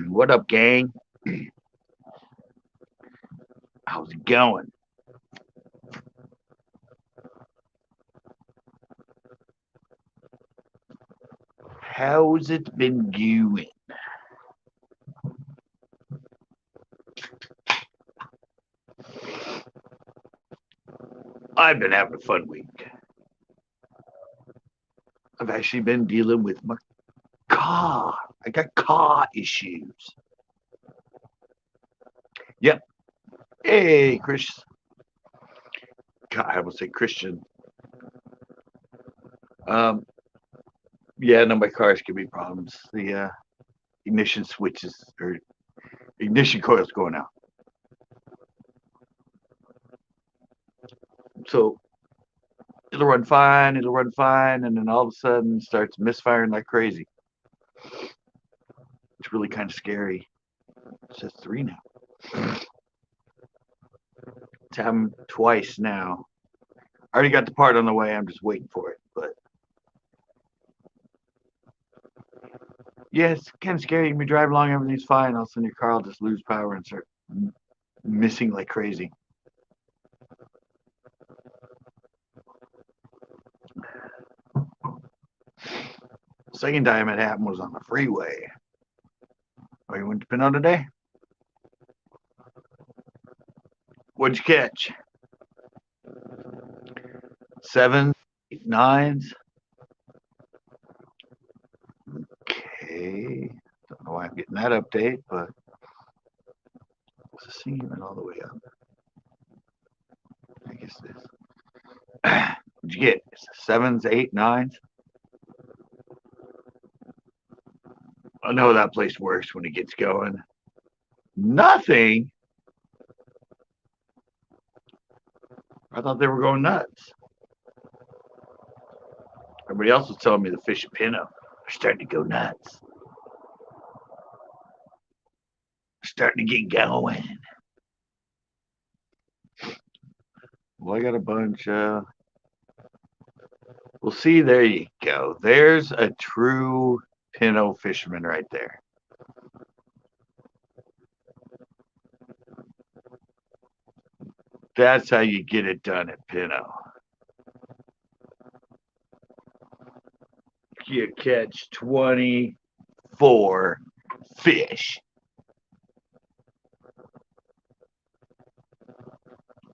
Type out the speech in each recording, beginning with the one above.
What up, gang? How's it going? How's it been going? I've been having a fun week. I've actually been dealing with my car. I got car issues. Yep. Hey, Chris. God, I will say Christian. Um, yeah, no, my cars give me problems. The ignition switches or ignition coil's going out. So it'll run fine, and then all of a sudden it starts misfiring like crazy. It's really kind of scary. It says 3 now. It's happened twice now. I already got the part on the way. I'm just waiting for it. But yeah, it's kind of scary. You drive along, everything's fine. All of a sudden, your car will just lose power and start missing like crazy. Second time it happened was on the freeway. Oh, you went to Pinot today? What'd you catch? 7, 8, 9s. Okay. Don't know why I'm getting that update, but is the thing even all the way up? I guess it is. What'd you get? 7s, 8, 9s? I know that place works when it gets going. Nothing? I thought they were going nuts. Everybody else was telling me the fish at Pinot are starting to go nuts. Starting to get going. Well, I got a bunch. Well, see, there you go. There's a true Pinot fisherman right there. That's how you get it done at Pinot. You catch 24 fish.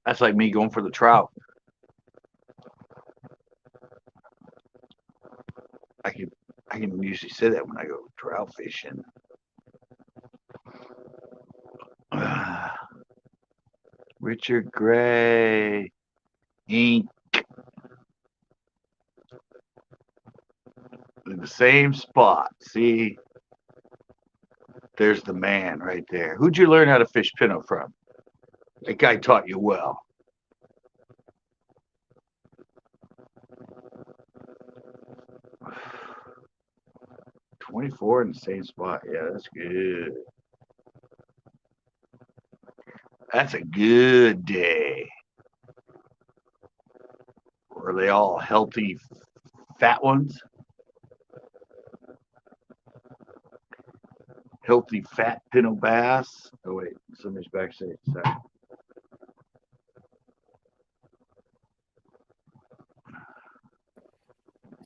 That's like me going for the trout. I can usually say that when I go trout fishing. Richard Gray, ink. In the same spot. See, there's the man right there. Who'd you learn how to fish Pinot from? That guy taught you well. "24 in the same spot. Yeah, that's good. That's a good day. Are they all healthy, fat ones? Healthy, fat Pinot bass? Oh, wait. Somebody's backstage. Sorry.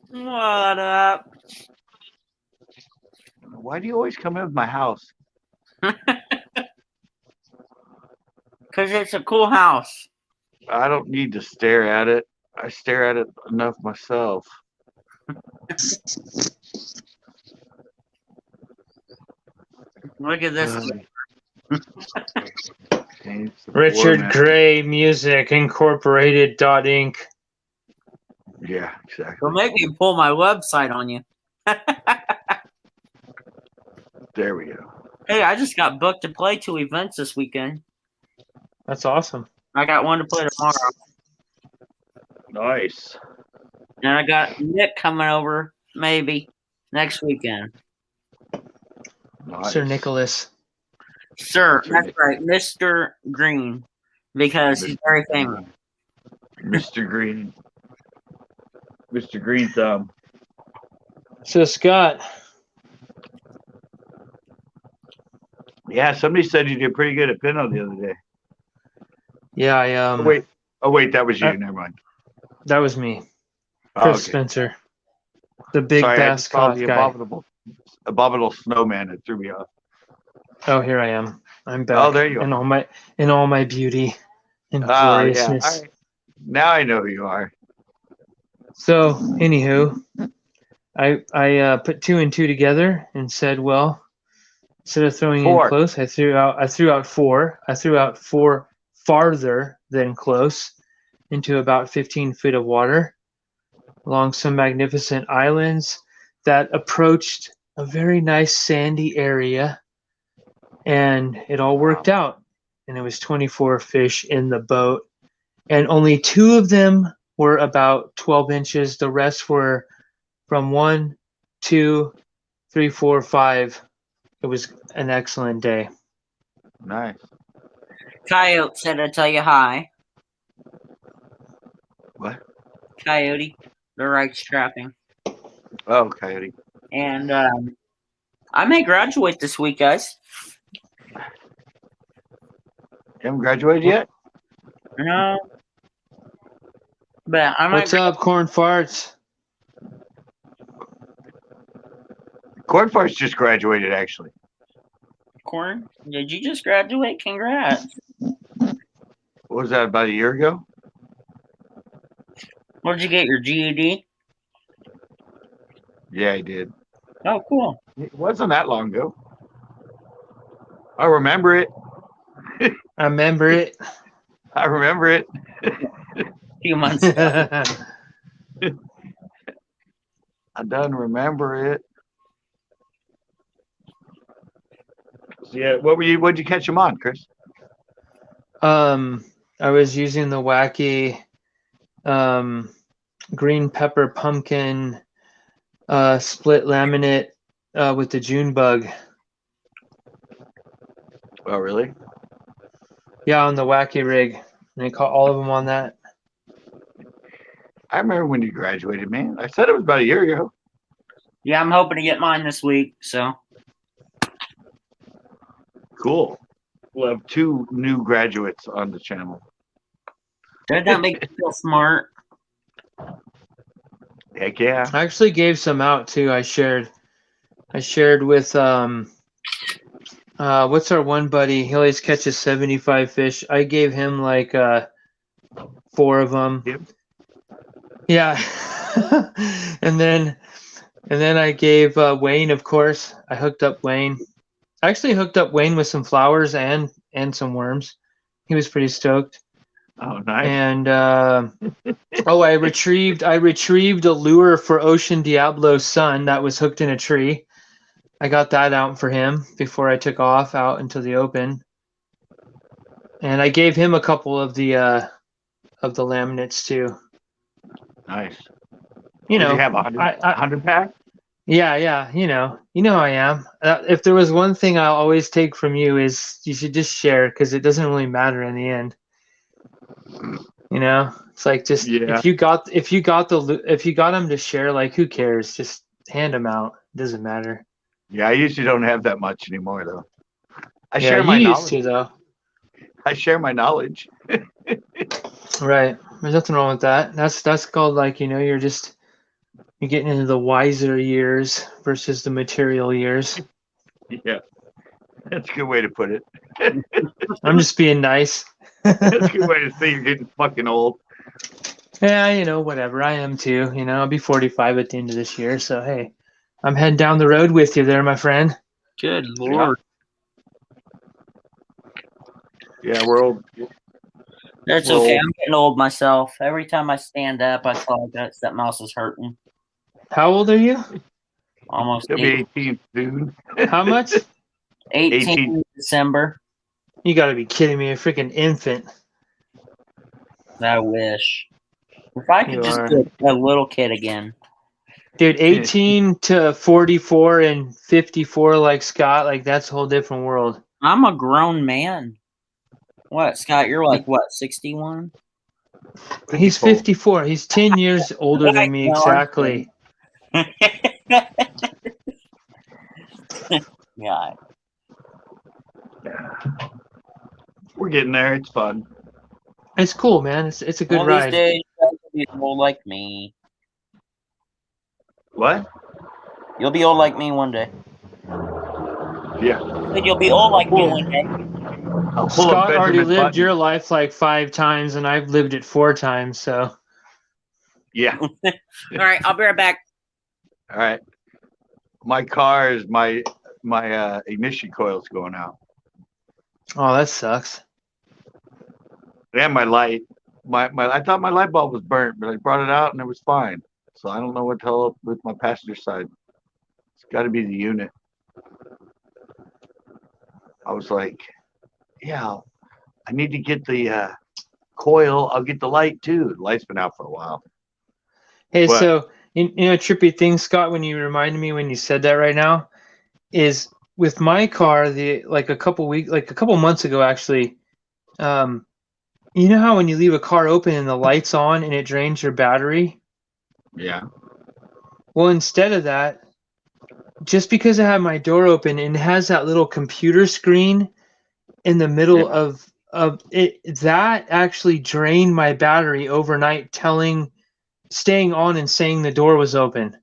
What up? Why do you always come in with my house? Because it's a cool house. I don't need to stare at it. I stare at it enough myself. Look at this. Richard Gray Music Incorporated .Inc. Yeah, exactly. Don't make me pull my website on you. There we go. Hey, I just got booked to play 2 events this weekend. That's awesome. I got one to play tomorrow. Nice. And I got Nick coming over maybe next weekend. Nice. Sir Nicholas. Sir, that's right, Mr. Green, because he's very famous. Mr. Green. Mr. Green Thumb. So Scott, Yeah, somebody said you did pretty good at Pinot the other day. yeah, I Oh wait, that was you. Never mind. that was me, Oh, Chris okay. Spencer, the big Sorry, I bass just saw caught the guy. abominable snowman that threw me off. Oh, here I am. I'm back. Oh, there you in are. all my beauty and Oh, yeah. gloriousness. All right. Now I know who you are. So, anywho, I put 2 and 2 together and said, well, instead of throwing in 4. close, I threw out 4. I threw out 4 farther than close into about 15 feet of water along some magnificent islands that approached a very nice sandy area, and it all worked out. And it was 24 fish in the boat, and only 2 of them were about 12 inches. The rest were from 1, 2, 3, 4, 5. It was an excellent day. Nice. Coyote said I'd tell you hi. What? Coyote, the right strapping. Oh, Coyote. And I may graduate this week, guys. You haven't graduated yet? No. But I might. What's up, corn farts? Corn Farts just graduated, actually. Corn, did you just graduate? Congrats. What was that, about a year ago? Where'd you get your GED? Yeah, I did. Oh, cool. It wasn't that long ago. I remember it. I remember it. I remember it. A few months ago. I done remember it. So, yeah, what'd you catch them on, Chris? I was using the wacky green pepper pumpkin split laminate with the June bug. Oh, really? Yeah, on the wacky rig. And I caught all of them on that. I remember when you graduated, man. I said it was about a year ago. Yeah, I'm hoping to get mine this week, so. Cool. We'll have 2 new graduates on the channel. Doesn't that make you feel smart? Heck yeah. I actually gave some out too. I shared with what's our one buddy? He always catches 75 fish. I gave him like 4 of them. Yep. Yeah. and then I gave Wayne, of course. I hooked up Wayne. I actually hooked up Wayne with some flowers and some worms. He was pretty stoked. Oh, nice. And I retrieved a lure for Ocean Diablo's son that was hooked in a tree. I got that out for him before I took off out into the open. And I gave him a couple of the laminates too. Nice. You know, you have 100 pack? Yeah. You know I am. If there was one thing I'll always take from you is you should just share, because it doesn't really matter in the end. You know, it's like just if you got them to share, like who cares? Just hand them out. It doesn't matter. Yeah, I usually don't have that much anymore though. I Yeah, share my you knowledge. used to though. I share my knowledge. Right. There's nothing wrong with that. That's called, like, you're getting into the wiser years versus the material years. Yeah, that's a good way to put it. I'm just being nice. That's a good way to say you're getting fucking old. Yeah, whatever. I am too. I'll be 45 at the end of this year. So, hey, I'm heading down the road with you there, my friend. Good Lord. Yeah, we're old. That's okay. I'm getting old myself. Every time I stand up, I feel like that mouse is hurting. How old are you? Almost He'll be 18 soon. How much? 18 December. You got to be kidding me. A freaking infant. I wish. If I could just be a little kid again. Dude, 18 to 44 and 54 like Scott, like that's a whole different world. I'm a grown man. What, Scott? You're like, what, 61? He's 54. He's 10 years older than me, exactly. Yeah. We're getting there. It's fun. It's cool, man. It's a good One of these ride. days, you'll be old like me. What? You'll be old like me one day. Yeah. And you'll be old like me Cool. one day. I'll pull up Scott already Benjamin lived Button. your life like 5 times, and I've lived it 4 times. So Yeah. All right, I'll be right back. All right. My car is my ignition coil's going out. oh, that sucks. And my light. I thought my light bulb was burnt, but I brought it out and it was fine. So I don't know what the hell with my passenger side. It's got to be the unit. I was like, yeah, I need to get the coil. I'll get the light too. The light's been out for a while. Hey, What? so you know, a trippy thing, Scott, when you reminded me when you said that right now, is with my car, a couple months ago, actually. You know how when you leave a car open and the light's on and it drains your battery? Yeah. Well, instead of that, just because I have my door open and it has that little computer screen in the middle Yeah. of it, that actually drained my battery overnight, staying on and saying the door was open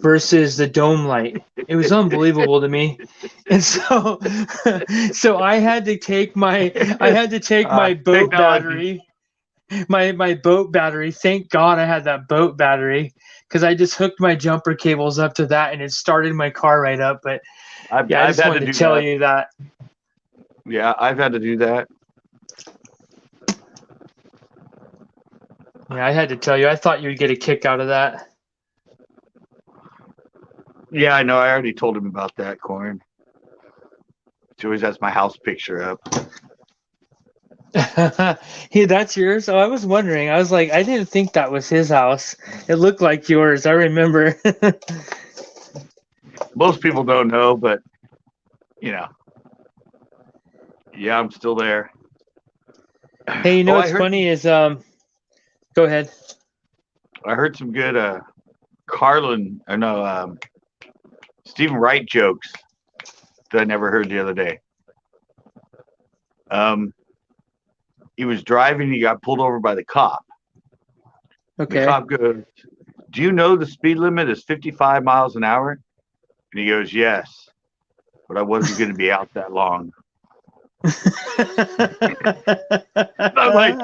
versus the dome light. It was unbelievable to me. And so so I had to take my boat Technology. battery, my boat battery. Thank God I had that boat battery, because I just hooked my jumper cables up to that and it started my car right up. But I've yeah, I just had wanted to to do tell that. you that. Yeah, I've had to do that. Yeah, I had to tell you. I thought you'd get a kick out of that. Yeah, I know. I already told him about that, Corn. She always has my house picture up. Hey, that's yours? Oh, I was wondering. I was like, I didn't think that was his house. It looked like yours. I remember. Most people don't know, but you know. Yeah, I'm still there. Hey, you know Oh, what's funny is go ahead. I heard some good Stephen Wright jokes that I never heard the other day. He was driving, he got pulled over by the cop. Okay. The cop goes, "Do you know the speed limit is 55 miles an hour?" And he goes, "Yes, but I wasn't going to be out that long." I'm like,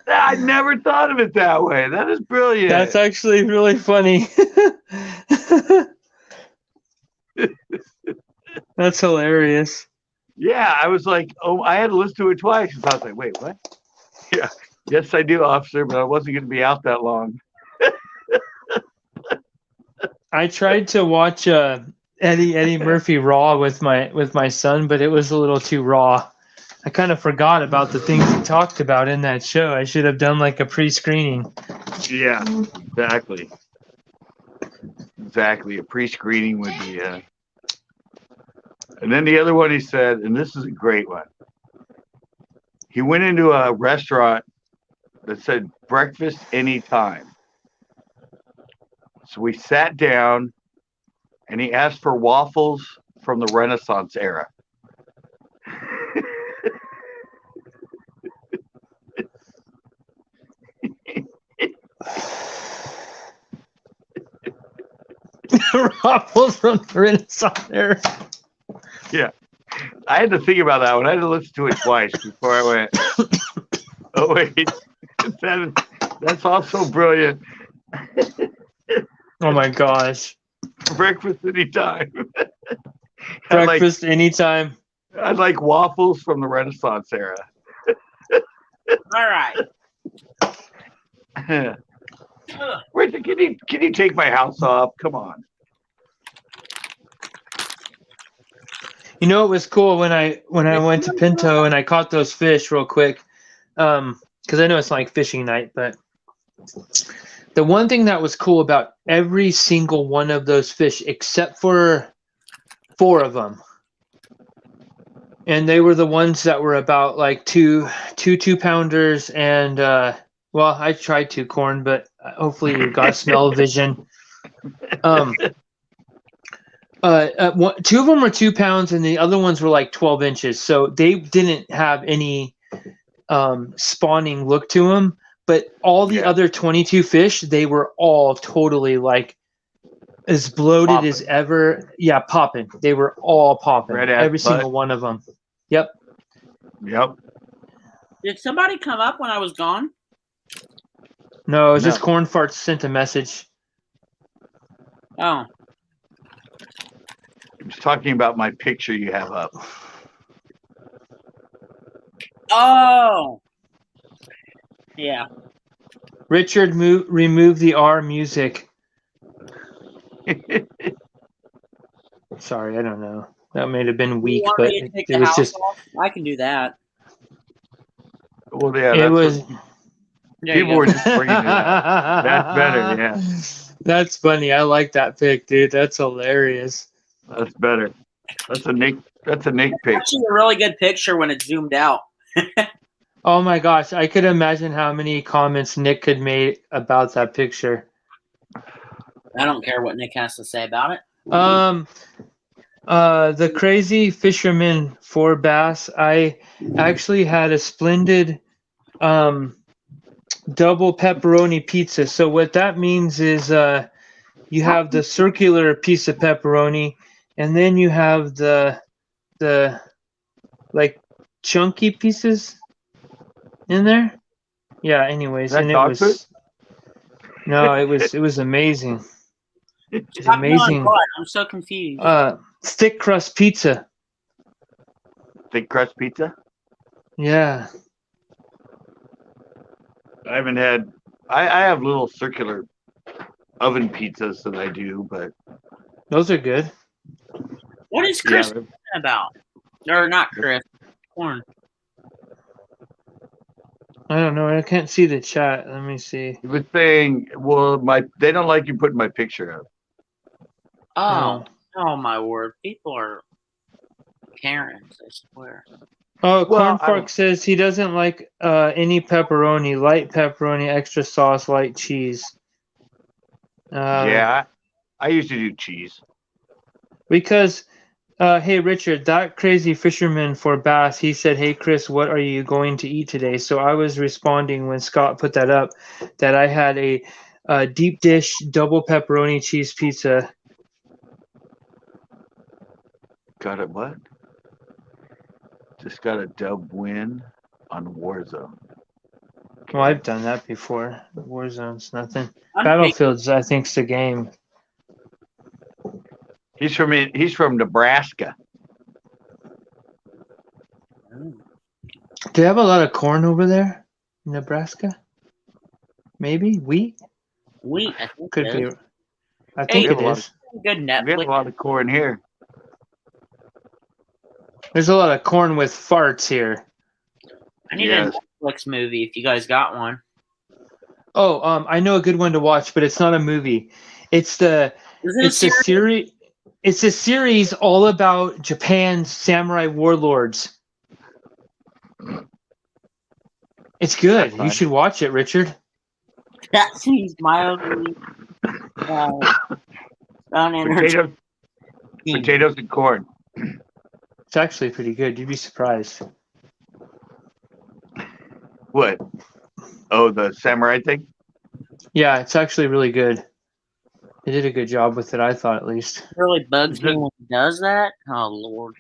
I never thought of it that way. That is brilliant. That's actually really funny. That's hilarious. Yeah, I was like, oh, I had to listen to it twice because I was like, wait, what? Yeah, yes, I do, officer, but I wasn't going to be out that long. I tried to watch Eddie Murphy Raw with my son, but it was a little too raw. I kind of forgot about the things he talked about in that show. I should have done like a pre-screening. Yeah, exactly. Exactly. A pre-screening would be. And then the other one he said, and this is a great one. He went into a restaurant that said breakfast anytime. So we sat down and he asked for waffles from the Renaissance era. Waffles from the Renaissance era. Yeah. I had to think about that one. I had to listen to it twice before I went, oh, wait. That's also brilliant. Oh my gosh. Breakfast anytime. Breakfast anytime. I'd like waffles from the Renaissance era. All right. Richard, can you take my house off? Come on. You know, it was cool when I went to Pinto and I caught those fish real quick, because I know it's like fishing night, but the one thing that was cool about every single one of those fish, except for 4 of them, and they were the ones that were about like two 2-pounders, and well, I tried to, Corn, but hopefully you got smell vision. Two of them were 2 pounds, and the other ones were like 12 inches. So they didn't have any spawning look to them. But all the other 22 fish, they were all totally like as bloated as ever. Yeah, popping. They were all popping. Every single one of them. Yep. Did somebody come up when I was gone? No, it was just Corn Farts sent a message. Oh. I was talking about my picture you have up. Oh. Yeah. Richard, remove the R music. Sorry, I don't know. That may have been weak, but it was just. I can do that. Well, yeah, it was. People were just bringing it up. That's better, yeah. That's funny. I like that pic, dude. That's hilarious. That's better. That's a Nick pic. Actually, a really good picture when it's zoomed out. Oh my gosh, I could imagine how many comments Nick could make about that picture. I don't care what Nick has to say about it. The crazy fisherman for bass. I actually had a splendid double pepperoni pizza. So what that means is you have the circular piece of pepperoni, and then you have the like chunky pieces in there. Yeah. Anyways, and it was it was amazing. It's amazing. I'm so confused. Thick crust pizza. Thick crust pizza? Yeah. I haven't had. I have little circular oven pizzas that I do, but those are good. What is Chris about? Or not Chris? Corn. I don't know. I can't see the chat. Let me see. He was saying, "Well, they don't like you putting my picture up." Oh my word! People are Karens, I swear. Oh, Cornfork says he doesn't like any pepperoni, light pepperoni, extra sauce, light cheese. Yeah, I used to do cheese. Because, hey, Richard, that crazy fisherman for bass, he said, hey, Chris, what are you going to eat today? So I was responding when Scott put that up that I had a deep dish double pepperoni cheese pizza. Got it, what? Just got a dub win on Warzone. Well, I've done that before. Warzone's nothing. Battlefield's, I think, is the game. He's from Nebraska. Do you have a lot of corn over there in Nebraska? Maybe wheat. Wheat, I think could be. I think it is. Good Netflix. We have a lot of corn here. There's a lot of corn with farts here. I need a Netflix movie if you guys got one. Oh, I know a good one to watch, but it's not a movie. It's a series. It's a series all about Japan's samurai warlords. It's good. You should watch it, Richard. That seems mildly uninteresting. Potatoes and corn. It's actually pretty good. You'd be surprised. What? Oh, the samurai thing? Yeah, it's actually really good. They did a good job with it, I thought, at least. It really bugs me when he does that. Oh, Lord.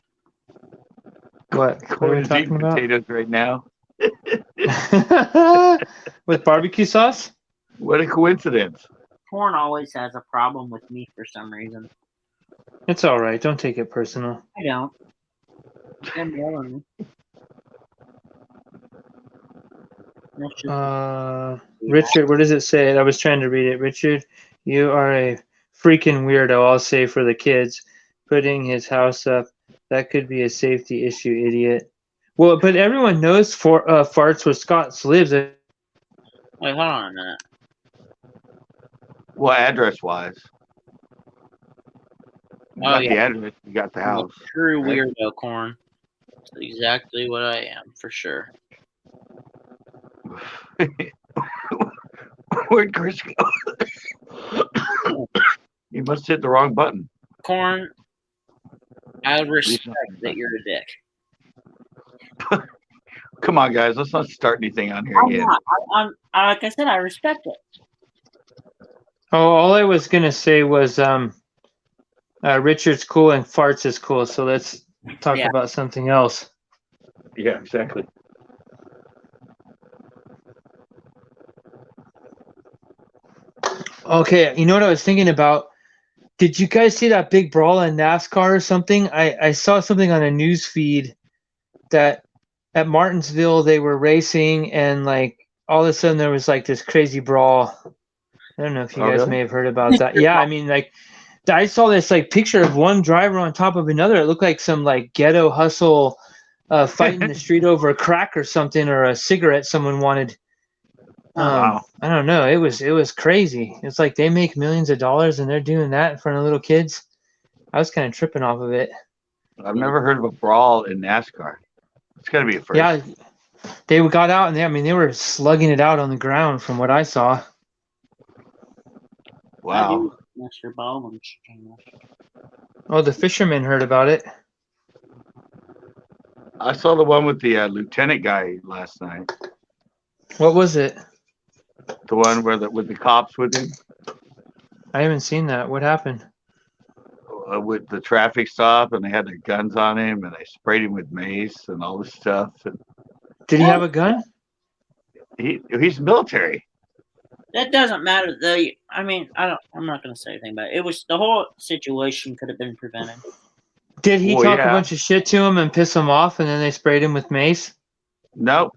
What are we talking about? Potatoes right now. With barbecue sauce? What a coincidence. Corn always has a problem with me for some reason. It's all right. Don't take it personal. I don't. I'm yelling. Richard, what does it say? I was trying to read it. Richard, you are a freaking weirdo, I'll say, for the kids. Putting his house up. That could be a safety issue, idiot. Well, but everyone knows farts where Scott lives. Wait, hold on a minute. Well, address-wise. You got the address, you got the house. True weirdo, Corn. That's exactly what I am, for sure. Where'd Chris go? He must hit the wrong button. Corn, I respect that you're a dick. Come on, guys. Let's not start anything on here I'm again. not. Like I said, I respect it. Oh, all I was gonna say was Richard's cool and farts is cool. So let's talk Yeah. about something else. Yeah, exactly. Okay, you know what I was thinking about? Did you guys see that big brawl in NASCAR or something? I saw something on a news feed that at Martinsville they were racing and like all of a sudden there was like this crazy brawl. I don't know if you Oh, guys really? may have heard about that. Yeah, I mean like I saw this like picture of one driver on top of another. It looked like some like ghetto hustle fight in the street over a crack or something or a cigarette someone wanted. Wow. I don't know. It was crazy. It's like they make millions of dollars and they're doing that in front of little kids. I was kind of tripping off of it. I've never heard of a brawl in NASCAR. It's got to be a first. Yeah, they got out and they were slugging it out on the ground from what I saw. Wow. Mr. Bowman. Oh, the fishermen heard about it. I saw the one with the lieutenant guy last night. What was it? The one where with the cops with him, I haven't seen that. What happened? with the traffic stop, and they had their guns on him, and they sprayed him with mace and all this stuff. And Did he have a gun? he's military. That doesn't matter though. I mean, I'm not going to say anything about it. It was the whole situation could have been prevented. Did he Well, talk yeah. a bunch of shit to him and piss him off, and then they sprayed him with mace? Nope.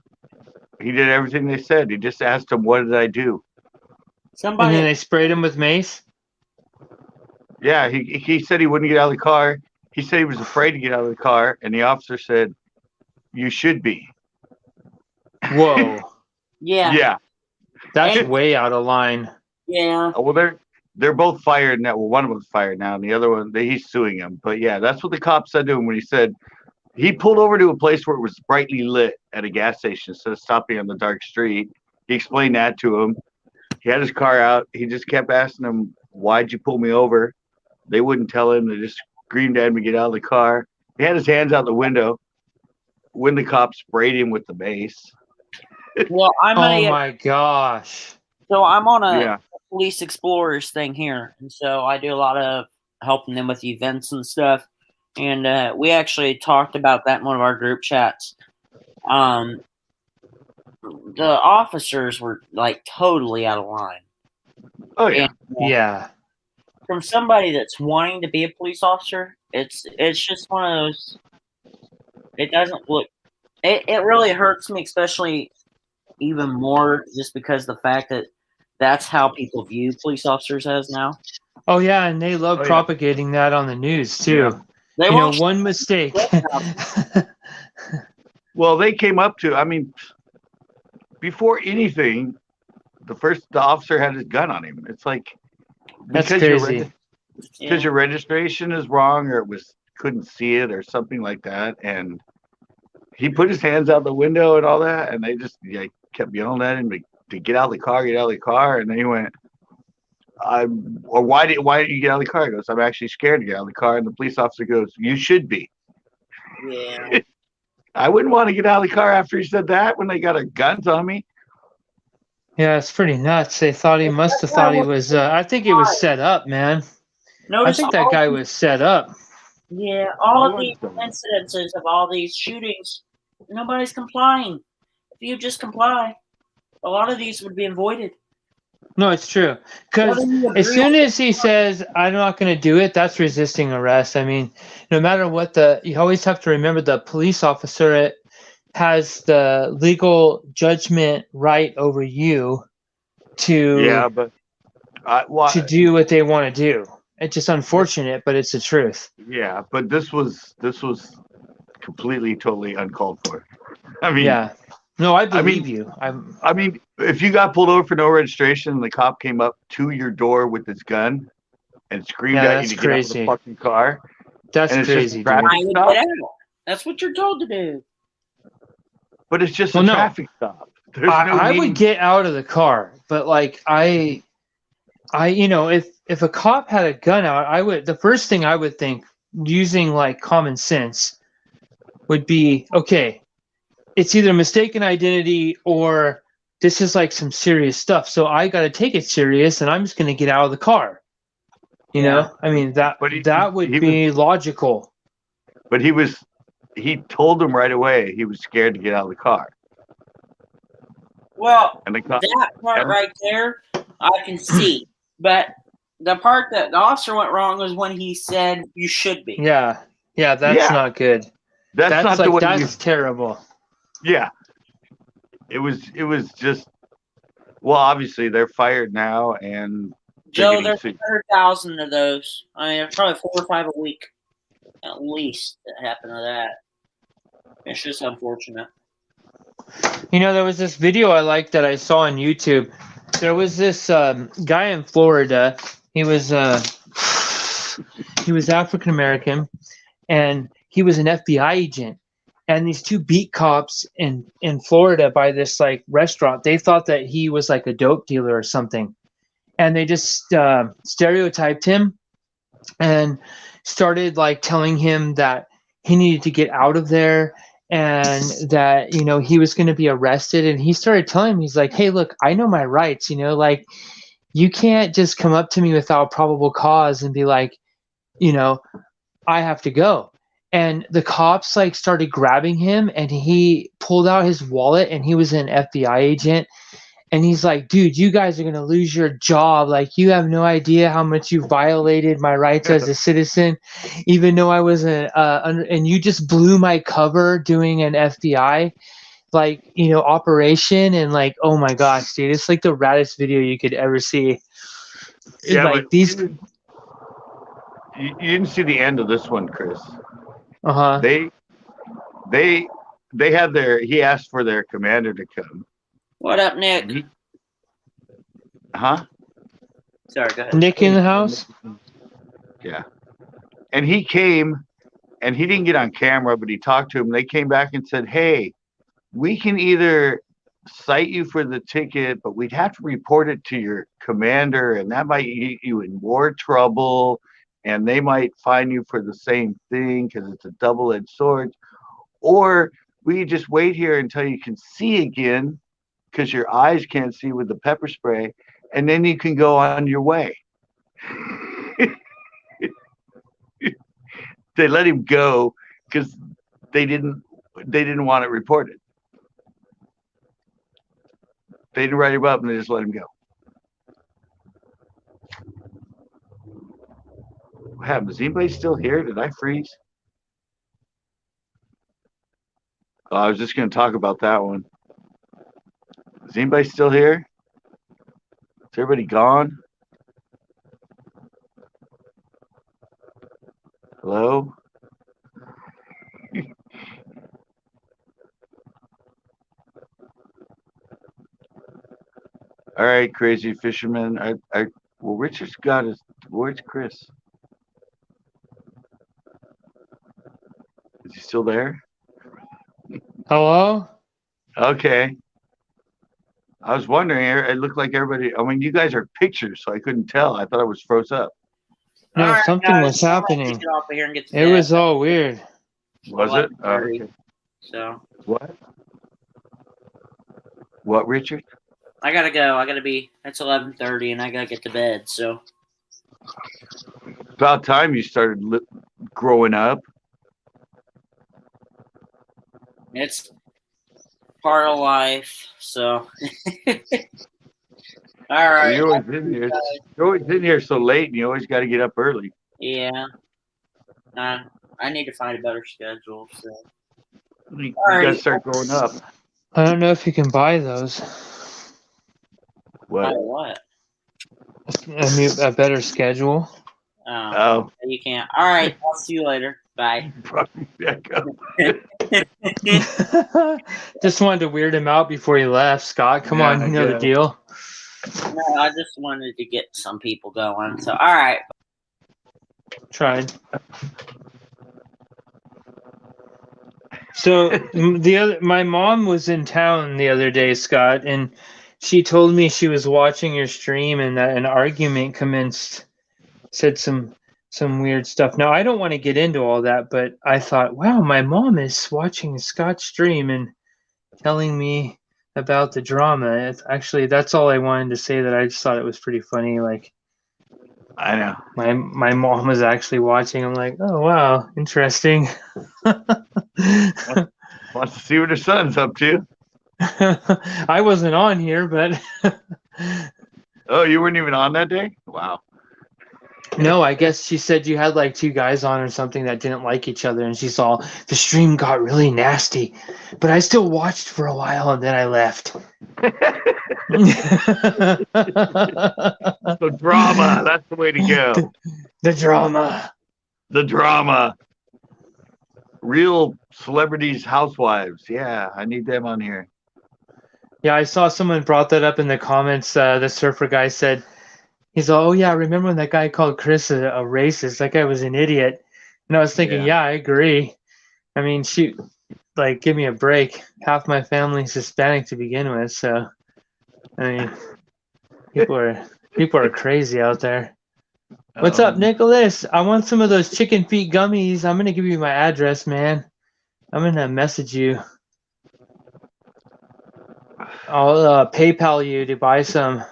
He did everything they said. He just asked him, "What did I do?" And Somebody. then they sprayed him with mace? Yeah, he said he wouldn't get out of the car. He said he was afraid to get out of the car, and the officer said, "You should be." Whoa. Yeah. Yeah. That's way out of line. Yeah. Well, they're both fired now. Well, one of them's fired now, and the other one he's suing him. But yeah, that's what the cop said to him when he said he pulled over to a place where it was brightly lit at a gas station instead of stopping on the dark street. He explained that to him. He had his car out. He just kept asking them, "Why'd you pull me over?" They wouldn't tell him. They just screamed at him to get out of the car. He had his hands out the window when the cop sprayed him with the mace. Well, I'm my gosh. So I'm on a Yeah. police explorers thing here, and so I do a lot of helping them with events and stuff. And we actually talked about that in one of our group chats. The officers were like totally out of line. Oh yeah. And, Yeah. from somebody that's wanting to be a police officer, it's just one of those. It doesn't look. It really hurts me, especially even more, just because the fact that that's how people view police officers as now. Oh yeah, and they love Oh, yeah. propagating that on the news too. Yeah. They You know, won't. one mistake. Well, they came up to. I mean, before anything, the officer had his gun on him. It's like That's because crazy. because your registration is wrong, or couldn't see it, or something like that, and he put his hands out the window and all that, and they just kept yelling at him to get out of the car, and then he went, why didn't you get out of the car? He goes, "I'm actually scared to get out of the car," and the police officer goes, "You should be." Yeah. I wouldn't want to get out of the car after he said that when they got guns on me. Yeah, it's pretty nuts. They thought he must have thought he was. I think it was set up, man. I Notice think that guy was set up. Yeah, all of I these wouldn't incidences of all these shootings, nobody's complying. If you just comply, a lot of these would be avoided. No, it's true. Because as soon as he says, "I'm not going to do it," that's resisting arrest. I mean, no matter what you always have to remember the police officer has the legal judgment right over you to but to do what they want to do. It's just unfortunate, but it's the truth. yeah, but this was completely, totally uncalled for. I mean, Yeah. No, I believe you. I mean, if you got pulled over for no registration and the cop came up to your door with his gun and screamed at you to get out of the fucking car, That's and it's just crazy, dude. traffic I would stop, get out. That's what you're told to do. but it's just Well, a no. traffic stop. There's no I need. would get out of the car, but like if a cop had a gun out, the first thing I would think, using like common sense, would be, okay, it's either mistaken identity or this is like some serious stuff. So I got to take it serious, and I'm just going to get out of the car. You know, I mean that would be logical. But he told him right away he was scared to get out of the car. Well, And the cop, that part right there, I can see. But the part that the officer went wrong was when he said you should be. Yeah, that's not good. That's not like, the way. That's terrible. Yeah, it was just. Well, obviously they're fired now, and Joe, there's 100,000 of those. I mean, probably 4 or 5 a week, at least, that happen to that. It's just unfortunate. There was this video I liked that I saw on YouTube. There was this guy in Florida. He was African American, and he was an FBI agent. And these two beat cops in Florida by this like restaurant, they thought that he was like a dope dealer or something, and they just stereotyped him and started like telling him that he needed to get out of there, and that he was going to be arrested. And he started telling him, he's like, hey, look, I know my rights, like you can't just come up to me without probable cause and be like, I have to go. And the cops like started grabbing him, and he pulled out his wallet, and he was an FBI agent. And he's like, dude, you guys are going to lose your job. Like, you have no idea how much you violated my rights as a citizen, even though I was and you just blew my cover doing an FBI, operation. And like, oh my gosh, dude, it's like the raddest video you could ever see. Yeah, like but these. You didn't see the end of this one, Chris. Uh-huh. They had he asked for their commander to come. What up, Nick? Huh? Sorry, go ahead. Nick in the house? Yeah. And he came, and he didn't get on camera, but he talked to him. They came back and said, hey, we can either cite you for the ticket, but we'd have to report it to your commander, and that might get you in more trouble, and they might fine you for the same thing because it's a double-edged sword. Or we just wait here until you can see again because your eyes can't see with the pepper spray, and then you can go on your way. They let him go because they didn't want it reported. They didn't write him up, and they just let him go. What happened? Is anybody still here? Did I freeze? Oh, I was just going to talk about that one. Is anybody still here? Is everybody gone? Hello? All right, crazy fisherman. Well, Richard's got his. Where's Chris? Is he still there? Hello? Okay. I was wondering. It looked like everybody. I mean, you guys are pictures, so I couldn't tell. I thought I was froze up. No, All right, something guys, was happening. Get off of here and get to It was all weird. Was it? Okay. So. What? What, Richard? I gotta go. It's 11:30, and I gotta get to bed. So. About time you started growing up. It's part of life. So. All right. You're always in here so late, and you always got to get up early. Yeah. I need to find a better schedule. So. You got to start growing up. I don't know if you can buy those. What? A better schedule. Oh. You can't. All right. I'll see you later. Bye. Just wanted to weird him out before he left, Scott. Come on, you know the deal. No, I just wanted to get some people going. So, all right. Tried. So my mom was in town the other day, Scott, and She told me she was watching your stream and that an argument commenced. Said some weird stuff. Now I don't want to get into all that, but I thought, wow, my mom is watching Scott's stream and telling me about the drama. It's actually, that's all I wanted to say. That I just thought it was pretty funny. Like, I know. my mom was actually watching. I'm like, oh wow, interesting. Wants to see what her son's up to. I wasn't on here, but Oh, you weren't even on that day? Wow. no, I guess she said you had like two guys on or something that didn't like each other, and she saw the stream got really nasty. But I still watched for a while and then I left. The drama. That's the way to go. The drama. The drama. Real celebrities, housewives. Yeah, I need them on here. Yeah, I saw someone brought that up in the comments. The surfer guy said, he's all, oh yeah, remember when that guy called Chris a racist? That guy was an idiot. And I was thinking, yeah, I agree. I mean, shoot, like, give me a break. Half my family's Hispanic to begin with, so I mean, people are crazy out there. What's up, Nicholas? I want some of those chicken feet gummies. I'm gonna give you my address, man. I'm gonna message you. I'll PayPal you to buy some.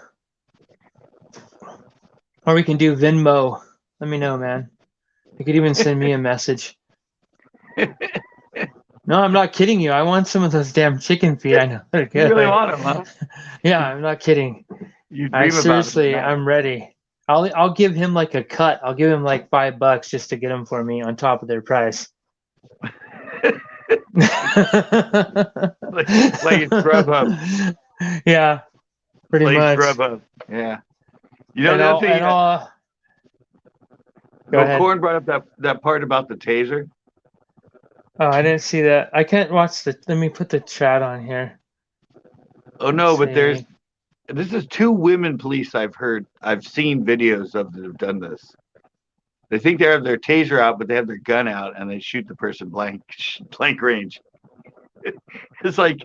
Or we can do Venmo. Let me know, man. You could even send me a message. No, I'm not kidding you. I want some of those damn chicken feet. I know they're good. You really want them, huh? Yeah, I'm not kidding. You I dream seriously, about it. I'm ready. I'll give him like a cut. I'll give him like $5 just to get them for me on top of their price. like it's Grubhub. Yeah, pretty like much. Grubhub. Yeah. You know, And the I'll- other thing. and I'll- Go ahead. Corn brought up that part about the taser. Oh, I didn't see that. I can't watch the. Let me put the chat on here. Oh no, but See. this is 2 women police I've seen videos of that have done this. They think they have their taser out, but they have their gun out and they shoot the person blank range. It's like,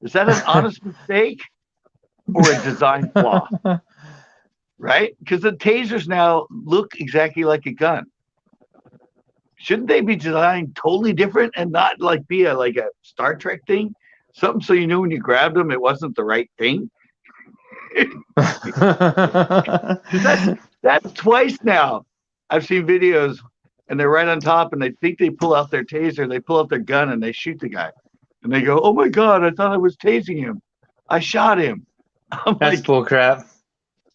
is that an honest mistake or a design flaw? Right? Because the tasers now look exactly like a gun. Shouldn't they be designed totally different and not like be like a Star Trek thing? Something so you knew when you grabbed them it wasn't the right thing. That's twice now. I've seen videos and they're right on top and they think they pull out their taser, they pull out their gun and they shoot the guy. And they go, oh my God, I thought I was tasing him. I shot him. I'm That's like, bull crap.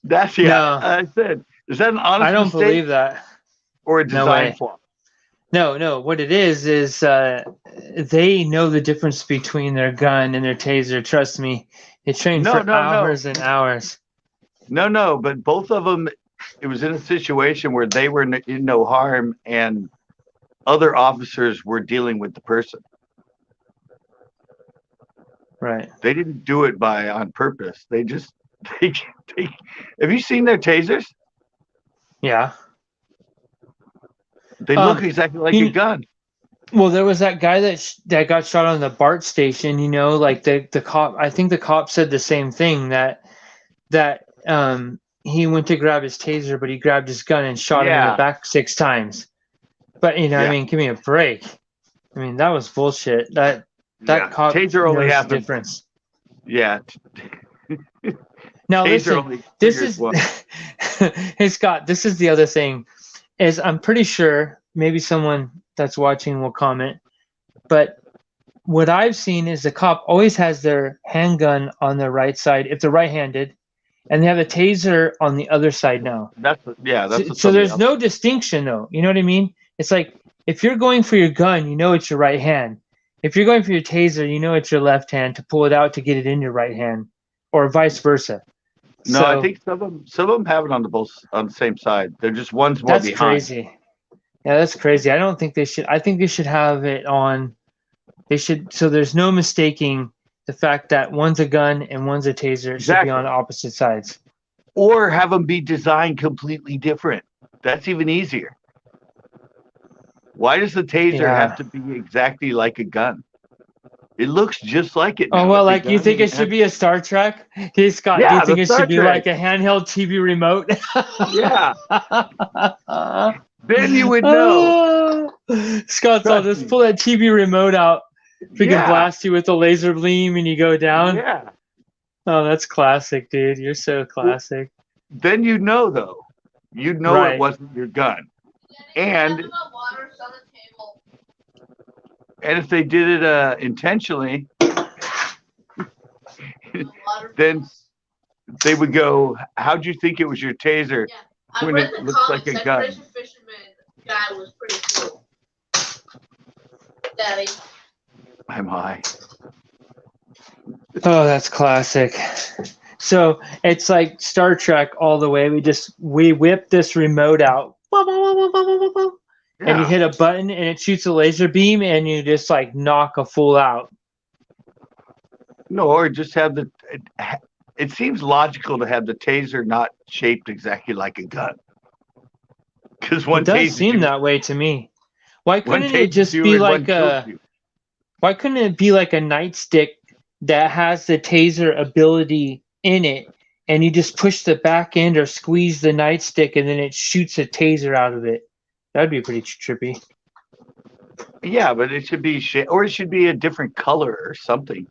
that's No. I said, is that an honest I don't mistake believe that. or a No design way. flaw? No. What it is they know the difference between their gun and their taser. Trust me. They trained for hours and hours. No, but both of them, it was in a situation where they were in no harm and other officers were dealing with the person. Right. They didn't do it on purpose. They just they have you seen their tasers? Yeah. They look exactly like a gun. Well, there was that guy that got shot on the BART station. You know, like the cop. I think the cop said the same thing that he went to grab his taser, but he grabbed his gun and shot him in the back 6 times. But I mean, give me a break. I mean, that was bullshit. That cop taser only knows happens. the difference. Yeah. Now Taser listen, this is hey Scott. This is the other thing. Is I'm pretty sure maybe someone that's watching will comment, but what I've seen is the cop always has their handgun on their right side if they're right-handed, and they have a taser on the other side now. So there's no distinction though. You know what I mean? It's like if you're going for your gun, you know it's your right hand. If you're going for your taser, you know it's your left hand to pull it out to get it in your right hand, or vice versa. No, I think some of them have it on the same side. They're just one's more behind. That's crazy. Yeah, that's crazy. I don't think they should. I think they should have it on. They should. So there's no mistaking the fact that one's a gun and one's a taser. It should be on opposite sides. Or have them be designed completely different. That's even easier. Why does the taser have to be exactly like a gun? It looks just like it Oh now. well, It's a like you gun think it and should be a Star Trek? Hey Scott, do you yeah, think the it Star should be Trek. like a handheld TV remote? Yeah. Then you would know. Ah. Scott's all Trust just me. pull that TV remote out. Freaking Yeah. blast you with a laser beam and you go down. Yeah. Oh, that's classic, dude. You're so classic. Then you know though. You know it Right. wasn't your gun. And if they did it intentionally, then they would go, "How'd you think it was your taser when it looks like a gun?" Fisherman guy was pretty cool. Daddy. I'm high. Oh, that's classic. So it's like Star Trek all the way. We whip this remote out. And you Yeah. hit a button and it shoots a laser beam and you just like knock a fool out. No, or just have the. It seems logical to have the taser not shaped exactly like a gun. Because one It does taser seem that way to me. Why one couldn't it tases just you be and one like kills a you. why couldn't it be like a nightstick that has the taser ability in it and you just push the back end or squeeze the nightstick and then it shoots a taser out of it? That'd be pretty trippy. Yeah, but it should be or it should be a different color or something.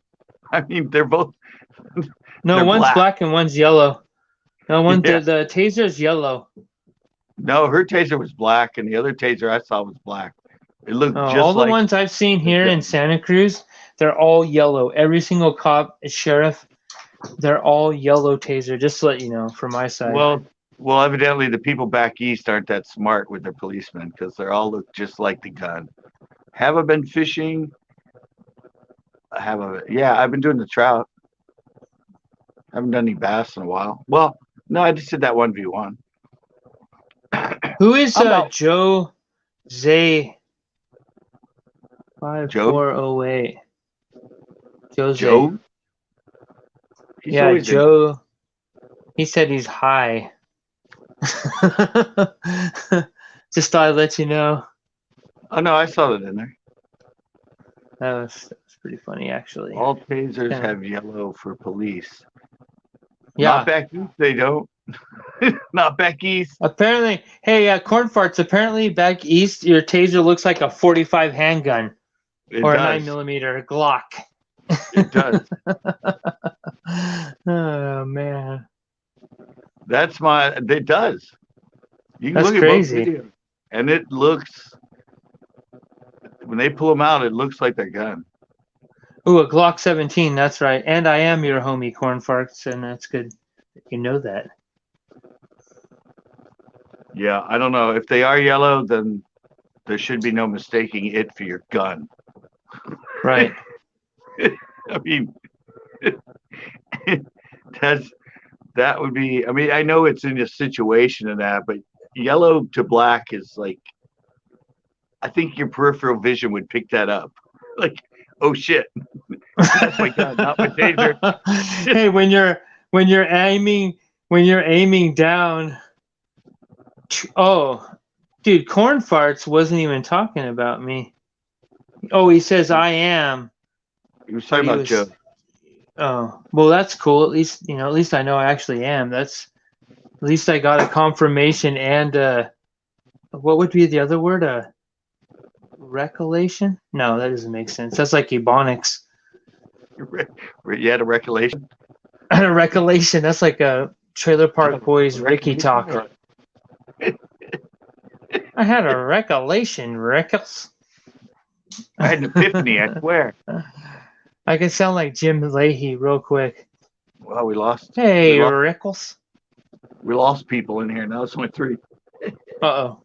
I mean, they're both. No, They're one's black. black and one's yellow. No, Yeah. the taser's yellow. No, her taser was black, and the other taser I saw was black. It looked Oh, just all the like ones I've seen the here in gun. Santa Cruz, they're all yellow. Every single cop, sheriff, they're all yellow taser. Just to let you know, from my side. Well, evidently the people back east aren't that smart with their policemen because they all look just like the gun. Have I been fishing? Yeah, I've been doing the trout. Haven't done any bass in a while. Well, no, I just did that 1v1. Who is I'm out. Joe Zay 5408? Joe Zay. Joe? He's Yeah, always in- Joe. He said he's high. Just thought I'd let you know. Oh no, I saw that in there. That was pretty funny, actually. All tasers Yeah. have yellow for police. Yeah. Not back east, they don't. Not back east. Apparently, hey, corn farts. Apparently, back east, your taser looks like a 45 handgun It or a does. 9mm Glock. It does. Oh man, It does. You can That's look at crazy. both videos, and it looks. When they pull them out, it looks like their gun. ooh, a Glock 17. That's right. And I am your homie, corn farts, and that's good. You know that. Yeah, I don't know. If they are yellow, then there should be no mistaking it for your gun. Right. I mean, that would be. I mean, I know it's in a situation and that, but yellow to black is like. I think your peripheral vision would pick that up. Like, oh shit, that's my gun, not my taser. Hey, when you're aiming down. Oh, dude, corn farts wasn't even talking about me. Oh, he says I am. He was talking about Joe. Oh, well, that's cool. At least I know I actually am. At least I got a confirmation and what would be the other word? Recollection? No, that doesn't make sense. That's like Ebonics. You had a recollection. A recollection. That's like a Trailer Park Boys Ricky talk. I had a recollection, Rickles. I had an epiphany, I swear. I could sound like Jim Leahy real quick. Well, we lost. Hey, we lost, Rickles. we lost people in here. Now it's only 3. Uh-oh.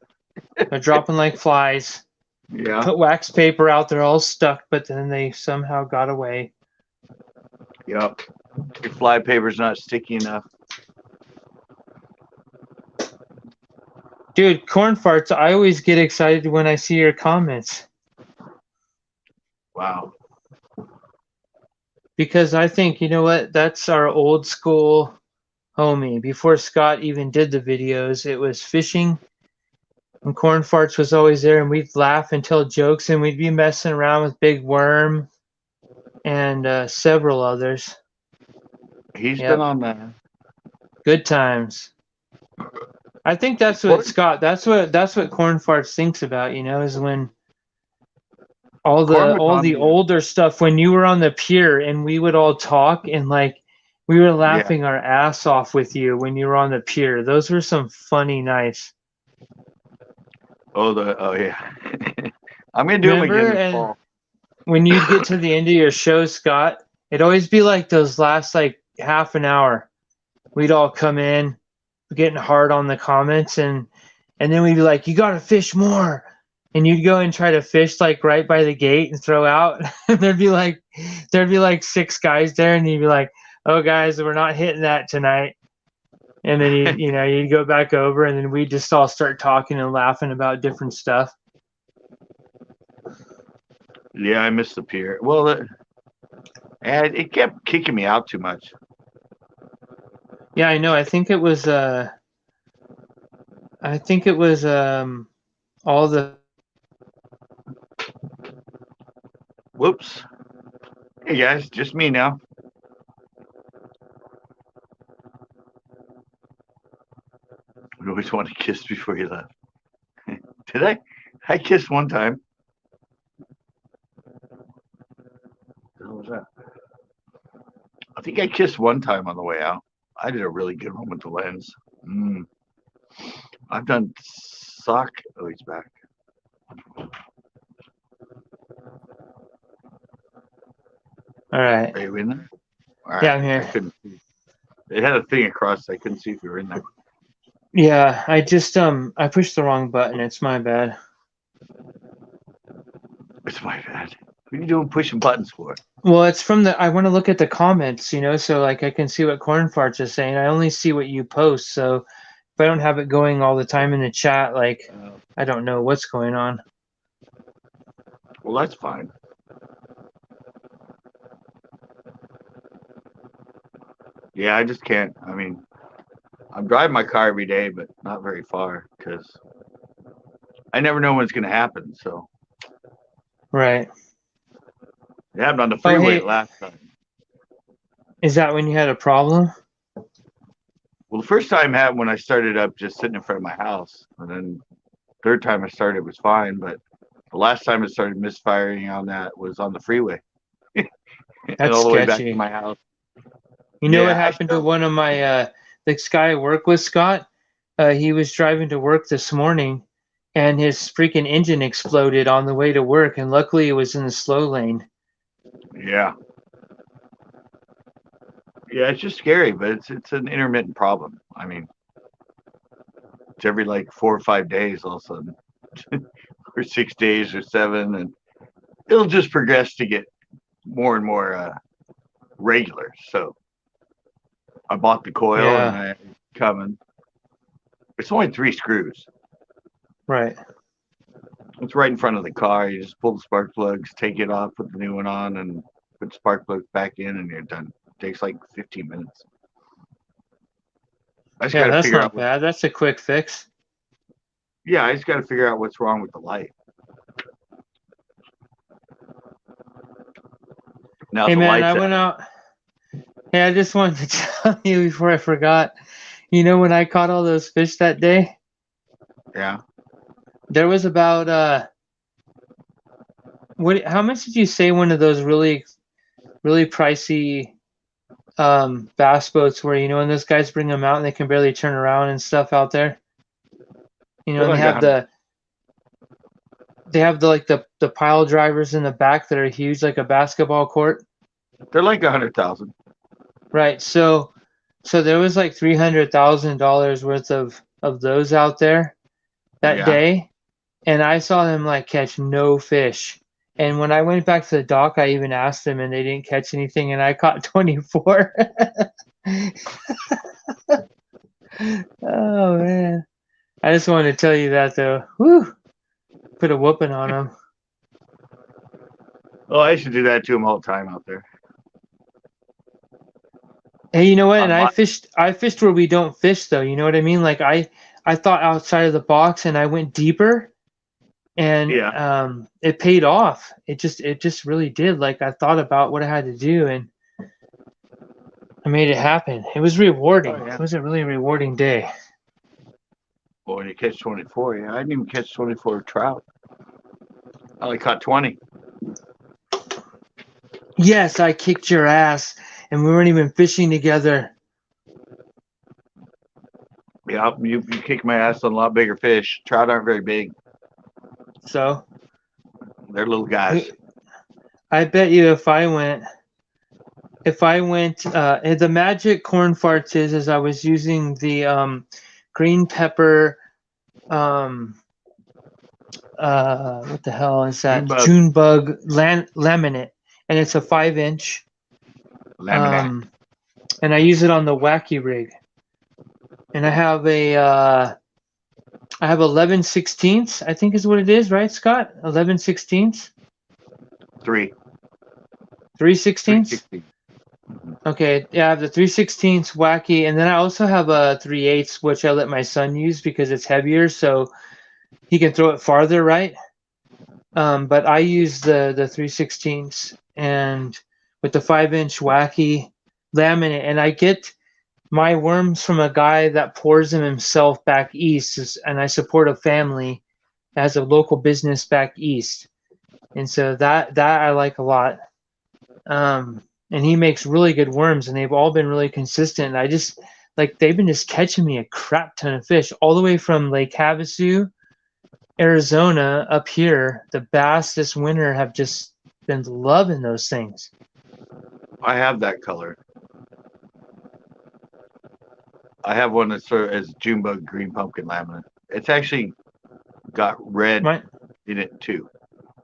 They're dropping like flies. Yeah. Put wax paper out there all stuck, but then they somehow got away. Yep. Your fly paper's not sticky enough. Dude, corn farts, I always get excited when I see your comments. Wow. Because I think, you know what, that's our old school homie. Before Scott even did the videos, it was fishing. And corn farts was always there, and we'd laugh and tell jokes, and we'd be messing around with Big Worm. and several others. He's Yep. been on the Good times. I think that's what Scott. That's what Corn Farts thinks about. Is when all Corn was on the the older stuff when you were on the pier and we would all talk and like we were laughing our ass off with you when you were on the pier. Those were some funny nights. oh yeah. I'm gonna do them Remember, again this and fall. when you'd get to the end of your show, Scott, it'd always be like those last like half an hour. We'd all come in, getting hard on the comments, and then we'd be like, "You gotta fish more," and you'd go and try to fish like right by the gate and throw out. And there'd be like 6 guys there, and you'd be like, "Oh, guys, we're not hitting that tonight." And then you'd go back over, and then we'd just all start talking and laughing about different stuff. Yeah, I missed the pier. Well, and it kept kicking me out too much. Yeah, I know. I think it was all the. Whoops. Hey guys, just me now. I always want to kiss before you left. Did I? I kissed one time. What was that? I think I kissed one time on the way out. I did a really good one with the lens. I've done sock. Oh, he's back. All right. Are you in there? All right. Yeah, I'm here. I couldn't see. It had a thing across. I couldn't see if you were in there. Yeah, I just I pushed the wrong button. It's my bad. It's my bad. What are you doing pushing buttons for? Well, it's from I want to look at the comments, so like I can see what Corn Farts is saying. I only see what you post, so if I don't have it going all the time in the chat, like I don't know what's going on. Well, that's fine. Yeah, I just can't. I mean, I'm driving my car every day, but not very far because I never know when it's going to happen. So Right. it happened on the freeway hey. last time. Is that when you had a problem? Well, the first time happened when I started up just sitting in front of my house, and then third time I started it was fine, but the last time it started misfiring on that was on the freeway. That's and all the way back sketchy. to my house. You know what happened to one of my this guy I work with, Scott? He was driving to work this morning, and his freaking engine exploded on the way to work, and luckily it was in the slow lane. Yeah. Yeah, it's just scary, but it's an intermittent problem. I mean, it's every like 4 or 5 days all of a sudden, or 6 days or 7, and it'll just progress to get more and more regular. So I bought the coil and I coming. It's only 3 screws. Right. It's right in front of the car. You just pull the spark plugs, take it off, put the new one on, and put the spark plugs back in, and you're done. It takes like 15 minutes. I just got to that's figure not out. bad. That's a quick fix. Yeah, I just got to figure out what's wrong with the light. Now Hey the man, light's I went out. Hey, I just wanted to tell you before I forgot. When I caught all those fish that day? Yeah. There was about how much did you say one of those really, really pricey bass boats were? When those guys bring them out and they can barely turn around and stuff out there. And they have the pile drivers in the back that are huge, like a basketball court. They're like 100,000. Right. So there was like $300,000 worth of those out there that day, and I saw them like catch no fish. And when I went back to the dock, I even asked them, and they didn't catch anything, and I caught 24. Oh man! I just wanted to tell you that though. Whew! Put a whooping on them. Oh, I should do that to them all the time out there. Hey, you know what? And I fished where we don't fish though. You know what I mean? Like I thought outside of the box, and I went deeper. and it paid off. It just really did. Like I thought about what I had to do, and I made it happen. It was rewarding. Oh, yeah. It was a really rewarding day. Well, when you catch 24, yeah, I didn't even catch 24 trout. I only caught 20. Yes, I kicked your ass, and we weren't even fishing together. Yeah, you kicked my ass on a lot bigger fish. Trout aren't very big. So They're little guys. I bet you if I went, the magic corn farts is I was using the green pepper, what the hell is that? June bug laminate, and it's a 5-inch. Laminate. And I use it on the wacky rig. And I have I have 11/16, I think is what it is, right, Scott? 11/16. 3. 3/16. Okay, yeah, I have the 3/16 wacky, and then I also have a 3/8, which I let my son use because it's heavier, so he can throw it farther, right? But I use the 3/16 and with the 5-inch wacky laminate, and I get my worms from a guy that pours them himself back east, and I support a family that has a local business back east, and so that I like a lot. And he makes really good worms, and they've all been really consistent. I just they've been just catching me a crap ton of fish all the way from Lake Havasu, Arizona, up here. The bass this winter have just been loving those things. I have that color. I have one that's sort of as June bug green pumpkin laminate. It's actually got red in it too.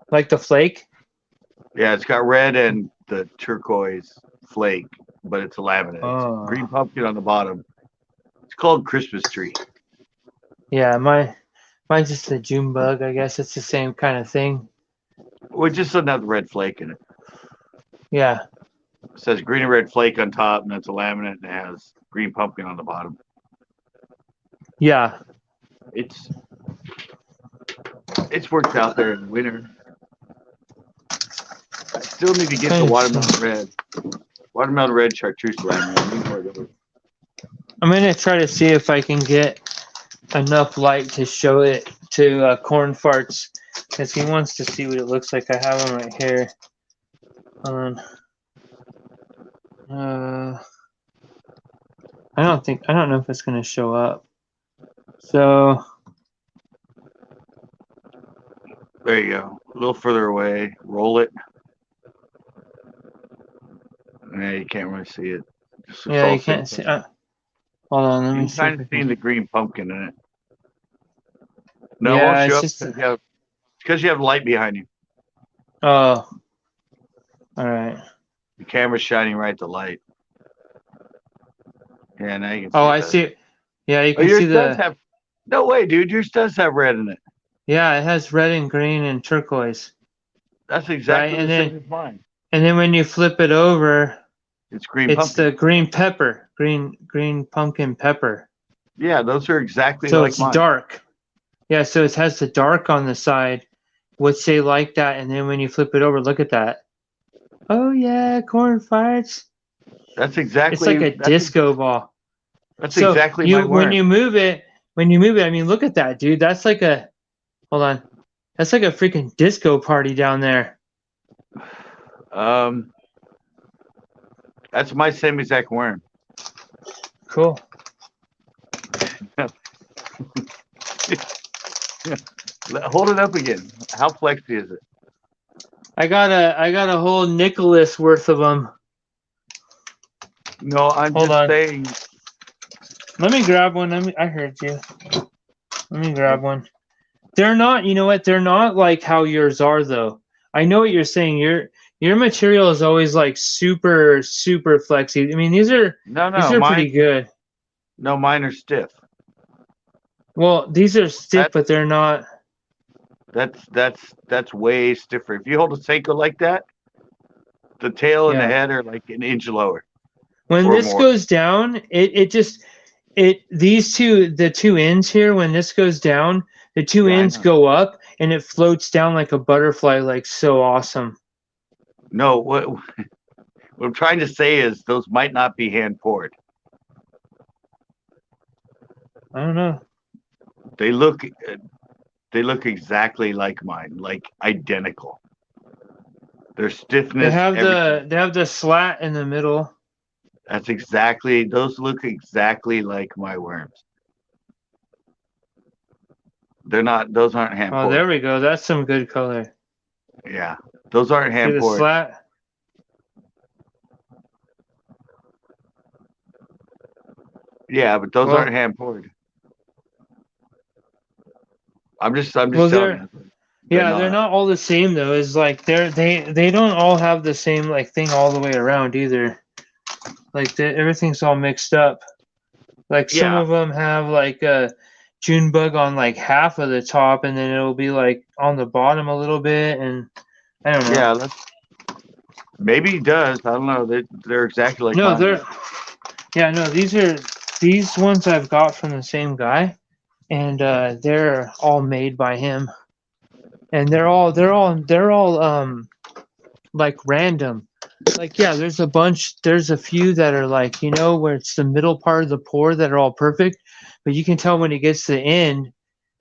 Like the flake? Yeah, it's got red and the turquoise flake, but it's a laminate. Oh. It's green pumpkin on the bottom. It's called Christmas tree. Yeah, mine's just a June bug. I guess it's the same kind of thing. Well, it just doesn't have the red flake in it. Yeah. It says green and red flake on top, and that's a laminate, and it has green pumpkin on the bottom. Yeah. It's worked out there in the winter. I still need to get the watermelon red. Watermelon red chartreuse laminate. I'm going to try to see if I can get enough light to show it to Corn Farts, because he wants to see what it looks like. I have him right here. I don't know if it's going to show up. So there you go. A little further away. Roll it. Yeah, you can't really see it. Yeah, you can't see. Hold on, let me see. I'm kind of seeing the green pumpkin in it. No, yeah, it won't it's show just up because you have light behind you. Oh, all right. The camera's shining right to light. Yeah, now you can see. Oh, I see. Yeah, you can yours see does have. No way, dude. Yours does have red in it. Yeah, it has red and green and turquoise. That's exactly right? the same as mine. And then when you flip it over, it's green. It's the green pepper, green pumpkin pepper. Yeah, those are exactly so like it's mine. Dark. Yeah, so it has the dark on the side, which they like that. And then when you flip it over, look at that. Oh yeah, Corn Farts. That's exactly. It's like a disco ball. That's so exactly my when you move it. I mean, look at that, dude. That's like a. Hold on. That's like a freaking disco party down there. That's my same exact worm. Cool. Hold it up again. How flexy is it? I got a whole Nicholas worth of them. No, I'm Hold just on. saying. Let me grab one. I heard you. Let me grab one. They're not, you know what? They're not like how yours are, though. I know what you're saying. Your material is always like super, super flexy. I mean, these are pretty good. No, mine are stiff. Well, these are stiff, but they're not. That's way stiffer. If you hold a Seiko like that, the tail and the head are like an inch lower. When this goes down, the two ends here, when this goes down, the two ends go up. and it floats down like a butterfly, like so awesome. No, what I'm trying to say is those might not be hand poured. I don't know. They look exactly like mine, like identical. Their stiffness, everything. They have the slat in the middle. Those look exactly like my worms. Those aren't hand Oh, poured. there we go. That's some good color. Yeah, those aren't See hand the poured. slat? Yeah, but those Well- aren't hand poured. I'm just telling you. They're not all the same though. It's like they don't all have the same like thing all the way around either. Like everything's all mixed up. Like some Yeah. of them have like a June bug on like half of the top, and then it'll be like on the bottom a little bit, and I don't know. Yeah, maybe he does. I don't know. They're exactly like No, mine. these ones I've got from the same guy, and they're all made by him, and they're all like random. Like there's a few that are like where it's the middle part of the pour that are all perfect, but you can tell when it gets to the end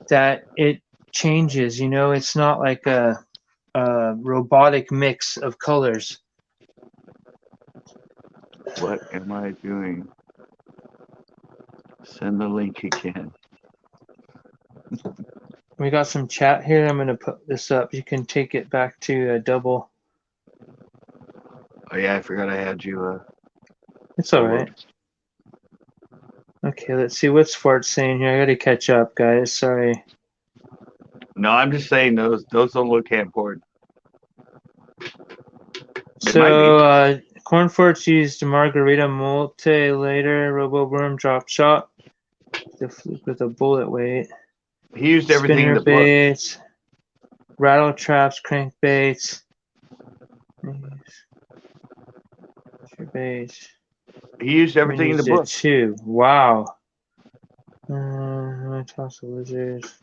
that it changes. It's not like a robotic mix of colors. What am I doing? Send the link again. We got some chat here. I'm going to put this up. You can take it back to a double. Oh yeah, I forgot I had you. It's all right. Okay, let's see what's Fart saying here. I got to catch up, guys. Sorry. No, I'm just saying those don't look hand poured. So Corn Farts used Margarita Multi later. Robo Worm drop shot. The fluke with a bullet weight. He used everything in Spinner the book. baits. Rattle traps, crankbaits. Baits. He used everything in the book too. Wow. I toss the lizards.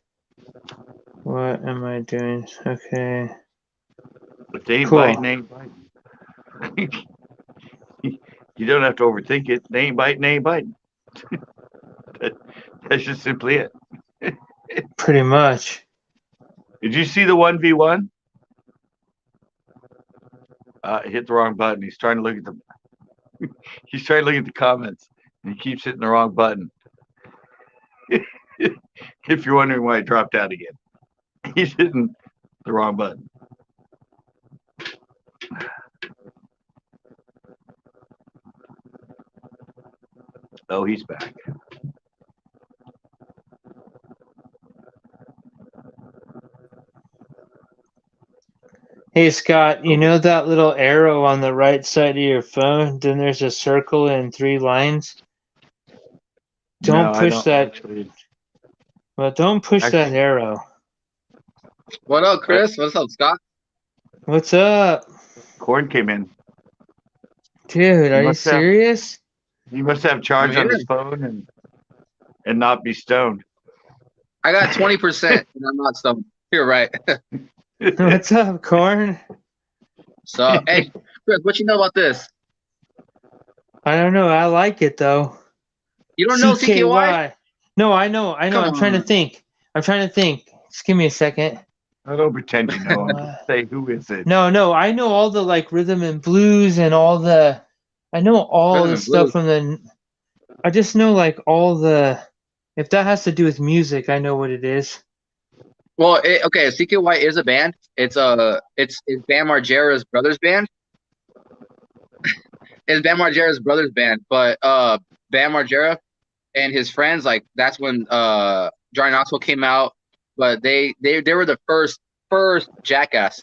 What am I doing? Okay. But they ain't Cool. biting, they ain't biting. You don't have to overthink it. They ain't biting, they ain't biting. That's just simply it. Pretty much. Did you see the 1v1? Hit the wrong button. He's trying to look at the comments, and he keeps hitting the wrong button. If you're wondering why it dropped out again, he's hitting the wrong button. Oh, he's back. Hey, Scott, you know that little arrow on the right side of your phone? Then there's a circle and 3 lines. Don't push that. Actually. Well, don't push that arrow. What up, Chris? What's up, Scott? What's up? Corn came in. Dude, are you serious? He must have charge on his phone and not be stoned. I got 20% and I'm not stoned. You're right. What's up, Corn? So, hey, Chris, what you know about this? I don't know. I like it, though. You don't know CKY? No, I know. I'm trying to think. Just give me a second. I don't pretend you know. Say, who is it? No. I know all the like rhythm and blues and all the. I know all Rhythm the and stuff blues. from the. I just know like all the. If that has to do with music, I know what it is. Well, okay, CKY is a band. It's Bam Margera's brother's band. It's Bam Margera's brother's band, but Bam Margera and his friends, like that's when Johnny Knoxville came out. But they were the first Jackass.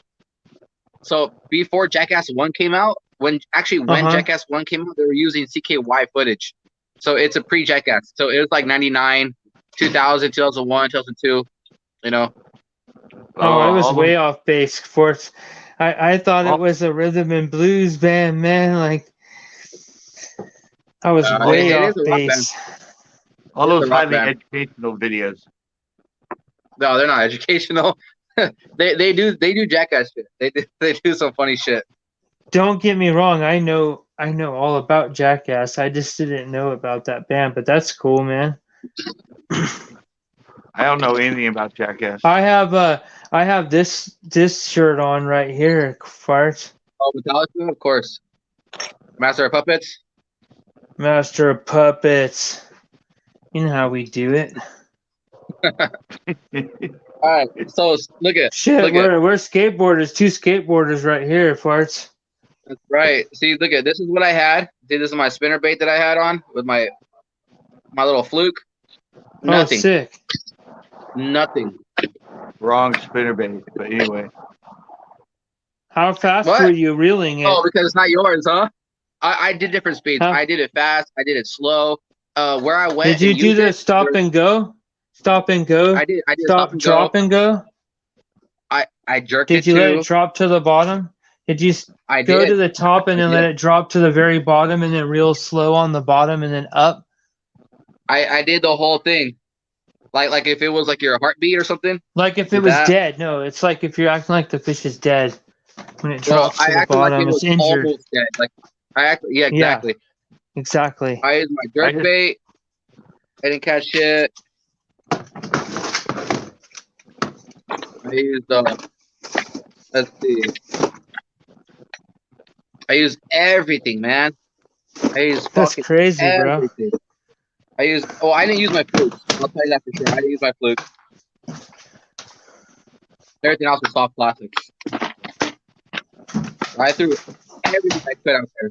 So before Jackass 1 came out, when Jackass 1 came out, they were using CKY footage. So it's a pre-Jackass. So it was like 99, 2000, 2001, 2002, you know. Oh, I was way off base. I thought it was a rhythm and blues band, man. Like I was way off base. All those highly educational videos. No, they're not educational. They do jackass shit. They do some funny shit. Don't get me wrong. I know all about Jackass. I just didn't know about that band, but that's cool, man. I don't know anything about Jackass. I have this shirt on right here, Fart. Oh, Metallica, of course. Master of Puppets. Master of Puppets. You know how we do it. All right, so look at Shit, we're skateboarders. Two skateboarders right here, Farts. that's right. See, look at this is what I had. See, this is my spinner bait that I had on with my little fluke. Nothing. Oh, sick. Nothing. Wrong spinnerbait, but anyway. How fast What? were you reeling it? Oh, because it's not yours, huh? I did different speeds. Huh? I did it fast. I did it slow. Where I went. Did you and do used the it, stop and go? Stop and go? I did. I did Stop, and drop go. and go? I jerked Did it you to. let it drop to the bottom? Did you I go did. to the top and then I let did. it drop to the very bottom and then real slow on the bottom and then up? I did the whole thing. Like if it was like your heartbeat or something. Like if it Did was that. dead. No, it's like if you're acting like the fish is dead. When it Well, drops I to the acted like bottom, it was it's injured. almost dead. Like I acted. Yeah, exactly. Exactly. I used my jerk just- bait. I didn't catch shit. I used let's see. I used everything, man. I used That's fucking crazy, bro. everything. I didn't use my flukes. I'll tell you that for sure. I didn't use my flukes. Everything else was soft plastics. I threw everything I could out there.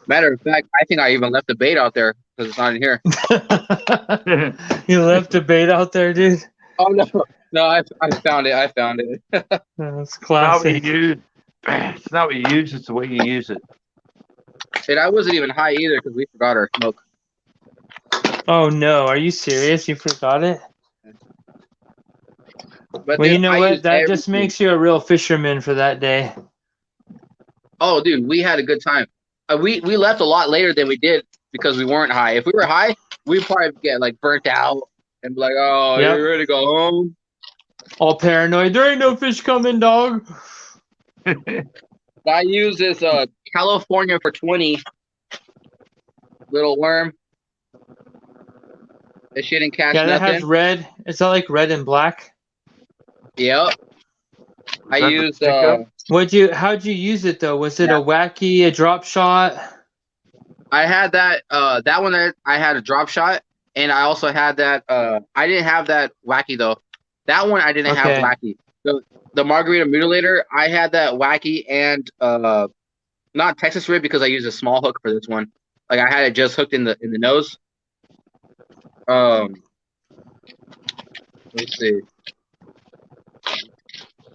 Matter of fact, I think I even left the bait out there because it's not in here. You left the bait out there, dude? Oh no, I found it. I found it. That's Not what classic. you use. It's not what you use, it's the way you use it. And I wasn't even high either because we forgot our smoke. Oh no, are you serious? You forgot it? But Well, you then know I what? used That just everything. makes you a real fisherman for that day. Oh, dude, we had a good time. We left a lot later than we did because we weren't high. If we were high, we'd probably get like burnt out and be like, "Oh, Yep. you're ready to go home." All paranoid. There ain't no fish coming, dog. I use this California for 20 little worm. This shit didn't catch Yeah, that nothing. has red. Is that like red and black? Yep. I that the used pickup? How'd you use it though? Was it Yeah. a wacky, a drop shot? I had that one that I had a drop shot, and I also had that I didn't have that wacky though. That one I didn't Okay. have wacky. The margarita mutilator, I had that wacky and not Texas rib because I used a small hook for this one. Like I had it just hooked in the nose. Let's see.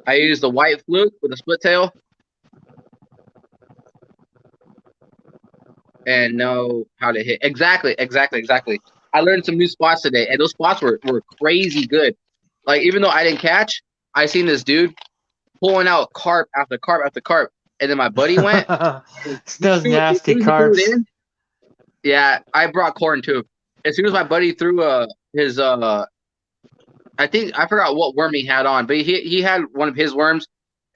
I used the white fluke with a split tail. And know how to hit. Exactly. I learned some new spots today, and those spots were crazy good. Like, even though I didn't catch, I seen this dude pulling out carp after carp after carp, and then my buddy went. Those nasty As soon as he threw carps. it in, yeah, I brought corn too. As soon as my buddy threw his I forgot what worm he had on, but he had one of his worms,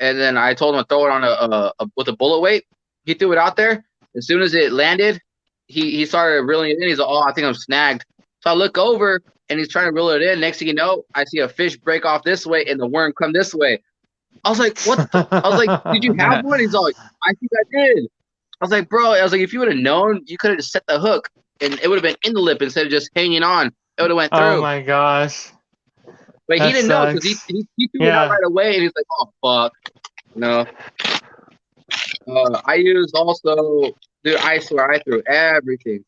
and then I told him to throw it on with a bullet weight. He threw it out there. As soon as it landed, he started reeling it in. He's like, "Oh, I think I'm snagged." So I look over, and he's trying to reel it in. Next thing you know, I see a fish break off this way, and the worm come this way. I was like, "What?" I was like, "Did you have one?" He's like, "I think I did." I was like, "Bro," I was like, "If you would have known, you could have just set the hook, and it would have been in the lip instead of just hanging on. It would have went through." Oh my gosh. But he that didn't know because sucks. he threw it out right away, and he's like, "Oh fuck, no." I used also, dude. I swear, I threw everything.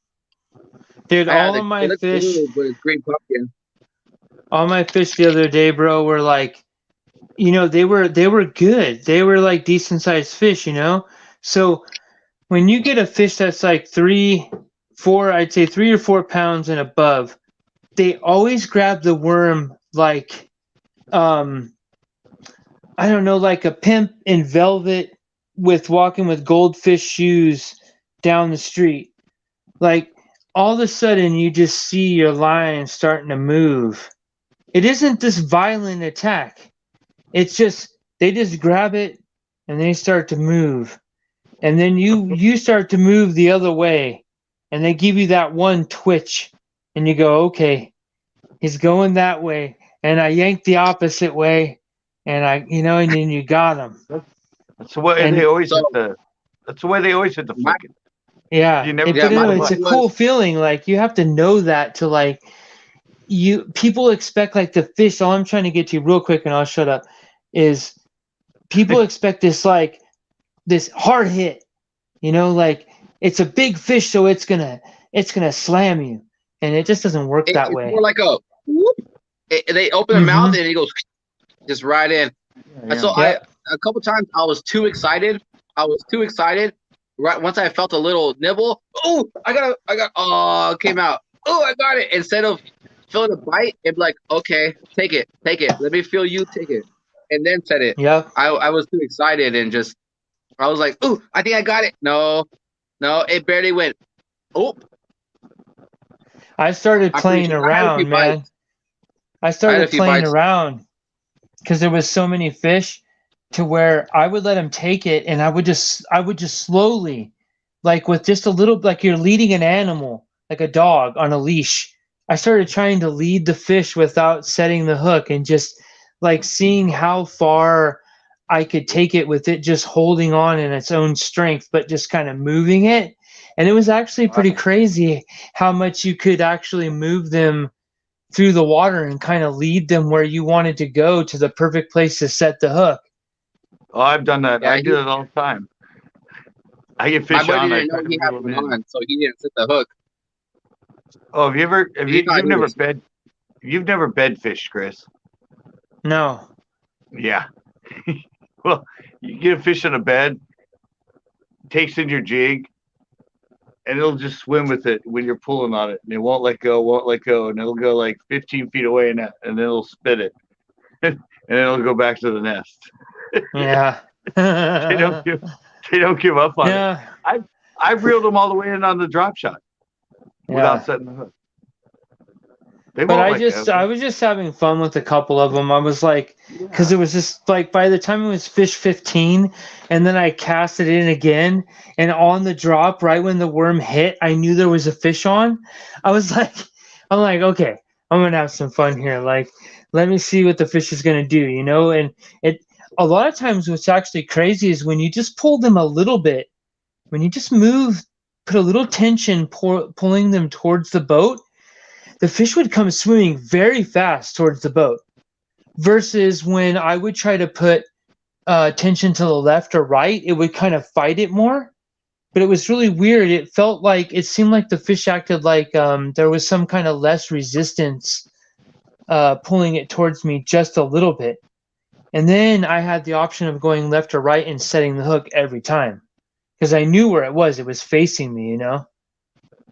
Dude, I had all of my it looked fish, blue, but it's green pumpkin. all my fish the other day, bro, were like, you know, they were good. They were like decent sized fish, you know? So when you get a fish that's like 3 or 4 pounds and above, they always grab the worm like I don't know, like a pimp in velvet with walking with goldfish shoes down the street. Like all of a sudden you just see your line starting to move. It isn't this violent attack. it's just they just grab it and they start to move, and then you start to move the other way, and they give you that one twitch, and you go, okay, he's going that way, and I yank the opposite way, and and then you got him. That's the way And they always so hit the. That's the way they always hit the my flicking. yeah, You never but yeah, my it's a thing cool was feeling. Like you have to know that to like people expect like the fish. All I'm trying to get to real quick, and I'll shut up. Is people expect this like this hard hit, like it's a big fish, so it's gonna slam you, and it just doesn't work that it's more way. like a whoop. They open their mouth Mm-hmm. and it goes just right in. And so Yep. a couple times I was too excited. Right once I felt a little nibble, oh, oh, came out. Oh, I got it. Instead of feeling a bite, it'd be like, okay, take it. Let me feel you take it, and then set it. Yep. I was too excited and just I was like, oh, I think I got it. No, it barely went. Oh, I started I'm pretty playing sure I had a few around, man. bites. I I had a started few playing bites. around because there was so many fish to where I would let him take it, and I would just slowly, like with just a little, like you're leading an animal, like a dog on a leash. I started trying to lead the fish without setting the hook, and just like seeing how far I could take it with it just holding on in its own strength, but just kind of moving it. And it was actually pretty crazy how much you could actually move them through the water and kind of lead them where you wanted to go to the perfect place to set the hook. Oh, I've done that. Yeah, I do that all the time. I get my fish buddy on. I didn't try know to he had reel them one in. on, so he didn't set the hook. Oh, have you ever? He thought You've he never was. bed? You've never bed fished, Chris? No. Yeah. Well, you get a fish in a bed, takes in your jig, and it'll just swim with it when you're pulling on it, and it won't let go, and it'll go like 15 feet away, and then it'll spit it, and then it'll go back to the nest. Yeah. They don't give, they don't give up on it. Yeah. I've reeled them all the way in on the drop shot without Yeah. setting the hook. They But won't I let just go. I was just having fun with a couple of them. I was like, because it was just like by the time it was fish 15, and then I cast it in again, and on the drop, right when the worm hit, I knew there was a fish on. I was like, I'm like, okay, I'm gonna have some fun here. Like, let me see what the fish is gonna do, And it a lot of times, what's actually crazy is when you just pull them a little bit, when you just put a little tension, pulling them towards the boat, the fish would come swimming very fast towards the boat, versus when I would try to put tension to the left or right, it would kind of fight it more. But it was really weird. It seemed like the fish acted like there was some kind of less resistance pulling it towards me just a little bit. And then I had the option of going left or right and setting the hook every time because I knew where it was. It was facing me.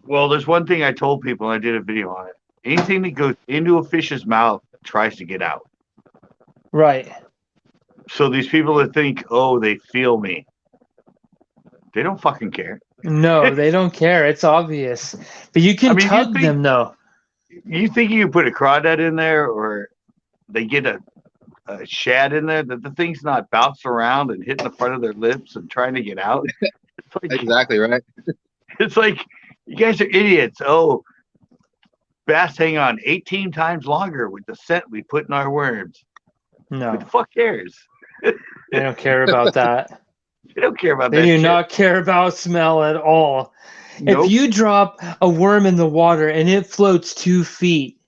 Well, there's one thing I told people. I did a video on it. Anything that goes into a fish's mouth tries to get out. Right. So these people that think, oh, they feel me, they don't fucking care. No, they don't care. It's obvious. But you can tug them, though. You think you can put a crawdad in there, or they get a shad in there, that the thing's not bouncing around and hitting the front of their lips and trying to get out? It's like, Exactly right. it's like you guys are idiots. Oh, bass hang on 18 times longer with the scent we put in our worms. No, Who the fuck cares? they don't care about that. They don't care about They that do shit. not care about smell at all. Nope. If you drop a worm in the water and it floats 2 feet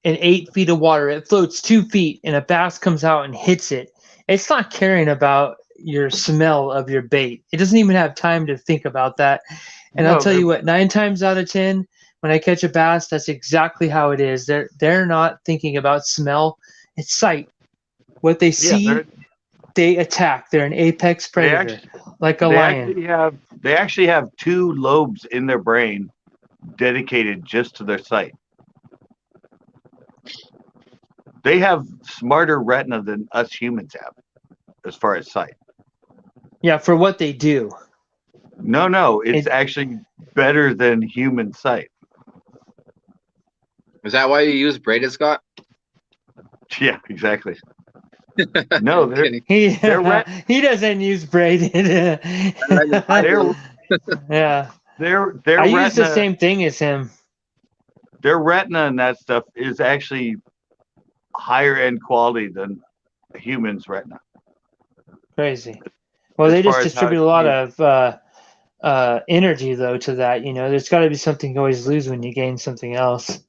in 8 feet of water, it floats 2 feet and a bass comes out and hits it, it's not caring about your smell of your bait. It doesn't even have time to think about that. And No, I'll tell you what, 9 times out of 10, when I catch a bass, that's exactly how it is. They're not thinking about smell. It's sight. What they see, they attack. They're an apex predator, like a lion. They actually have 2 lobes in their brain dedicated just to their sight. They have smarter retina than us humans have, as far as sight. Yeah, for what they do. No, it's actually better than human sight. Is that why you use braided, Scott? Yeah, exactly. No, I'm they're kidding. They're ret- He doesn't use braided. they're Yeah, their I use the retina same thing as him. their retina and that stuff is actually higher end quality than a human's retina. Crazy. Well, As they just far as how distribute a lot of energy though to that. You know, there's got to be something you always lose when you gain something else.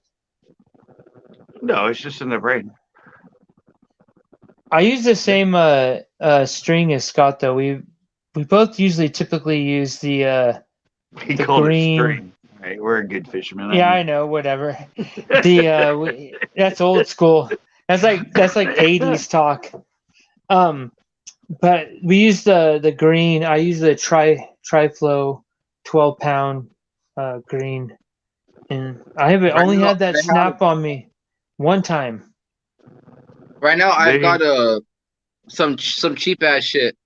no, it's just in the brain. I use the same string as Scott though. We both usually typically use the He the called green. it string. Right, we're a good fisherman. Yeah, I know. Whatever. That's old school. That's like 80s talk. But we use the green. I use the Triflow 12-pound green, and I have Right only now, had that snap on me one time. right now I've They- got some cheap ass shit.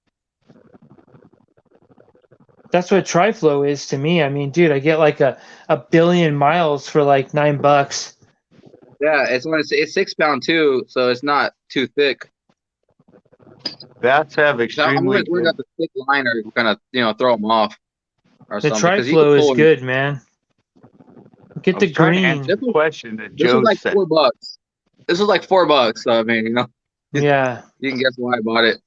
That's what Triflow is to me. I mean, dude, I get like a billion miles for like $9. Yeah, it's 6 pound too, so it's not too thick. Bats have So I'm extremely always worried good. about the thick liner kind of throw them off or The something. 'Cause you can Triflow is pull good, man. Get I the was trying to green. answer the question that This was Joe like said. $4. This was like $4. So I mean, Yeah. you can guess why I bought it.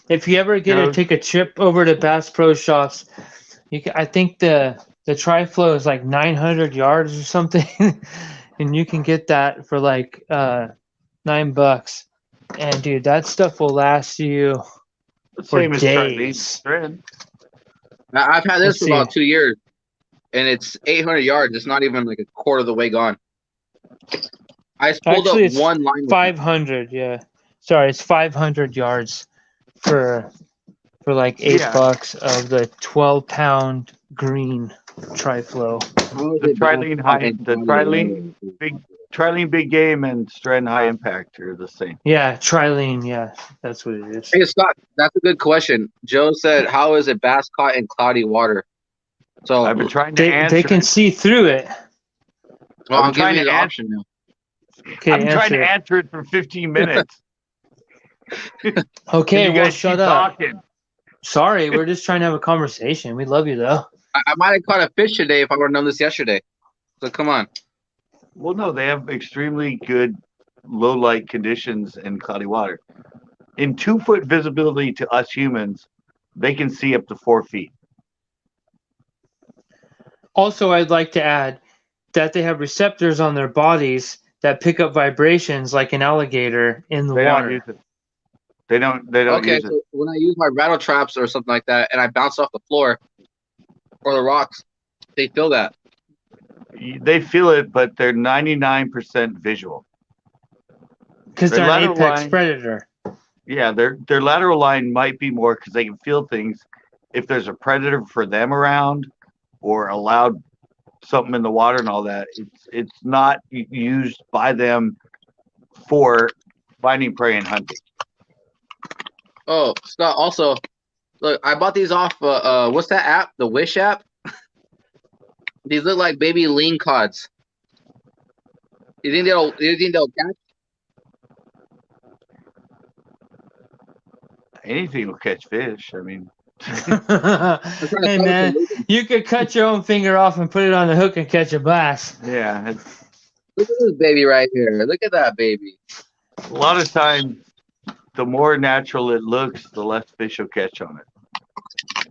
If you ever get to Joe- take a trip over to Bass Pro Shops, I think the Triflow is like 900 yards or something, and you can get that for like $9. And dude, that stuff will last you The for same as days. Charlene's thread. Now, I've had this Let's for about see. 2 years, and it's 800 yards. It's not even like a quarter of the way gone. I pulled Actually, up it's one line. 500. Yeah, sorry, it's 500 yards for like $8 of the 12-pound green Triflow. The Trilene big game and Stren high impact are the same. Yeah, Trilene. Yeah, that's what it is. Hey Scott, that's a good question. Joe said, "How is a bass caught in cloudy water?" So I've been trying to They answer. can see through it. well, I'm I'm giving trying you to the answer- option now. Okay, I've been trying to answer. answer it for 15 minutes. Okay, you well, guys shut keep up. talking. Sorry, we're just trying to have a conversation. We love you though. I might have caught a fish today if I would have known this yesterday. So come on. Well, no, they have extremely good low light conditions in cloudy water. In 2-foot visibility to us humans, they can see up to 4 feet. Also, I'd like to add that they have receptors on their bodies that pick up vibrations like an alligator in the They don't water. use it. They don't Okay, use so when I use my rattle traps or something like that, and I bounce off the floor or the rocks, they feel that. it. They feel it, but they're 99% visual. Because Their they're an lateral apex line- predator. Yeah, their lateral line might be more because they can feel things if there's a predator for them around or allowed something in the water and all that. It's not used by them for finding prey and hunting. Oh, Scott, also, look, I bought these off, what's that app? The Wish app? These look like baby lean cods. You think they'll catch? Anything will catch fish. I mean, Hey man, you could cut your own finger off and put it on the hook and catch a bass. yeah. Look at this baby right here. Look at that baby. A lot of times, the more natural it looks, the less fish will catch on it.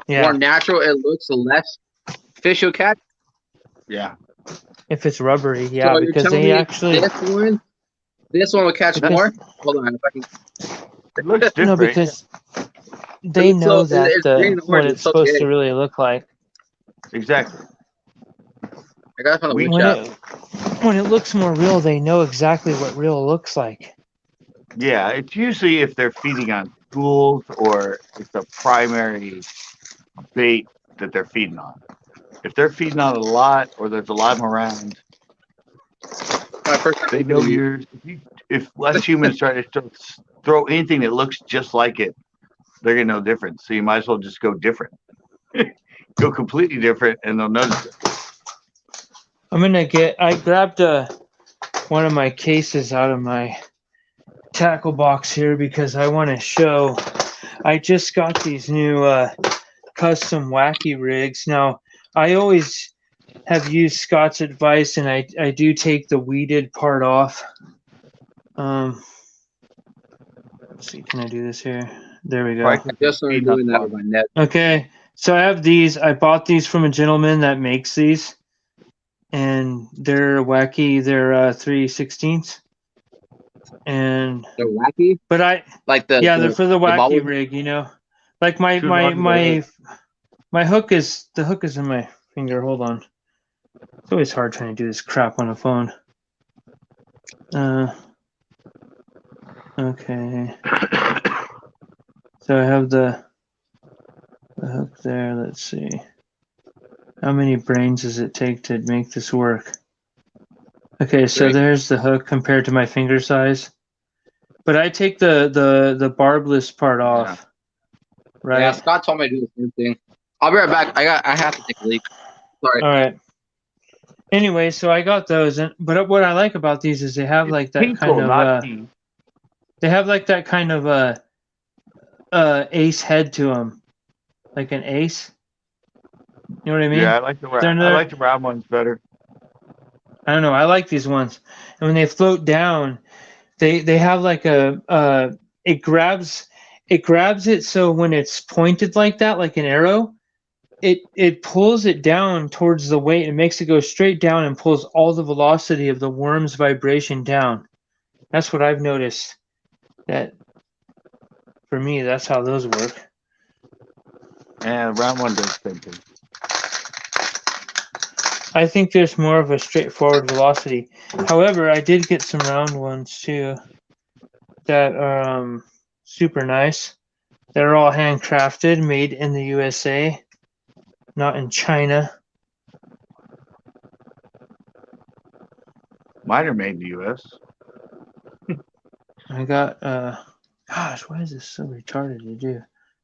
Yeah, More natural it looks, the less fish you'll catch. Yeah. if it's rubbery, yeah, So you're because telling they me actually this one will catch Because- more? Hold on, if I can. It looks different. no, because they So know it's that green and what orange, it's so supposed to gay. really look like. Exactly. I got it from the We- Wish app. When it looks more real, they know exactly what real looks like. Yeah, it's usually if they're feeding on schools or it's a primary bait that they're feeding on. If they're feeding on a lot or there's a lot of them around, My first time they know yours. If us humans try to throw anything that looks just like it, they're gonna know different. So you might as well just go different. Go completely different and they'll notice it. I grabbed one of my cases out of my tackle box here because I want to show. I just got these new custom wacky rigs. Now, I always have used Scott's advice, and I do take the weeded part off. Let's see, can I do this here? There we go. Right. I just started doing that with my net. Okay, so I have these. I bought these from a gentleman that makes these, and they're wacky. They're 3/16, and They're wacky, but I like they're for the wacky bobble- rig. You know, like my Shoot on the hook is in my finger. Hold on. It's always hard trying to do this crap on a phone. Okay. So I have the hook there. Let's see. How many brains does it take to make this work? Okay, so Great. there's the hook compared to my finger size. But I take the barbless part off. Right? Yeah, Scott told me to do the same thing. I'll be right back. I have to take a leak. Sorry. All right. Anyway, so I got those, but what I like about these is they have like that kind of they have like that kind of ace head to them, like an ace. You know what I mean? Yeah, I like the round ones better. I don't know. I like these ones, and when they float down, they have like it grabs it so when it's pointed like that, like an arrow, it pulls it down towards the weight and makes it go straight down and pulls all the velocity of the worm's vibration down. That's what I've noticed. That for me, that's how those work. And round one does the same thing. I think there's more of a straightforward velocity. However, I did get some round ones too that are super nice. They're all handcrafted, made in the USA, not in China. Mine are made in the U.S. I got gosh, why is this so retarded to do?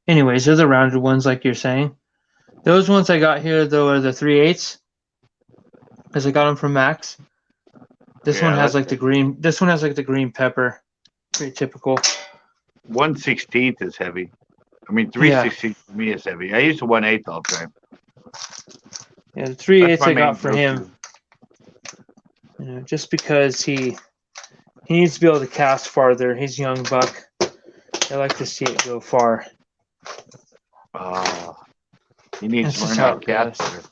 Anyways, they're the rounded ones like you're saying. Those ones I got here though are the 3/8, because I got them from Max. This one has like the green. This one has like the green pepper. Pretty typical. 1/16 is heavy. I mean, 3/16 for me is heavy. I use the 1/8 all the time. Yeah, the 3/8 I main got for him. You know, just because he needs to be able to cast farther. He's a young buck. I like to see it go far. He needs That's to learn just how how to it cast goes. better.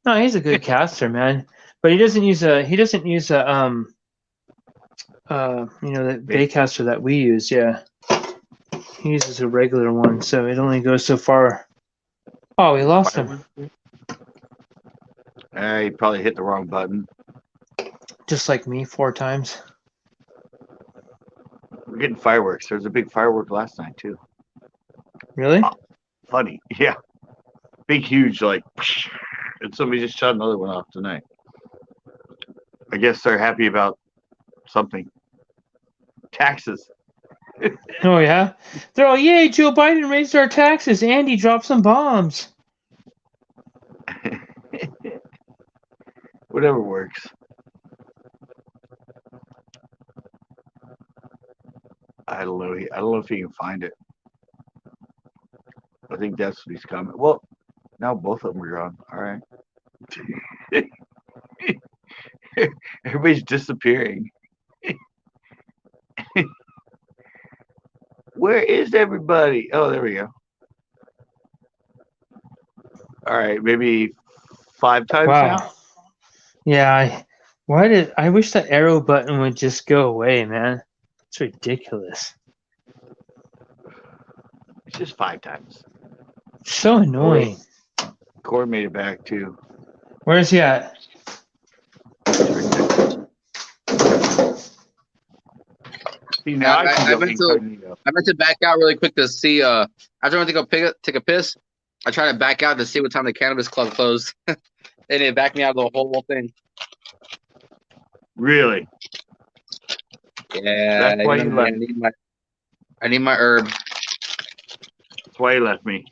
No, he's a good caster, man. But he doesn't use a the baitcaster that we use. Yeah, he uses a regular one, so it only goes so far. Oh, we lost him. He probably hit the wrong button. Just like me 4 times. We're getting fireworks. There was a big firework last night too. Really? Funny, yeah. Big, huge, like, and somebody just shot another one off tonight. I guess they're happy about something. Taxes. Oh yeah. They're all, yay! Joe Biden raised our taxes. Andy dropped some bombs. Whatever works. I don't know. I don't know if he can find it. I think that's what he's coming. Well, now both of them are gone. All right. Everybody's disappearing. Where is everybody? Oh, there we go. All right, maybe 5 times now. Wow. Yeah. I wish that arrow button would just go away, man. It's ridiculous. It's just 5 times. So annoying. Cord made it back too. Where's he at? See, now I meant to back out really quick to see. After I went to go take a piss, I tried to back out to see what time the cannabis club closed, and it backed me out of the whole thing. Really? Yeah, That's why you left. I need my herb. That's why you left me.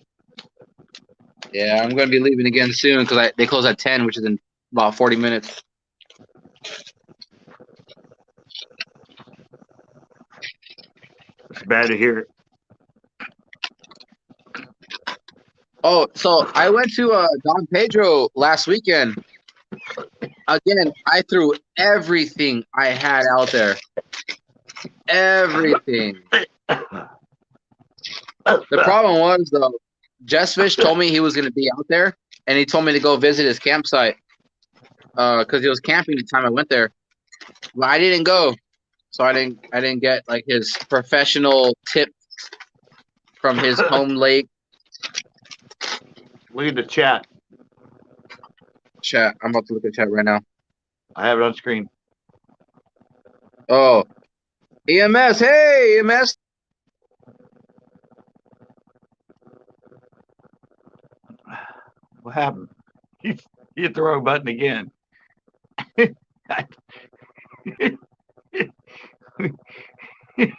Yeah, I'm gonna be leaving again soon because they close at 10, which is in about 40 minutes. It's bad to hear it. Oh, so I went to Don Pedro last weekend. Again, I threw everything I had out there. Everything. The problem was, though, Jess Fish told me he was going to be out there, and he told me to go visit his campsite because he was camping the time I went there. But I didn't go, so I didn't get like his professional tips from his home lake. Look at the chat. Chat. I'm about to look at chat right now. I have it on screen. Oh, EMS. Hey, EMS. What happened? You hit the wrong button again.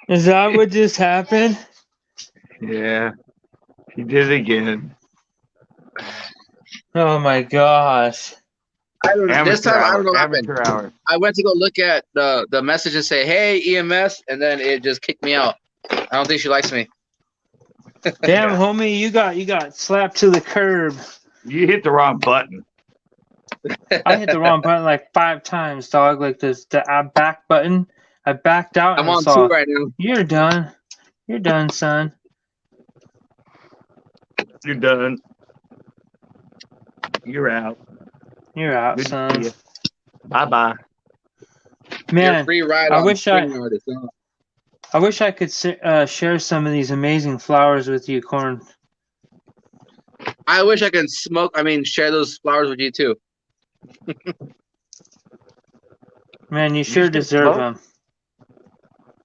Is that what just happened? Yeah, he did it again. Oh my gosh. I don't know. This time I don't know what happened. Amateur hour. I went to go look at the message and say, "Hey, EMS," and then it just kicked me out. I don't think she likes me. Damn, homie, you got slapped to the curb. You hit the wrong button. I hit the wrong button like 5 times, dog. Like the back button. I backed out. I'm and on saw, 2 right now. You're done. You're done, son. You're done. You're out. You're out, Good to son. see you. Bye-bye. Man, You're free ride I on wish StreamYard, I wish I could share some of these amazing flowers with you, Corn. I wish I could share those flowers with you too. Man, you sure deserve them.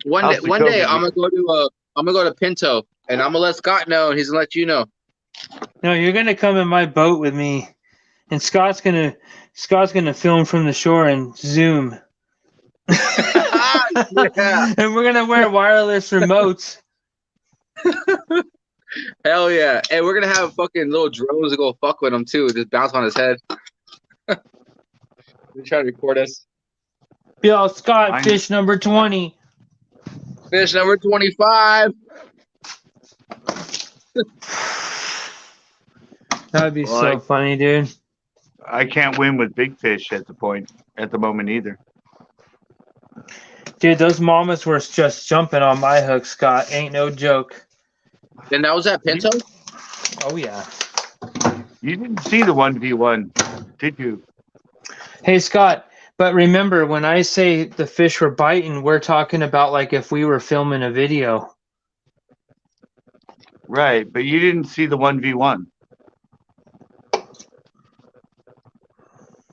One day I'm gonna go to Pinto and I'm gonna let Scott know and he's gonna let you know. No, you're gonna come in my boat with me, and Scott's gonna film from the shore and zoom. Yeah. And we're gonna wear wireless remotes. Hell yeah. And we're gonna have fucking little drones to go fuck with him too, just bounce on his head. They try to record us. Yo, Scott, fish number 20. Fish number 25. That'd be so funny, dude. I can't win with big fish at the moment either. Dude, those mamas were just jumping on my hook, Scott. Ain't no joke. And that was at Pinto? Oh, yeah. You didn't see the 1v1, did you? Hey, Scott, but remember, when I say the fish were biting, we're talking about like if we were filming a video. Right, but you didn't see the 1v1.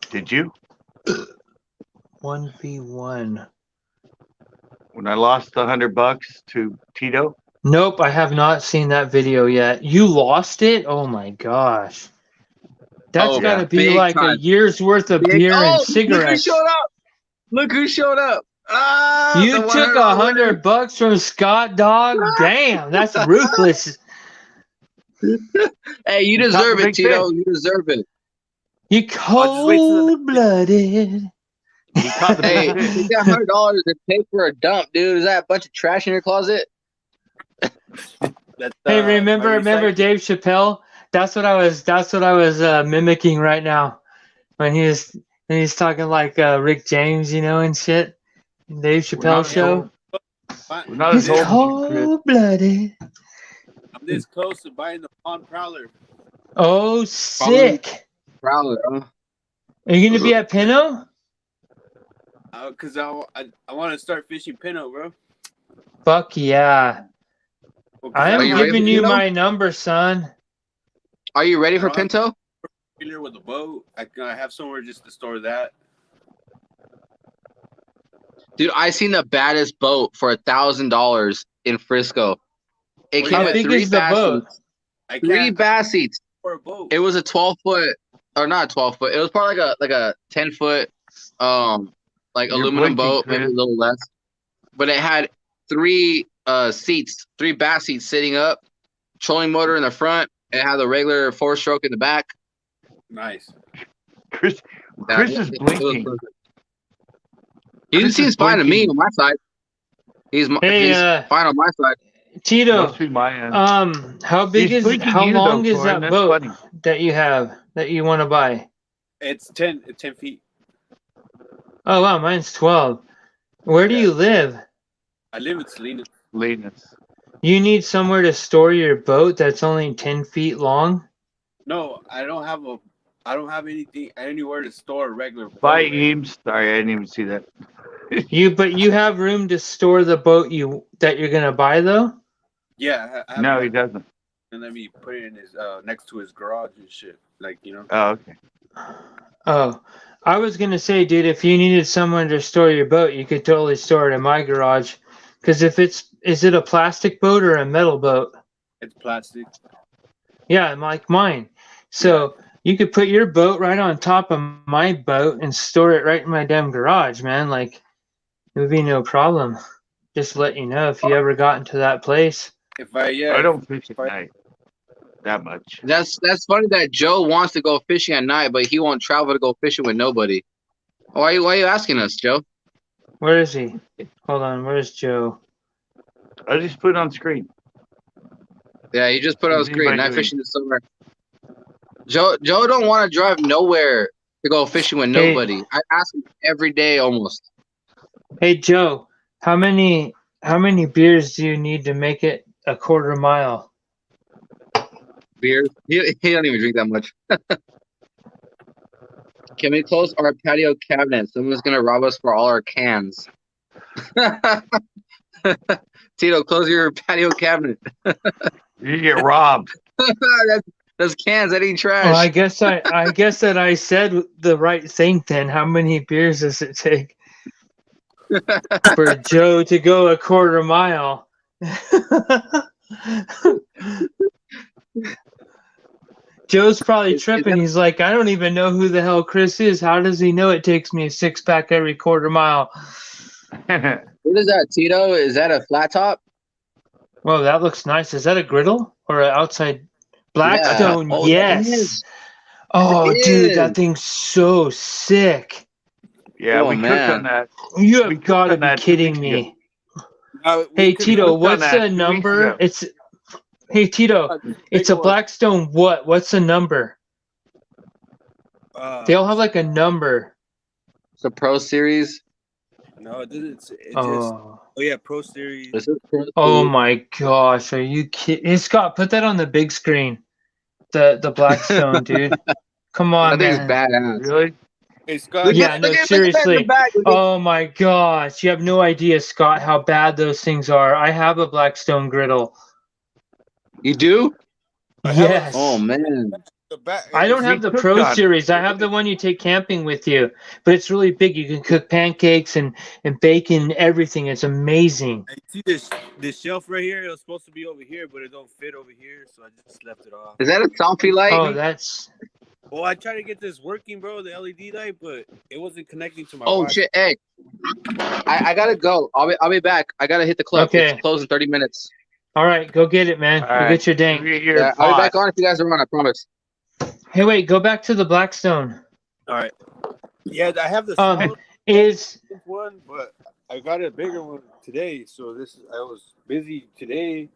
Did you? 1v1. When I lost the $100 to Tito? Nope, I have not seen that video yet. You lost it? Oh my gosh. That's gotta be like a year's worth of beer and cigarettes. Look who showed up. You took $100 from Scott, dog? Damn, that's ruthless. Hey, you deserve it, Tito. You deserve it. You cold-blooded. Hey, you got $100 to pay for a dump, dude. Is that a bunch of trash in your closet? Hey, remember Dave Chappelle? That's what I was mimicking right now when he's talking like Rick James, and shit. Dave Chappelle show. He's cold-blooded. I'm this close to buying the Pond Prowler. Oh, sick! Prowler. Are you gonna be at Pinto? Cause I want to start fishing Pinto, bro. Fuck yeah! I am giving you my number, son. Are you ready for Pinto? With a boat, I have somewhere just to store that. Dude, I seen the baddest boat for $1,000 in Frisco. It came with 3 bass seats. 3 bass seats. For a boat. It was a 12-foot, or not 12-foot. It was probably like a 10-foot, aluminum boat, maybe a little less. But it had 3 seats, 3 bass seats sitting up, trolling motor in the front. It had the regular 4-stroke in the back. Nice. Chris is blinking. He seems fine to me on my side. He's fine on my side. Tito, Must be my end. how big He's is tweaking how you, long though, is Corin. that That's boat funny. that you have that you want to buy? It's 10 feet. Oh wow, mine's 12. Where do Yeah. you live? I live in Salinas. Lateness. You need somewhere to store your boat that's only 10 feet long? No, I don't have anything anywhere to store a regular boat. Bye, Right? Eames. Sorry, I didn't even see that. But you have room to store the boat that you're gonna buy though? Yeah, I have No, one. he doesn't. And let me put it in his next to his garage and shit. Like, you know. Oh, okay. Oh, I was gonna say, dude, if you needed someone to store your boat, you could totally store it in my garage. Because is it a plastic boat or a metal boat? It's plastic. Yeah, like mine. So you could put your boat right on top of my boat and store it right in my damn garage, man. Like, it would be no problem. Just let you know if you ever got into that place. If I I don't fish if at I- night that much. That's funny that Joe wants to go fishing at night, but he won't travel to go fishing with nobody. Why are you asking us, Joe? Where is he? Hold on, where's Joe? I just put it on screen. Yeah, you just put on Is screen. anybody Night doing- fishing this summer. Joe don't want to drive nowhere to go fishing with Hey. nobody. I ask him every day almost. Hey Joe, how many beers do you need to make it a quarter mile? Beer. He don't even drink that much. Can we close our patio cabinet? Someone's gonna rob us for all our cans. Tito, close your patio cabinet. You get robbed. That's cans. That ain't trash. Well, I guess that I said the right thing then. How many beers does it take for Joe to go a quarter mile? Joe's probably tripping. He's like, I don't even know who the hell Chris is. How does he know it takes me a 6-pack every quarter mile? What is that, Tito? Is that a flat top? Well, that looks nice. Is that a griddle or an outside Blackstone? Yeah. Oh, yes. that is. Oh, It dude, is. that thing's so sick. Yeah, Oh, we cooked man. on that. You We have got to cooked on be that 2 kidding weeks me. we Hey could- Tito, cooked on what's that the 2 weeks number? ago. Hey Tito, it's a Blackstone what? What's the number? They all have like a number. It's a Pro Series. No, it doesn't. It just. Oh. Oh yeah, Pro Series. This is Pro Oh Series. my gosh, are you kidding? Hey Scott, put that on the big screen. The Blackstone, dude. Come on, That thing's man. badass. Really? Hey Scott. Look Yeah, at- no, look at that in the seriously. back. Look at- Oh my gosh, you have no idea, Scott, how bad those things are. I have a Blackstone griddle. You do? I have a- Yes. Oh man. the back. I don't We have the cooked Pro on it. Series. I have the one you take camping with you, but it's really big. You can cook pancakes and bacon and everything. It's amazing. I see this shelf right here. It was supposed to be over here, but it don't fit over here, so I just left it off. Is that a selfie light? Oh, that's Well, I tried to get this working, bro, the LED light, but it wasn't connecting to my. Oh Wi-Fi. shit! Hey, I gotta go. I'll be back. I gotta hit the club. Okay. It's closed in 30 minutes. all right. Go get it, man. All Go right. get your dank. You get your Yeah, I'll be back pot. on if you guys are on. I promise. Hey, wait. Go back to the Blackstone. All right. Yeah, I have the small Is one, but I got a bigger one today. So I was busy today.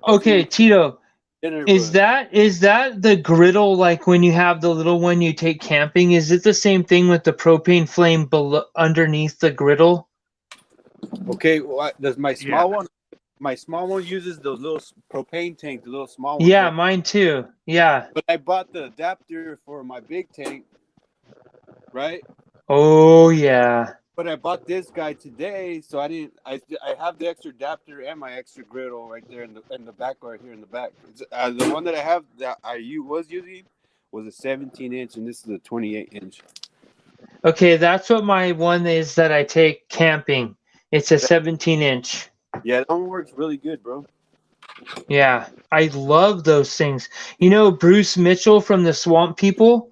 I was okay, eating Tito. dinner, Is but- that the griddle like when you have the little one you take camping? Is it the same thing with the propane flame underneath the griddle? okay? Well, does my small one? My small one uses those little propane tank, the little small one. Yeah, mine too. Yeah. But I bought the adapter for my big tank, right? Oh yeah. But I bought this guy today, so I didn't. I have the extra adapter and my extra griddle right there in the back, right here in the back. The one that I have that was using was a 17-inch, and this is a 28-inch. Okay, that's what my one is that I take camping. It's a 17-inch. Yeah, that one works really good, bro. Yeah, I love those things. You know Bruce Mitchell from the Swamp People,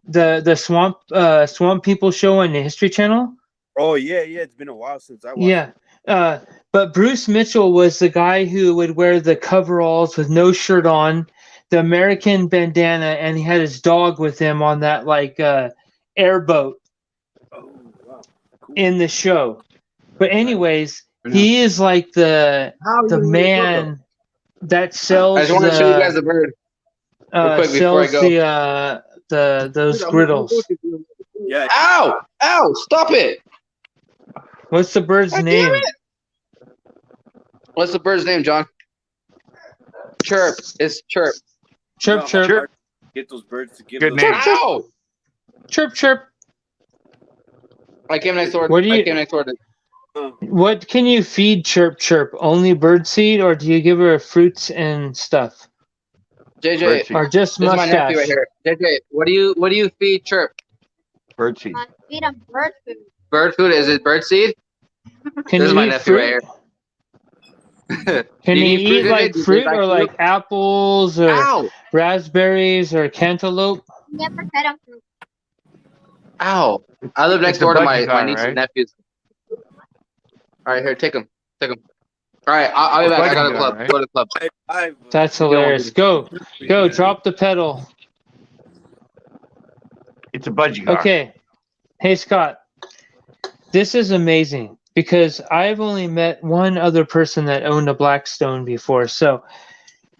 the Swamp People show on the History Channel. Oh yeah, it's been a while since I watched. Yeah, but Bruce Mitchell was the guy who would wear the coveralls with no shirt on, the American bandana, and he had his dog with him on that airboat Oh wow. Cool. in the show. But anyways, He is like the man that I sells just want to show you guys the bird real quick before I sells go. those griddles. Yeah, Ow! Ow! Stop it! What's the bird's God damn name? it! What's the bird's name, John? Chirp. It's Chirp. Chirp, how chirp, hard to get those birds to give Good those name. Ow! chirp, chirp. I came next door. What do I you- came next door to. What can you feed Chirp, chirp? Only birdseed, or do you give her fruits and stuff, JJ, Birdseed. or just this is my nephew mustache? right here. JJ, what do you feed Chirp? Birdseed. I feed him bird food. Bird food? Is it bird seed? Can This is you my eat nephew fruit? right here. Can Do he you eat JJ? like Do you fruit or fruit? like apples or Ow! raspberries or cantaloupe? Never fed him fruit. Ow! I live next It's a door to budgie my guy, niece right? and nephews. All right, here, take them. Take them. All right, I'll be back. I got a Budgie club. guy, right? Go to the club. That's don't want hilarious. to- Go, drop the pedal. It's a budgie guy. Okay. Hey, Scott, this is amazing because I've only met one other person that owned a Blackstone before. So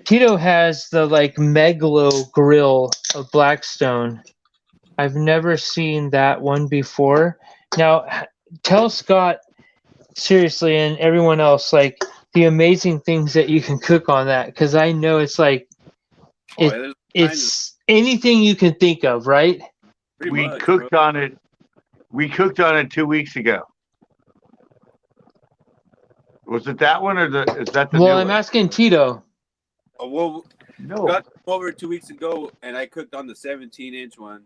Tito has the like Megalo grill of Blackstone. I've never seen that one before. Now, tell Scott seriously and everyone else like the amazing things that you can cook on that, because I know it's like it's anything you can think of, right? We cooked on it. We cooked on it 2 weeks ago. Was it that one or is that the Well, new I'm one? asking Tito. Well, No. got over 2 weeks ago, and I cooked on the 17-inch one.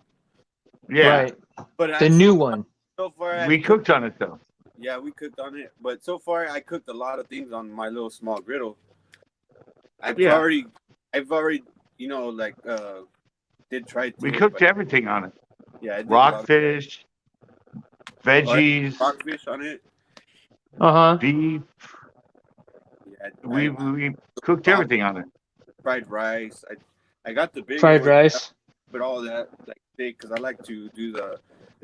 Yeah. Right. But The new one. So far, We cooked on it though. Yeah, we cooked on it, but so far I cooked a lot of things on my little small griddle. I've already, like did try to. We cooked everything on it. Yeah, I did Rockfish, veggies, rockfish on it. beef. Yeah, We cooked everything on it. Fried rice. I got the big Fried one, rice. but all that like steak because I like to do the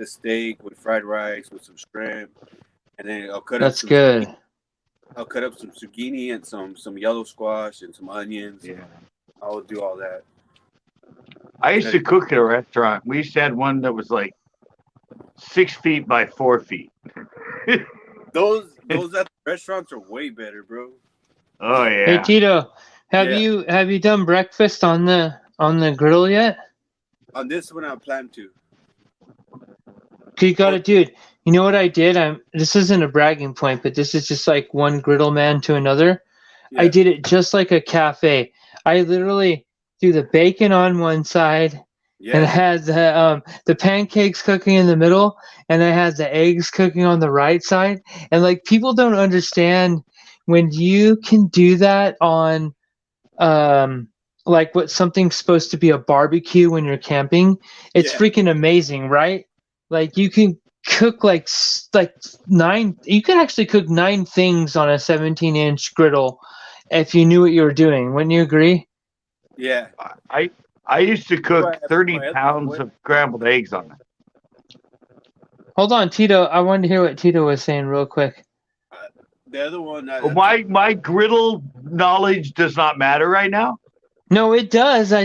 steak with fried rice with some shrimp, and then I'll cut. That's up good. I'll cut up some zucchini and some yellow squash and some onions. Yeah. I'll do all that. I used to cook at a restaurant. We used to have one that was like 6 feet by 4 feet. Those at the restaurants are way better, bro. Oh yeah. Hey Tito, have Yeah. you done breakfast on the grill yet? On this one, I plan to. You got to, dude. You know what I did? This isn't a bragging point, but this is just like one griddle man to another. Yeah. I did it just like a cafe. I literally threw the bacon on one side, and I had the pancakes cooking in the middle, and I had the eggs cooking on the right side. And like people don't understand when you can do that on like what something's supposed to be a barbecue when you're camping. It's freaking amazing, right? Like you can cook like 9. You can actually cook 9 things on a 17-inch griddle if you knew what you were doing. Wouldn't you agree? Yeah. I used to cook 30 pounds of scrambled eggs on it. Hold on, Tito. I wanted to hear what Tito was saying real quick. The other one. My griddle knowledge does not matter right now. No, it does. I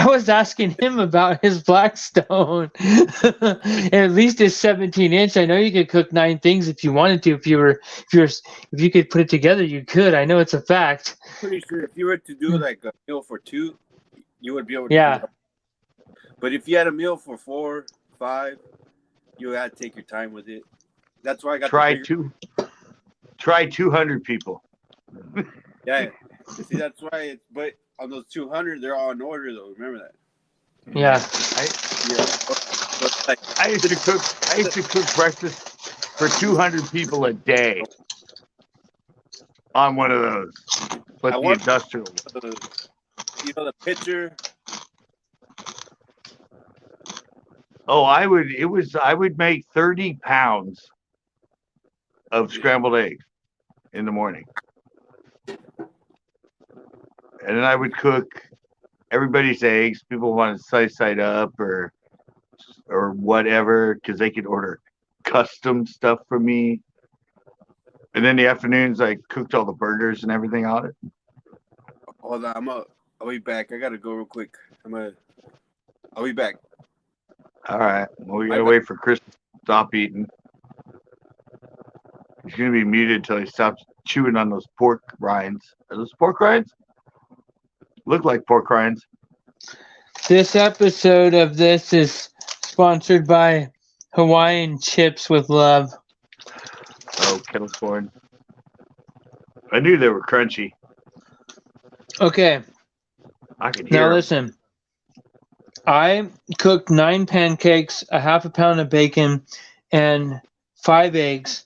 was asking him about his Blackstone. At least his 17-inch. I know you could cook 9 things if you wanted to. If you could put it together, you could. I know it's a fact. Pretty sure if you were to do like a meal for 2, you would be able to. Yeah. Do that. But if you had a meal for 4, 5, you had to take your time with it. That's why I got try 200 people. Yeah. See, that's why but on those 200, they're all in order, though. Remember that. Yeah. I used to cook breakfast for 200 people a day on one of those. But the industrial. The pitcher. Oh, I would make 30 pounds of scrambled eggs in the morning. And then I would cook everybody's eggs. People want to side up or whatever because they could order custom stuff from me. And then the afternoons, I cooked all the burgers and everything on it. Hold on, I'll be back. I gotta go real quick. I'll be back. All right. Well, we gotta wait for Chris to stop eating. He's gonna be muted until he stops chewing on those pork rinds. Are those pork rinds? Look like pork rinds. This episode of this is sponsored by Hawaiian Chips with Love. Oh, kettle corn. I knew they were crunchy. Okay, I can hear now 'em. listen. I cooked 9 pancakes, a half a pound of bacon, and 5 eggs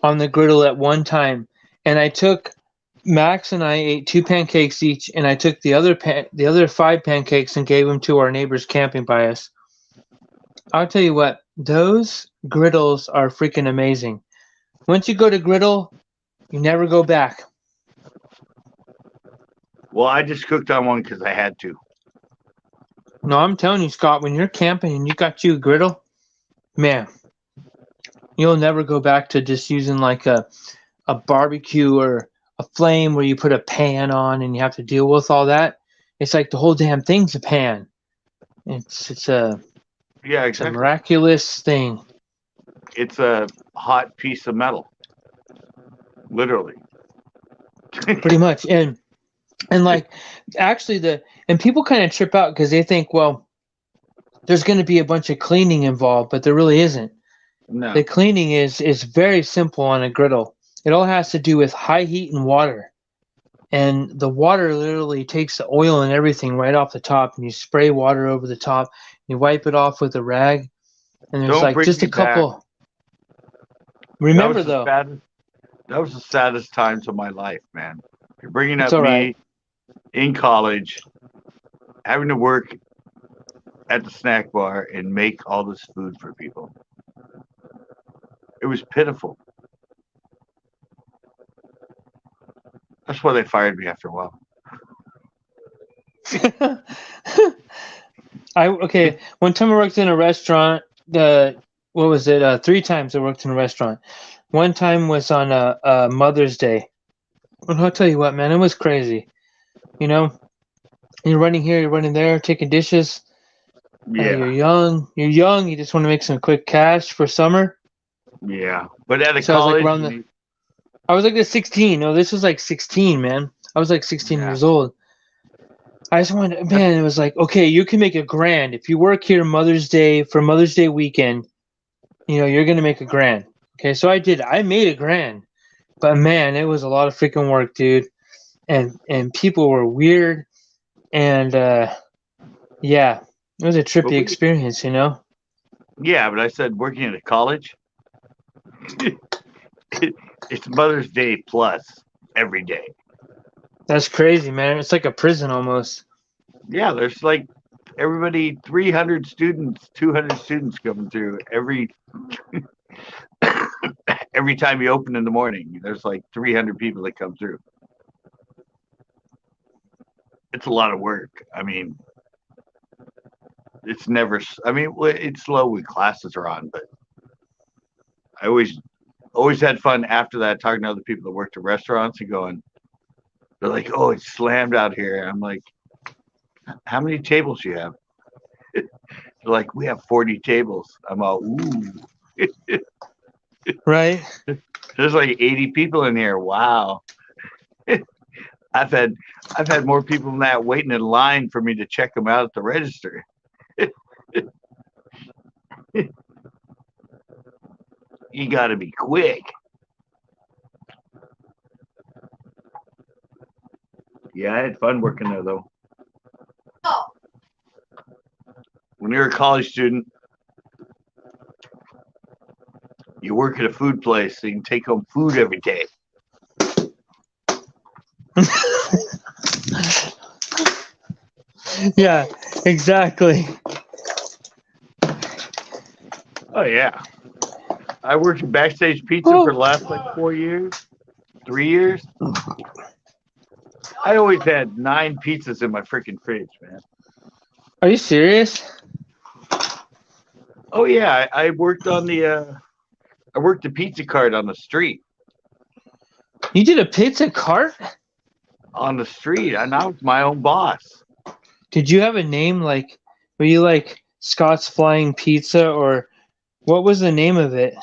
on the griddle at one time. And I took Max and I ate 2 pancakes each, and I took the other 5 pancakes and gave them to our neighbors camping by us. I'll tell you what, those griddles are freaking amazing. Once you go to griddle, you never go back. Well, I just cooked on one because I had to. No, I'm telling you, Scott, when you're camping and you got you a griddle, man, you'll never go back to just using like a barbecue or a flame where you put a pan on and you have to deal with all that. It's like the whole damn thing's a pan. It's a Exactly. miraculous thing. It's a hot piece of metal. Literally. Pretty much. And like actually and people kind of trip out because they think, well, there's going to be a bunch of cleaning involved, but there really isn't. No. The cleaning is very simple on a griddle. It all has to do with high heat and water. And the water literally takes the oil and everything right off the top, and you spray water over the top. You wipe it off with a rag, and there's Don't like bring just a me back. couple. Remember though, that was the saddest times of my life, man. You're bringing It's up all me right. in college, having to work at the snack bar and make all this food for people. It was pitiful. That's why they fired me after a while. One time I worked in a restaurant. What was it? 3 times I worked in a restaurant. One time was on a Mother's Day. And I'll tell you what, man, it was crazy. You know, you're running here, you're running there, taking dishes. Yeah. You're young. You just want to make some quick cash for summer. Yeah. But at a So I was like college, I was like 16. No, this was like 16, man. I was like 16 years old. I just wanted, man, it was like, okay, you can make $1,000 if you work here Mother's Day for Mother's Day weekend. You're gonna make $1,000. Okay, so I did. I made $1,000, but man, it was a lot of freaking work, dude. And people were weird, and yeah, it was a trippy experience, Yeah, but I said working at a college, it's Mother's Day plus every day. That's crazy, man. It's like a prison almost. Yeah, there's like everybody, 300 students, 200 students coming through every time you open in the morning. There's like 300 people that come through. It's a lot of work. I mean, it's never. I mean, it's slow when classes are on, but I always had fun after that talking to other people that worked at restaurants and going. They're like, "Oh, it's slammed out here." I'm like, "How many tables you have?" They're like, "We have 40 tables." I'm all, "Ooh." Right. There's like 80 people in here. Wow. I've had more people than that waiting in line for me to check them out at the register. You got to be quick. Yeah, I had fun working there though. When you're a college student, you work at a food place, so you can take home food every day. Yeah, exactly. Oh yeah. I worked at Backstage Pizza for the last like 4 years, 3 years. I always had 9 pizzas in my freaking fridge, man. Are you serious? Oh yeah, I worked on the I worked the pizza cart on the street. You did a pizza cart? on the street, and I was my own boss. Did you have a name like? Were you like Scott's Flying Pizza, or what was the name of it?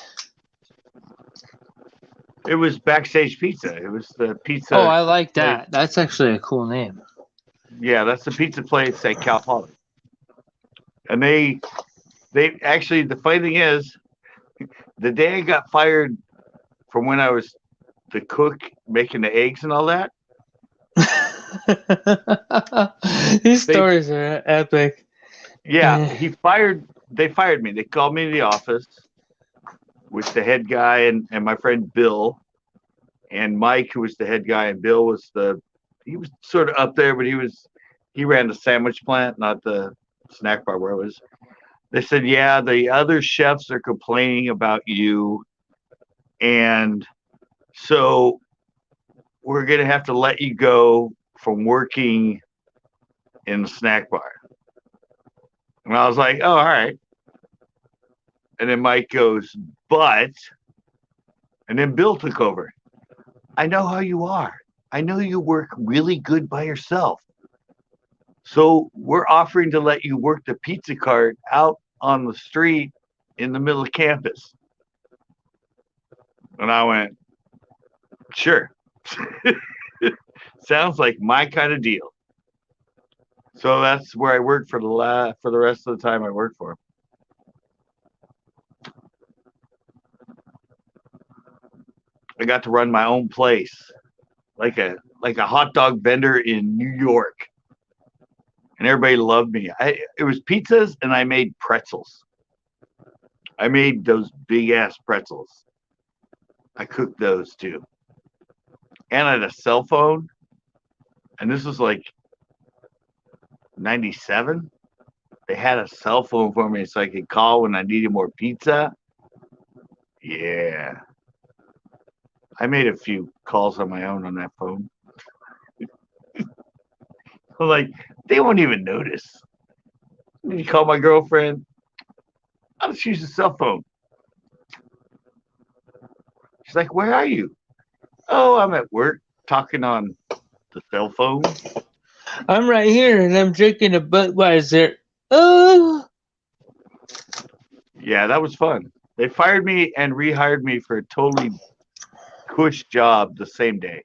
It was Backstage Pizza. It was the pizza. Oh, I like place. that. That's actually a cool name. Yeah, that's the pizza place at Cal Poly. And they actually, the funny thing is, the day I got fired from when I was the cook making the eggs and all that, These stories are epic. yeah, they fired me. They called me to the office with the head guy and my friend Bill and Mike, who was the head guy, and Bill was he was sort of up there, but he ran the sandwich plant, not the snack bar where it was. They said, yeah, the other chefs are complaining about you, and so we're gonna have to let you go from working in the snack bar. And I was like, oh, all right. And then Mike goes, but, and then Bill took over. I know how you are. I know you work really good by yourself. So we're offering to let you work the pizza cart out on the street in the middle of campus. And I went, sure. Sounds like my kind of deal. So that's where I worked for the rest of the time I worked for him. I got to run my own place, like a hot dog vendor in New York, and everybody loved me. It was pizzas, and I made pretzels. I made those big ass pretzels. I cooked those too, and I had a cell phone, and this was like '97. They had a cell phone for me so I could call when I needed more pizza. Yeah. I made a few calls on my own on that phone. Like, they won't even notice. You call my girlfriend, I'll just use the cell phone. She's like, where are you? Oh, I'm at work talking on the cell phone. I'm right here and I'm drinking a Budweiser. Oh. Yeah, that was fun. They fired me and rehired me for a totally cush job the same day.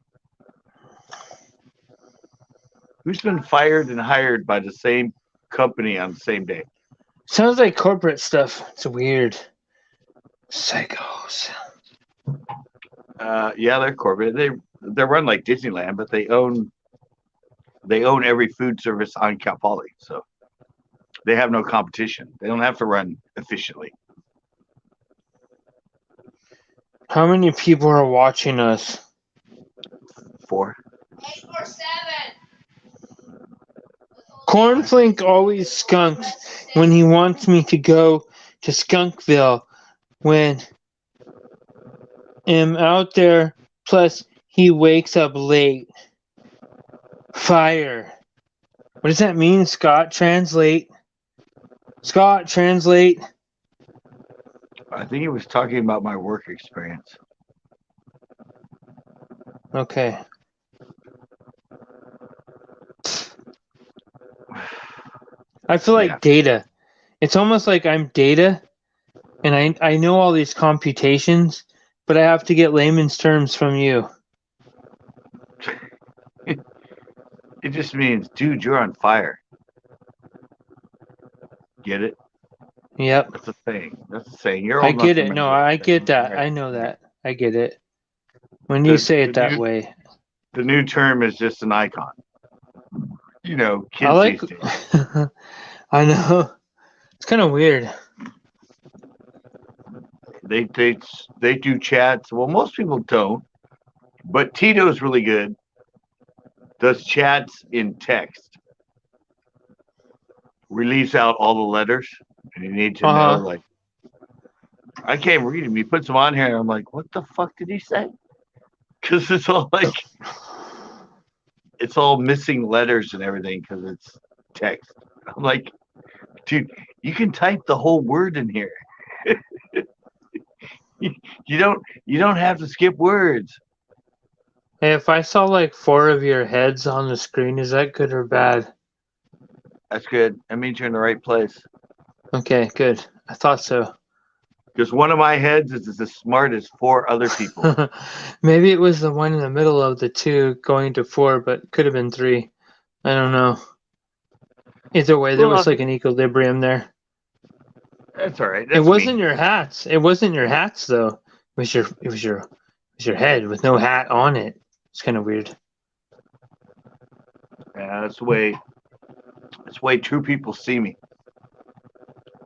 Who's been fired and hired by the same company on the same day? Sounds like corporate stuff. It's weird. Psychos. Yeah, they're corporate. They're run like Disneyland, but they own every food service on Cal Poly, so they have no competition. They don't have to run efficiently. How many people are watching us? 4. 847. Cornflake always skunks when he wants me to go to Skunkville when I'm out there. Plus, he wakes up late. Fire. What does that mean, Scott? Translate. Scott, translate. I think he was talking about my work experience. Okay. I feel like Data. It's almost like I'm Data, and I know all these computations, but I have to get layman's terms from you. It just means, dude, you're on fire. Get it? Yep. That's a thing. That's a saying. You're I old get enough to it. No, remember I that. get that. I know that. I get it. When you say it that way. The new term is just an icon. You know, I kids like. these days. I know. It's kind of weird. They do chats. Well, most people don't, but Tito's really good. Does chats in text. We leaves out all the letters, and you need to know, like, I can't read him. He puts them on here, and I'm like, what the fuck did he say? Because it's all like, it's all missing letters and everything because it's text. I'm like, dude, you can type the whole word in here. You don't have to skip words. Hey, if I saw like 4 of your heads on the screen, is that good or bad? That's good. That means you're in the right place. Okay, good. I thought so. Because one of my heads is as smart as 4 other people. Maybe it was the one in the middle of the 2 going to 4, but could have been 3. I don't know. Either way, there was Well, like an equilibrium there. that's all right. It That's wasn't me. your hats. It wasn't your hats though. It was your head with no hat on it. It's kind of weird. Yeah, that's the way true people see me.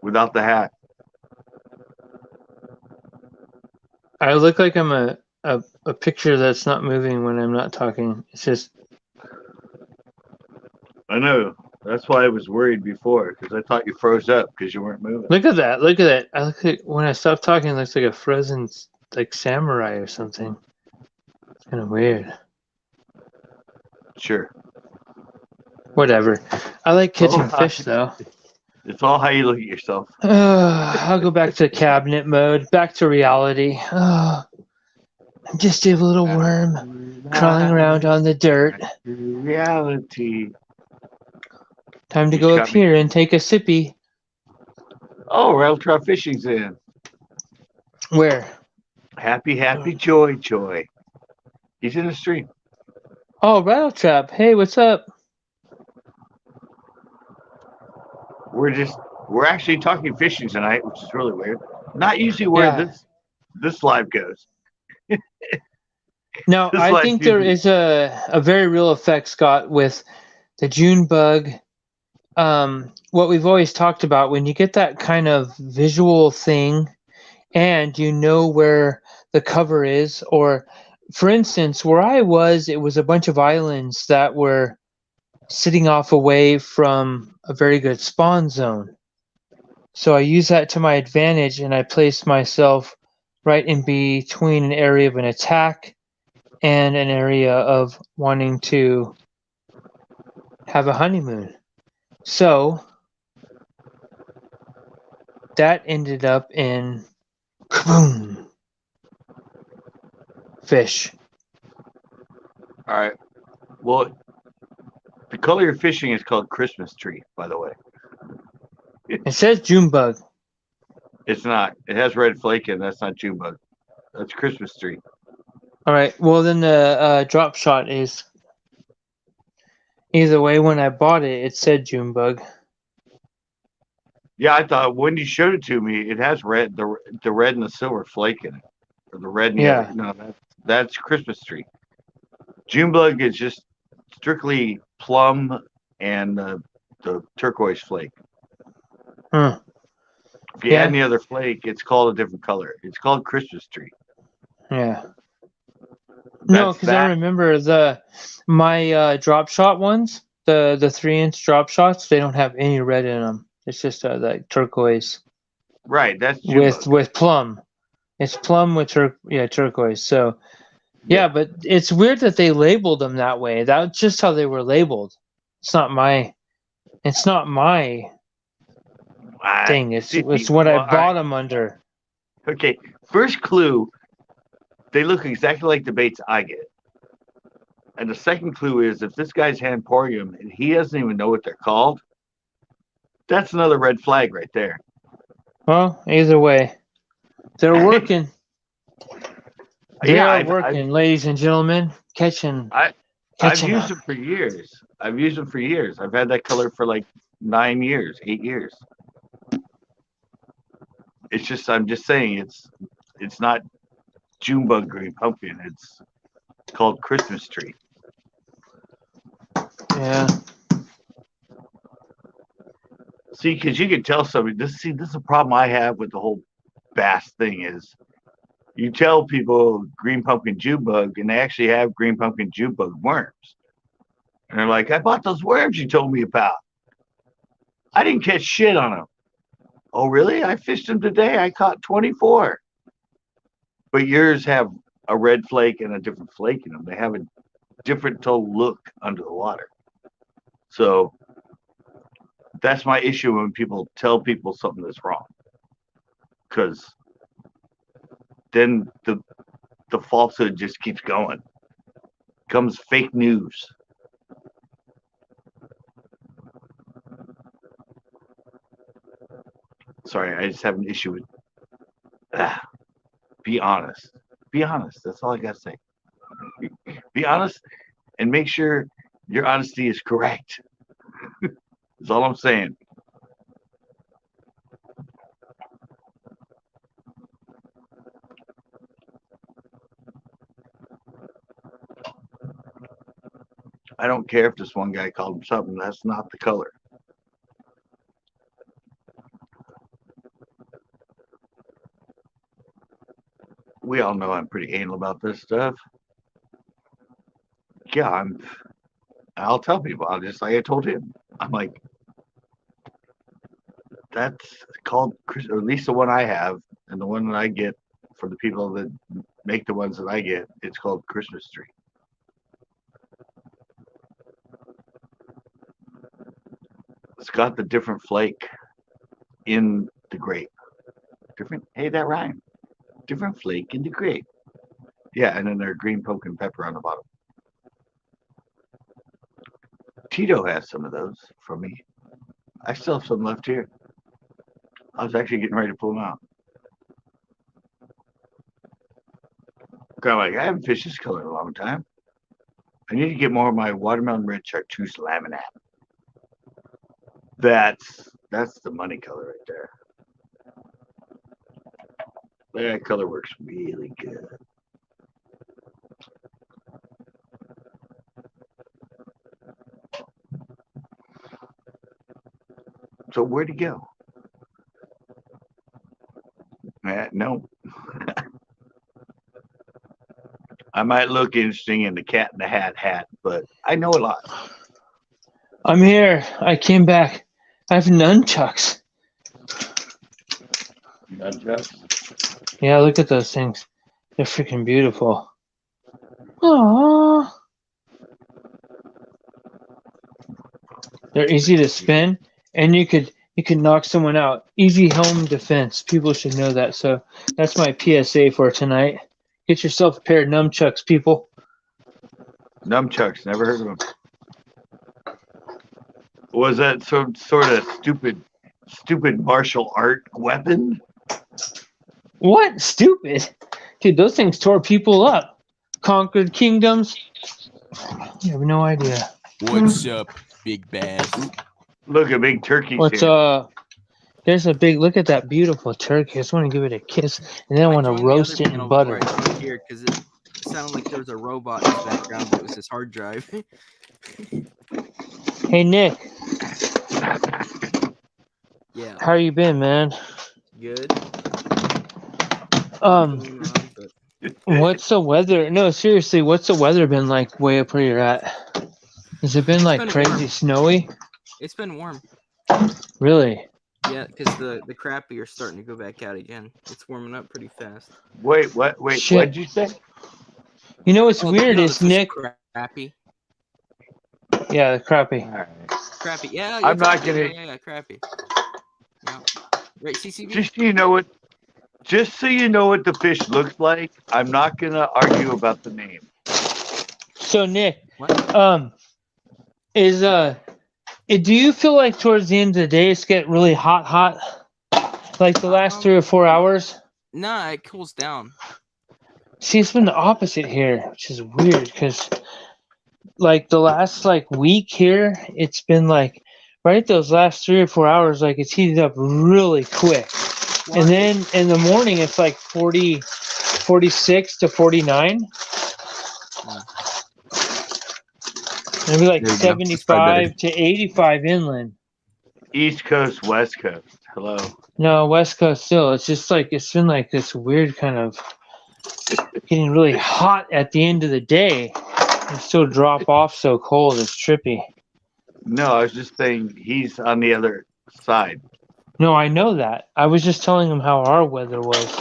Without the hat. I look like I'm a picture that's not moving when I'm not talking. It's just I know. That's why I was worried before, because I thought you froze up because you weren't moving. look at that. Look at that. I look at when I stop talking, it looks like a frozen like samurai or something. It's kind of weird. Sure. Whatever. I like catching Oh, fish though. It's all how you look at yourself. I'll go back to cabinet mode, back to reality. I'm just a little worm crawling around on the dirt. Reality. Time to You go up got me. here and take a sippy. Oh, rail trout fishing's in. Where? Happy, joy. He's in the stream. Oh, rattle trap. Hey, what's up? We're actually talking fishing tonight, which is really weird. Not usually where Yeah. this live goes. Now, This I live's think there usually is a very real effect, Scott, with the June bug. What we've always talked about, when you get that kind of visual thing and you know where the cover is, or for instance, where I was, it was a bunch of islands that were sitting off away from a very good spawn zone. So I use that to my advantage and I place myself right in between an area of an attack and an area of wanting to have a honeymoon. So that ended up in kaboom, fish. all right. Well, the color you're fishing is called Christmas tree, by the way. It says June bug. It's not. It has red flake in. That's not June bug. That's Christmas tree. All right. Well, then the drop shot is either way. When I bought it, it said June bug. Yeah, I thought when you showed it to me, it has the red and the silver flake in it, or the red and the Yeah. other. No, that's Christmas tree. June bug is just strictly plum and the turquoise flake. Huh. If you Yeah. add any other flake, it's called a different color. It's called Christmas tree. Yeah. No, That's because I remember my drop shot ones, the 3-inch drop shots. They don't have any red in them. It's just like turquoise right. That's June bug. with plum. It's plum with turquoise. So yeah, but it's weird that they labeled them that way. That's just how they were labeled. It's not my thing. It's what I bought them under. Okay, first clue, they look exactly like the baits I get. And the second clue is if this guy's hand pouring them and he doesn't even know what they're called, that's another red flag right there. Well, either way, they're working. They are I've working, ladies and gentlemen. Catching used them for years. I've had that color for like 9 years, 8 years. It's just I'm just saying it's not June bug green pumpkin. It's called Christmas tree. Yeah. See, because you can tell somebody this is a problem I have with the whole bass thing is you tell people green pumpkin June bug and they actually have green pumpkin June bug worms. And they're like, I bought those worms you told me about. I didn't catch shit on them. Oh, really? I fished them today. I caught 24. But yours have a red flake and a different flake in them. They have a different total look under the water. So that's my issue when people tell people something that's wrong. Because then the falsehood just keeps going. comes fake news. Sorry, I just have an issue with. Be honest. Be honest. That's all I gotta say. Be honest and make sure your honesty is correct. That's all I'm saying. I don't care if this one guy called him something. That's not the color. We all know I'm pretty anal about this stuff. Yeah, I'll tell people. I'll just like I told him. I'm like, that's called, or at least the one I have, and the one that I get for the people that make the ones that I get, it's called Christmas tree. It's got the different flake in the grape. Different, hey, that rhyme. Different flake in the grape. Yeah, and then there's green poke and pepper on the bottom. Tito has some of those from me. I still have some left here. I was actually getting ready to pull them out. Like, I haven't fished this color in a long time. I need to get more of my watermelon red chartreuse laminate. That's the money color right there. That color works really good. So where'd he go? No. I might look interesting in the cat in the hat, but I know a lot. I'm here. I came back. I have nunchucks. Nunchucks? Yeah, look at those things. They're freaking beautiful. Aww. They're easy to spin, and you could knock someone out. Easy home defense. People should know that. So that's my PSA for tonight. Get yourself a pair of nunchucks, people. Nunchucks, never heard of them. Was that some sort of stupid martial art weapon? What? Stupid? Dude, those things tore people up. Conquered kingdoms. You have no idea. What's up, big bass? Look, a big turkey. What's There's a big look at that beautiful turkey. I just want to give it a kiss, and then I want to roast it in butter. Here, because it sounded like there was a robot in the background, but it was his hard drive. Hey Nick. Yeah. How you been, man? Good. What's the weather? No, seriously, what's the weather been like way up where you're at? Has it been like crazy warm. snowy? It's been warm. Really? Yeah, because the crappie are starting to go back out again. It's warming up pretty fast. Wait, what? Wait, Shit. what'd you say? You know what's weird is Nick. Crappie. Yeah, the crappie. All right. Crappie. Yeah, I'm not gonna. Yeah, crappie. Yeah. Right, CCB. Just so you know what the fish looks like, I'm not gonna argue about the name. So Nick, What? do you feel like towards the end of the day it's getting really hot? Like the last 3 or 4 hours? Nah, it cools down. See, it's been the opposite here, which is weird because like the last like week here, it's been like right those last 3 or 4 hours, like it's heated up really quick. Why? And then in the morning it's like 40, 46 to 49. And it'll be like 75 to 85 inland. East Coast, West Coast. Hello. No, West Coast still. It's just like it's been like this weird kind of getting really hot at the end of the day. And still drop off so cold. It's trippy. No, I was just saying he's on the other side. No, I know that. I was just telling him how our weather was.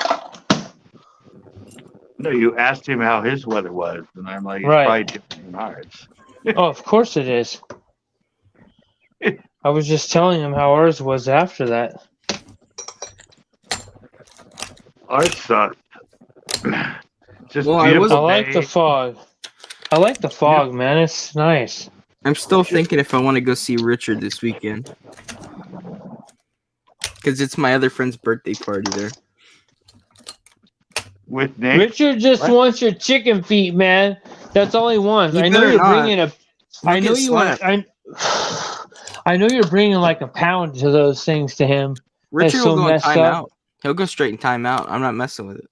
No, you asked him how his weather was, and I'm like, it's Right. probably different from ours. Oh, of course it is. I was just telling him how ours was after that. Ours sucked. Just Well, I beautiful I like day. the fog. I like the fog, man. It's nice. I'm still thinking if I want to go see Richard this weekend. Because it's my other friend's birthday party there. With Nick. Richard just What? wants your chicken feet, man. That's all he wants. You I know better you're not. bringing a. He'll I know get you want. I know you're bringing like a pound to those things to him. Richard That's will so go in messed up. timeout. He'll go straight in timeout. I'm not messing with it.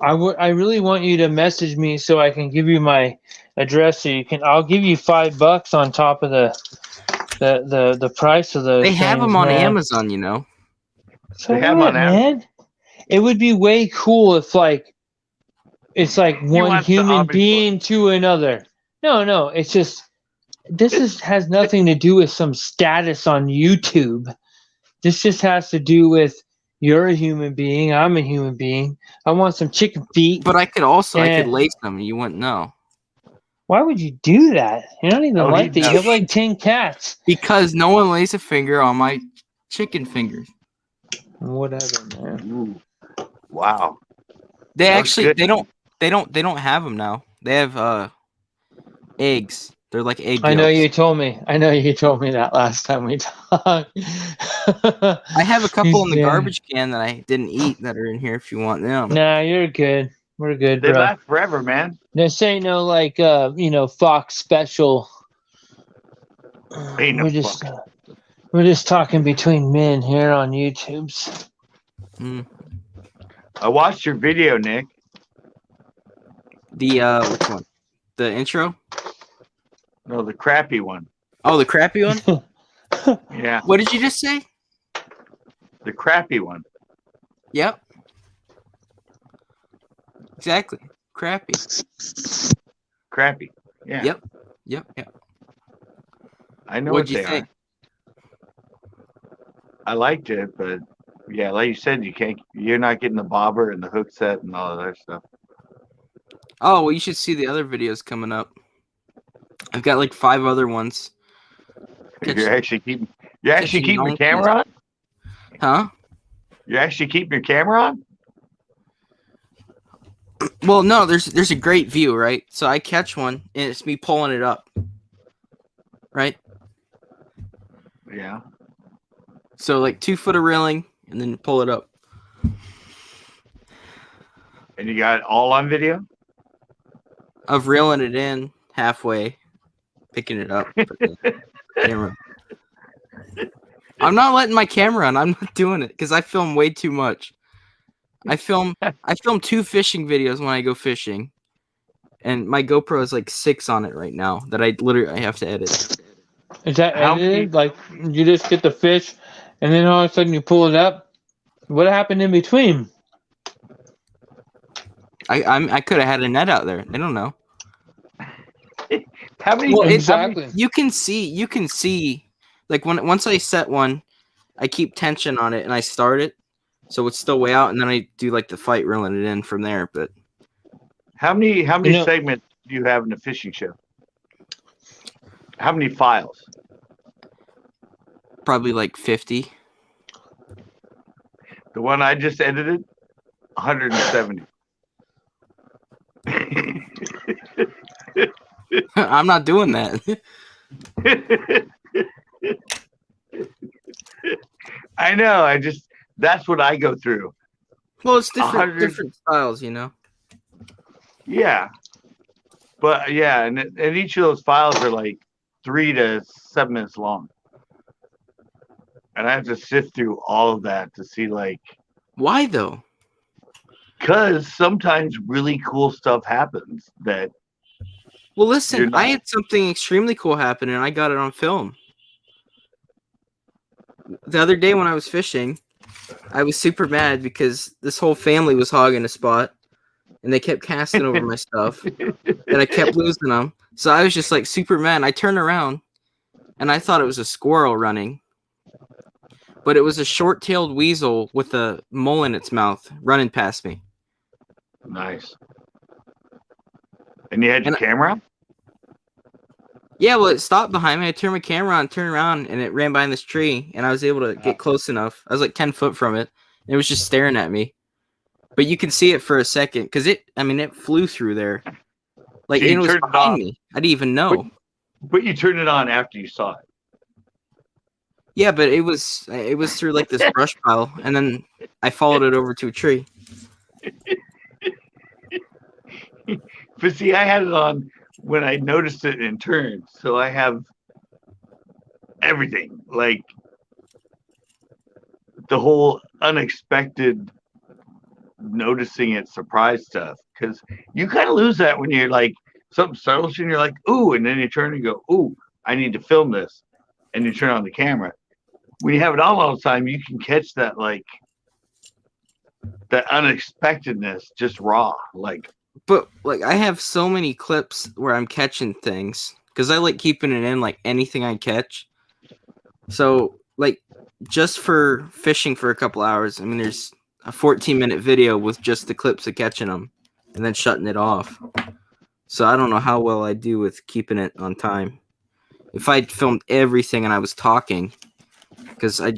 I really want you to message me so I can give you my address so you can. I'll give you $5 on top of the price of those. They have things, them on man. Amazon, you know. So They have 'em what, on Amazon. man? It would be way cool if like it's like one wants the human Amish being to another. No, it's just has nothing to do with some status on YouTube. This just has to do with you're a human being, I'm a human being. I want some chicken feet. But I could also I could And- lace them and you wouldn't know. Why would you do that? You're not even Oh, like he that. You have like 10 cats. Because no one lays a finger on my chicken fingers. Whatever, man. Ooh. Wow. They That was actually good. they don't have them now. They have eggs. They're like egg I know yolks. you told me. I know you told me that last time we talked. I have a couple in the Yeah. garbage can that I didn't eat that are in here if you want them. Nah, you're good. We're good, They bro. last forever, man. This ain't no like Fox special. Ain't no We're just talking between men here on YouTube's. Mm. I watched your video, Nick. The which one? The intro? No, the crappy one. Oh, the crappy one? Yeah, What did you just say? the crappy one. Yep. Exactly. Crappy. Crappy. Yeah. Yep. I know What'd what you they think? are. I liked it, but yeah, like you said, you're not getting the bobber and the hook set and all of that stuff. Oh, well, you should see the other videos coming up. I've got like 5 other ones. You're actually keeping your donkeys. camera on? Huh? You're actually keeping your camera on? Well, no, there's a great view, right? So I catch one, and it's me pulling it up. Right? Yeah. So like 2 foot of reeling, and then pull it up. And you got it all on video? Of reeling it in halfway, picking it up. But the camera. I'm not letting my camera on. I'm not doing it because I film way too much. I film 2 fishing videos when I go fishing, and my GoPro is like 6 on it right now that I have to edit. Is that How edited? Like you just get the fish, and then all of a sudden you pull it up? What happened in between? I could have had a net out there. I don't know. How many? Well, Exactly. You can see, like once I set one, I keep tension on it and I start it, so it's still way out, and then I do like the fight reeling it in from there. But How many You know- segments do you have in the fishing show? How many files? probably like 50. The one I just edited, 170. I'm not doing that. I know. That's what I go through. Well, it's 100. different styles, you know. Yeah. But yeah, and each of those files are like 3 to 7 minutes long. And I have to sift through all of that to see like, Why though? because sometimes really cool stuff happens that Well, You're listen, not- I had something extremely cool happen, and I got it on film. The other day when I was fishing, I was super mad because this whole family was hogging a spot, and they kept casting over my stuff, and I kept losing them. So I was just like super mad. I turned around, and I thought it was a squirrel running, but it was a short-tailed weasel with a mole in its mouth running past me. nice. And you had your And- camera? Yeah, well, it stopped behind me. I turned my camera on, turned around, and it ran behind this tree, and I was able to get close enough. I was like 10 foot from it, and it was just staring at me. But you can see it for a second, because it flew through there. Like So you it was turned it behind off. me. I didn't even know. But you turned it on after you saw it. Yeah, but it was through like this brush pile, and then I followed it over to a tree. But see, I had it on when I noticed it in turn. So I have everything, like the whole unexpected noticing it surprise stuff. Because you kind of lose that when you're like, something startles you and you're like, ooh, and then you turn and go, ooh, I need to film this. And you turn on the camera. When you have it on all the time, you can catch that, like, that unexpectedness just raw. Like, But like I have so many clips where I'm catching things because I like keeping it in like anything I catch. So like just for fishing for a couple hours, I mean there's a 14-minute video with just the clips of catching them and then shutting it off. So I don't know how well I do with keeping it on time. If I filmed everything and I was talking, because I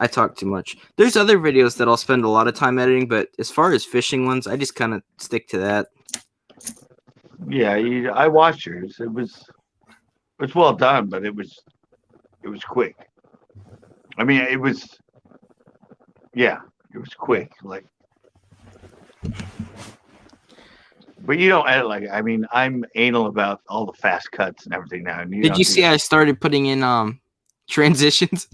talk too much. There's other videos that I'll spend a lot of time editing, but as far as fishing ones, I just kind of stick to that. yeah, I watched yours. It was well done, but it was quick. I mean, it was quick. Like, but you don't edit like. I mean, I'm anal about all the fast cuts and everything now. And Did you see I started putting in transitions?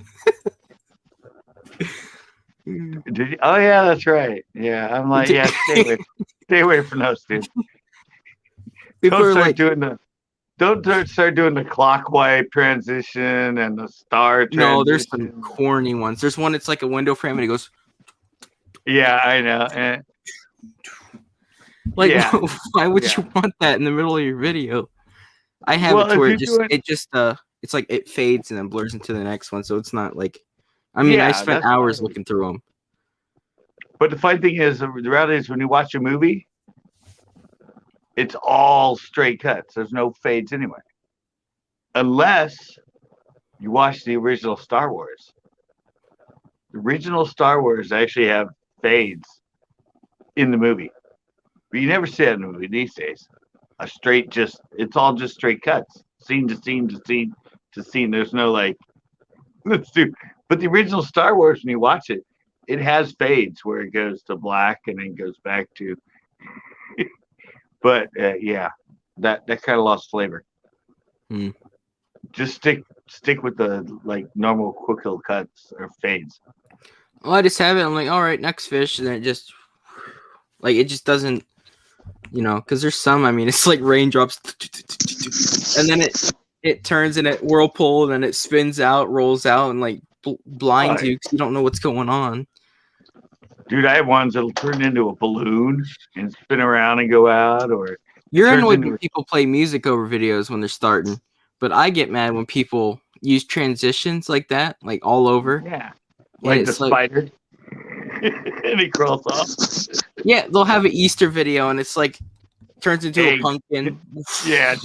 Did you? Oh yeah, that's right. Yeah, I'm like, yeah, stay away from those, dude. People Don't are start like, doing the clockwise transition and the star transition. no, there's some corny ones. There's one that's like a window frame and it goes. Yeah, I know. Like, Yeah. why would you want that in the middle of your video? I have it to where it's like it fades and then blurs into the next one, so it's not like. I mean, I spent hours looking through them. But the funny thing is, the reality is, when you watch a movie, it's all straight cuts. There's no fades anyway, unless you watch the original Star Wars. The original Star Wars actually have fades in the movie, but you never see that in the movie these days. It's all just straight cuts, scene to scene to scene to scene. There's no like, let's do. But the original Star Wars, when you watch it, it has fades where it goes to black and then goes back to. But yeah, that kind of lost flavor. Just stick with the like normal quick little cuts or fades. Well, I just have it. I'm like, all right, next fish, and then it just doesn't, because there's some. I mean, it's like raindrops, and then it turns in a whirlpool, and then it spins out, rolls out, and like blinds you because you don't know what's going on. Dude, I have ones that'll turn into a balloon and spin around and go out, or you're annoyed when people play music over videos when they're starting, but I get mad when people use transitions like that, like all over. Yeah, like the spider, and he crawls off. Yeah, they'll have an Easter video, and it's like turns into a pumpkin. Yeah,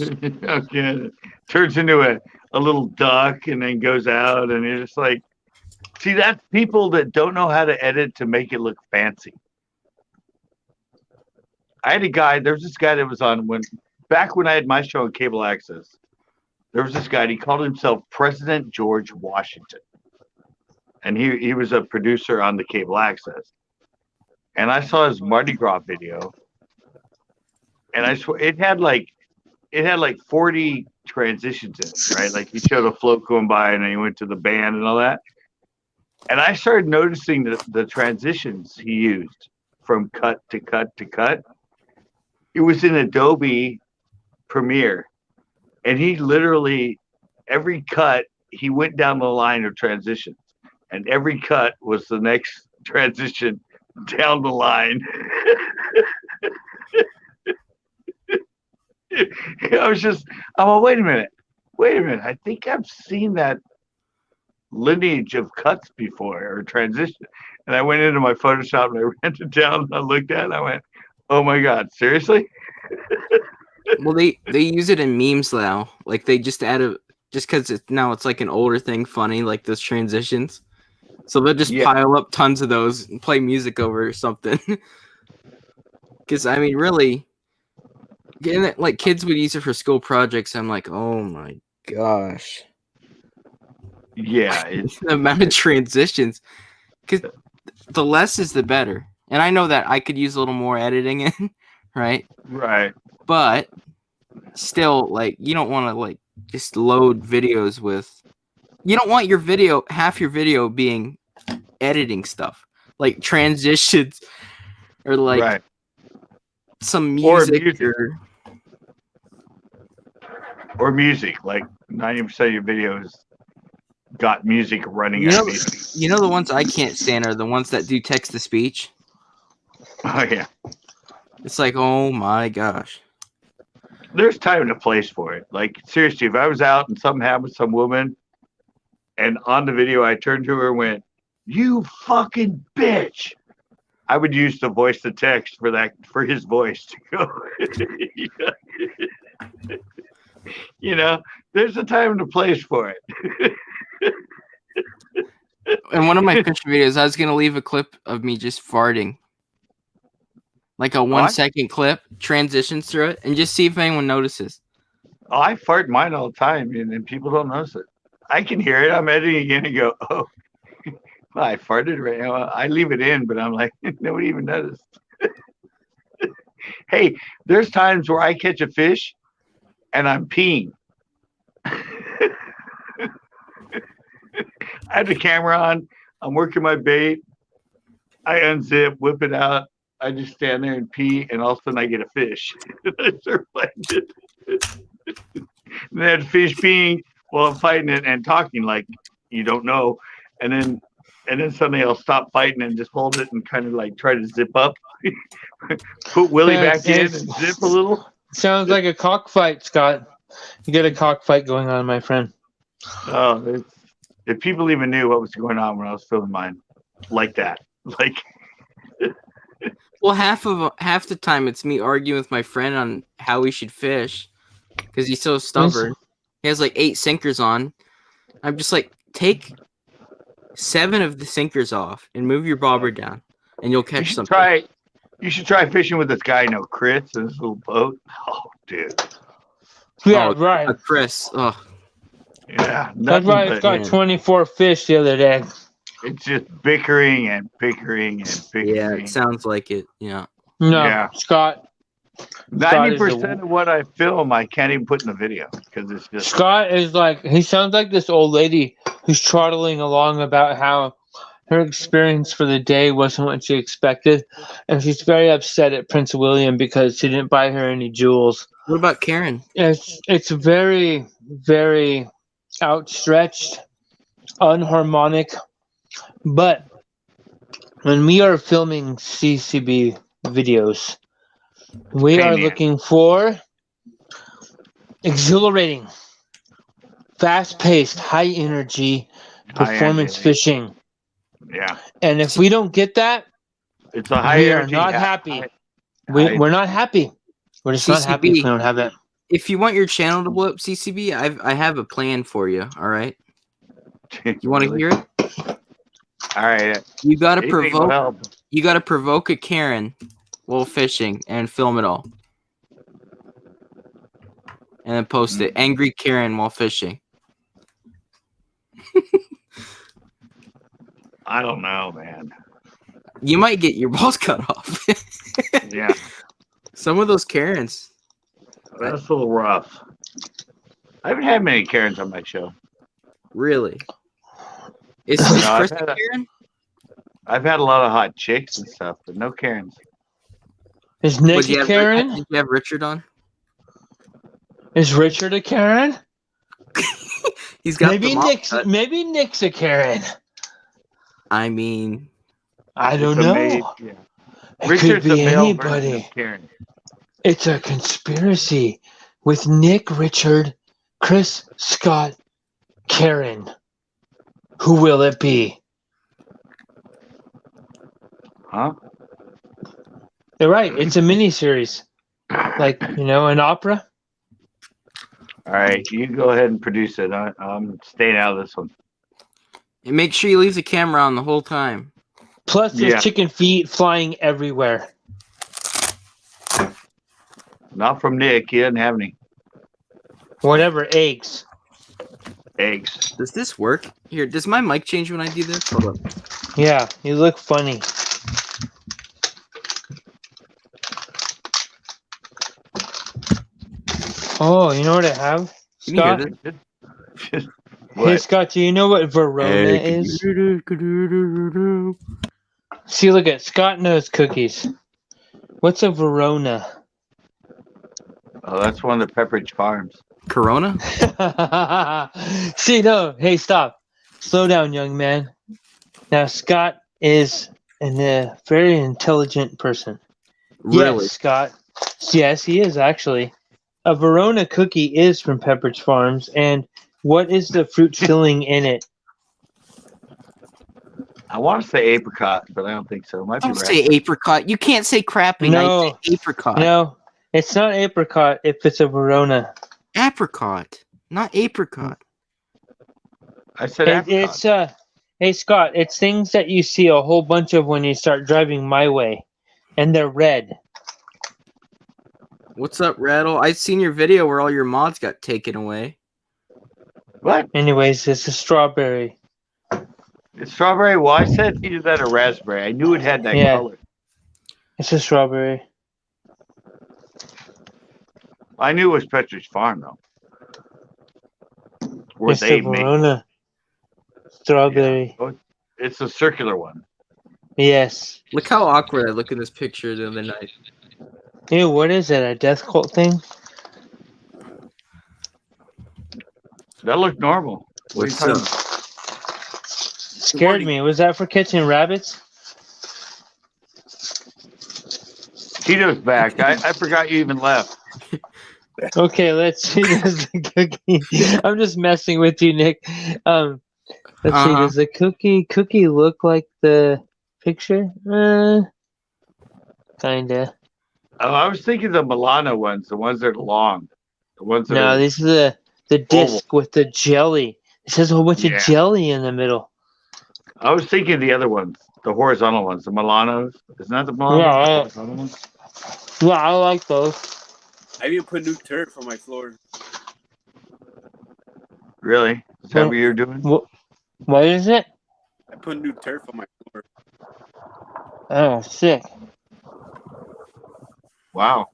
okay. Turns into a little duck and then goes out, and you're just like, see, that's people that don't know how to edit to make it look fancy. I had there was this guy that was on back when I had my show on cable access. There was this guy, and he called himself President George Washington. And he was a producer on the cable access. And I saw his Mardi Gras video. And I swear it had like 40 transitions in it, right? Like he showed a float going by and then he went to the band and all that. And I started noticing the transitions he used from cut to cut to cut. It was in Adobe Premiere. And he literally, every cut, he went down the line of transitions. And every cut was the next transition down the line. I'm like, wait a minute. I think I've seen that lineage of cuts before, or transition. And I went into my Photoshop and I ran it down and I looked at it and I went, oh my God, seriously? Well, they use it in memes now. Like they just add just because it's like an older thing, funny, like those transitions. So they'll just pile up tons of those and play music over or something. Because I mean, really, And like kids would use it for school projects. I'm like, oh my gosh, Yeah, it's the amount of transitions. Because the less is the better. And I know that I could use a little more editing in, right? right. But still, like, you don't want to like just load videos with. You don't want your video, half your video being editing stuff, like transitions or like Right. some Or music music. or Or music. Like 90% of your videos got music running you know, underneath. you know the ones I can't stand are the ones that do text to speech. Oh yeah. It's like, oh my gosh. There's time and a place for it. Like seriously, if I was out and something happened with some woman, and on the video I turned to her and went, "You fucking bitch," I would use the voice to text for his voice to go. You know, there's a time and a place for it. In one of my fishing videos, I was gonna leave a clip of me just farting. Like a 1 second clip, transitions through it, and just see if anyone notices. Oh, I fart mine all the time, and people don't notice it. I can hear it. I'm editing again and go, "Oh, well, I farted right now." I leave it in, but I'm like, nobody even noticed. Hey, there's times where I catch a fish and I'm peeing. I have the camera on. I'm working my bait. I unzip, whip it out. I just stand there and pee, and all of a sudden I get a fish. I start fighting it. And that fish peeing while I'm fighting it and talking like you don't know, and then suddenly I'll stop fighting and just hold it and kind of like try to zip up, put Willie back in and zip a little. Sounds like a cockfight, Scott. You got a cockfight going on, my friend. Oh, if people even knew what was going on when I was filming mine, like that, like. Well, half the time it's me arguing with my friend on how we should fish because he's so stubborn. He has like 8 sinkers on. I'm just like, take 7 of the sinkers off and move your bobber down, and you'll catch something. You should try fishing with this guy, Chris, and his little boat. Oh, dude. Yeah, right. Chris. Oh. Yeah. That's why it's got 24 fish the other day. It's just bickering and bickering and bickering. Yeah, it sounds like it. Yeah. No, yeah. Scott. 90% of what I film, I can't even put in the video because it's just. Scott is like, he sounds like this old lady who's trottling along about how her experience for the day wasn't what she expected, and she's very upset at Prince William because she didn't buy her any jewels. What about Karen? It's very, very outstretched, unharmonic, but when we are filming CCB videos, we are looking for exhilarating, fast-paced, high-energy performance fishing. Yeah. And if we don't get that, it's a high we energy. are not happy. We're not happy. We're just not happy if we don't have that. If you want your channel to blow up, CCB, I have a plan for you. All right. You want to hear it? All right. You gotta provoke. You gotta provoke a Karen while fishing and film it all, and then post it. Angry Karen while fishing. I don't know, man. You might get your balls cut off. Yeah. Some of those Karens. That's a little rough. I haven't had many Karens on my show. Really? Is Chris a Karen? I've had a lot of hot chicks and stuff, but no Karens. Is Nick a Karen? Did you have Richard on? Is Richard a Karen? He's got maybe Nick's a Karen. I mean, I don't know. Yeah. It Richard's could be a male anybody. version of Karen. It's a conspiracy with Nick, Richard, Chris, Scott, Karen. Who will it be? Huh? You're right. It's a mini-series. Like, an opera. All right. You go ahead and produce it. I'm staying out of this one. and make sure you leave the camera on the whole time. Plus, there's chicken feet flying everywhere. Not from Nick. He doesn't have any Whatever, eggs. eggs. Does this work? Here, does my mic change when I do this? Hold up. Yeah, you look funny. Oh, you know what I have? Can you hear Scott? this? Hey, What? Scott, do you know what Verona is? See, look at Scott knows cookies. What's a Verona? Oh, that's one of the Pepperidge Farms. Corona? See, no. Hey, stop. Slow down, young man. Now, Scott is a very intelligent person. Really? Yes, Scott. Yes, he is actually. A Verona cookie is from Pepperidge Farms, and what is the fruit filling in it? I want to say apricot, but I don't think so. It might be Don't say raspberry. apricot. You can't say crapping. No. I say apricot. No, it's not apricot if it's a Verona. Apricot, not apricot. I said apricot. It's hey Scott, it's things that you see a whole bunch of when you start driving my way, and they're red. What's up, Rattle? I seen your video where all your mods got taken away. What? Anyways, it's a strawberry. It's strawberry? Well, I said either that or raspberry. I knew it had that Yeah. color. It's a strawberry. I knew it was Pepperidge Farm, though. Or It's they the made. Verona strawberry. Oh, it's a circular one. Yes. Look how awkward I look in this picture the other night. Ew, what is it? A death cult thing? That looked normal. What are you What's talking up? about? Scared me. Was that for catching rabbits? Tito's back. I forgot you even left. Okay, let's see. Does the cookie? I'm just messing with you, Nick. Let's see. Does the cookie look like the picture? Kinda. Oh, I was thinking the Milano ones, the ones that are long. The ones that No, are this is the disc with the jelly. It says a whole bunch Yeah. of jelly in the middle. I was thinking the other ones, the horizontal ones, the Milanos. Isn't that the Milanos? Yeah, The horizontal ones? Yeah, I like those. I even put new turf on my floor. Really? Is that what you're doing? What is it? I put new turf on my floor. Oh, sick. Wow.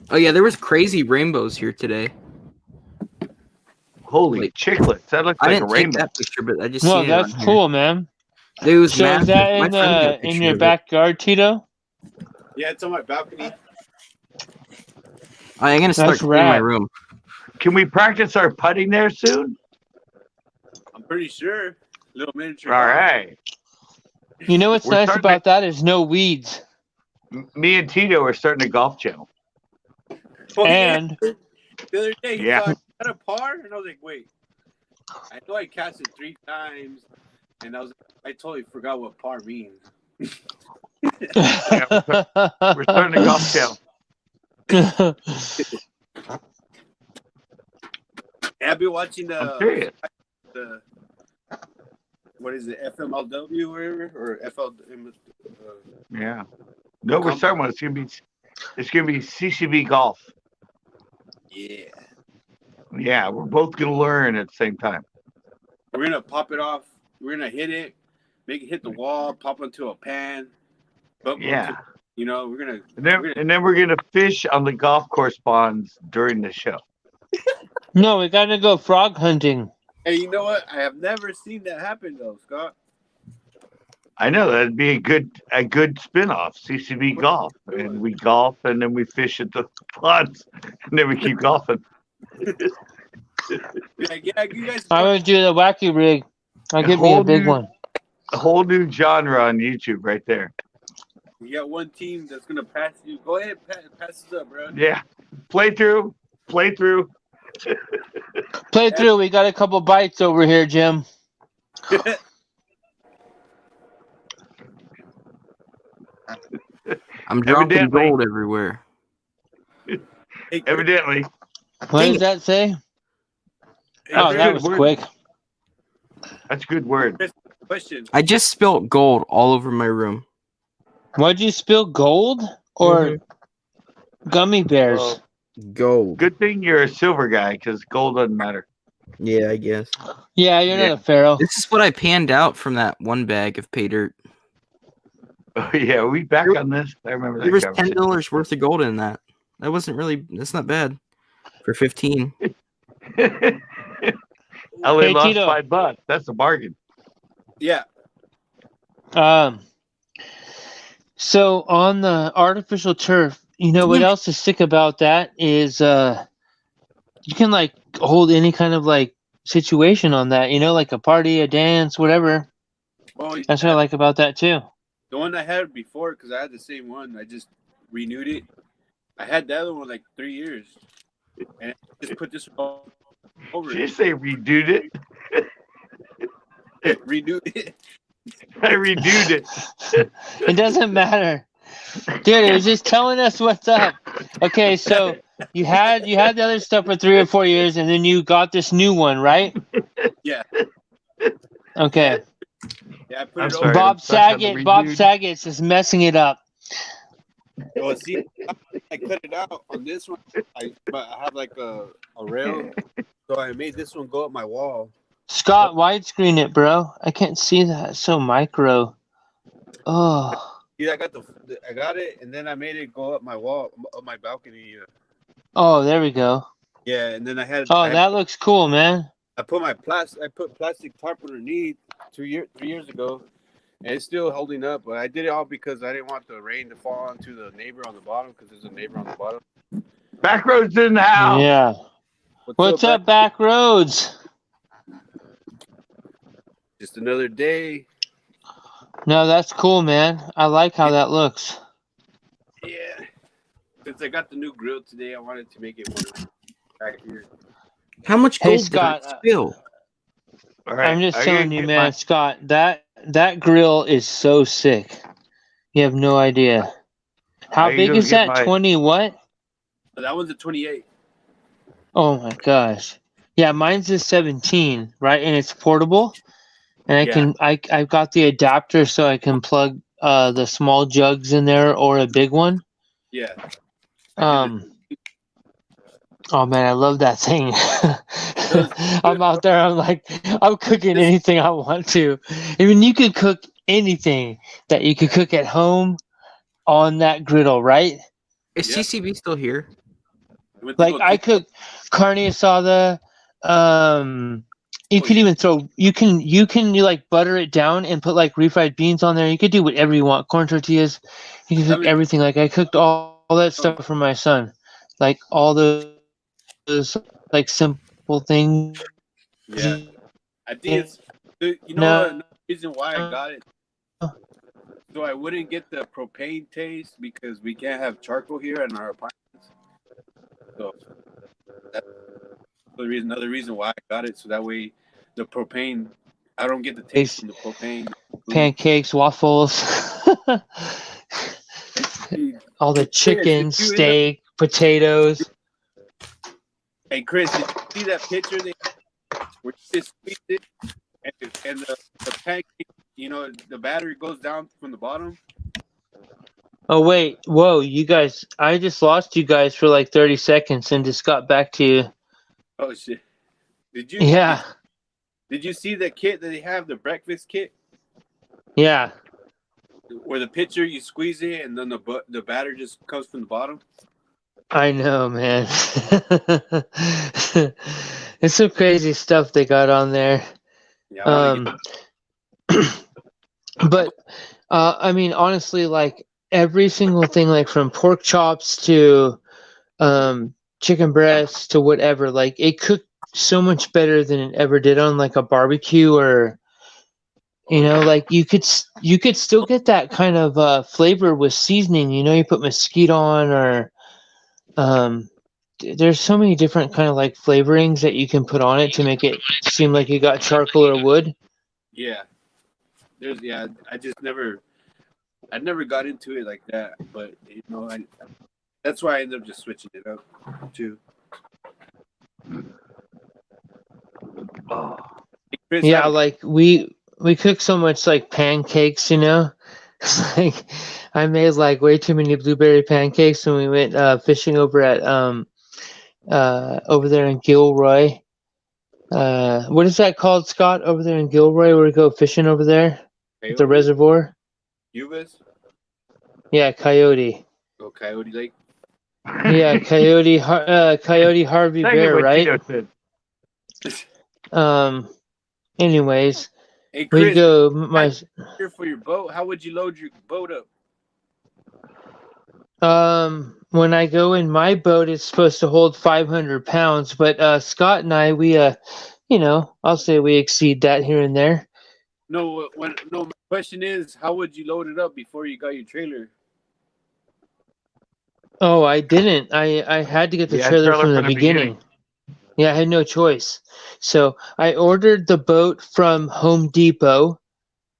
Oh yeah, there was crazy rainbows here today. Holy Like, chiclets. That looks I like a didn't take rainbow. that picture, but I just Well, seen it that's on here. cool, man. It was So is massive. that My friend got a in picture your of it. backyard, Tito? Yeah, it's on my balcony. I'm gonna start That's cleaning my rad. room. Can we practice our putting there soon? I'm pretty sure. Little miniature. All right. You know what's We're nice starting about that is no weeds. Me and Tito are starting a golf channel. Oh, And yeah. The other day, he Yeah. thought, "Is that a par?" And I was like, "Wait, I know I cast it 3 times," and I totally forgot what par means. We're starting a golf channel. I've been watching I'm serious. the what is it, FMLW or whatever, or FL. Yeah. No, we're starting one. It's gonna be CCB golf. Yeah, Yeah, we're both gonna learn at the same time. we're gonna pop it off. We're gonna hit it, make it hit the wall, pop into a pan. Yeah. We're gonna. And then we're gonna fish on the golf course ponds during the show. No, we gotta go frog hunting. Hey, you know what? I have never seen that happen though, Scott. I know that'd be a good spin-off, CCB golf. And we golf and then we fish at the ponds and then we keep golfing. Yeah, you guys. I would do the wacky rig. I'll give me a whole big new- one. A whole new genre on YouTube right there. We got one team that's gonna pass you. Go ahead, pass it up, bro. Yeah. Play through. Play through. We got a couple bites over here, Jim. I'm dropping Evidently. gold everywhere. Hey, Evidently. What Dang does it. that say? hey, Oh, Chris, that was word. quick. That's a good word. question. I just spilt gold all over my room. Why'd you spill gold? Or Gummy bears. Well, Gold. good thing you're a silver guy because gold doesn't matter. Yeah, I guess. Yeah, you're Yeah. not a pharaoh. This is what I panned out from that one bag of pay dirt. Oh yeah, we back on this. I remember There that was conversation. $10 worth of gold in that. That wasn't really. That's not bad for 15. I only Hey, lost Tito. $5. That's a bargain. Yeah. So on the artificial turf, you know what else is sick about that is you can like hold any kind of like situation on that, you know, like a party, a dance, whatever. Oh, That's what I like about that too. the one I had before, because I had the same one. I just renewed it. I had the other one like 3 years, and I just put this one over Did you it. say redoed it? Renewed it. I redoed it. It doesn't matter. Dude, it was just telling us what's up. Okay, so you had the other stuff for 3 or 4 years and then you got this new one, right? Yeah. Okay. Yeah, I put I'm it sorry. over. Bob stuck on the Saget, Bob renewed. Saget's is messing it up. Well, see, I cut it out on this one. But I have like a rail, so I made this one go up my wall. Scott, widescreen it, bro. I can't see that. It's so micro. Oh. Yeah, I got it, and then I made it go up my wall, up my balcony. Oh, there we go. Yeah, and then Oh, that looks cool, man. I put plastic tarp underneath 3 years ago, and it's still holding up. But I did it all because I didn't want the rain to fall onto the neighbor on the bottom, because there's a neighbor on the bottom. Back roads in the house. Yeah. What's up, back roads? Just another day. No, that's cool, man. I like how that looks. Yeah. Since I got the new grill today, I wanted to make it one back here. How much Hey, gold Scott, did I spill? All right. I'm just I telling gotta you, get man, Scott, that grill is so sick. You have no idea. How I big go is get that? my- 20 what? But that one's a 28. Oh my gosh. Yeah, mine's a 17, right? And it's portable. And I've got the adapter so I can plug the small jugs in there or a big one. Yeah. Oh man, I love that thing. I'm out there, I'm cooking anything I want to. I mean, you could cook anything that you could cook at home on that griddle, right? Is Yep. CCB still here? Like I cook carne asada. You could even throw. You can like butter it down and put like refried beans on there. You could do whatever you want. Corn tortillas. You can cook everything. Like I cooked all that stuff for my son. Like all those like simple things. Yeah. I think it's, you know, No. another reason why I got it. So I wouldn't get the propane taste, because we can't have charcoal here in our apartments. So that's another reason why I got it. So that way the propane, I don't get the taste from the propane. Pancakes, waffles, all the chicken, steak, potatoes. Hey Chris, did you see that picture where you just squeeze it and the pancake, you know, the battery goes down from the bottom? Oh wait, whoa, you guys! I just lost you guys for like 30 seconds and just got back to you. Oh shit! Did you? Yeah. Did you see the kit that they have, the breakfast kit? Yeah. Where the pitcher, you squeeze it and then the batter just comes from the bottom. I know, man. It's some crazy stuff they got on there. Yeah, but I mean, honestly, like every single thing, like from pork chops to chicken breasts to whatever, like it cooked so much better than it ever did on like a barbecue, or you know, like you could still get that kind of flavor with seasoning. You know, you put mesquite on, or there's so many different kind of like flavorings that you can put on it to make it seem like you got charcoal or wood. Yeah. I just never got into it like that, but you know, that's why I ended up just switching it up too. Oh. Chris, Yeah, like we cook so much like pancakes, you know. It's like I made like way too many blueberry pancakes when we went fishing over at over there in Gilroy. What is that called, Scott? Over there in Gilroy, where we go fishing over there at the Coyote? reservoir. Uvas? Yeah, Coyote. Oh, Coyote Lake. Yeah, Coyote Harvey Second Bear, what right? Tito said. Anyways, Hey, we'd Chris, go. My here for your boat. How would you load your boat up? when I go in my boat, it's supposed to hold 500 pounds, but Scott and I, we I'll say we exceed that here and there. No, my question is, how would you load it up before you got your trailer? Oh, I didn't. I had to get the Yeah, trailer trailer from the from the beginning. Yeah, I had no choice. So I ordered the boat from Home Depot,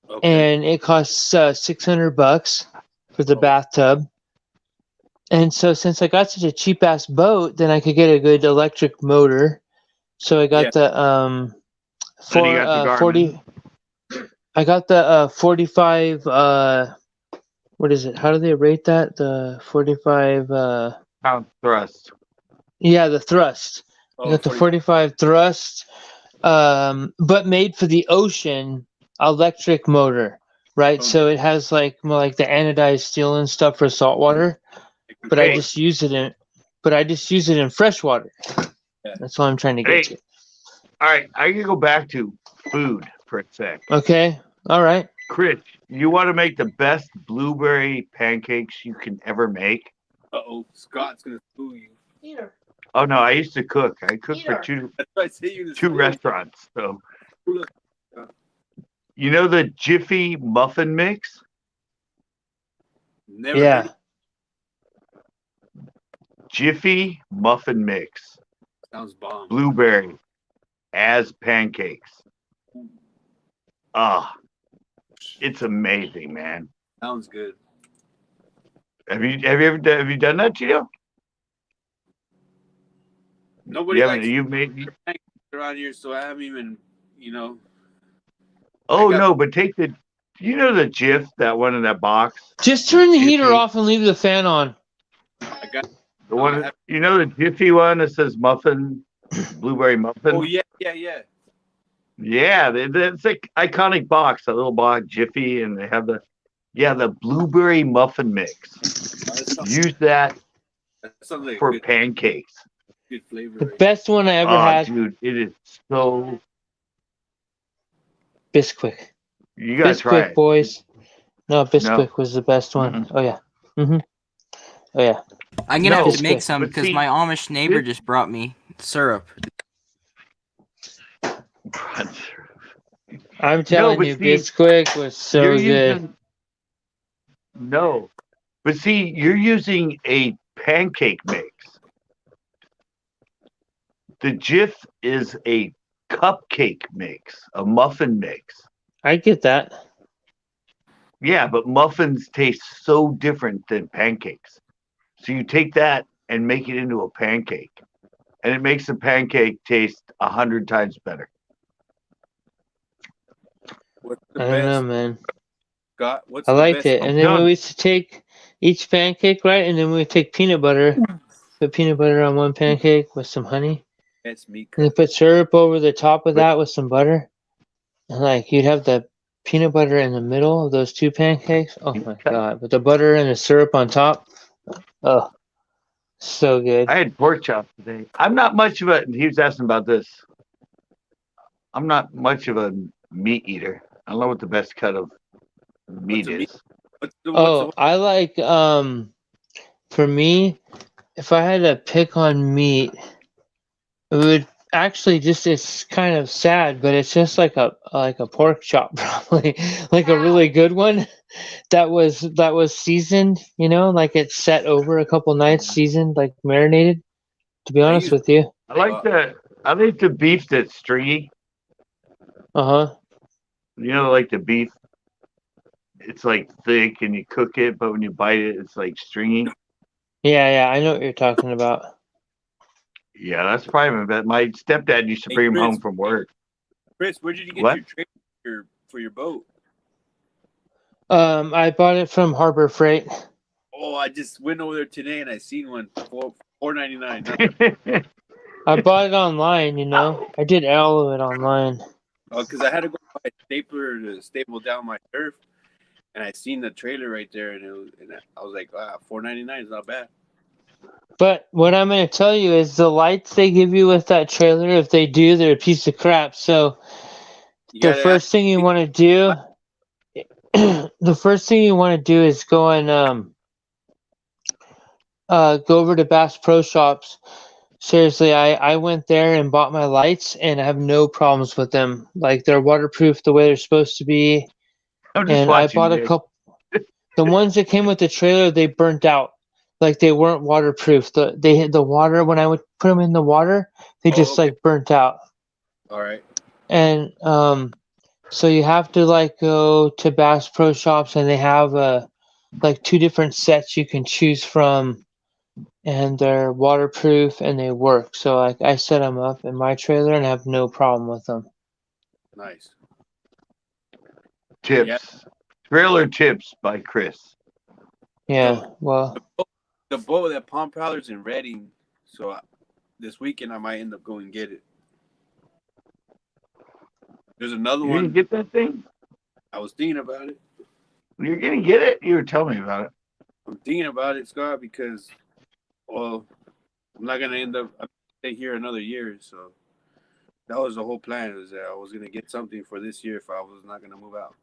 Okay. and it costs $600 for the Oh. bathtub. And so since I got such a cheap ass boat, then I could get a good electric motor. So I got the Then you got the Garmin. 40. I got the 45. What is it? How do they rate that? The 45. Pound thrust. Yeah, the thrust. I Oh, got the 45 thrust, but made for the ocean electric motor, right? Oh. So it has like more like the anodized steel and stuff for saltwater, but I just use it in freshwater. Yeah. That's all I'm trying to get to. All right, I can go back to food for a sec. Okay. All right. Chris, you want to make the best blueberry pancakes you can ever make? Uh-oh, Scott's gonna school you. Peter. Oh no, I used to cook. I cooked for Peter. That's why I say you're gonna two school restaurants. So you. you know the Jiffy muffin mix? Never Yeah. heard of Jiffy muffin mix. Sounds bomb. Blueberry as pancakes. Ah, it's amazing, man. Sounds good. Have you done that, Gio? Nobody You likes haven't. You made. around here, so I haven't even, Oh got- no, but take the. You know the Jif, that one in that box. Just turn the heater Jiffy. off and leave the fan on. I got. The one, you know the Jiffy one that says muffin, blueberry muffin. Oh yeah. Yeah, it's like iconic box, that little box, Jiffy, and they have the blueberry muffin mix. Use that Sounds like for a good, pancakes. good flavor. The Right? best one I ever Oh, had. dude, it is so. Bisquick. You gotta try Bisquick, it. boys. No, Bisquick was the best one. Oh yeah. Oh yeah. I'm gonna No, have to make Bisquick. some but because see, my Amish neighbor this- just brought me syrup. I'm telling but you, see, Bisquick was so you're good. using. No, but see, you're using a pancake mix. The Jif is a cupcake mix, a muffin mix. I get that. Yeah, but muffins taste so different than pancakes. So you take that and make it into a pancake, and it makes the pancake taste 100 times better. What's the I don't know, best? man. Scott, what's I the liked best? it. And then done. we used to take each pancake, right? And then we would take peanut butter, put peanut butter on one pancake with some honey, Best meat. and then put syrup over the top of that with some butter. And like you'd have the peanut butter in the middle of those two pancakes. Oh my god! With the butter and the syrup on top. Oh, so good. I had pork chops today. I'm not much of a. He was asking about this. I'm not much of a meat eater. I don't know what the best cut of meat What's a meat? is. Oh, I like for me, if I had to pick on meat, it would actually just it's kind of sad, but it's just like a pork chop probably. Like a really good one that was seasoned, like it's set over a couple nights, seasoned, like marinated, to be honest with you. I like the beef that's stringy. Uh-huh. Like the beef. It's like thick and you cook it, but when you bite it, it's like stringy. Yeah, I know what you're talking about. Yeah, that's probably my best. My stepdad used to bring him home from work. Chris, where did you get What? your trailer for your boat? I bought it from Harbor Freight. Oh, I just went over there today and I seen one for $4.99. I bought it online, you know. I did all of it online. Because I had to go buy a stapler to staple down my turf, and I seen the trailer right there, and I was like, wow, $4.99 is not bad. But what I'm going to tell you is the lights they give you with that trailer, if they do, they're a piece of crap. So You the gotta first thing you want to do, the first thing you want to do is go and go over to Bass Pro Shops. Seriously, I went there and bought my lights, and I have no problems with them. Like they're waterproof the way they're supposed to be. I'm just And I watching bought a Nick. couple. The ones that came with the trailer, they burnt out. Like they weren't waterproof. They hit the water when I would put them in the water. They just okay. like burnt out. All right. And so you have to like go to Bass Pro Shops, and they have like two different sets you can choose from, and they're waterproof and they work. So like I set them up in my trailer and have no problem with them. Nice. Tips. Yeah. Trailer tips by Chris. Yeah. So Well, the boat that Palm Prowler's in Reading, so this weekend I might end up going and get it. There's another You gonna one. get that thing? I was thinking about it. You're gonna get it? You were telling me about it. I'm thinking about it, Scott, because well, I'm not gonna end up. I'm stay here another year, so that was the whole plan. Was that I was gonna get something for this year if I was not gonna move out.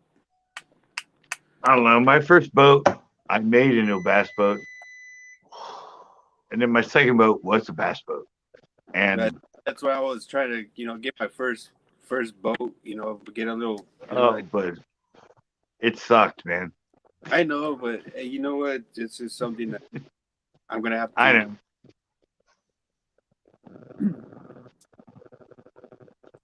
I don't know. My first boat, I made into a bass boat, and then my second boat was a bass boat. And That's why I was trying to, get my first boat. Get a little. but it sucked, man. I know, but hey, you know what? This is something that I'm gonna have to. I know.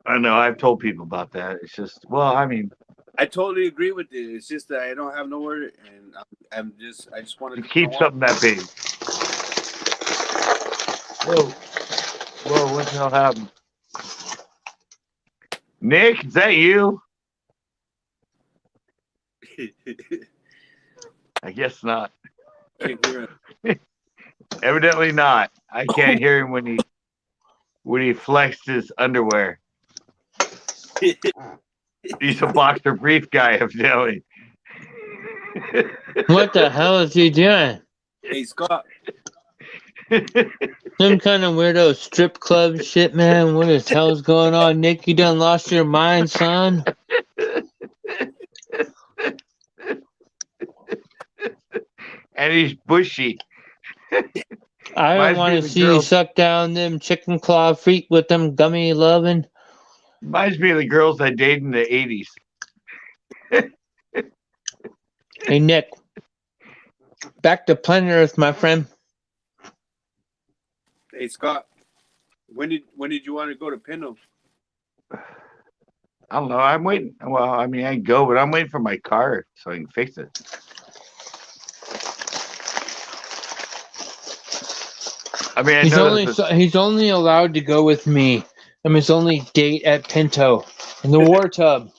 I know. I've told people about that. It's just, well, I mean, I totally agree with it. It's just that I don't have nowhere, and I just want to to keep something that big. Whoa, what the hell happened? Nick, is that you? I guess not. Can't hear it. Evidently not. I can't hear him when he flexed his underwear. He's a boxer brief guy, evidently. what the hell is he doing? Hey, Scott. Some kind of weirdo strip club shit, man. What the hell's going on, Nick? You done lost your mind, son? And he's bushy. I don't Reminds me want of to the see you girls. suck down them chicken claw feet with them gummy loving. Reminds me of the girls I dated in the 80s. Hey, Nick. Back to planet Earth, my friend. Hey, Scott. When did you want to go to Pinto? I don't know. I'm waiting. Well, I mean, I can go, but I'm waiting for my car so I can fix it. I mean, He's only allowed to go with me. I'm his only date at Pinto in the war tub.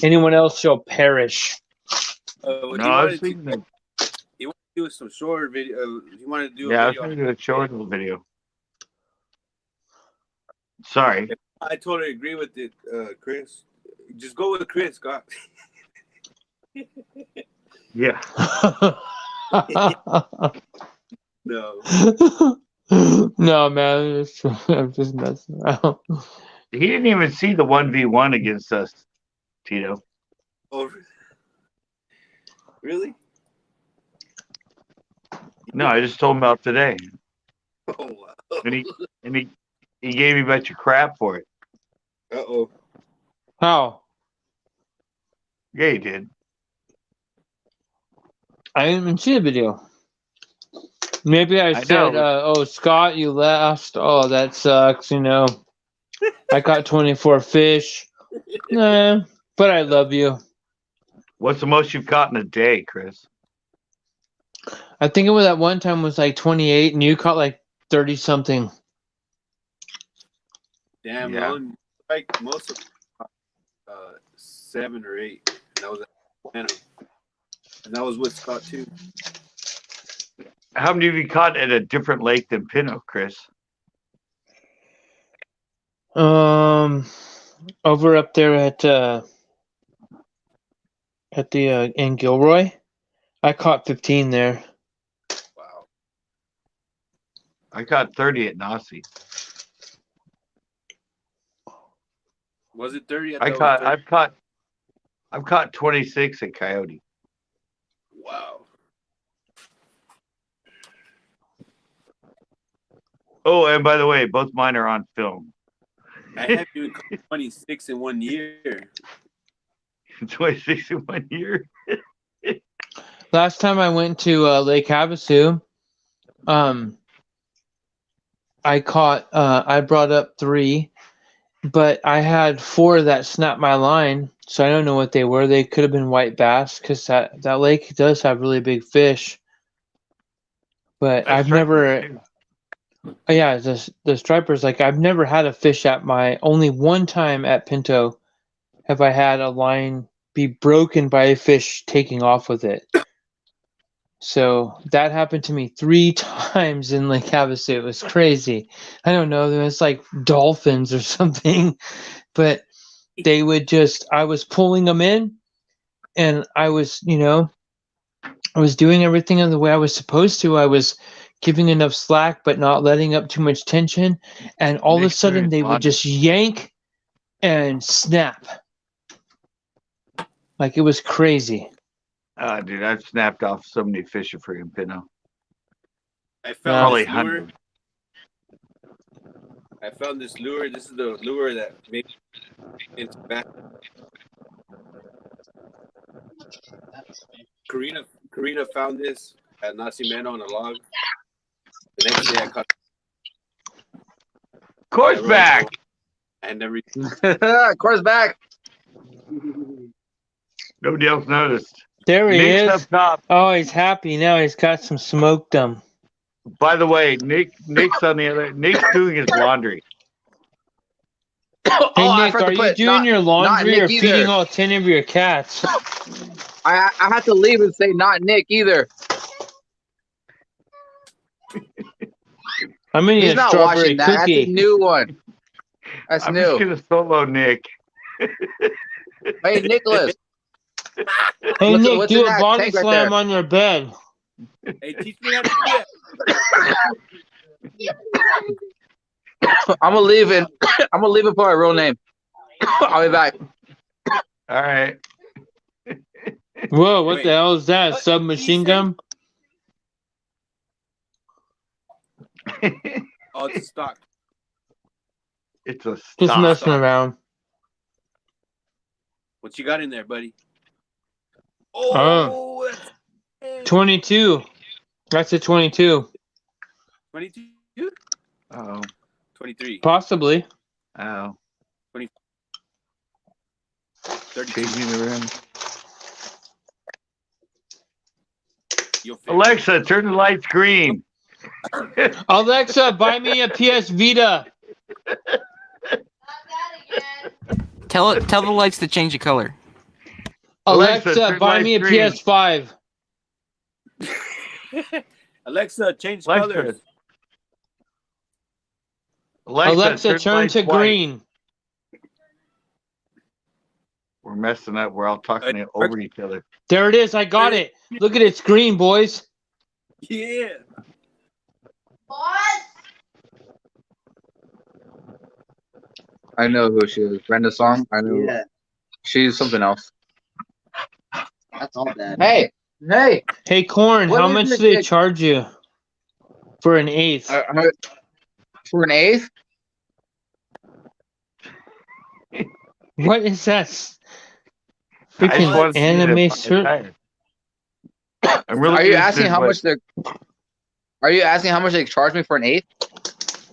Anyone else shall perish. No, I was thinking that. He wanted to do some short video. He wanted to do Yeah, a I was video. thinking of showing the video. Sorry. I totally agree with it, Chris. Just go with Chris, Scott. Yeah. No. No, man. I'm just messing around. He didn't even see the 1v1 against us, Tito. Oh, really? No, I just told him about today. Oh, wow. And he gave me a bunch of crap for it. Uh-oh. How? Yeah, he did. I didn't even see the video. Maybe I said, oh, Scott, you lost. Oh, that sucks, I caught 24 fish. Nah, but I love you. What's the most you've caught in a day, Chris? I think it was that one time was like 28, and you caught like 30 something. Damn, Yeah. like most of 7 or 8. And that was at Atlanta. And that was with Scott too. How many have you caught at a different lake than Pinot, Chris? Over up there at the in Gilroy, I caught 15 there. Wow. I caught 30 at Nasi. Was it 30? I've caught 26 at Coyote. Wow. Oh, and by the way, both mine are on film. I haven't even caught 26 in 1 year. 26 in 1 year. Last time I went to Lake Havasu, I caught. I brought up 3, but I had 4 that snapped my line, so I don't know what they were. They could have been white bass because that lake does have really big fish. But That's I've never. too. Yeah, the stripers. Like I've never had a fish at my. Only one time at Pinto have I had a line be broken by a fish taking off with it. So that happened to me 3 times in Lake Havasu. It was crazy. I don't know. There was like dolphins or something, but they would just. I was pulling them in, and I was, I was doing everything in the way I was supposed to. I was giving enough slack, but not letting up too much tension. And all of a sudden, they would just yank and snap. Like it was crazy. Dude, I've snapped off so many fish at freaking Pinot. I found Probably this lure. 100. I found this lure. This is the lure that makes it back. Karina found this at Nacimiento on a log. The next day I caught. Course back. And never. Course back. Nobody else noticed. There he Nick's is. up top. Oh, he's happy now. He's got some smoked them. By the way, Nick's on the other. Nick's doing his laundry. Hey, I Nick, forgot to are you put doing your laundry Nick or either. feeding all 10 of your cats? I had to leave and say not Nick either. I'm eating He's a not strawberry watching that. That's cookie. a new one. That's I'm new. just gonna solo Nick. Hey, Nicholas. Hey, What's- Nick, what's do in a that body tank right slam there? on your bed. Hey, teach me how to do that. I'm gonna leave it. I'm gonna leave it for my real name. I'll be back. All right. Whoa, what Wait, the hell is that? what? Submachine gun? Oh, it's a stock. It's a Just stop. messing around. What you got in there, buddy? Oh. Oh, that's 22. That's a 22. 22? Oh. 23. Possibly. Oh. 32. Changing the room. You'll figure. Alexa, turn the lights green. Alexa, buy me a PS Vita. Not that again. Tell the lights to change the color. Alexa, Alexa, turn buy me a lights green. PS5. Alexa, change Alexa. colors. Alexa, turn lights to white. green. We're messing up. We're all talking over each other. There it is. I got it. Look at it. It's green, boys. Yeah. What? I know who she is. Brenda Song. I know. Yeah, She's something else. that's all bad. Hey. Hey, Corn, What how is much this do they big- charge you for an eighth? For an eighth? What is that? I just Freaking want to see anime the shirt? tire. I'm really Are you interested asking in how what- much they? Are you asking how much they charge me for an eighth?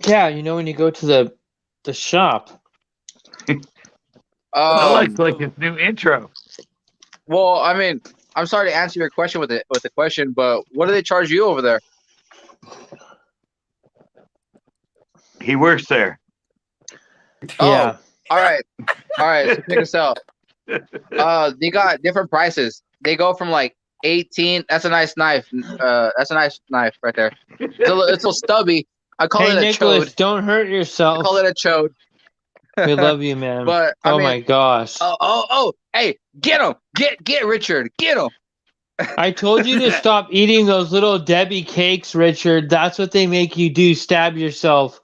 Yeah, you know when you go to the shop. I like his new intro. Well, I mean, I'm sorry to answer your question with the question, but what do they charge you over there? He works there. Oh. Yeah. All right. So check this out. They got different prices. They go from like 18. That's a nice knife. That's a nice knife right there. It's a little stubby. I call Hey, it a Nicholas, chode. don't hurt I yourself. call it a chode. We love you, man. But I Oh mean, my gosh. hey, get him. Get Richard. Get him. I told you to stop eating those little Debbie cakes, Richard. That's what they make you do. Stab yourself.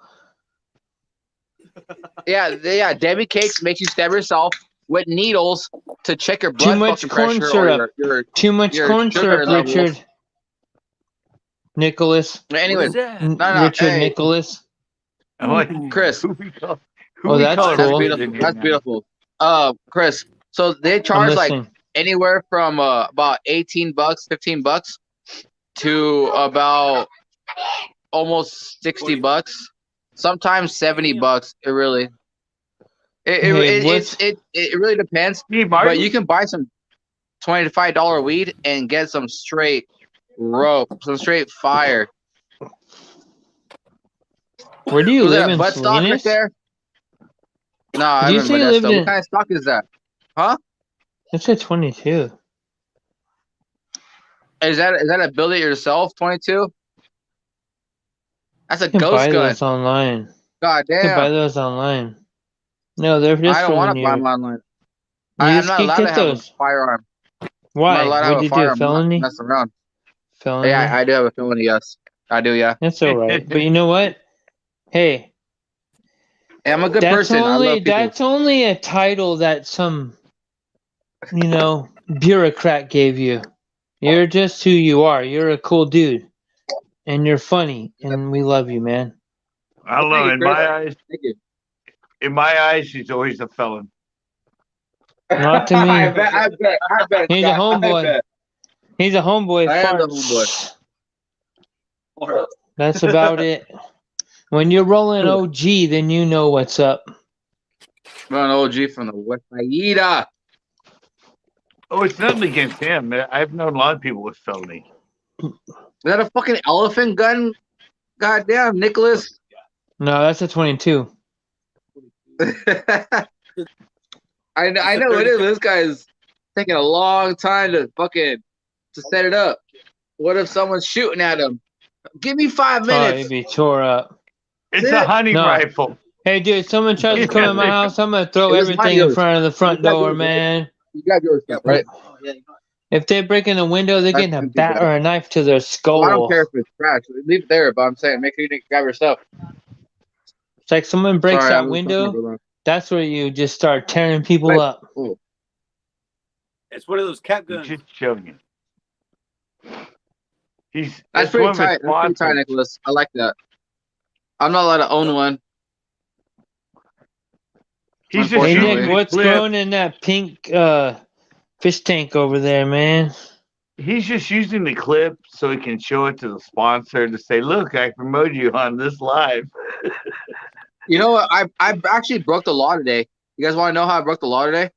Yeah. Debbie cakes make you stab yourself with needles to check your Too blood much fucking corn pressure syrup. or your Too much your corn sugar syrup, levels. Richard. Nicholas. What Anyways, is that? no. Richard Hey, Nicholas. I'm like, Chris. who we call? Who Oh, we that's calling That's cool. Richard beautiful. in here That's now? beautiful. Chris. So they I'm charge like listening. anywhere from about $18, $15 to about almost $60. Sometimes $70. It really. Hey, what's It really depends. Hey, But Martin. you can buy some $25 weed and get some straight rope, some straight fire. where do you Was live that a in butt stock right Salinas? there? No, I Did you live say in you lived Modesto. What in? kind of stock is that? Huh? It said 22. Is that a build it yourself 22? That's a You can ghost buy gun. those online. God You can buy damn. those online. No, they're just I don't for want when to buy you. them online. You I'm just not can't allowed to get have a those. firearm. I'm not Why? allowed to have What'd a you do? firearm. I'm not Felony? messing around. Felony? Yeah, I do have a felony, yes. I do, yeah. That's all right. But you know what? Hey, And I'm a good that's person. I love people. that's only a title that some bureaucrat gave you. You're just who you are. You're a cool dude, and you're funny, and we love you, man. I don't Thank know. you, In Chris. my eyes, Thank you. he's always a felon. Not to me. I bet. He's a Scott, I homeboy. bet. He's a homeboy. I am the Farts. homeboy. That's about it. When you're rolling OG, then you know what's up. I'm an OG from the West Side. Oh, it's nothing against him. I've known a lot of people with felony. Is that a fucking elephant gun? Goddamn, Nicholas. No, that's a 22. I know it is. But this guy's taking a long time to set it up. What if someone's shooting at him? Give me 5 Oh, minutes. you'd be tore up. It's That's a it. hunting No. rifle. Hey, dude, someone tries to come in my house, I'm gonna throw It was everything in yours. front of the front You got door, yours, right? man. You got yours, right? If they break in the window, they're That's getting a empty, bat bro. or a knife to their Well, I skull. don't care if it's trash. Leave it there, but I'm saying make sure you didn't grab your stuff. It's like someone breaks Sorry, I that was talking window, about brother. that's where you just start tearing people Wait. up. Oh. It's one of those cap He's guns. just showing you. That's It's pretty one of his tight. That's pretty tight, sponsors. Nicholas. I like that. I'm not allowed to own one. He's just Hey, Unfortunately. Nick, using what's the clip. growing in that pink fish tank over there, man? He's just using the clip so he can show it to the sponsor to say, "Look, I promoted you on this live." You know what? I actually broke the law today. You guys want to know how I broke the law today?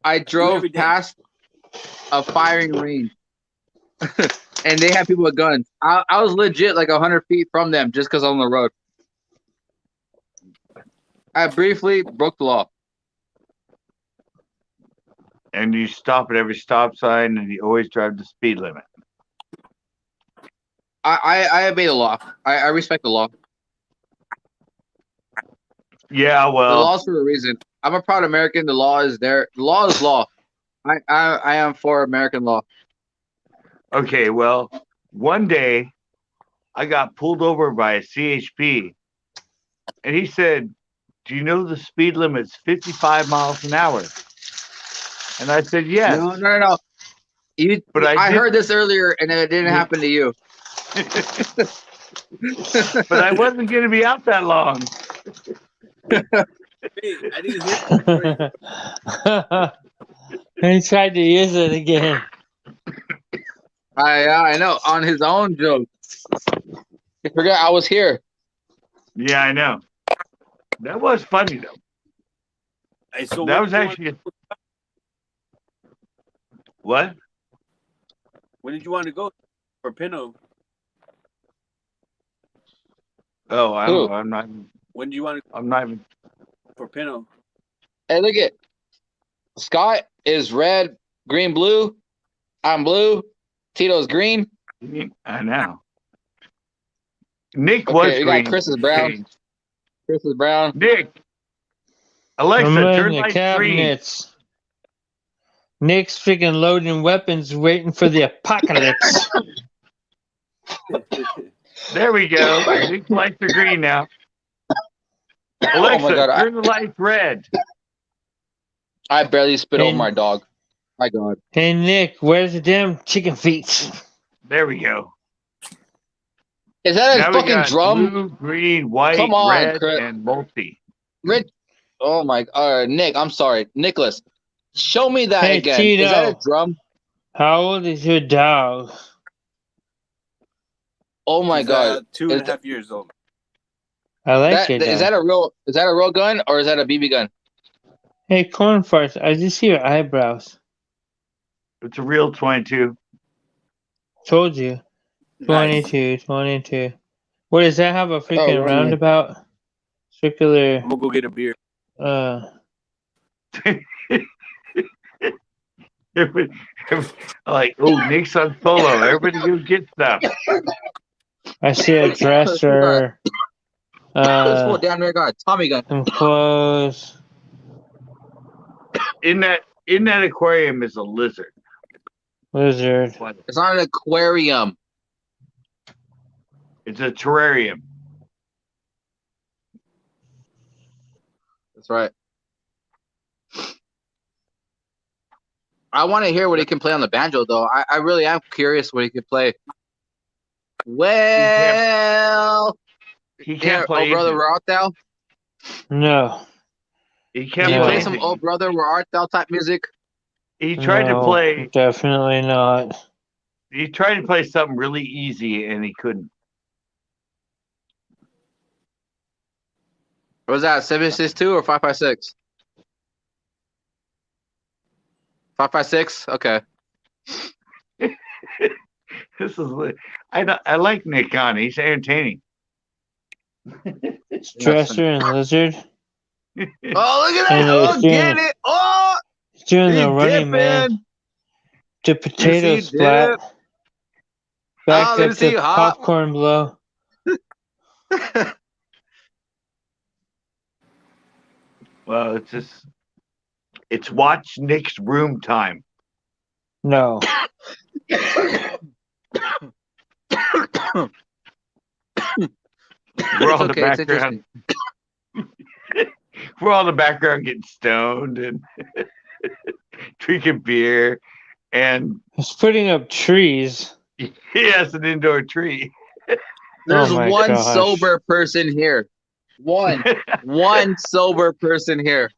I drove every day. past a firing range, and they had people with guns. I was legit like 100 feet from them just because I'm on the road. I briefly broke the law. And you stop at every stop sign, and you always drive the speed limit. I obey the law. I respect the law. Yeah, The well, law's for a reason. I'm a proud American. The law is there. The law is law. I am for American law. okay, well, one day I got pulled over by a CHP, and he said, "Do you know the speed limit's 55 miles an hour?" And I said, "Yes." No. But I did- heard this earlier, and it didn't happen to you. But I wasn't going to be out that long. Hey, I didn't hear. He tried to use it again. I know on his own joke. I forgot I was here. Yeah, I know. That was funny though. Hey, so That when was did you actually what? when did you want to go for Pinot? Oh, I Who? don't know. I'm not. When do you want to I'm not even. go for Pinot? Hey, look at Scott is red, green, blue. I'm blue. Tito's green. I know. Nick was Okay, we green. got Chris is brown. Chris is brown. Nick. Alexa, I'm turn loading the lights green. cabinets. Nick's freaking loading weapons, waiting for the apocalypse. There we go. Nick's lights are green now. Alexa, Oh my God, turn the lights red. I barely spit over And- my dog. My God. Hey Nick, where's the damn chicken feet? There we go. Is that a Now we fucking got drum? blue, green, white, Come on, red, Chris. and multi. Rich. Oh my. Nick, I'm sorry, Nicholas. Show me that Hey, again. Is that a Tito. drum? How old is your dog? Oh my He's, God. 2.5 years old. I like That, your dog. is that a real gun or is that a BB gun? Hey, corn farts, I just see your eyebrows. It's a real 22. Told you. Nice. 22. What does that have a freaking really? roundabout? Circular, I'm gonna go get a beer. Like, oh, Nick's on solo. Everybody go get stuff. I see a dresser, This fool down there got a Tommy gun. some clothes. In that aquarium is a lizard. Lizard. It's not an aquarium. It's a terrarium. That's right. I want to hear what he can play on the banjo, though. I really am curious what he can play. Well, He can't play. Oh, brother, either. where art thou? No. He Can can't you No. play play. some anything. "Oh Brother, Where Art Thou" type music? He tried to No, play. Definitely not. He tried to play something really easy, and he couldn't. What was that, 762 or 556? 556? Okay. This is. I like Nick on. He's entertaining. Dresser and lizard. Oh, look at that! And Oh, he's get doing- it! Oh, He's doing he the running man. dipping! The potato he splat. dip? Back Oh, let me up see, the hop. popcorn blow. Well, it's watch Nick's room time. No. We're all in okay, the it's background. We're all in the background getting stoned and drinking beer, and He's putting up trees. he has an indoor tree. There's Oh my one gosh. sober person here. One sober person here.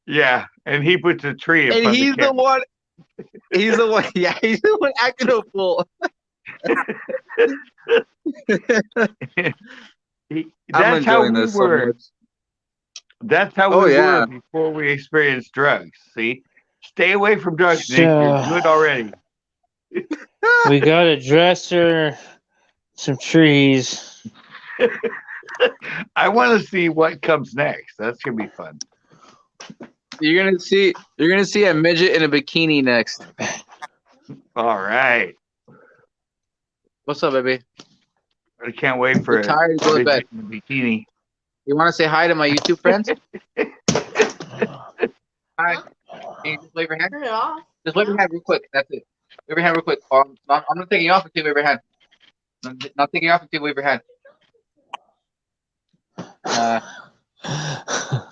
Yeah, and he puts a tree in And front he's of the the camera. one. He's the one. Yeah, he's the one acting a fool. That's how we were. That's how Oh, we yeah. were before we experienced drugs. See, stay away from drugs, Nick. You're So- good already. We got a dresser, some trees. I want to see what comes next. That's gonna be fun. You're gonna see a midget in a bikini next. All right, What's up, baby? I can't wait for You're tired, go to bed. in a bikini. You want to say hi to my YouTube friends? Hi. Can you just wave your hand? Turn it off. Just wave your hand real quick. That's it. Wave your hand real quick. I'm not taking you off until you wave your hand. I'm not taking you off until you wave your hand.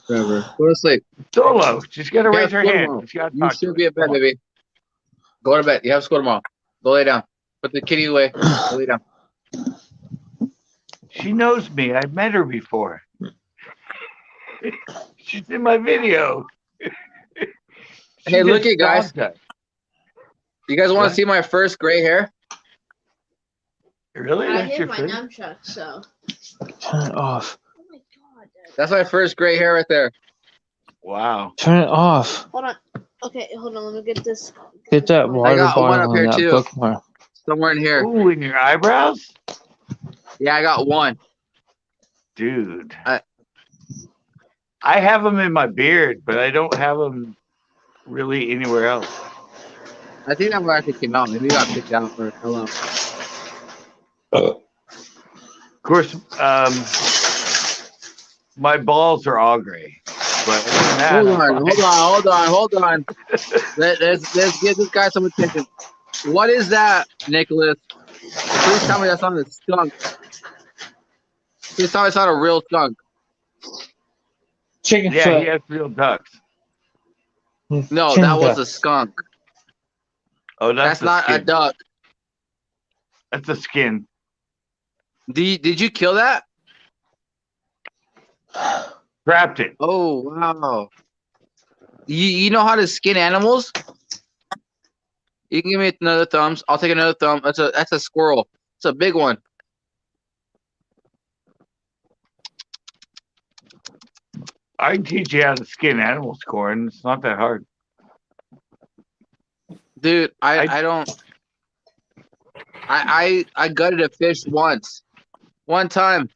Whatever. Go to sleep. Solo, she's gotta Yeah, raise her go hand. tomorrow. She's gotta You talk to should us. be in bed, Come on. baby. Go to bed. You have school tomorrow. Go lay down. Put the kitty away. Go lay down. She knows me. I've met her before. She's in my video. She Hey, look just it, guys. dogged us. You guys want What? to see my first gray hair? Really? I That's hit your my first? nunchuck, so. Turn it off. Oh my god, Dad. That's my first gray hair right there. Wow. Turn it off. Hold on. Okay, hold on. Let me get this. Get that water got bottle one up and here, that too. bookmark. Somewhere in here. Ooh, in your eyebrows? Yeah, I got one. Dude. I- I have them in my beard, but I don't have them really anywhere else. I think that one actually came out. Maybe it got picked out or fell out. Of course, my balls are all gray. But other than that, Hold on. Let's give this guy some attention. What is that, Nicholas? Please tell me that's not a skunk. Please tell me it's not a real skunk. Chicken yeah, foot. he has real ducks. No, Chin that was duck. a skunk. Oh, That's the not a skin. duck. That's the skin. Did you kill that? Trapped it. Oh wow. You know how to skin animals? You can give me another thumbs. I'll take another thumb. That's a squirrel. It's a big one. I can teach you how to skin animals, Corin. It's not that hard. Dude, I don't. I gutted a fish once. One time.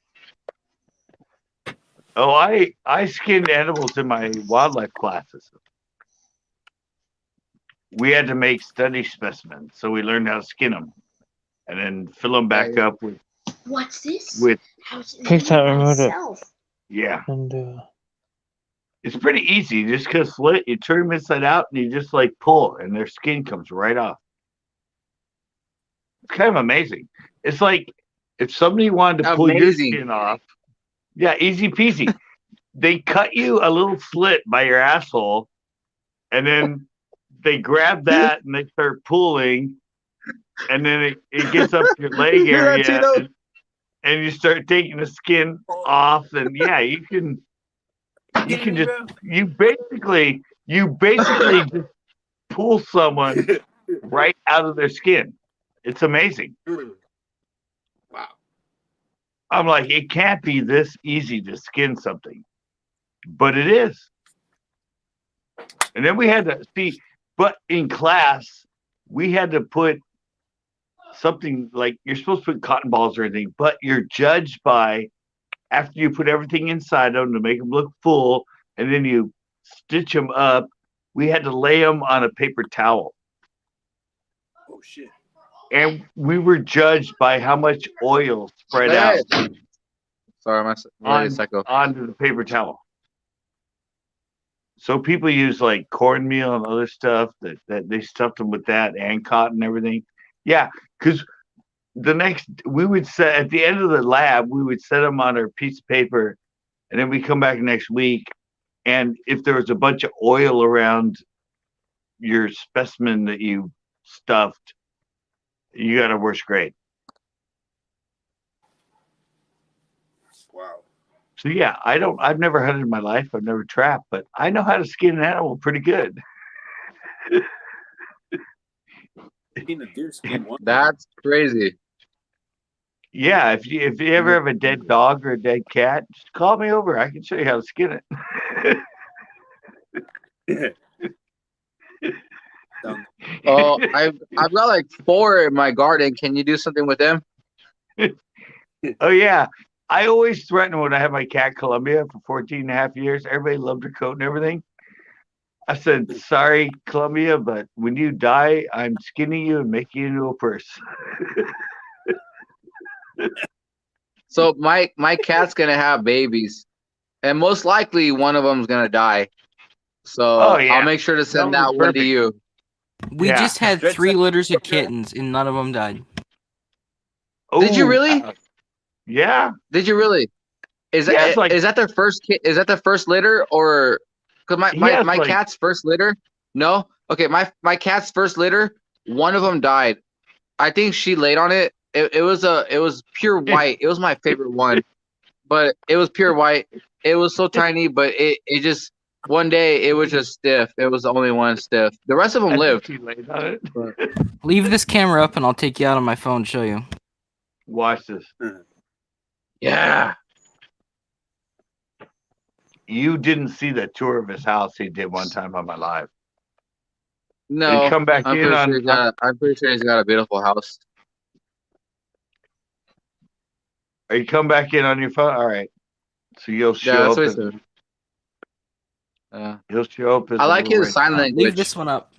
Oh, I skinned animals in my wildlife classes. We had to make study specimens, so we learned how to skin them, and then fill them back up with What's this? with How's it Pick that, made remove it. myself? yeah. And It's pretty easy. You just cut a slit, you turn them inside out, and you just like pull, and their skin comes right off. It's kind of amazing. It's like if somebody wanted to pull your Amazing. skin off. Yeah, easy peasy. They cut you a little slit by your asshole, and then they grab that and they start pulling, and then it gets up your leg Hear that, area, Tito? and you start taking the skin off, and yeah, you can just you basically just pull someone right out of their skin. It's amazing. Wow. I'm like, it can't be this easy to skin something, but it is. And then we had to see, but in class, we had to put something like you're supposed to put cotton balls or anything, but you're judged by after you put everything inside them to make them look full, and then you stitch them up. We had to lay them on a paper towel. Oh shit. And we were judged by how much oil spread out Sorry, my psycho. onto the paper towel. So people use like cornmeal and other stuff that they stuffed them with that and cotton and everything. Yeah, because we would set at the end of the lab, we would set them on our piece of paper, and then we come back next week. And if there was a bunch of oil around your specimen that you stuffed, you got a worse grade. Wow. So yeah, I've never hunted in my life. I've never trapped, but I know how to skin an animal pretty good. Seen a deer skin one. That's crazy. Yeah, if you ever have a dead dog or a dead cat, just call me over. I can show you how to skin it. Oh, I've got like 4 in my garden. Can you do something with them? Oh yeah. I always threaten when I had my cat Columbia for 14 and a half years. Everybody loved her coat and everything. I said, sorry, Columbia, but when you die, I'm skinning you and making you into a purse. So my cat's gonna have babies, and most likely one of them's gonna die. So Oh, yeah. I'll make sure to send That that was one to perfect. you. We Yeah. just had 3 litters of kittens, and none of them died. Did you Oh, really? Yeah. Did you really? Is Yeah, that it's like- is that their first Is that the first litter, or because He has, my like- cat's first litter? No. Okay, my cat's first litter. One of them died. I think she laid on it. It was pure white. It was my favorite one, but it was pure white. It was so tiny, but it just one day it was just stiff. It was the only one stiff. The rest of them I think lived. he laid on it. Leave this camera up, and I'll take you out on my phone and show you. Watch this. Yeah. You didn't see the tour of his house he did one time on my live. No. You come back I'm in pretty, on. sure I'm pretty sure he's got a beautiful house. Or you come back in on your phone. All right. So you'll Yeah, show that's what he up. said. Yeah. He'll show up. As I a like little his sign red language. Leave this one up.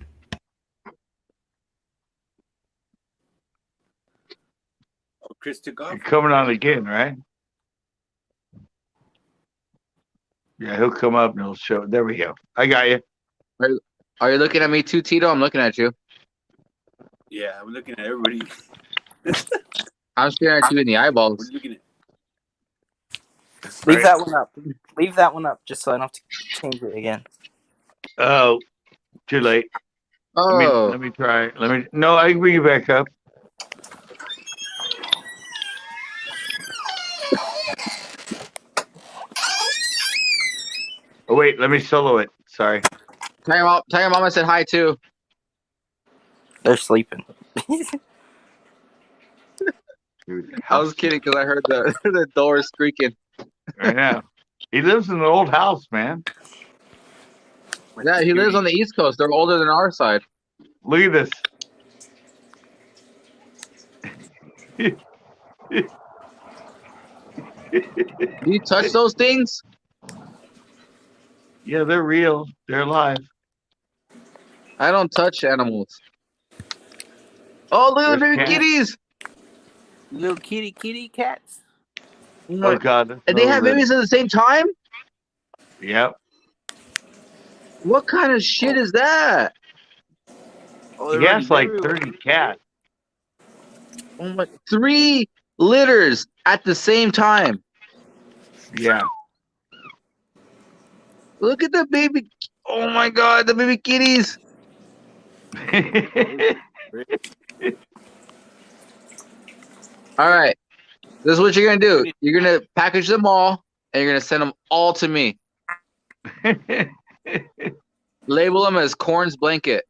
Chris took off. You're coming on again, right? Yeah, he'll come up and he'll show. There we go. I got you. Are you looking at me too, Tito? I'm looking at you. Yeah, I'm looking at everybody. I'm staring at you in the eyeballs. We're looking at. Leave Right. that one up. Leave that one up just so I don't have to change it again. Oh, too late. Oh, Let me try. No, I can bring you back up. Oh wait, let me solo it. Sorry. tell your mom I said hi too. They're sleeping. Dude, I was kidding because I heard the the door squeaking. I know. He lives in an old house, man. Yeah, he lives on the East Coast. They're older than our side. Look at this. Do you touch those things? Yeah, they're real. They're alive. I don't touch animals. Oh, look at the There's baby cats. kitties! Little kitty cats. Oh God. that's And they have another babies at the same time? litter. Yep. What kind of shit is that? Oh, He has like 30 cats. Oh my! 3 litters at the same time. Yeah. Look at the baby. Oh my God, the baby kitties. All right. This is what you're going to do. You're going to package them all and you're going to send them all to me. Label them as Corn's Blanket.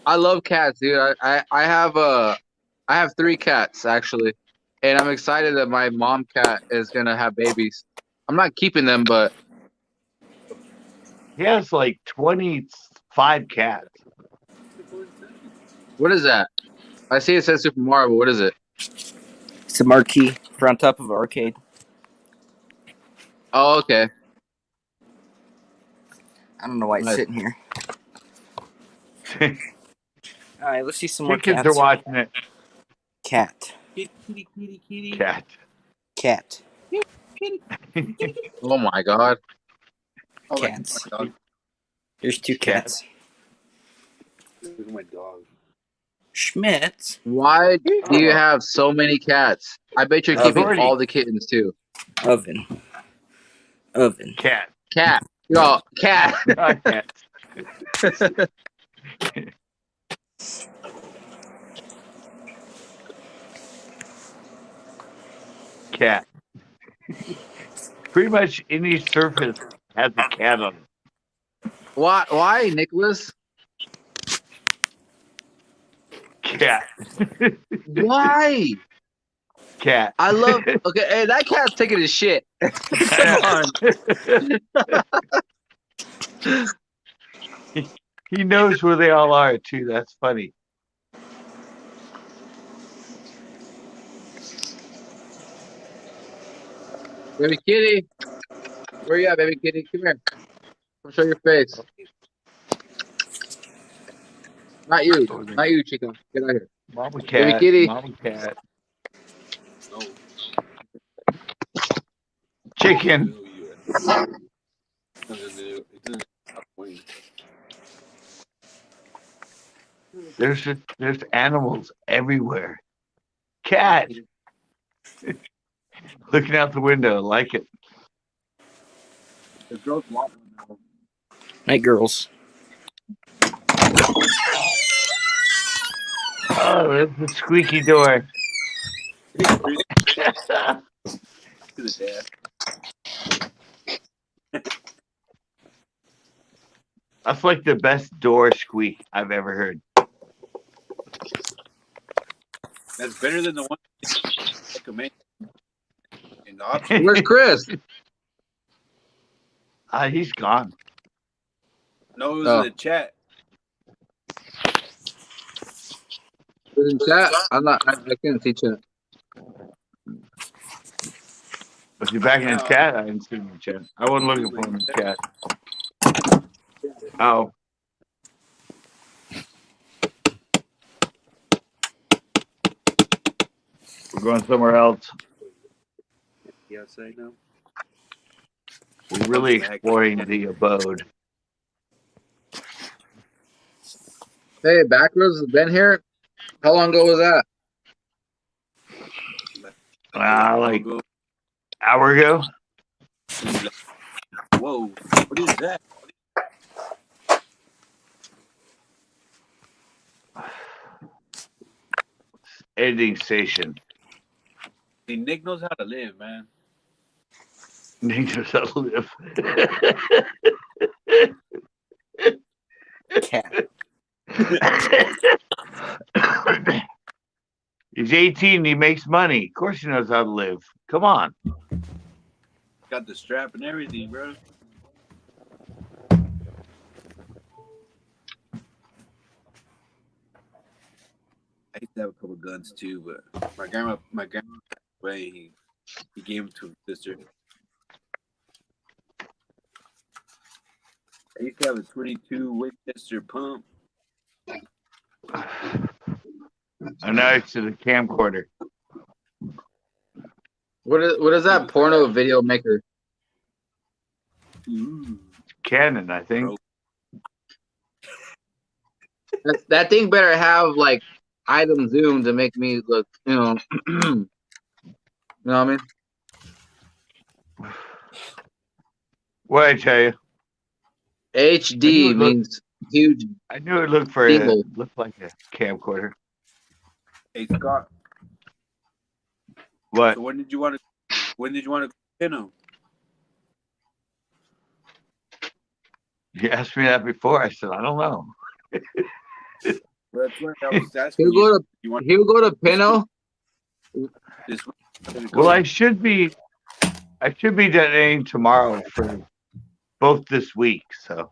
I love cats, dude. I have 3 cats actually. And I'm excited that my mom cat is going to have babies. I'm not keeping them, but He has like 25 cats. what is that? I see it says Super Mario, but what is it? It's a marquee for on top of an arcade. Oh, okay. I don't know why it's Nice. sitting here. All right, let's see some more Kids cats. are watching it. Cat. Kitty. Cat. Cat. Oh my God. Oh, Cats. my God. There's 2 cats. Look at my dog. Schmitz. Why do you have so many cats? I bet you're keeping Authority. all the kittens too. Oven. Cat. Cat. Yo, cat. Not cats. Cat. Pretty much any surface has a cat on it. Why, Nicholas? Cat. Why? Cat. I love. Okay, hey, that cat's taking a shit. Come on. He knows where they all are too. That's funny. Baby kitty, where you at, baby kitty? Come here. Come show your face. Not you, Chico. Get out here. Mama cat. Baby kitty. Mama cat. No. Chicken. It doesn't stop pointing. There's animals everywhere. Cat. Looking out the window, like it. The girls want one now. Night girls. Oh, there's the squeaky door. To the dad. That's like the best door squeak I've ever heard. That's better than the one recommend in the option. Where's Chris? He's gone. No, it was Oh. in the chat. Who's in chat? I'm not. I can't see chat. Was he back in the chat? I didn't see him in the chat. I wasn't looking for him in the chat. Oh. We're going somewhere else. Yeah, say no. We're really exploring the abode. Hey, Backroads has been here. How long ago was that? Like hour ago. Whoa, what is that? Editing station. See, Nick knows how to live, man. Nick knows how to live. Cat. He's 18 and he makes money. Of course he knows how to live. Come on. Got the strap and everything, bro. I used to have a couple guns too, but my grandma away, he gave them to his sister. I used to have a 22 Winchester pump. And now it's to the camcorder. What is that porno video maker? Ooh. Canon, I think. That thing better have like item zoom to make me look, you know, you know what I mean? What I tell you? HD means huge. I knew it looked looked like a camcorder. Hey Scott. What? So when did you want to pin him? You asked me that before. I said I don't know. Well, that's what I was asking He'll go to he'll go to Pinot. This Well, I should be detonating tomorrow for both this week. So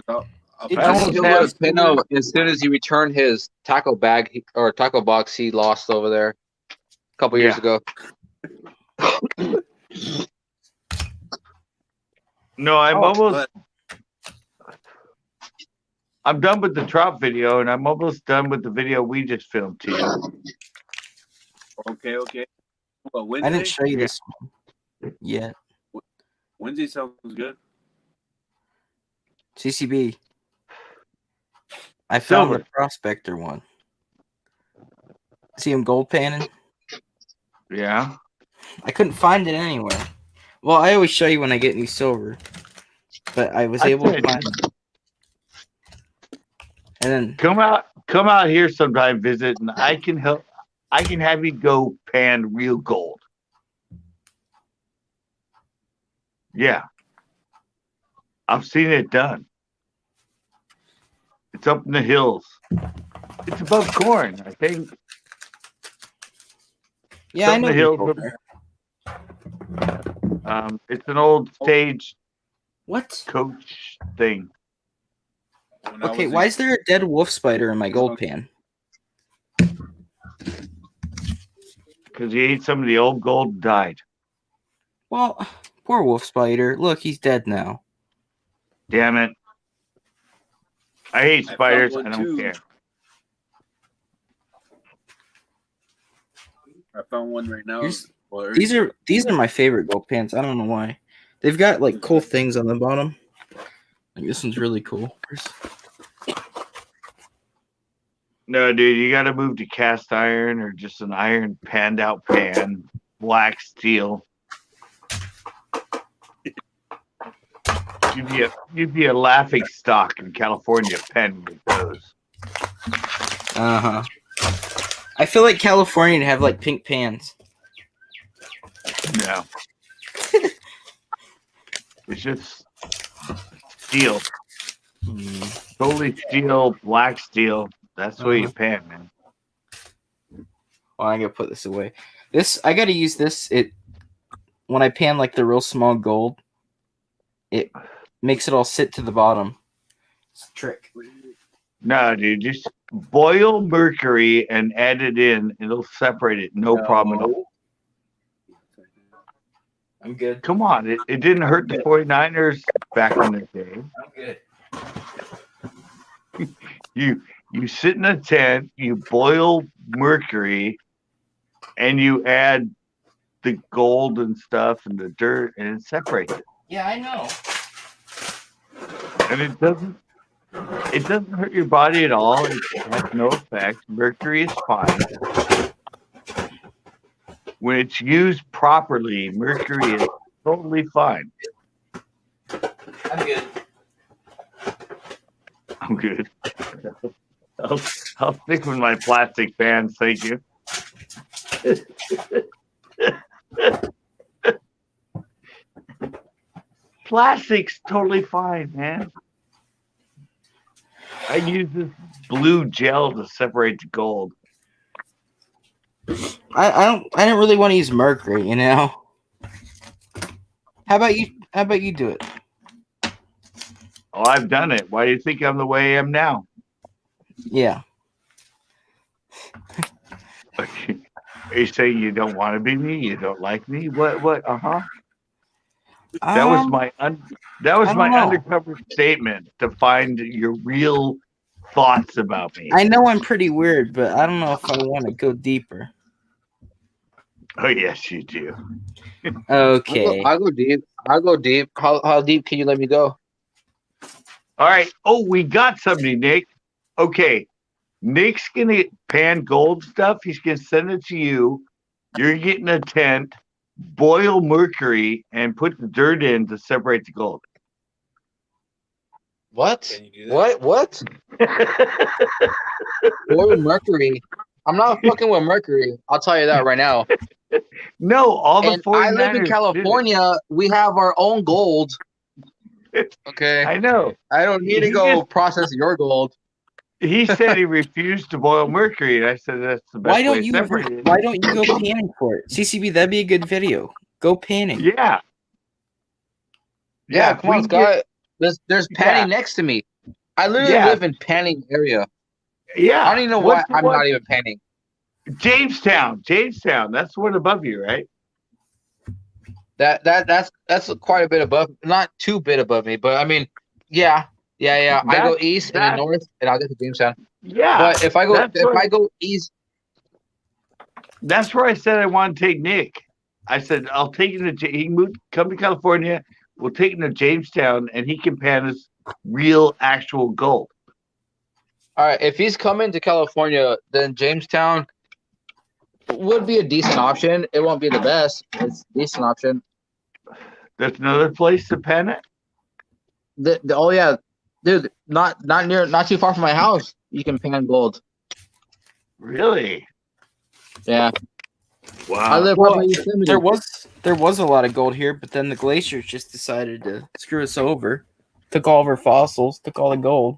I'll He'll go to Pinot as soon as he returned his taco bag or taco box he lost over there a couple years ago. No, I'm done with the drop video, and I'm almost done with the video we just filmed to you. Okay. Well, Wednesday? I didn't show you this one yet. Wednesday sounds good. CCB. I found the Prospector one. See him gold panning? Yeah. I couldn't find it anywhere. Well, I always show you when I get new silver, but I was able to find it. And then come out here sometime, visit, and I can help. I can have you go pan real gold. Yeah, I've seen it done. It's up in the hills. It's above corn, I think. Yeah, I know. The hills. It's an old stage. What? Coach thing. Okay, why is there a dead wolf spider in my gold pan? Because he ate some of the old gold and died. Well, poor wolf spider. Look, he's dead now. Damn it. I hate spiders. I don't care. I found one right now. These are my favorite gold pans. I don't know why. They've got like cool things on the bottom. Like this one's really cool. No, dude, you got to move to cast iron or just an iron panned out pan, black steel. You'd be a laughing stock in California pen with those. Uh-huh. I feel like California would have like pink pans. No. It's just steel. Totally steel, black steel. That's the way you pan, man. Well, I gotta put this away. I gotta use this. When I pan like the real small gold, it makes it all sit to the bottom. It's a trick. No, dude, just boil mercury and add it in. It'll separate it. No problem at all. I'm good. Come on. It didn't hurt the 49ers back in the day. I'm good. You sit in a tent, you boil mercury, and you add the gold and stuff and the dirt, and it separates it. Yeah, I know. And it doesn't hurt your body at all. It has no effect. Mercury is fine. When it's used properly, mercury is totally fine. I'm good. I'm good. I'll stick with my plastic fans, thank you. Plastic's totally fine, man. I use this blue gel to separate the gold. I don't really want to use mercury, you know. How about you do it? Oh, I've done it. Why do you think I'm the way I am now? Yeah. Are you saying you don't want to be me? You don't like me? What? That was my I don't know. undercover statement to find your real thoughts about me. I know I'm pretty weird, but I don't know if I want to go deeper. Oh yes, you do. Okay. I'll go deep. I'll go deep. How deep can you let me go? All right. Oh, we got somebody, Nick. Okay. Nick's gonna pan gold stuff. He's gonna send it to you. You're getting a tent, boil mercury, and put the dirt in to separate the gold. What? Can you do that? What? Boy with mercury. I'm not fucking with mercury. I'll tell you that right now. No, all the And I live 49ers in did it. California. We have our own gold. Okay. I know. I don't need to He go just- process your gold. He said he refused to boil mercury, and I said that's the best Why way don't to you separate it. Why don't you go panning for it? CCB, that'd be a good video. Go panning. Yeah. Yeah, if come on, we Scott. There's Panning Yeah. next to me. I literally Yeah. live in Panning area. Yeah. I don't even know why I'm not even Panning. Jamestown. That's the one above you, right? That's quite a bit above, not too bit above me, but I mean, yeah. I go east and then north, and I'll get to Jamestown. Yeah. But if I that's go east, That's where I said I want to take Nick. I said I'll take him to he can come to California. We'll take him to Jamestown, and he can pan us real, actual gold. all right. If he's coming to California, then Jamestown would be a decent option. It won't be the best. It's a decent option. There's another place to pan it. Oh yeah, dude, not too far from my house. You can pan gold. Really? Yeah, Wow. I live Well, right by Yosemite. There was a lot of gold here, but then the glaciers just decided to screw us over. Took all of our fossils, took all the gold.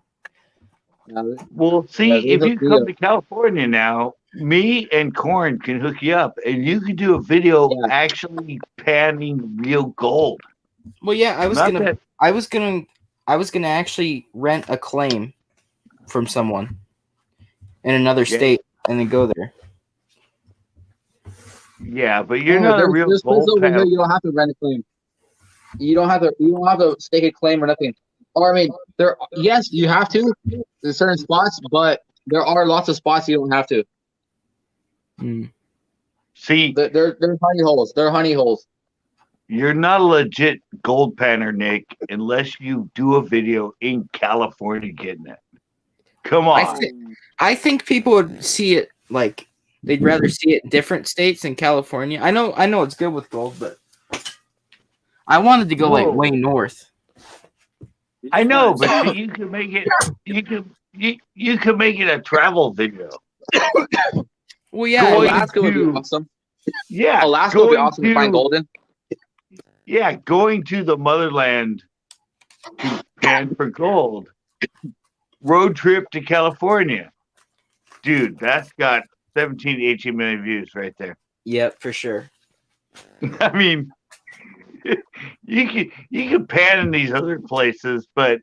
Well, see, Yeah, if you come to California now, me and Corn can hook you up, and you can do a video Yeah. actually panning real gold. Well, yeah, I was Not gonna that- I was gonna actually rent a claim from someone in another Yeah. state and then go there. Yeah, but you're not a real there's places gold over here panner. you don't have to rent a claim. You don't have to stake a claim or nothing. Or I mean, yes, you have to in certain spots, but there are lots of spots you don't have to. See, They're honey holes. They're honey holes. you're not a legit gold panner, Nick, unless you do a video in California getting it. Come on. I think people would see it like they'd rather see it in different states than California. I know it's good with gold, but I wanted to go like No. way north. I know, but see, you can make it. You can make it a travel video. Well, yeah, Going Alaska would be to- awesome. Yeah, Alaska would be going awesome to find gold in. Yeah, going to the motherland to pan for gold. Road trip to California, dude. That's got 17 to 18 million views right there. yep, for sure. I mean, you can pan in these other places, but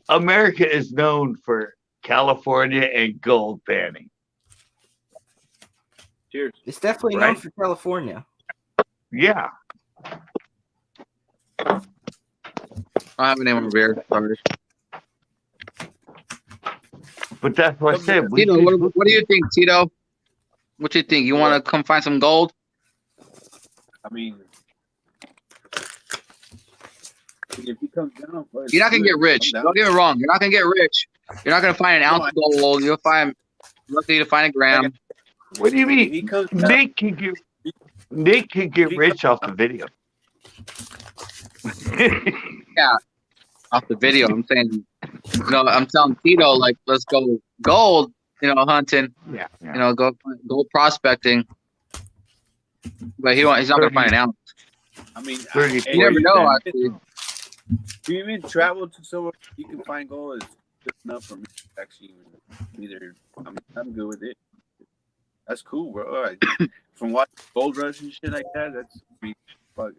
America is known for California and gold panning. Cheers. It's definitely known Right. for California. Yeah. I don't have a name of a beer. Sorry. But that's what I said. Tito, what do you think, Tito? What you think? You want to come find some gold? I mean, if he comes down, you're not gonna get rich. Don't get me wrong. You're not gonna get rich. You're not gonna find an ounce of gold. You'll find lucky to find a gram. What do you mean? He comes Nick can get rich off the video. Yeah, off the video. I'm saying, I'm telling Tito, like, let's go gold, hunting. Yeah. Go gold prospecting. But he's not gonna find an ounce. I mean, you never know. Actually, do you even travel to somewhere you can find gold? Is good enough for me. Actually, either I'm good with it. That's cool, bro. From watching Gold Rush and shit like that, that's fuck.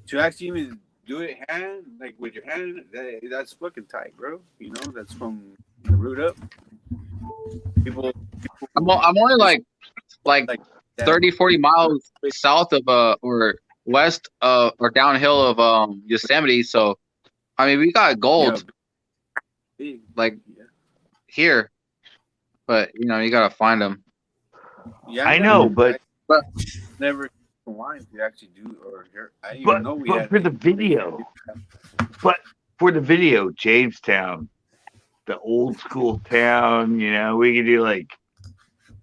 To actually even do it with your hand, that's fucking tight, bro. That's from the root up. People I'm only like 30, 40 miles south of or west or downhill of Yosemite. So I mean, we got gold here, but you gotta find them. Yeah, I know, but never wine to actually do or hear. I didn't even know we had for the video. But for the video, Jamestown, the old school town, we could do like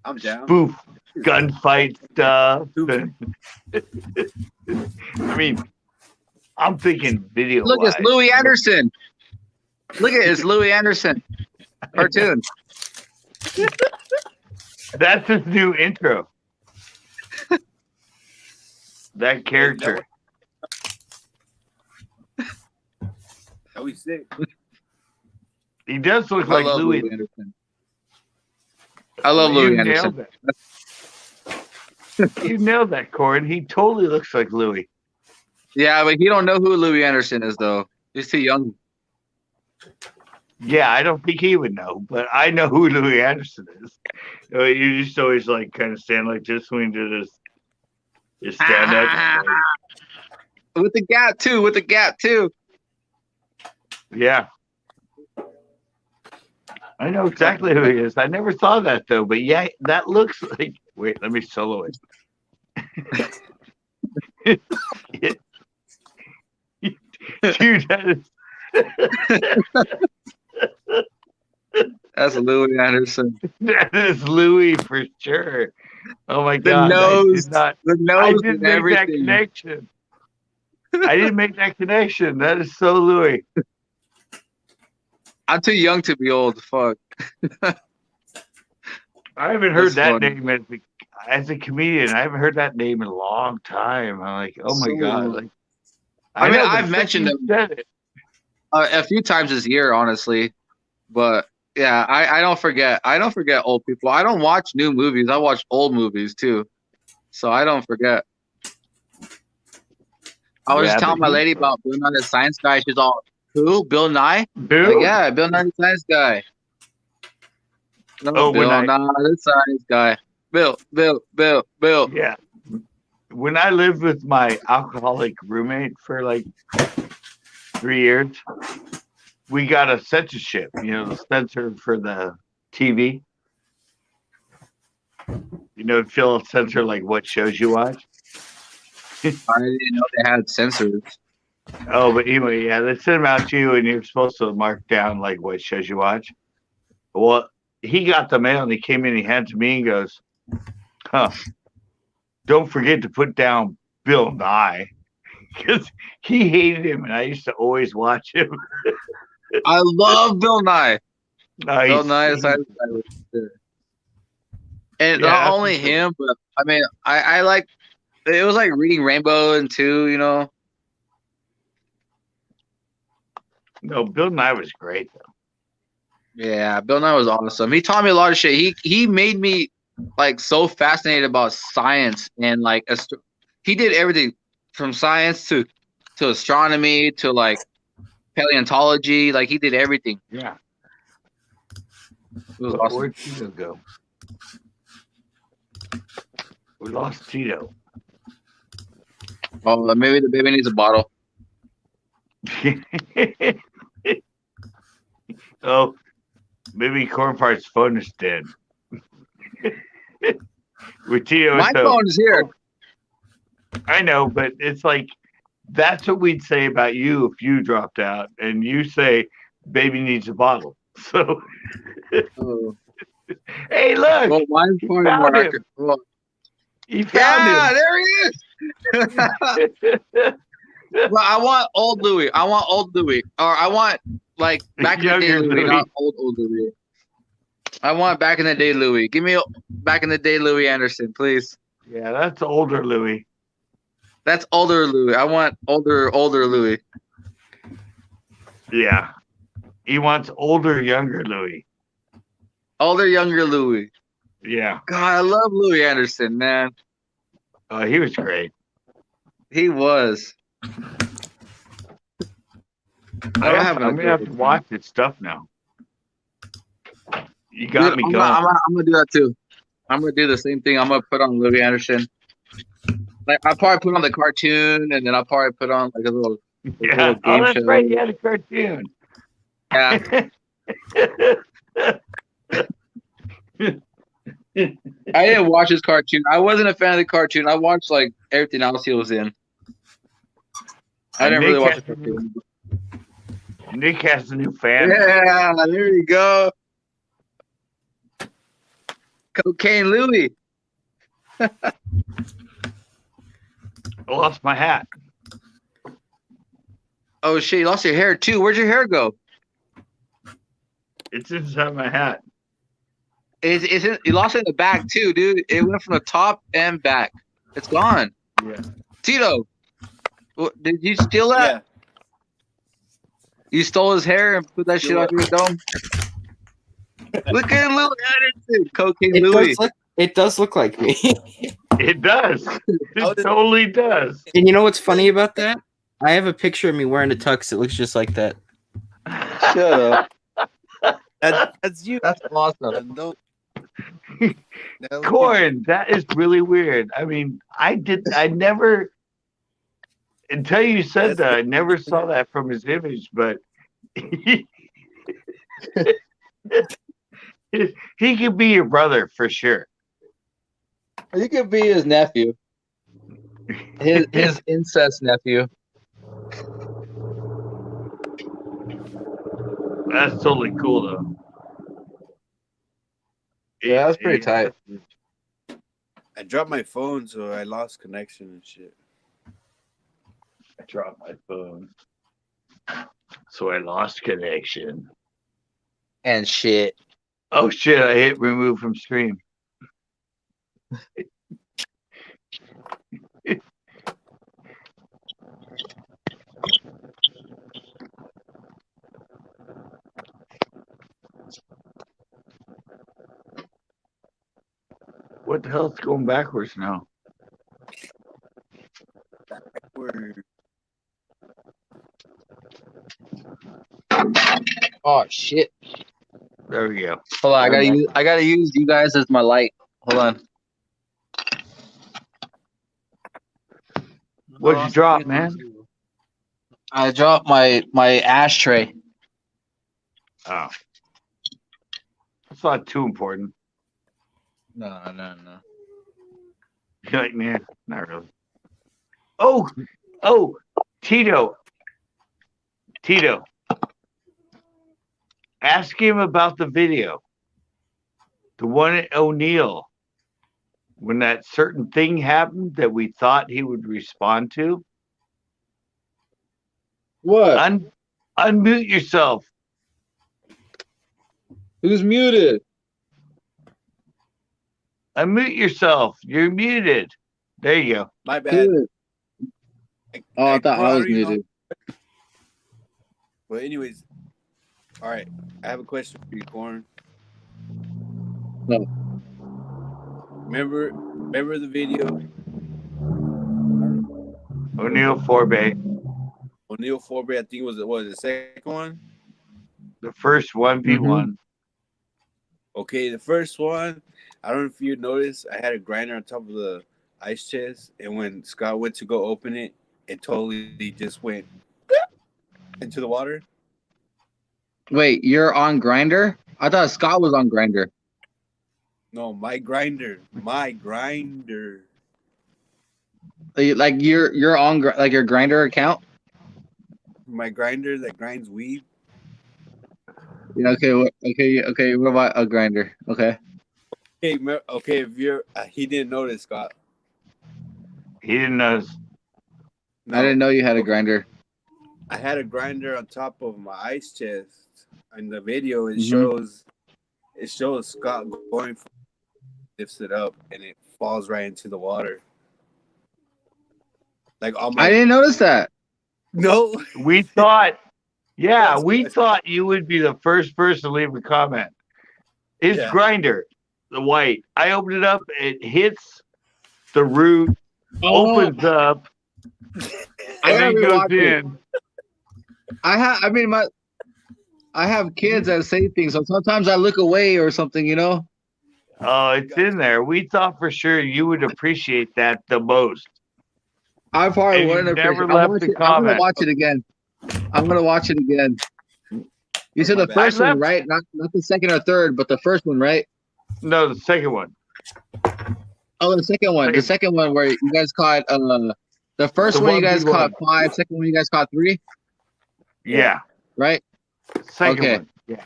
I'm down. Spoof gunfight stuff. I mean, I'm thinking video. Look, it's Louis Anderson. Look at it, it's Louis Anderson cartoon. That's his new intro. That character. Are we sick? He does look like Louis Anderson. I love Louis Anderson. You nailed that, Corin. He totally looks like Louis. Yeah, but he don't know who Louis Anderson is, though. He's too young. Yeah, I don't think he would know, but I know who Louis Anderson is. You just always kind of stand like this when you do this. Just stand up. With the gap too. Yeah. I know exactly who he is. I never saw that though, but yeah, that looks like. Wait, let me solo it. Dude, that is. That's Louis Anderson. That is Louis for sure. Oh my The god! nose, I didn't make that connection. I didn't make that connection. That is so Louis. I'm too young to be old. Fuck. I haven't heard that name as a comedian. I haven't heard that name in a long time. I'm like, oh my god! I've mentioned him a few times this year, honestly, but yeah, I don't forget. I don't forget old people. I don't watch new movies. I watch old movies too, so I don't forget. I was just telling my lady about Bill Nye the Science Guy. She's all, who? Bill Nye? Bill? Like, yeah, Bill Nye the Science Guy. No, Bill Nye the Science Guy. Bill. Yeah. When I lived with my alcoholic roommate for like 3 years, we got a censorship, the censor for the TV. Phil censor like what shows you watch. I didn't know they had censors. Oh, but anyway, yeah, they send them out to you, and you're supposed to mark down like what shows you watch. Well, he got the mail, and he came in, he handed it to me, and goes, don't forget to put down Bill Nye, because he hated him, and I used to always watch him. I love Bill Nye. Bill Nye is and not only him, but I mean, I like. It was like reading Rainbow and Two, No, Bill Nye was great though. Yeah, Bill Nye was awesome. He taught me a lot of shit. He made me like so fascinated about science and like he did everything from science to astronomy to like paleontology. Like he did everything. Yeah. It was awesome. Where'd Tito go? We lost Tito. Oh, maybe the baby needs a bottle. Oh, Maybe Corn Fart's phone is dead. With Tito, My phone is here. I know, but it's like that's what we'd say about you if you dropped out, and you say baby needs a bottle. So, Oh. hey, look, Well, mine's he probably more found him. accurate. Well, He found yeah, there he is. him. Well, I want old Louis. I want old Louis, or I want like back in the day Younger Louis, Louis. not old Louis. I want back in the day Louis. Give me back in the day Louis Anderson, please. Yeah, that's older Louis. That's older Louis. I want older Louis. Yeah, he wants older, younger Louis. Older, younger Louis. Yeah, God, I love Louis Anderson, man. he was great. He was. I'm gonna have to watch his stuff now. You got me going. I'm gonna do that too. I'm gonna do the same thing. I'm gonna put on Louis Anderson. Like I'll probably put on the cartoon, and then I'll probably put on like a little Yeah. game Oh, that's show. right. You had a cartoon. Yeah. I didn't watch his cartoon. I wasn't a fan of the cartoon. I watched like everything else he was in. I didn't really watch the cartoon. Nick has a new fan. Yeah, there you go. Cocaine Louie. I lost my hat. Oh shit, you lost your hair too. Where'd your hair go? It's inside my hat. You lost it in the back too, dude. It went from the top and back. It's gone. Yeah. Tito, did you steal that? Yeah. You stole his hair and put that shit on your dome? Look at little Anderson, Cocaine Louie. It does look like me. It does. It totally does. And you know what's funny about that? I have a picture of me wearing a tux that looks just like that. Shut up. That's you. That's awesome. Corn, that is really weird. I mean, I never, until you said that, I never saw that from his image, but he could be your brother for sure. You could be his nephew. His incest nephew. That's totally cool, though. Yeah, that's pretty tight. I dropped my phone, so I lost connection and shit. I dropped my phone, so I lost connection. And shit. Oh shit! I hit remove from stream. What the hell's going backwards now? Oh shit. There we go. Hold on, I gotta use you guys as my light. Hold on. What'd you drop, man? I dropped my ashtray. Oh. That's not too important. No. You're like, man, not really. Oh, Tito. Ask him about the video. The one at O'Neill. When that certain thing happened that we thought he would respond to. What? Unmute yourself. Who's muted? Unmute yourself. You're muted. There you go. My bad. Oh, I thought I was muted. Well, anyways, all right. I have a question for you, Corn. No. Remember the video? O'Neill Forbay. O'Neill Forbay, I think was the second one? The first 1v1. Okay, the first one, I don't know if you noticed, I had a grinder on top of the ice chest, and when Scott went to go open it, it totally just went into the water. Wait, you're on Grinder? I thought Scott was on Grinder. No, my grinder. My grinder. Like you're on like your Grinder account? My grinder that grinds weed. Yeah, okay. What about a Grinder? Okay. Okay. If you're, he didn't notice, Scott. He didn't know. No, I didn't know you had a Grinder. I had a grinder on top of my ice chest. In the video, it Mhm. shows Scott going, lifts it up, and it falls right into the water. Like all my I didn't notice that. no. We thought, yeah, That's we what I- thought you would be the first person to leave a comment. It's Yeah. Grinder, the white. I open it up, it hits the root, Oh, opens up, I and gotta then goes rewatch it. in. I have kids that say things, so sometimes I look away or something, you know. Oh, it's in there. We thought for sure you would appreciate that the most. I probably And you wouldn't never appreciate. left the I'm gonna comment. watch it again. I'm gonna watch it again. You said My the bad. first I one, left- right? Not the second or third, but the first one, right? No, the second one. Oh, the second one. The second one where you guys caught the first The one you guys 1v1. caught 5, second one you guys caught 3, Yeah. right? Second Okay. one. Yeah.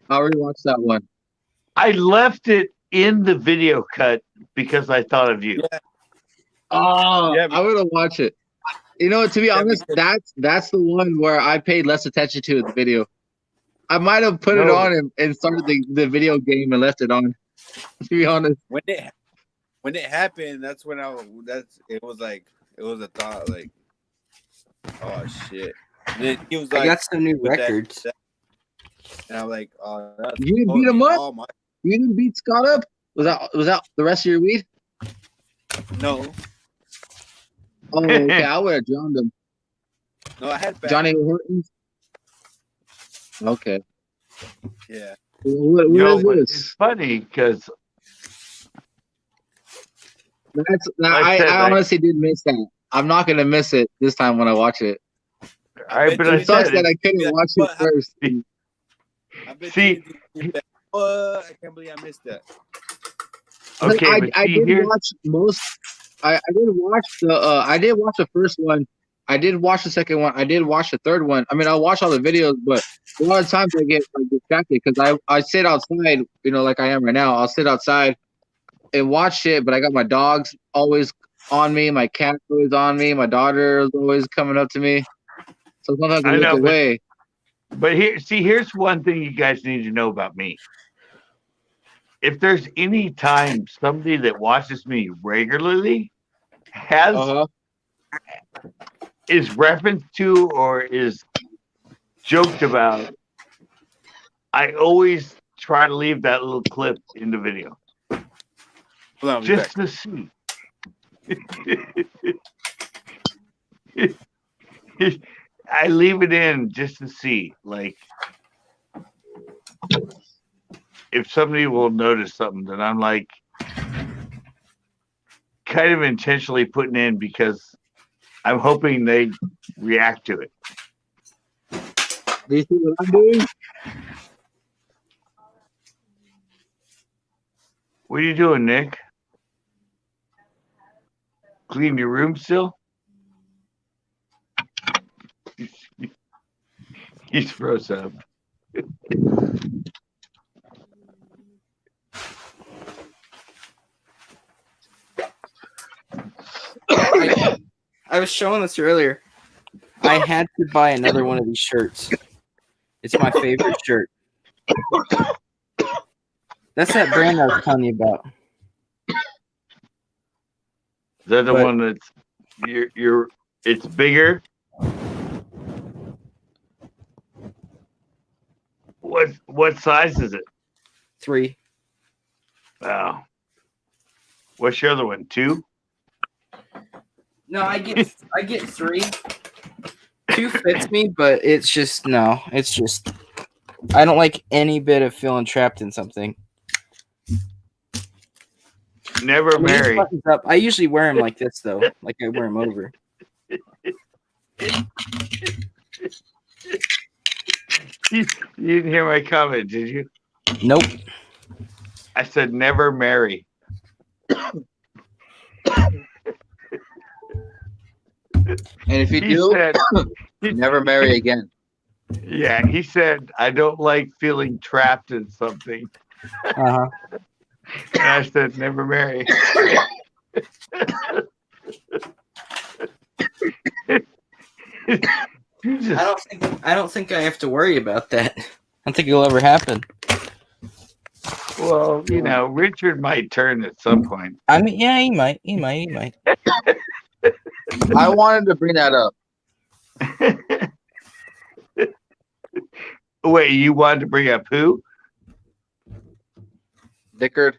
I already watched that one. I left it in the video cut because I thought of you. Yeah. Oh, Yeah, I'm gonna watch it. You know, to be honest, that's the one where I paid less attention to the video. I might have put it No. on and started the video game and left it on. To be honest, When it happened, that's when it was a thought like, oh shit. And then he was I like, got some new with that- records. and I'm like, oh, that's You didn't beat him up? all my- you didn't beat Scott up. Was that the rest of your weed? No, Oh, okay. I would have drowned him. no, I had bad, Johnny Hortons. Okay. Yeah, What Yo, is but this? it's funny because I said, like- honestly did miss that. I'm not gonna miss it this time when I watch it. I bet but you I It sucks said that it, I couldn't Yeah, watch it but- first. I bet See- you did that. I can't believe I missed that. okay, but I see, did here's watch most. I did watch I did watch the first one. I did watch the second one. I did watch the third one. I mean, I watch all the videos, but a lot of times I get like distracted because I sit outside, you know, like I am right now. I'll sit outside and watch it, but I got my dogs always on me, my cat always on me, my daughter is always coming up to me. So sometimes I I look know, but- away. But here's one thing you guys need to know about me. If there's any time somebody that watches me regularly has is referenced to or is joked about, I always try to leave that little clip in the video Hold on, I'll be just back. to see. I leave it in just to see, like, if somebody will notice something that I'm like kind of intentionally putting in because I'm hoping they react to it. Do you see what I'm doing? What are you doing, Nick? Clean your room still? He's froze up. I was showing this earlier. I had to buy another one of these shirts. It's my favorite shirt. That's that brand I was telling you about. Is that the But- one that's you're it's bigger? What size is it? 3. Wow. What's your other one? 2? No, I get 3. 2 fits me, but it's just I don't like any bit of feeling trapped in something. Never When these marry. buttons up, I usually wear them like this though, like I wear them over. You didn't hear my comment, did you? Nope. I said never marry. And if you He do, said, never marry again. yeah, he said, I don't like feeling trapped in something. Uh-huh. And I said, never marry. I don't think I have to worry about that. I don't think it'll ever happen. Well, you know, Richard might turn at some point. I mean, yeah, he might. He might. I wanted to bring that up. Wait, you wanted to bring up who? Dickard.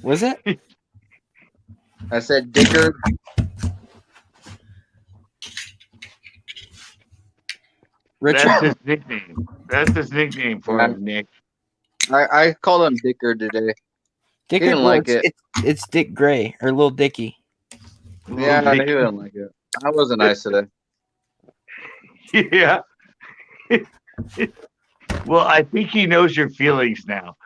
Was it? I said Dickard. Richard? That's his nickname. That's his nickname for him, Nick. I called him Dickard today. Dick He didn't like it. It's Dick Gray or Little Dicky. Yeah, he didn't like it. I wasn't nice today. Yeah. Well, I think he knows your feelings now.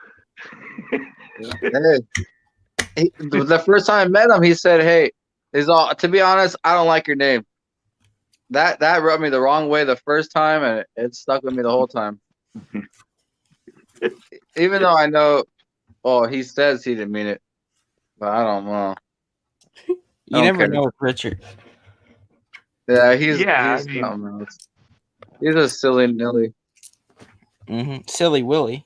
Hey, the first time I met him, he said, "Hey, to be honest, I don't like your name." That rubbed me the wrong way the first time, and it stuck with me the whole time. Even though I know, well, he says he didn't mean it, but I don't know. You never know with Richard. Yeah, he's I something mean, else. He's a silly Nilly. Mm-hmm. Silly Willy.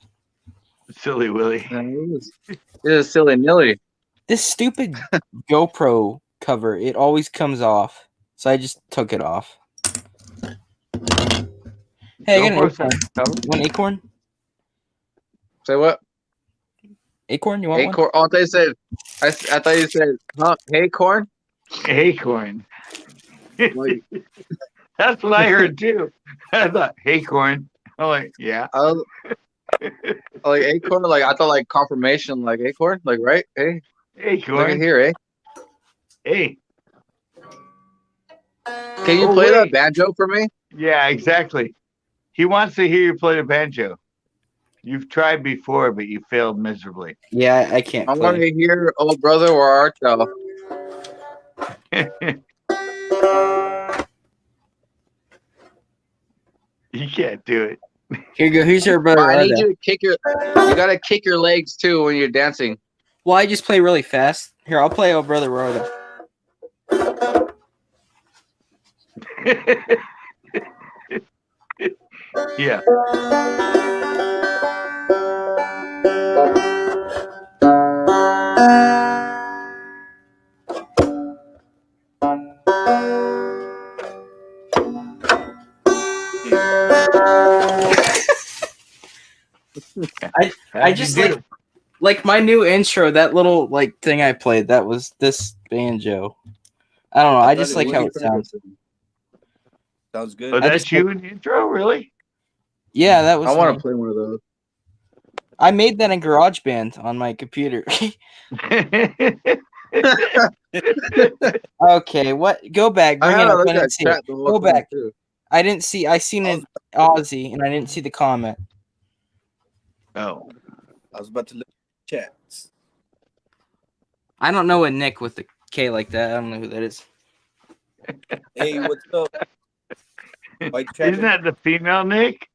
Silly Willy. Yeah, he's a silly Nilly. This stupid GoPro cover, it always comes off. So I just took it off. Hey, I got an acorn. Want an acorn? Say what? Acorn? You want Acorn? Oh, they said. I thought you said, huh? Hey, corn. Acorn. Like, That's what I heard too. I thought, hey, corn. I'm like, yeah. I was, like acorn. Like I thought, like confirmation. Like acorn. Like right? Hey, Hey, look corn. at here, eh? Hey. Can you play that banjo for me? Yeah, exactly. He wants to hear you play the banjo. You've tried before, but you failed miserably. Yeah, I can't I want play. to hear, "Oh brother, where art thou?" You can't do it. Here you go. Here's your brother. I need Arda. you to kick your. You gotta kick your legs too when you're dancing. Well, I just play really fast. Here, I'll play Oh Brother Rhoda. Yeah. I just like my new intro, that little like thing I played, that was this banjo. I don't know. I just like how it sounds. Sounds good. Oh, that's you in the intro, really? Yeah, that was. I want me. to play one of those. I made that in GarageBand on my computer. Okay, what? Go back. Bring it up. I didn't see it. Go back. Too. I didn't see. I seen it Aussie, and I didn't see the comment. Oh, I was about to look at chats. I don't know a Nick with a K like that. I don't know who that is. Hey, what's up? Isn't that the female Nick?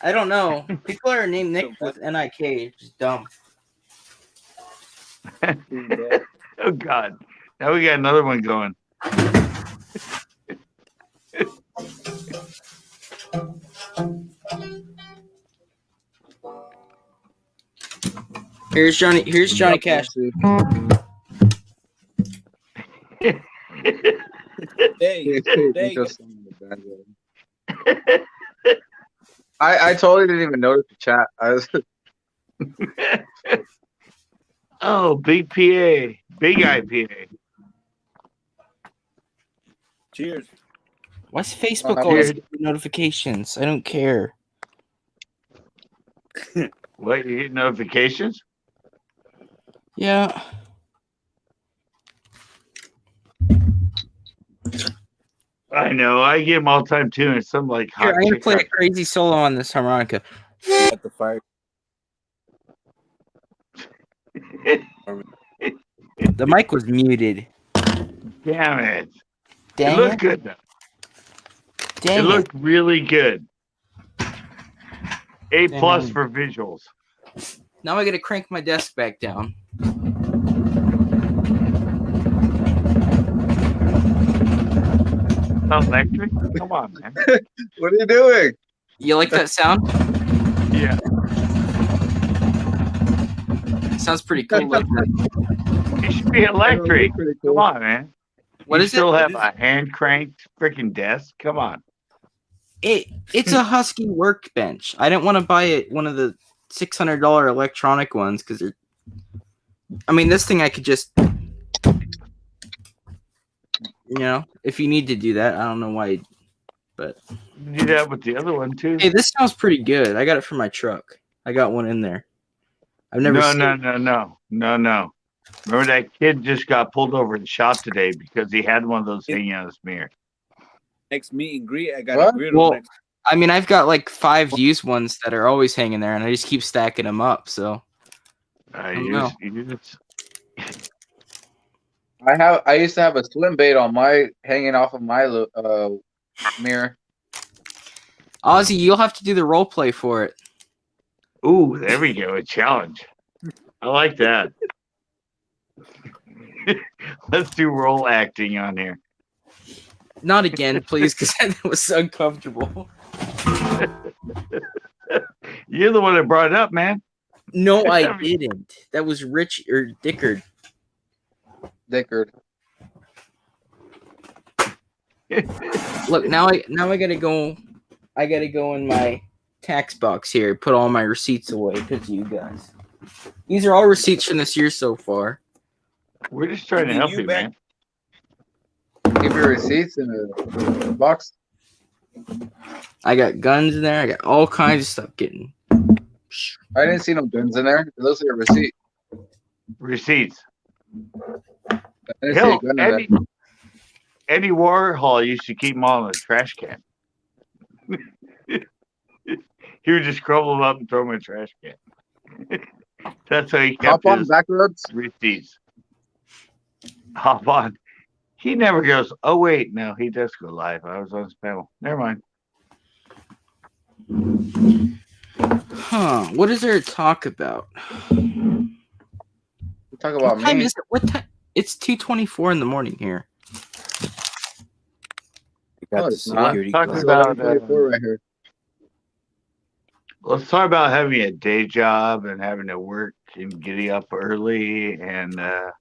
I don't know. People are named Nick with Nik. It's just dumb. Oh God! Now we got another one going. Here's Johnny Cash. Hey, I totally didn't even notice the chat. I was Oh, big PA, big IPA. cheers. Why's Facebook Cheers. always giving me notifications? I don't care. What, you get notifications? Yeah. I know. I get them all the time too, and it's some like Here, hot I'm gonna chick. play a crazy solo on this harmonica. At the fire. The mic was muted. Damn it! Dang it looked good though. Dang It looked really good. A+ Dang. for visuals. Now I gotta crank my desk back down. Electric? Come on, man. What are you doing? You like that sound? Yeah. Sounds pretty cool. Like that. It should be electric. Pretty Come cool. on, man. What you is still it? have a hand cranked freaking desk? Come on. It's a Husky workbench. I didn't want to buy it one of the $600 electronic ones because they're. I mean, this thing I could just, if you need to do that, I don't know why, but You do that with the other one too. hey, this sounds pretty good. I got it for my truck. I got one in there. I've never. No. Remember that kid just got pulled over in shop today because he had one of those hanging on his mirror. Next meet and greet, I got What? a griddle Well, next. I mean, I've got like 5 used ones that are always hanging there, and I just keep stacking them up. So You just- I used to have a swim bait on my hanging off of my mirror. Ozzy, you'll have to do the role play for it. Ooh, there we go. A challenge. I like that. Let's do role acting on here. Not again, please, because that was uncomfortable. You're the one that brought it up, man. No, I didn't. That was Rich or Dickard. Dickard. Look, now I gotta go. I gotta go in my tax box here, put all my receipts away because of you guys. These are all receipts from this year so far. We're just trying to help you, man. Give your receipts in a box. I got guns in there. I got all kinds of stuff getting. I didn't see no guns in there. It looks like a receipt. Receipts. I didn't see Hell, a gun in there. Eddie Warhol used to keep them all in a trash can. He would just crumble them up and throw them in a trash can. That's how he kept Hop on his back roads. receipts. Hop on. He never goes, oh, wait. No, he does go live. I was on his panel. Never mind. Huh? What is there to talk about? Talk about What time me. is it? What time? It's 2:24 in the morning here. We got Oh, the it's not. security Talking guard. about, 11:44 right here. Let's talk about having a day job and having to work and getting up early and But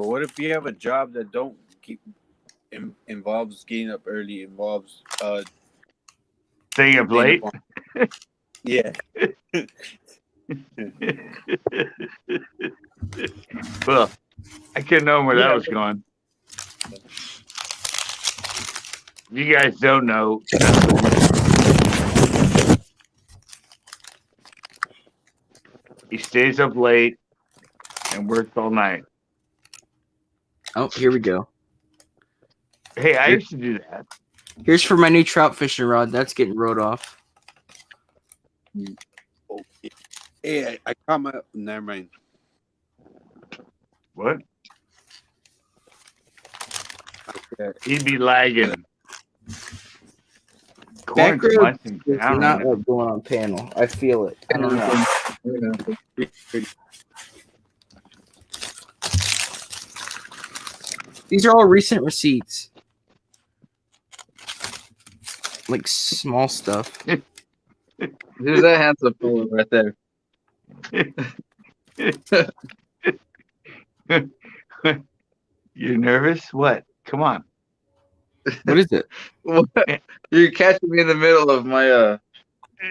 what if you have a job that don't keep involves getting up early, involves staying up late. Yeah. Well, I couldn't know where that was going. You guys don't know. He stays up late and works all night. Oh, here we go. Hey, I used to do that. Here's for my new trout fishing rod. That's getting rode off. Oh, yeah. Hey, I caught my. Never mind. What? Okay. He'd be lagging. Back Corn's road nice and It's down not right like going on panel. I feel it. I don't know. These are all recent receipts. Like small stuff. Who's that handsome fellow right there? now. You're nervous? What? Come on. What is it? You're catching me in the middle of my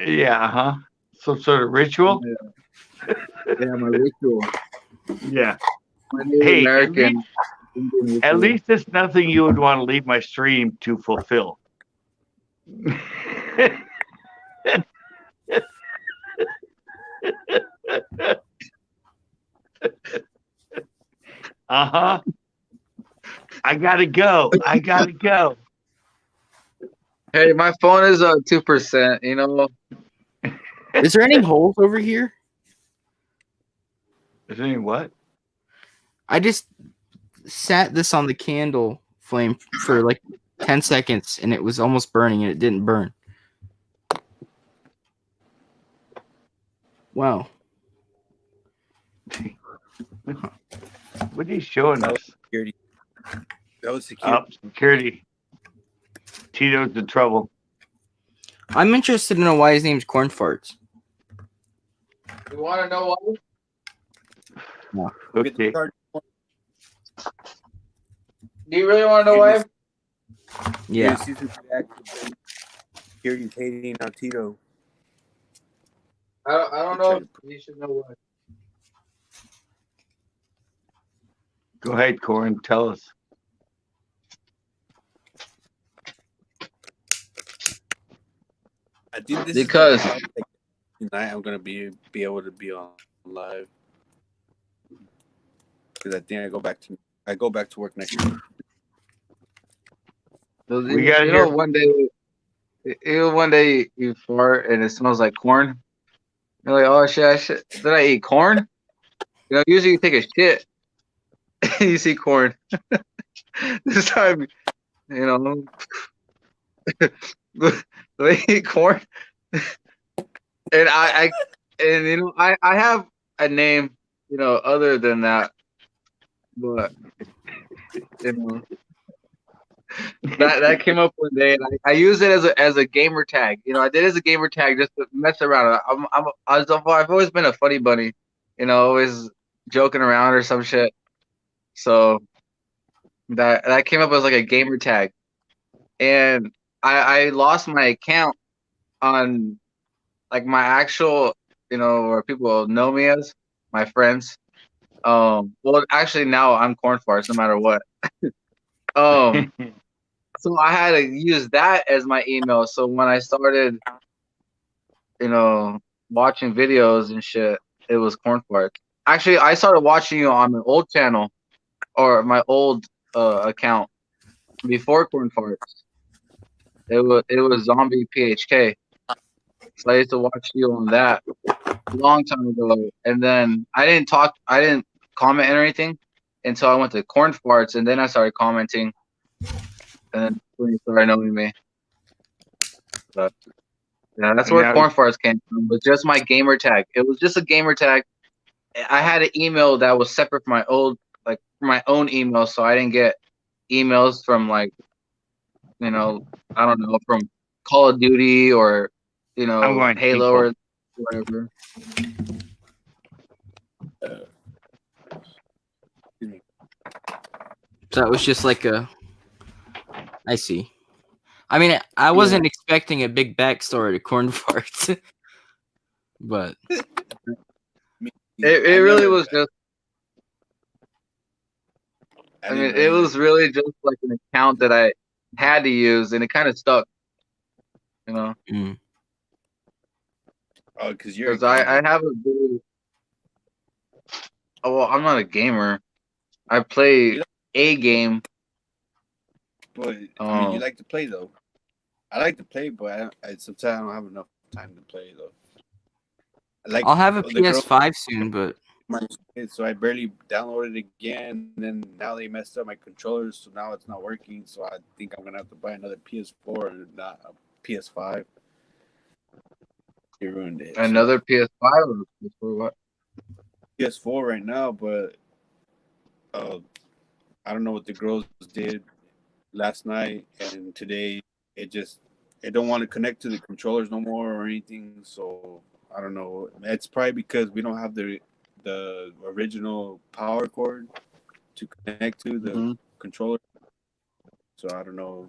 Yeah, huh? Some sort of ritual? my ritual. Yeah. My Native Hey, American. At least it's nothing you would want to leave my stream to fulfill. Uh-huh. I gotta go. I gotta go. Hey, my phone is 2%. You know, Is there any holes over here? Is there any what? I just sat this on the candle flame for like 10 seconds and it was almost burning and it didn't burn. Wow. What are you showing That us? was security. That was security. Up security. Tito's in trouble. I'm interested to know why his name's Corn Farts. you want to know why? Get the Okay. card. Do you really want to know why? Yeah. Security's hating on Tito. I don't know. If you should know why. Go ahead, Corin. Tell us. I think this Because- is like, tonight I'm gonna be able to be on live because I think I go back to work next week. We gotta you hear- know, one day you fart and it smells like corn. You're like, oh shit, did I eat corn? You know, usually you take a shit and you see corn. This time, you know, they eat corn. And I you know, I have a name, you know, other than that, but you know. That came up one day, and I use it as a gamer tag. You know, I did it as a gamer tag just to mess around. I've always been a funny bunny, you know, always joking around or some shit. So that came up as like a gamer tag, and I lost my account on like my actual, you know, where people know me as my friends. Well, actually now I'm corn farts no matter what. So I had to use that as my email. So when I started, you know, watching videos and shit, it was corn farts. Actually, I started watching you on my old channel or my old account before corn farts. It was Zombie PHK. So I used to watch you on that a long time ago. And then I didn't comment or anything until I went to corn farts, and then I started commenting. And then when you started knowing me. But yeah, that's where corn farts came from. It was just my gamer tag. It was just a gamer tag. I had an email that was separate from my old, like my own email, so I didn't get emails from like, you know, I don't know, from Call of Duty or, you know, Halo or whatever. So that was just like a. I see. I mean, I wasn't expecting a big backstory to corn farts, but it really was just. I mean, it was really just like an account that I had to use, and it kind of stuck. You know. Mm. Oh, because I have a really. Oh well, I'm not a gamer. I play a game. But I mean, you like to play though. I like to play, but I sometimes I don't have enough time to play though. I'll have a PS5 soon, but so I barely downloaded it again. And then now they messed up my controllers, so now it's not working. So I think I'm gonna have to buy another PS4 and not a PS5. They ruined it. Another PS5 or PS4 what? PS4 right now, but I don't know what the girls did last night and today. It don't want to connect to the controllers no more or anything. So I don't know. It's probably because we don't have the original power cord to connect to the controller. So I don't know.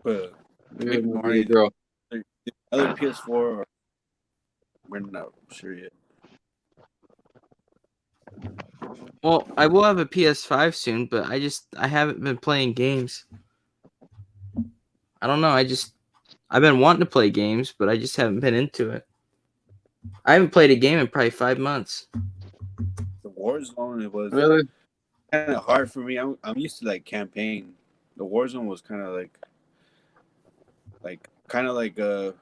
But the other PS4, we're not sure yet. well, I will have a PS5 soon, but I haven't been playing games. I don't know. I've been wanting to play games, but I just haven't been into it. I haven't played a game in probably 5 months. So Warzone, it was Really? kind of hard for me. I'm used to like campaign. The Warzone was kind of like a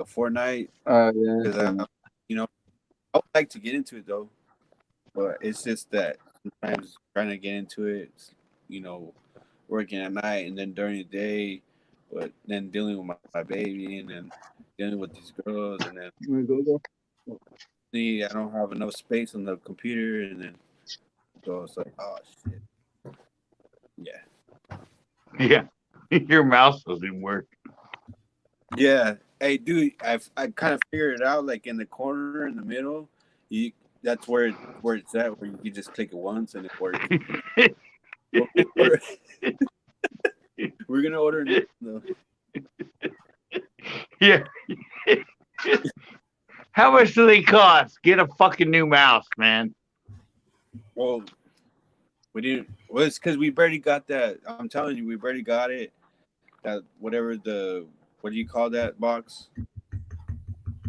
Fortnite Yeah. because I would like to get into it though, but it's just that sometimes trying to get into it, you know, working at night and then during the day, but then dealing with my baby and then dealing with these girls and then I don't have enough space on the computer and then so it's like, oh shit, yeah. Yeah. Your mouse doesn't work. Yeah. Hey, dude, I kind of figured it out. Like in the corner, in the middle, that's where it's at. Where you can just click it once and it works. We're gonna order it. No. Yeah. How much do they cost? Get a fucking new mouse, man. Well, we didn't. Well, it's because we barely got that. I'm telling you, we barely got it. That whatever what do you call that box?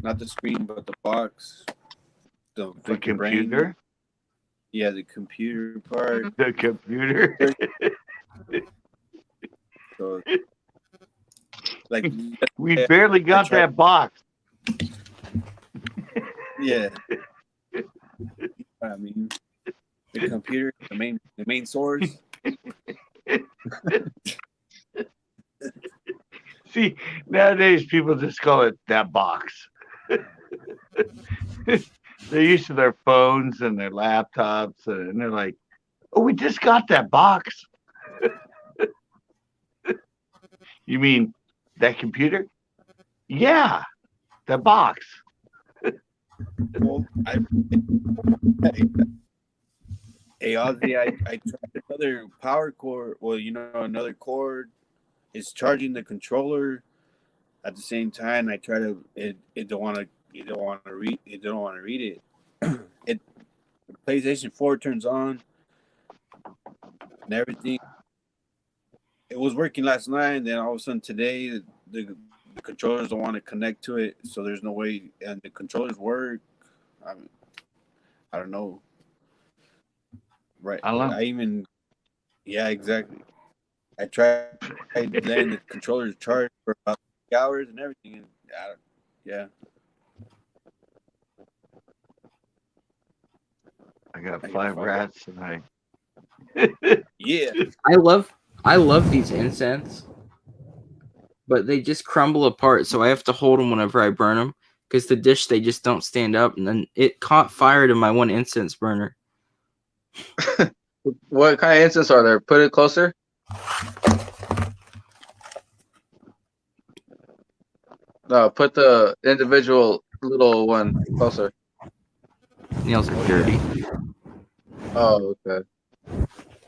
Not the screen, but the box. The fucking brain. computer? Yeah, the computer part. The computer? So, like, We barely got tried- that box. yeah. I mean, the computer, the main source. See, nowadays people just call it that box. They're used to their phones and their laptops, and they're like, "Oh, we just got that box." You mean that computer? Yeah, that box. Well, hey Ozzy, I tried another power cord. Well, another cord is charging the controller at the same time. I try to it don't want to read it. It PlayStation 4 turns on and everything. It was working last night, and then all of a sudden today the controllers don't want to connect to it, so there's no way. And the controllers work. I don't know. Right. I don't know. Yeah, exactly. I tried letting the controllers charge for about 3 hours and everything. And yeah. I got 5 rats tonight. Yeah. I love these incense, but they just crumble apart. So I have to hold them whenever I burn them because the dish, they just don't stand up. And then it caught fire to my one incense burner. What kind of incense are there? Put it closer. No, put the individual little one closer. Nails are dirty. Oh, okay.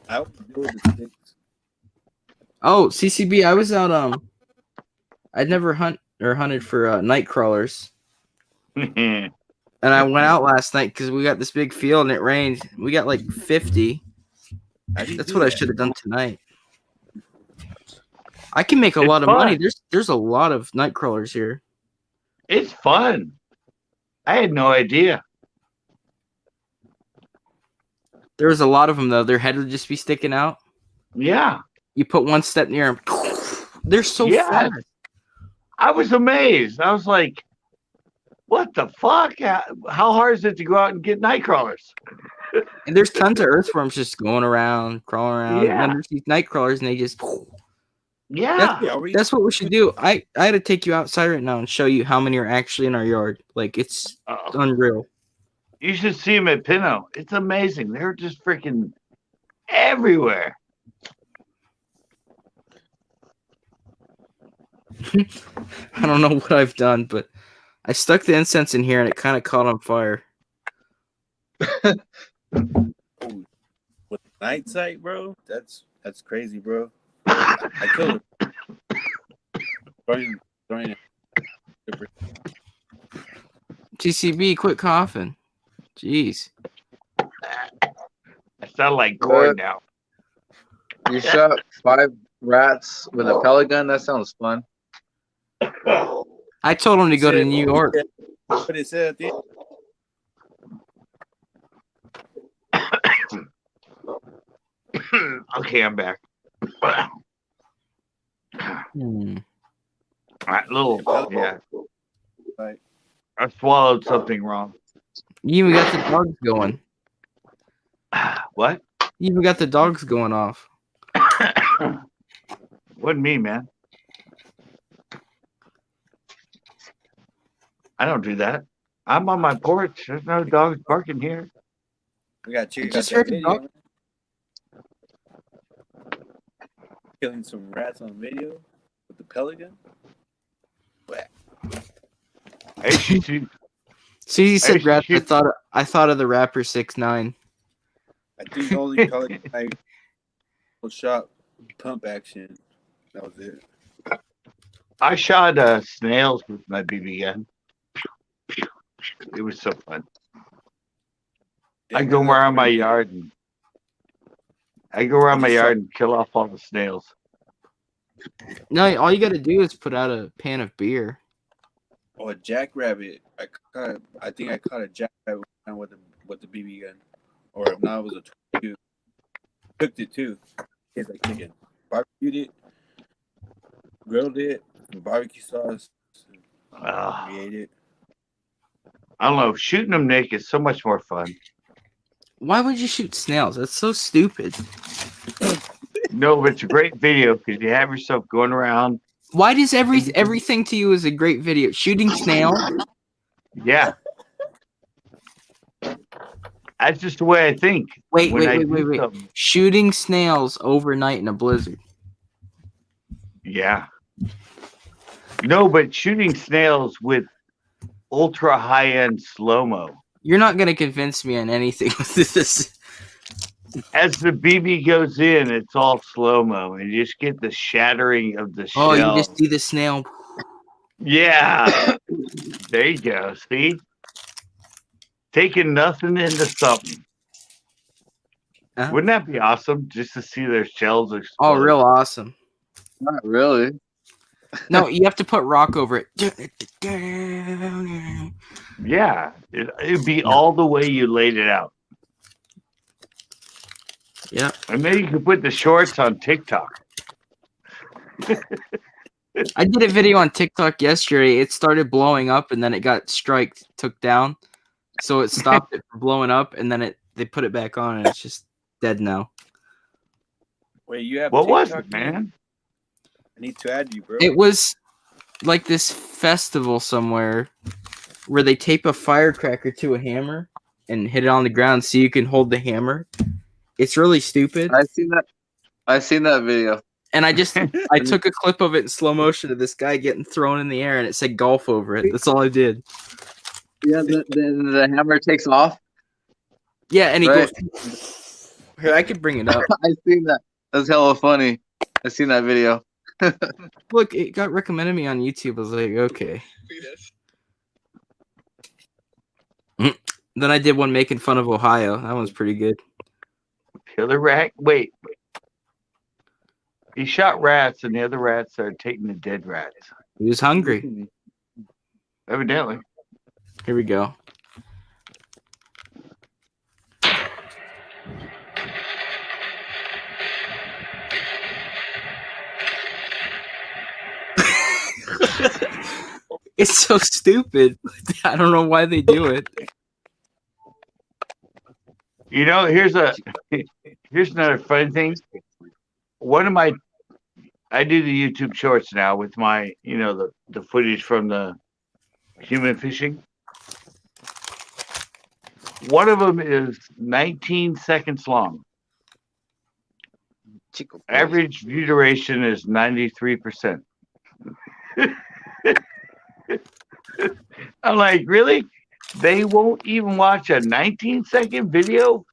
I would do the sticks. Oh, CCB, I was out. I'd never hunted for night crawlers, and I went out last night because we got this big field and it rained. We got like 50. That's what I should have done tonight. I can make a lot of money. There's a lot of night crawlers here. It's fun. I had no idea. There was a lot of them though. Their head would just be sticking out. Yeah. You put one step near them. They're so fast. I was amazed. I was like, what the fuck? How hard is it to go out and get night crawlers? And there's tons of earthworms just going around, crawling around. Yeah. And then there's these night crawlers, and they just. Yeah. That's what we should do. I had to take you outside right now and show you how many are actually in our yard. Like, it's unreal. You should see them at Pinot. It's amazing. They're just freaking everywhere. I don't know what I've done, but I stuck the incense in here and it kind of caught on fire. With night sight, bro, that's crazy, bro. I killed it. Throwing it. TCB, quit coughing. Jeez. I sound like corn now. You shot 5 rats with a pellet gun? That sounds fun. I told him to go to New York. What it said at the end. Okay, I'm back. Hmm. Yeah. Right. I swallowed something wrong. You even got the dogs going. What? You even got the dogs going off. Wasn't me, man. I don't do that. I'm on my porch. There's no dogs barking here. We got to I check out just that heard a video. dog. Killing some rats on video with the pelican. I used to shoot- Susie I said used to rats. shoot- I thought of the rapper 6ix9ine. I think the only pelican I shot pump action. That was it. I shot snails with my BB gun. It was so fun. I go around my yard and kill off all the snails. No, all you got to do is put out a pan of beer. Oh, a jackrabbit! I think I caught a jackrabbit with the BB gun, or if not, it was a 22. Cooked it too. Tastes like chicken. Barbecued it, grilled it, with barbecue sauce. We ate it. I don't know. Shooting them naked is so much more fun. Why would you shoot snails? That's so stupid. No, but it's a great video because you have yourself going around. Why does everything to you is a great video? Shooting snails? Yeah. That's just the way I think. Wait. Something. Shooting snails overnight in a blizzard. Yeah. No, but shooting snails with ultra high-end slow-mo. You're not going to convince me on anything with this. As the BB goes in, it's all slow-mo, and you just get the shattering of the shell. Oh, you just see the snail. Yeah. There you go. See? Taking nothing into something. Wouldn't that be awesome just to see their shells explode? Oh, real awesome. Not really. No, you have to put rock over it. Yeah. It'd be all the way you laid it out. Yeah. And maybe you could put the shorts on TikTok. I did a video on TikTok yesterday. It started blowing up and then it got took down. So it stopped it from blowing up and then they put it back on and it's just dead now. Wait, you have what TikTok, was it, man? I need to add you, bro. It was like this festival somewhere where they tape a firecracker to a hammer and hit it on the ground so you can hold the hammer. It's really stupid. I seen that video. And I took a clip of it in slow motion of this guy getting thrown in the air and it said golf over it. That's all I did. Yeah, the hammer takes off. Yeah, and he Right. goes. Here, I could bring it up. I seen that. That's hella funny. I seen that video. Look, it got recommended me on YouTube. I was like, okay. Then I did one making fun of Ohio. That one's pretty good. Killer rat? Wait. He shot rats, and the other rats are taking the dead rats. He was hungry. Evidently. Here we go. It's so stupid. I don't know why they do it. You know, here's another funny thing. I do the YouTube shorts now with my, the footage from the human fishing. One of them is 19 seconds long. Average view duration is 93%. I'm like, really? They won't even watch a 19-second video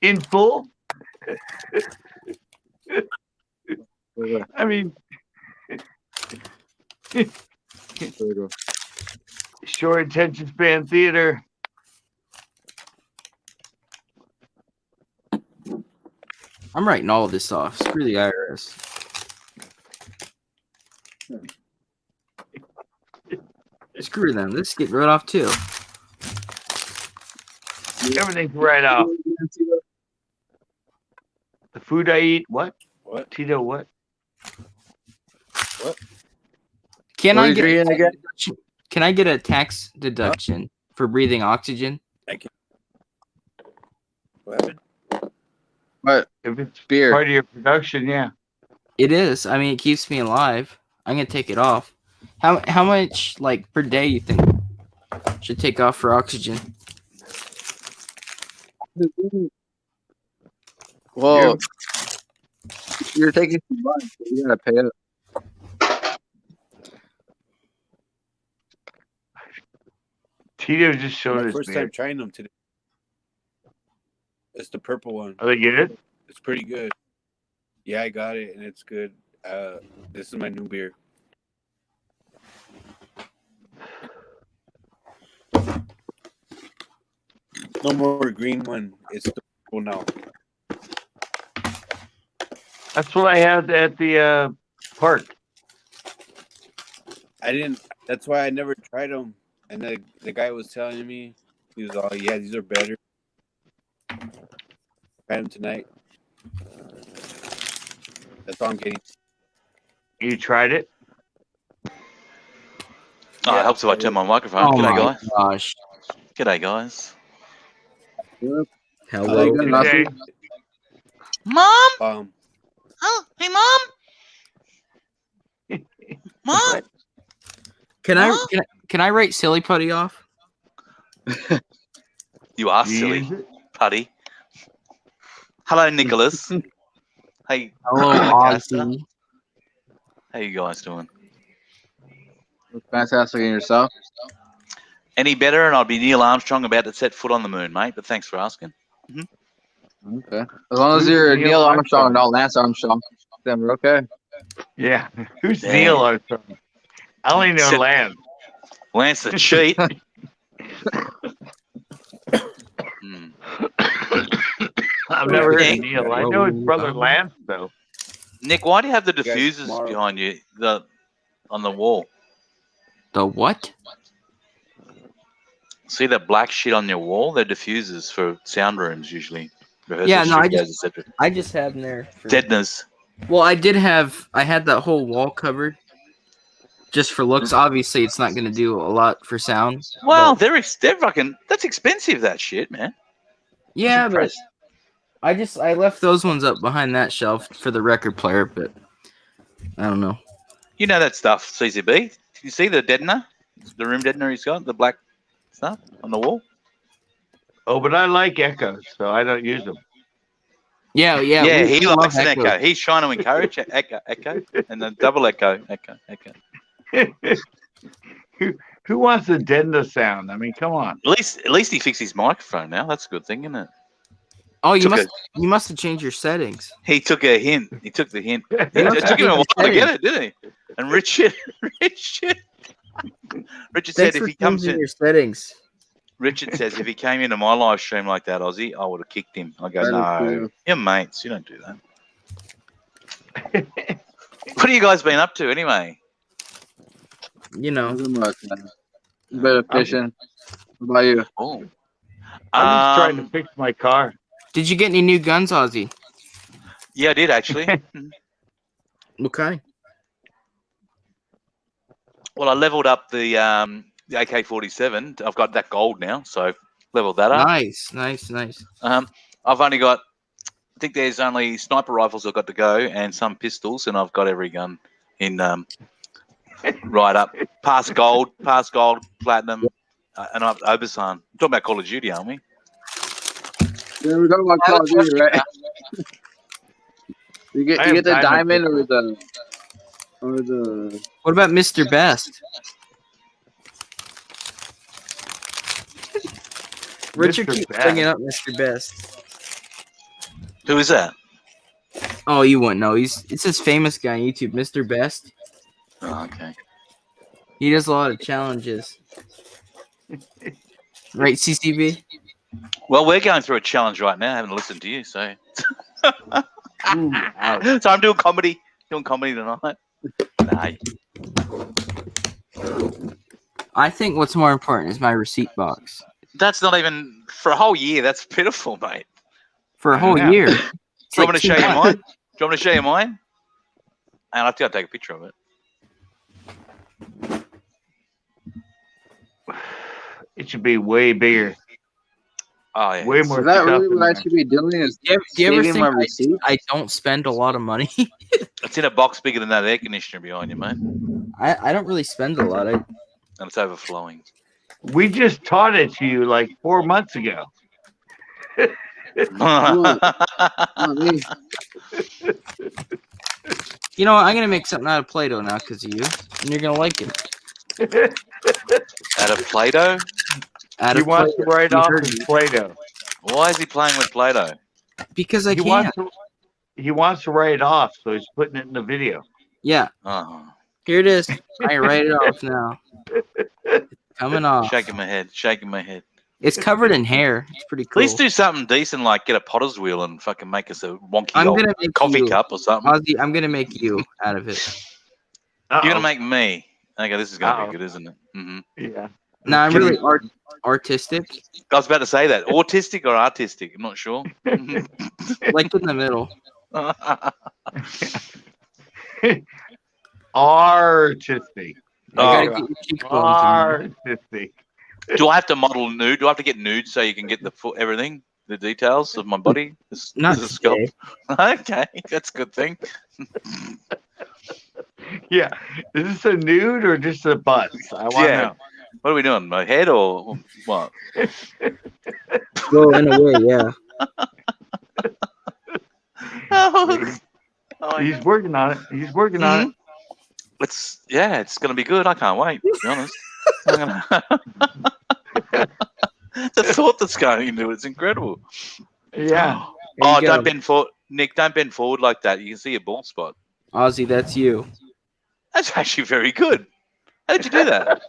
in full? I mean, short attention span theater. I'm writing all of this off. Screw the IRS. Screw them. This is getting right off too. Everything's right off. The food I eat, what? What? Tito, what? Can What I did you get eat again? can I get a tax deduction for breathing oxygen? What happened? What? If it's Beer. part of your production, yeah. It is. I mean, it keeps me alive. I'm gonna take it off. How much like per day you think should take off for oxygen? Well, you're taking too much. You gotta pay it. Tito just showed My his first time beard. trying them today. It's the purple one. Are they good? It's pretty good. Yeah, I got it, and it's good. This is my new beer. No more green one. It's the purple now. That's what I had at the park. I didn't. That's why I never tried them. And the guy was telling me, he was all, "Yeah, these are better." Try them tonight. That's all I'm getting. You tried it? Oh, it helps if I turn my microphone. Oh G'day, my guys. gosh! G'day, guys. Hello. Good, Okay. Nazi. Mom? Oh, hey, Mom? Mom? Can I write silly putty off? You are Do you silly, use it? putty. Hello, Nicholas. Hey, Hello, Lancaster. Ozzy. How you guys doing? Fantastic in yourself. Any better, and I'd be Neil Armstrong about to set foot on the moon, mate. But thanks for asking. Okay. As long as Who's you're Neil Neil Armstrong Armstrong? and not Lance Armstrong, then we're okay. Yeah. Who's Damn. Neil Armstrong? I only know Sit- Lance. Lance the cheat. Hmm. I've never heard Nick. of Neil. I know his brother Lance, though. Nick, why do you have the guys diffusers tomorrow. behind you on the wall? The what? See that black shit on your wall? They're diffusers for sound rooms usually. Rehearsal Yeah, no, studios, etc. I just have them there. Deadness. Well, I had that whole wall covered just for looks. Obviously, it's not going to do a lot for sound. Well, but- they're fucking. That's expensive. That shit, man. yeah, but Impressed. I left those ones up behind that shelf for the record player, but I don't know. You know that stuff, CCB. You see the deadener, the room deadener he's got, the black stuff on the wall. Oh, but I like echoes, so I don't use them. Yeah, Yeah, he we likes love an echo. He's trying to encourage echo, and then double echo. Who wants the Denda sound? I mean, come on. At least he fixed his microphone now. That's a good thing, isn't it? Oh, you Took must have changed your settings. He took a hint. He took the hint. It must took him a have while to changed get it, didn't he? And Richard said Thanks if for he comes changing in, your settings. Richard says if he came into my live stream like that, Aussie, I would have kicked him. I go, That is no, true. you're mates. You don't do that. What have you guys been up to anyway? You know, Nothing much, man. A bit of fishing. What about you? Oh, I'm just trying to fix my car. did you get any new guns, Ozzy? yeah, I did actually. Okay. Well, I leveled up the AK-47. I've got that gold now, so I've leveled that up. Nice. I've only got, I think there's only sniper rifles I've got to go and some pistols, and I've got every gun in right up past gold, platinum, and up Obersan. We're talking about Call of Duty, aren't we? Yeah, we're talking about Call of Duty, right? You get I have the diamond diamond or the What about Mr. Best? Richard Mr. keeps Best. bringing up Mr. Best. Who is that? Oh, you wouldn't know. It's this famous guy on YouTube, Mr. Best. Oh, okay. He does a lot of challenges. Right, CCB? Well, we're going through a challenge right now. I haven't listened to you, so Ooh, ouch. so I'm doing comedy tonight. Nah, I think what's more important is my receipt box. that's not even for a whole year. That's pitiful, mate. For a whole Yeah. year. Do you want me to show you mine? Do you want me to show you mine? And I've got to take a picture of it. It should be way bigger. Oh yeah. Way more Is that stuff really in what I there. should be doing? Is Do you ever saving think my receipt? I don't spend a lot of money? It's in a box bigger than that air conditioner behind you, mate. I don't really spend a lot. And it's overflowing. We just taught it to you like 4 months ago. Not me. You know what? I'm gonna make something out of Play-Doh now because of you, and you're gonna like it. Out of Play-Doh? Out He of wants to Play-Doh. write You off heard his me. Play-Doh. Why is he playing with Play-Doh? Because I He can. wants to write it off, so he's putting it in the video. Yeah. Oh, Here it is. I can write it off now. It's coming off. shaking my head, shaking my head. It's covered in hair. It's pretty cool. Please do something decent, like get a potter's wheel and fucking make us a wonky I'm old gonna make coffee you. cup or something. Ozzy, I'm gonna make you out of it. You're gonna make me. Okay, this is gonna Uh-oh. be good, isn't it? Mm-hmm. Yeah. No, I'm really artistic, I was about to say that. Autistic or artistic? I'm not sure. like in the middle. Artistic. I gotta Oh, get your cheekbones. Artistic. do I have to model nude? Do I have to get nude so you can get the everything, the details of my body? Not This is sculpt. today. Okay, that's a good thing. Yeah. Is this a nude or just a bust? I want to Yeah. know. What are we doing? My head or what? Well, in a way, yeah. Oh, He's working on it. He's working on it. It's gonna be good. I can't wait. To be honest. The thought that's going into it's incredible. Yeah. There you go. Don't bend forward, Nick. Don't bend forward like that. You can see a bald spot. Ozzy, that's you. That's actually very good. How did you do that?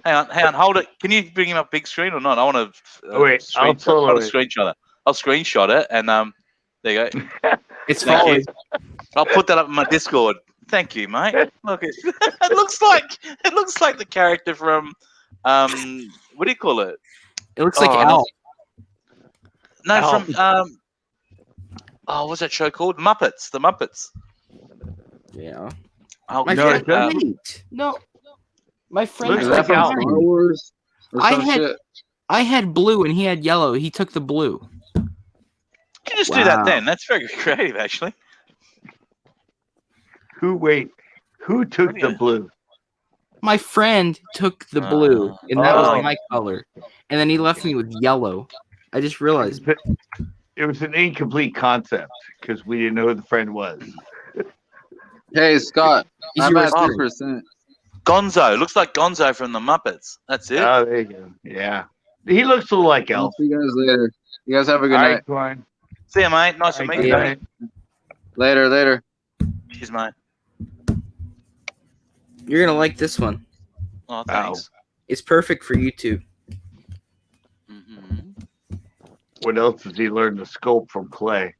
Hang on, hold it. Can you bring him up big screen or not? I want to. Wait, I'll solo it. screenshot it. I'll screenshot it and there you go. It's Thank falling. you. I'll put that up in my Discord. Thank you, mate. Look, it looks like the character from what do you call it? It looks like Oh, Al. No, Alf. from what's that show called? Muppets. The Muppets. Yeah. Oh, My No, friend. it doesn't. Wait. No. My friend. Looks Is like that from Al. Star Wars? Or I some had- shit? I had blue and he had yellow. He took the blue. You can just do that Wow. then. That's very creative, actually. Who took the blue? My friend took the blue, and that Oh. was my color. And then he left me with yellow. I just realized. It was an incomplete concept because we didn't know who the friend was. Hey, Scott. He's I'm yours at too. 2%. Gonzo. Looks like Gonzo from the Muppets. That's it. Oh, there you go. Yeah. He looks a little like I'll Elf. see you guys later. You guys have a good All night. right, Twine. See you, mate. Nice to All meet right, you. good night. Later. Cheers, mate. You're gonna like this one. Oh, thanks. It's perfect for YouTube. Mhm. What else does he learn to sculpt from clay?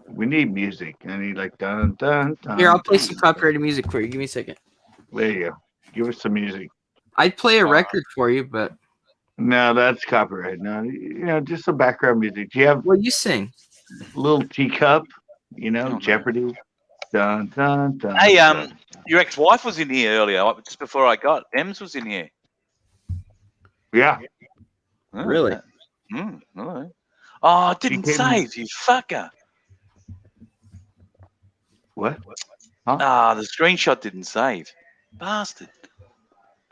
We need music. I need like dun dun dun. Here, I'll play some copyrighted music for you. Give me a second. There you go. Give us some music. I'd play a record for you, but No, that's copyright. No, just some background music. Do you have well, you sing. a little teacup? Oh, no. Jeopardy. Dun dun dun. Hey, dun. your ex-wife was in here earlier, just before I got. Ems was in here. Yeah. Oh, Really? all right. Oh, it didn't came in- save, you fucker. What? The screenshot didn't save. Bastard.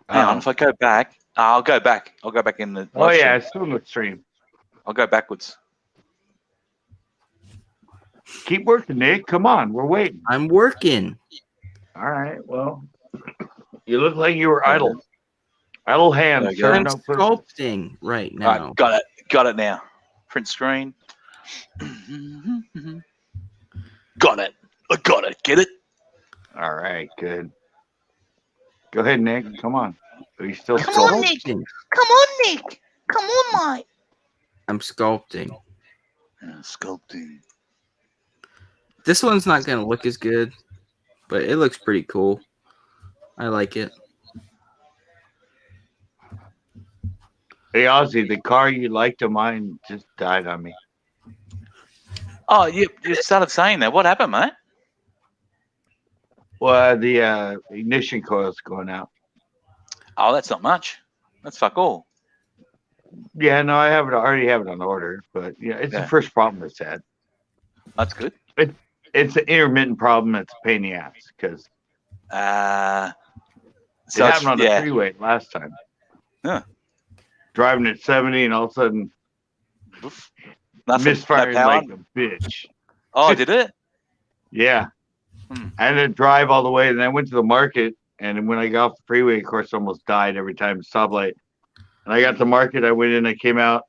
Hang Oh. on, if I go back, I'll go back. I'll go back in the. Oh live yeah, stream. it's still in the stream. I'll go backwards. Keep working, Nick. Come on, we're waiting. I'm working. All right. Well, you look like you were idle. Idle hands. There you go. serve I'm no purpose. sculpting right All now. right, got it now. Print screen. Got it. I got it. Get it? All right. Good. Go ahead, Nick. Come on. Are you still Come sculpting? on, Nick. Sculpting. Come on, Nick. Come on, mate. I'm sculpting. Sculpting. This one's not gonna look as good, but it looks pretty cool. I like it. Hey Ozzy, the car you liked of mine just died on me. Oh, you started saying that. What happened, mate? Well, the ignition coil's going out. Oh, that's not much. That's fuck all. Yeah, no, I already have it on order, but yeah, it's Yeah. the first problem it's had. That's good. It's an intermittent problem. It's a pain in the ass because So it happened on the yeah. freeway last time. Huh. Driving at 70 and all of a sudden Nothing. misfiring No power? like a bitch. Oh, did it? Yeah. I had to drive all the way, and I went to the market. And when I got off the freeway, of course, I almost died every time stoplight. And I got to the market. I went in. I came out,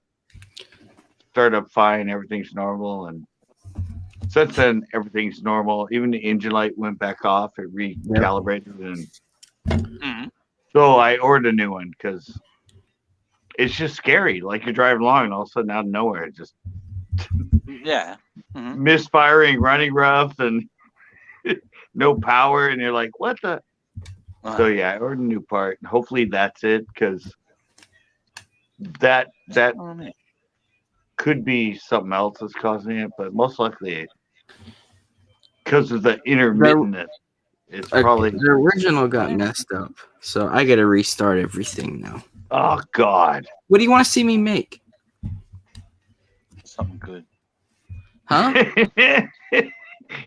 started up fine. Everything's normal. And since then, everything's normal. Even the engine light went back off. It recalibrated, and so I ordered a new one because it's just scary. Like you're driving along, and all of a sudden, out of nowhere, it just Yeah. Mm-hmm. misfiring, running rough, and no power, and you're like, what the? So yeah, I ordered a new part. Hopefully that's it, because that could be something else that's causing it, but most likely because of the intermittentness, it's probably the original got messed up, so I got to restart everything now. Oh God! What do you want to see me make? Something good. Huh?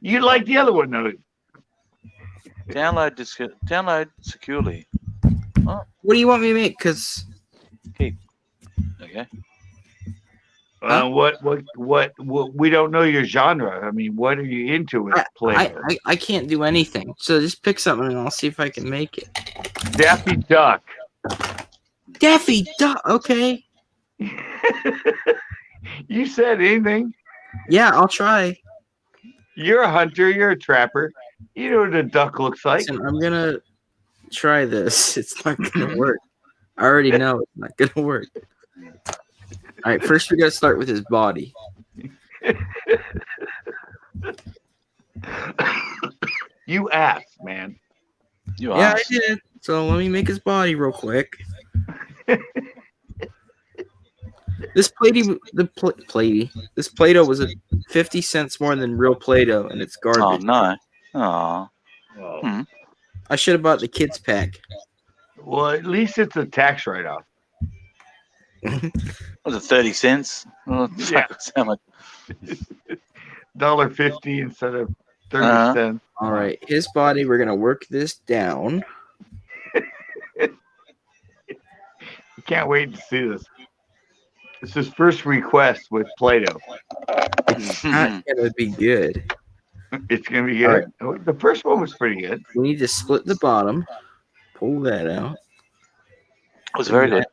You like the other one though? Download securely. What do you want me to make? Cause keep. Okay. What? We don't know your genre. I mean, what are you into with playing? I can't do anything. So just pick something and I'll see if I can make it. Daffy Duck. Daffy Duck. Okay. You said anything? Yeah, I'll try. You're a hunter. You're a trapper. You know what a duck looks like. Listen, I'm gonna try this. It's not gonna work. I already know it's not gonna work. All right, first we gotta start with his body. You asked, man. You Yeah, asked. I did. So let me make his body real quick. This this Play-Doh was 50 cents more than real Play-Doh, and it's garbage. Oh no. Oh. I should have bought the kids pack. Well, at least it's a tax write-off. Was it 30 cents? Oh, Yeah. How much? $1.50 instead of 30 cents. All right, his body. We're gonna work this down. I can't wait to see this. It's his first request with Play-Doh. It's not gonna be good. It's gonna be good. Right. The first one was pretty good. We need to split the bottom. Pull that out. It was very good.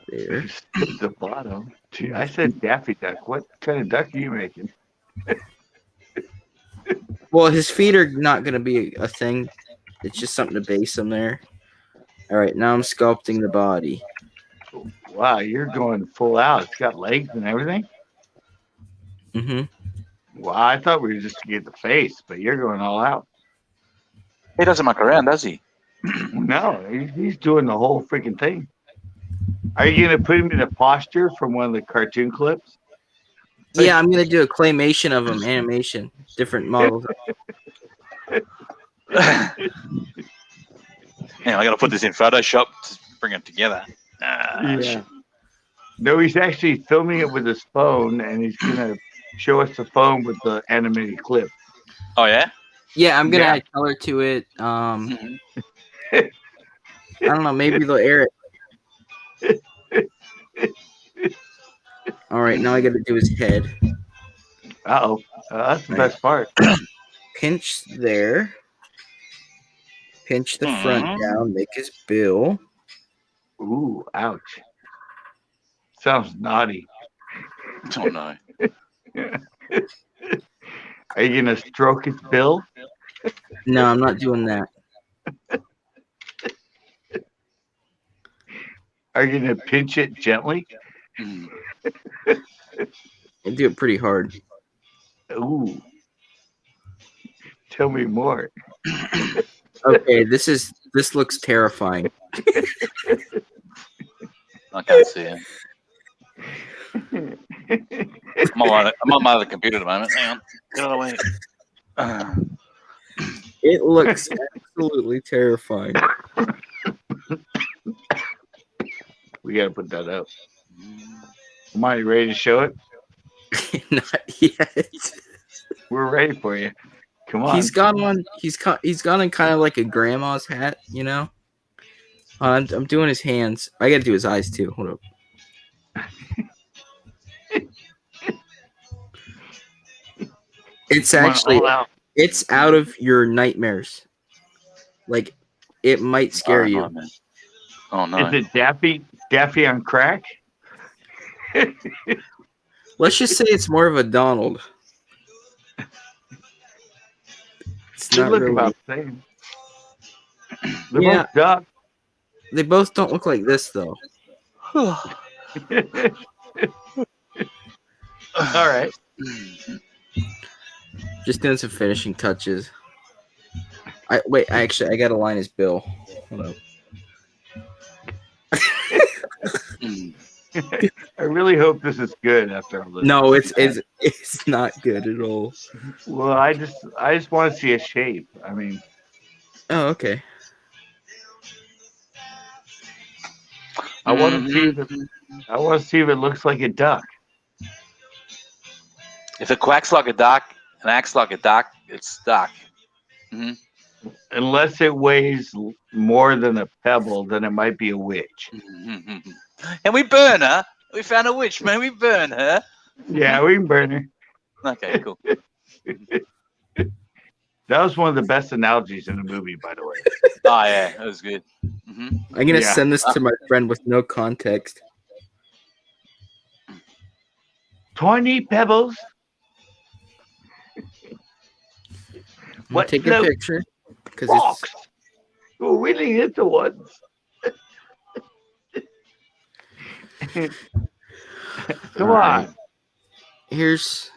There. Split the bottom. Gee, I said Daffy Duck. What kind of duck are you making? Well, his feet are not gonna be a thing. It's just something to base him there. All right, now I'm sculpting the body. Wow, you're going full out. It's got legs and everything. Wow, I thought we were just to get the face, but you're going all out. He doesn't muck around, does he? No, he's doing the whole freaking thing. Are you going to put him in a posture from one of the cartoon clips? Yeah, I'm gonna do a claymation of him, animation, different models. Yeah, I got to put this in Photoshop to bring it together. Yeah. No, he's actually filming it with his phone, and he's going to show us the phone with the animated clip. Oh yeah. Yeah, I'm gonna add color to it. I don't know. Maybe they'll air it. All right, now I got to do his head. That's the best part. Pinch there. Pinch the front down. Make his bill. Ooh, ouch. Sounds naughty. Oh no. Are you gonna stroke his bill? No, I'm not doing that. Are you gonna pinch it gently? I do it pretty hard. Ooh. Tell me more. Okay, this looks terrifying. Okay. can't see it. I'm on my other computer at the moment. Hang on. Get out of the way. It looks absolutely terrifying. We gotta put that up. Am I ready to show it? Not yet. We're ready for you. Come on. He's got on kind of like a grandma's hat, you know. I'm doing his hands. I got to do his eyes too. Hold up. It's actually it's out of your nightmares. Like it might scare you. Man. Oh no! Is it Daffy on crack? Let's just say it's more of a Donald. It's They not look really. about the same. They're Yeah. both ducks. They both don't look like this though. All right. Just doing some finishing touches. I got to line his bill. Hold up. I really hope this is good after all this. No, it's not good at all. Well, I just want to see a shape. I mean, Oh, okay. I want to see if it looks like a duck. If it quacks like a duck and acts like a duck, it's duck. Mm-hmm. Unless it weighs more than a pebble, then it might be a witch. Mm-hmm. And we burn her. We found a witch, man. We burn her. Yeah, we can burn her. Okay, cool. That was one of the best analogies in the movie, by the way. Oh yeah, that was good. Mm-hmm. I'm gonna Yeah. send this to my friend with no context. 20 pebbles. What Take a float? picture because Rocks. We're really into ones. Come on. here's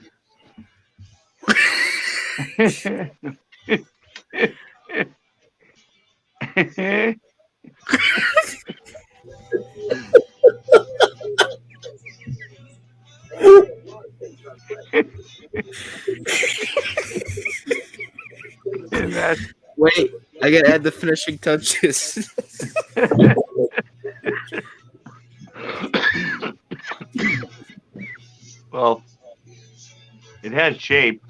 And that's wait. I gotta add the finishing touches. well, it has shape.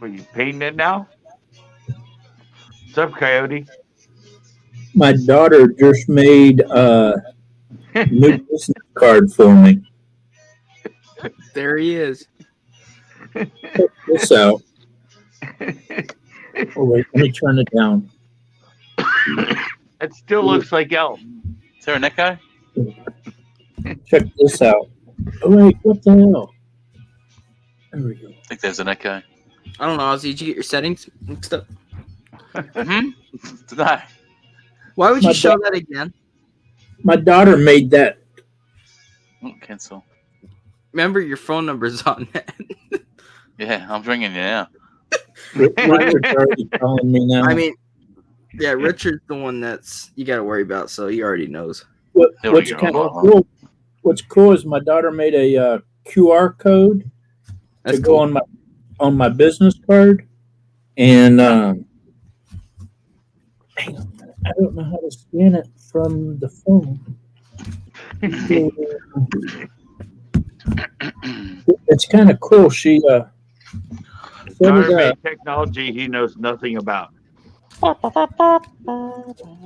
Are you painting it now? What's up, Coyote? My daughter just made a new business card for me. There he is. Check this out. Oh, wait, let me turn it down. It still looks like elf. Is there an echo? Check this out. Oh, wait, what the hell? There we go. I think there's an echo. I don't know, Ozzy. Did you get your settings mixed up? Hmm? No. Why would you My show da- that again? My daughter made that. Oh, cancel. Remember your phone number's on that. Yeah, I'm ringing you now. Richard's already calling me now. I mean, yeah, Richard's the one that's you got to worry about, so he already knows. There we What's go. kind of cool? What's cool is my daughter made a QR code That's to cool. go on my business card, and hang on, I don't know how to scan it from the phone. It's kind of cool. She set Daughter it made up. technology he knows nothing about.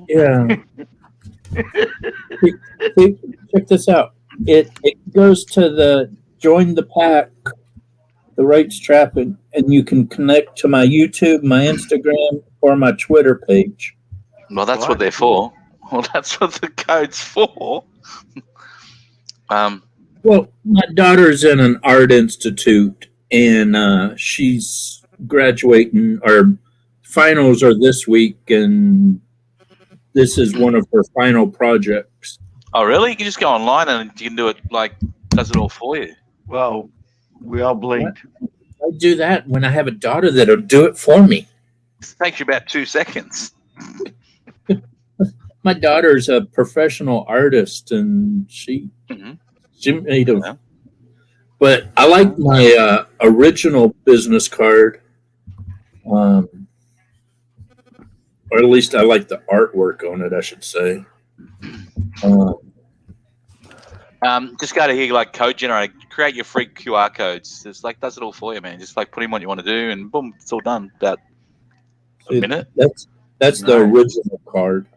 Yeah. See, check this out. It goes to the join the pack, the right strap, and you can connect to my YouTube, my Instagram, or my Twitter page. Well, that's what they're for. Well, that's what the code's for. Well, my daughter's in an art institute, and she's graduating. Our finals are this week, and this is one of her final projects. Oh, really? You can just go online and you can do it like does it all for you. Well, we all blinked. I do that when I have a daughter that'll do it for me. It takes you about 2 seconds. My daughter's a professional artist, and she made a. Yeah. But I like my original business card, or at least I like the artwork on it. I should say. Just go to here, like code generator, create your free QR codes. It's like does it all for you, man. Just like put in what you want to do, and boom, it's all done. About a minute. That's the original card.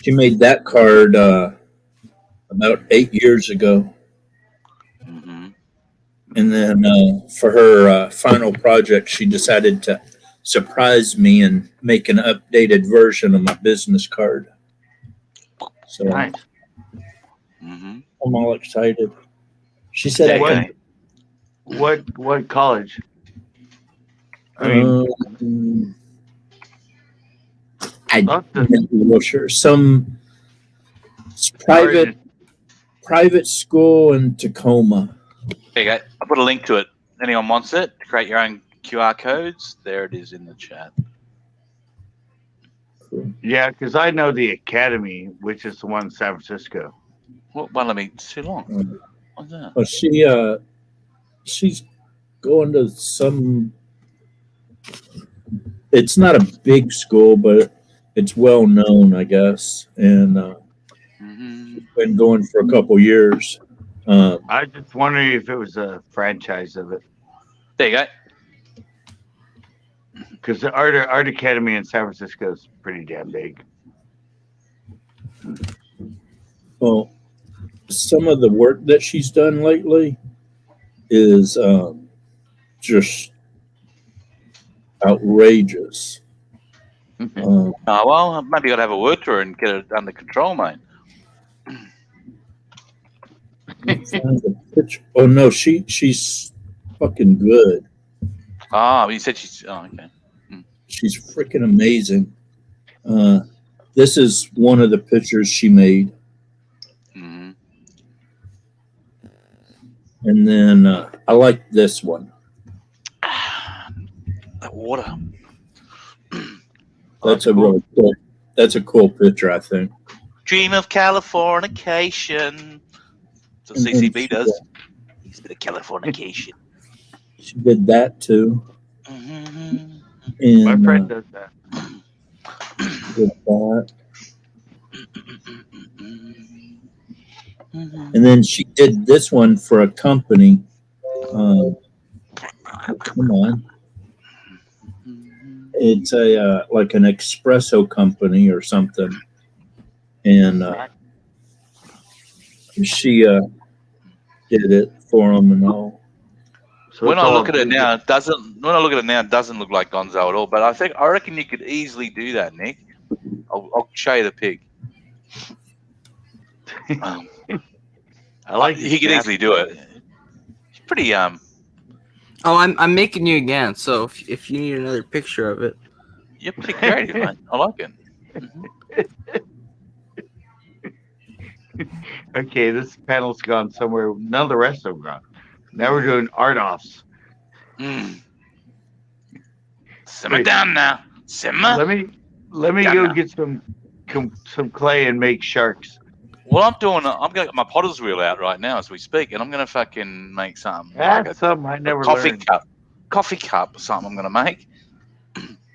She made that card about 8 years ago, and then for her final project, she decided to surprise me and make an updated version of my business card. So Nice. I'm all excited. She said, What college? I mean, I'm not real sure. Some private school in Tacoma. There you go. I put a link to it. Anyone wants it to create your own QR codes? There it is in the chat. yeah, because I know the academy, which is the one in San Francisco. What one? I mean, it's too long. What's that? Well, she's going to some. It's not a big school, but it's well known, I guess, and she's been going for a couple years. I just wondering if it was a franchise of it. There you go. Because the art academy in San Francisco is pretty damn big. Well, some of the work that she's done lately is just outrageous. Oh well, maybe you got to have a word to her and get it under control, mate. Oh no, she's fucking good. Oh, you said she's. Oh, okay. She's freaking amazing. This is one of the pictures she made. And then I like this one. That water. That's a really cool. That's a cool picture, I think. Dream of Californication. That's what CCB does. It's a bit of Californication. She did that too. And, My friend does that. Did that. And then she did this one for a company. Come on. It's a like an espresso company or something. And she did it for them and all. So when I look at it now, it doesn't look like Gonzo at all. But I reckon you could easily do that, Nick. I'll show you the pig. I like. He could easily do it. It's pretty Oh, I'm making you again. So if you need another picture of it, you're pretty creative, mate. I like it. Okay, this panel's gone somewhere. None of the rest of them gone. Now we're doing art offs. Simmer down now. Simmer. Let me go get some clay and make sharks. Well, I'm going my potter's wheel out right now as we speak, and I'm gonna fucking make something. That's like something I never learned. Coffee cup or something. I'm gonna make.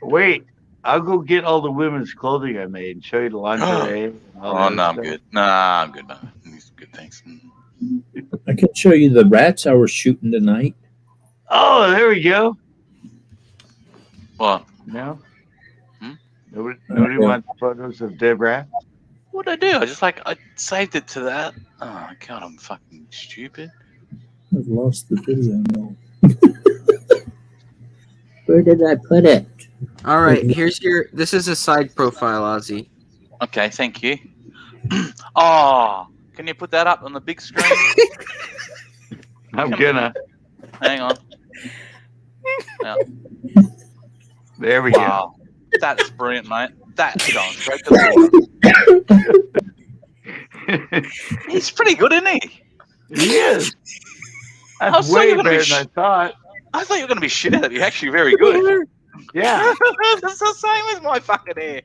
Wait, I'll go get all the women's clothing I made and show you the lingerie. Oh no, I'm good. Nah, I'm good. No, these are good. Thanks. I can show you the rats I was shooting tonight. Oh, there we go. What? No. Nobody wants photos of dead rats. What did I do? I saved it to that. Oh god, I'm fucking stupid. I've lost the video now. Where did I put it? all right. Here's your. This is a side profile, Ozzy. Okay, thank you. Oh, can you put that up on the big screen? I'm gonna. Hang on. Now. There we go. That's brilliant, mate. That's going straight to the water. He's pretty good, isn't he? He is. That's way better than I thought. I thought you were going to be shit at it. You're actually very good. Yeah, That's the same as my fucking hair.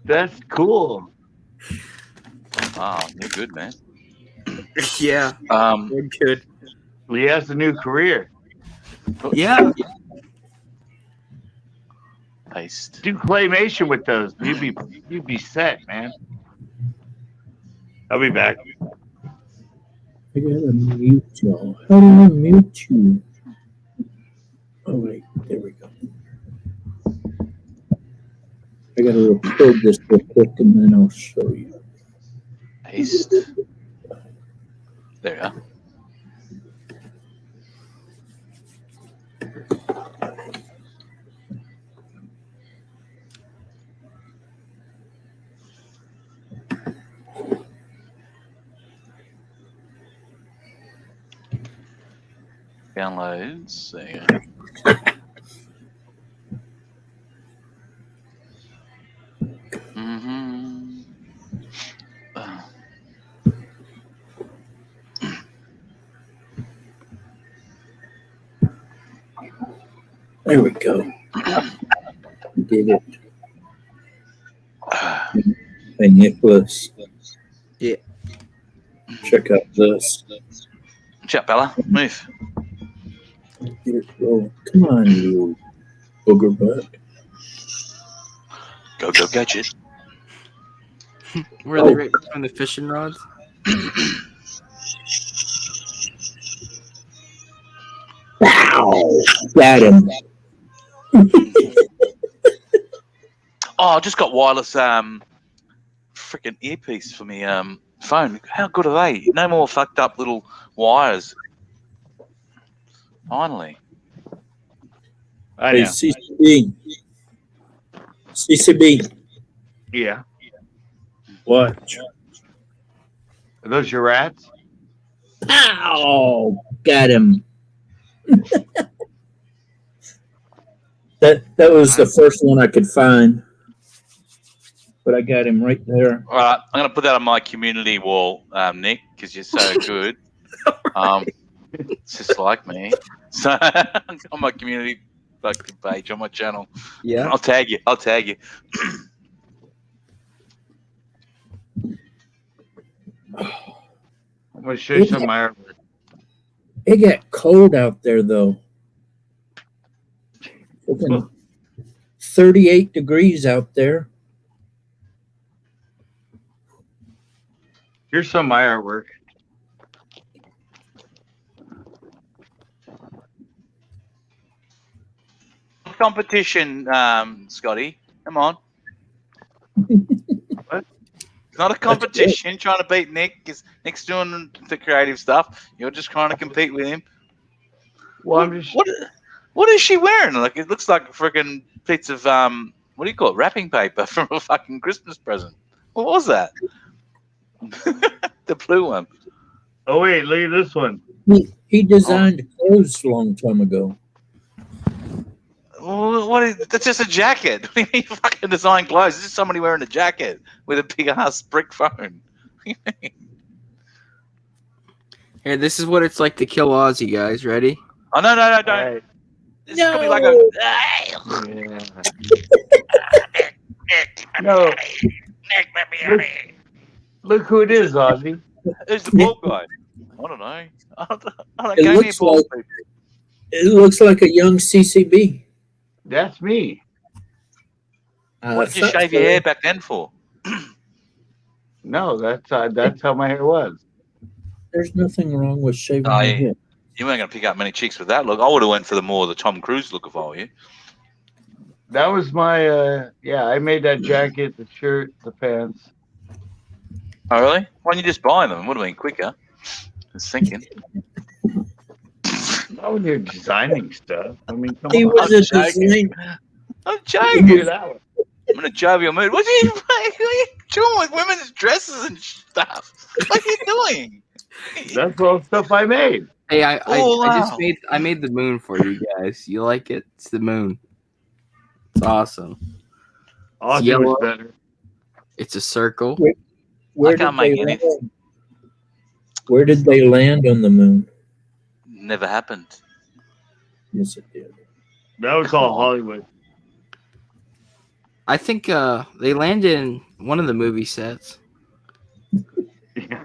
that's cool. Oh, you're good, man. Yeah, we're good. He has a new career. Yeah. Paste. Do claymation with those. You'd be set, man. I'll be back. I gotta mute y'all. How do I mute you? Oh wait, there we go. I gotta record this real quick and then I'll show you. Paste. There you are. Downloads. There you go. Mm-hmm. There we go. Did it. Hey Nicholas. Yeah. Check out this. Chat, Bella. Move. Get it rolling. Come on, you booger butt. Go, gadget. Were they right behind the fishing rods? Ow! Got him. Oh, I just got wireless freaking earpiece for me phone. How good are they? No more fucked up little wires. Finally. I Hey, know. CCB. CCB. Yeah. Watch. Are those your rats? Ow! Got him. That was the first one I could find. But I got him right there. All right, I'm gonna put that on my community wall, Nick, because you're so good. It's just like me. So on my community fucking page on my channel. Yeah. I'll tag you. I'm gonna show you some of my artwork. It got cold out there though. Freaking 38 degrees out there. Here's some of my artwork. Competition, Scotty. Come on. What? It's not a competition trying to beat Nick, because Nick's doing the creative stuff. You're just trying to compete with him. Well, I'm just. What is she wearing? Like, it looks like a freaking piece of what do you call it? Wrapping paper from a fucking Christmas present. What was that? The blue one. Oh wait, look at this one. He designed clothes a long time ago. Well, what is that's just a jacket. What do you mean you fucking design clothes? This is somebody wearing a jacket with a big ass brick phone. Here, this is what it's like to kill Aussie, guys. Ready? Oh no, don't. Right. This is gonna be like a No. Nick, let me out of here. Look who it is, Ozzy. Who's the bald guy? I don't know. I don't It go near looks bald like- people. It looks like a young CCB. That's me. What did you shave your hair back then for? No, that's how my hair was. There's nothing wrong with shaving Oh, your yeah. head. You weren't going to pick up many chicks with that look. I would have went for the Tom Cruise look if I were you. That was my I made that jacket, the shirt, the pants. Oh, really? Why don't you just buy them? Would have been quicker. I was thinking. Not when you're designing stuff. I mean, come He on. was a I'm joking. designer. I'm You joking. do that one. I'm in a jovial mood. What are you doing with women's dresses and stuff? What are you doing? That's all stuff I made. Hey, I wow. just made the moon for you guys. You like it? It's the moon. It's awesome. Ozzy yellow. was better. It's a circle. Where I can't did they make anything. land? Where did they land on the moon? Never happened. Yes, it did. That was all Hollywood. I think they landed in one of the movie sets. Yeah.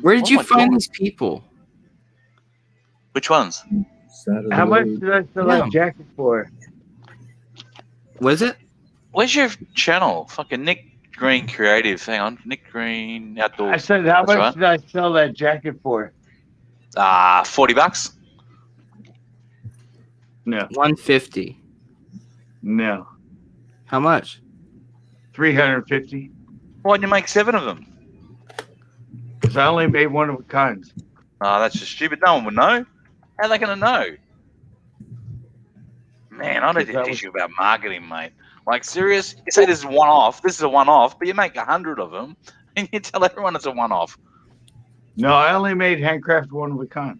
Where did oh you my find God. these people? Which ones? How much did I sell Yeah. that jacket for? Was it? Where's your channel? Fucking Nick Green Creative. Hang on. Nick Green I Outdoors. said, how That's much right. did I sell that jacket for? $40. No, 150. no, How much? 350. Why'd you make 7 of them? Because I only made one of a kind. Oh, that's just stupid. No one would know. How are they going to know? Man, I need to teach you about marketing, mate. Like, serious? You say this is one-off. This is a one-off, but you make 100 of them, and you tell everyone it's a one-off. No, I only made handcrafted one of a kind.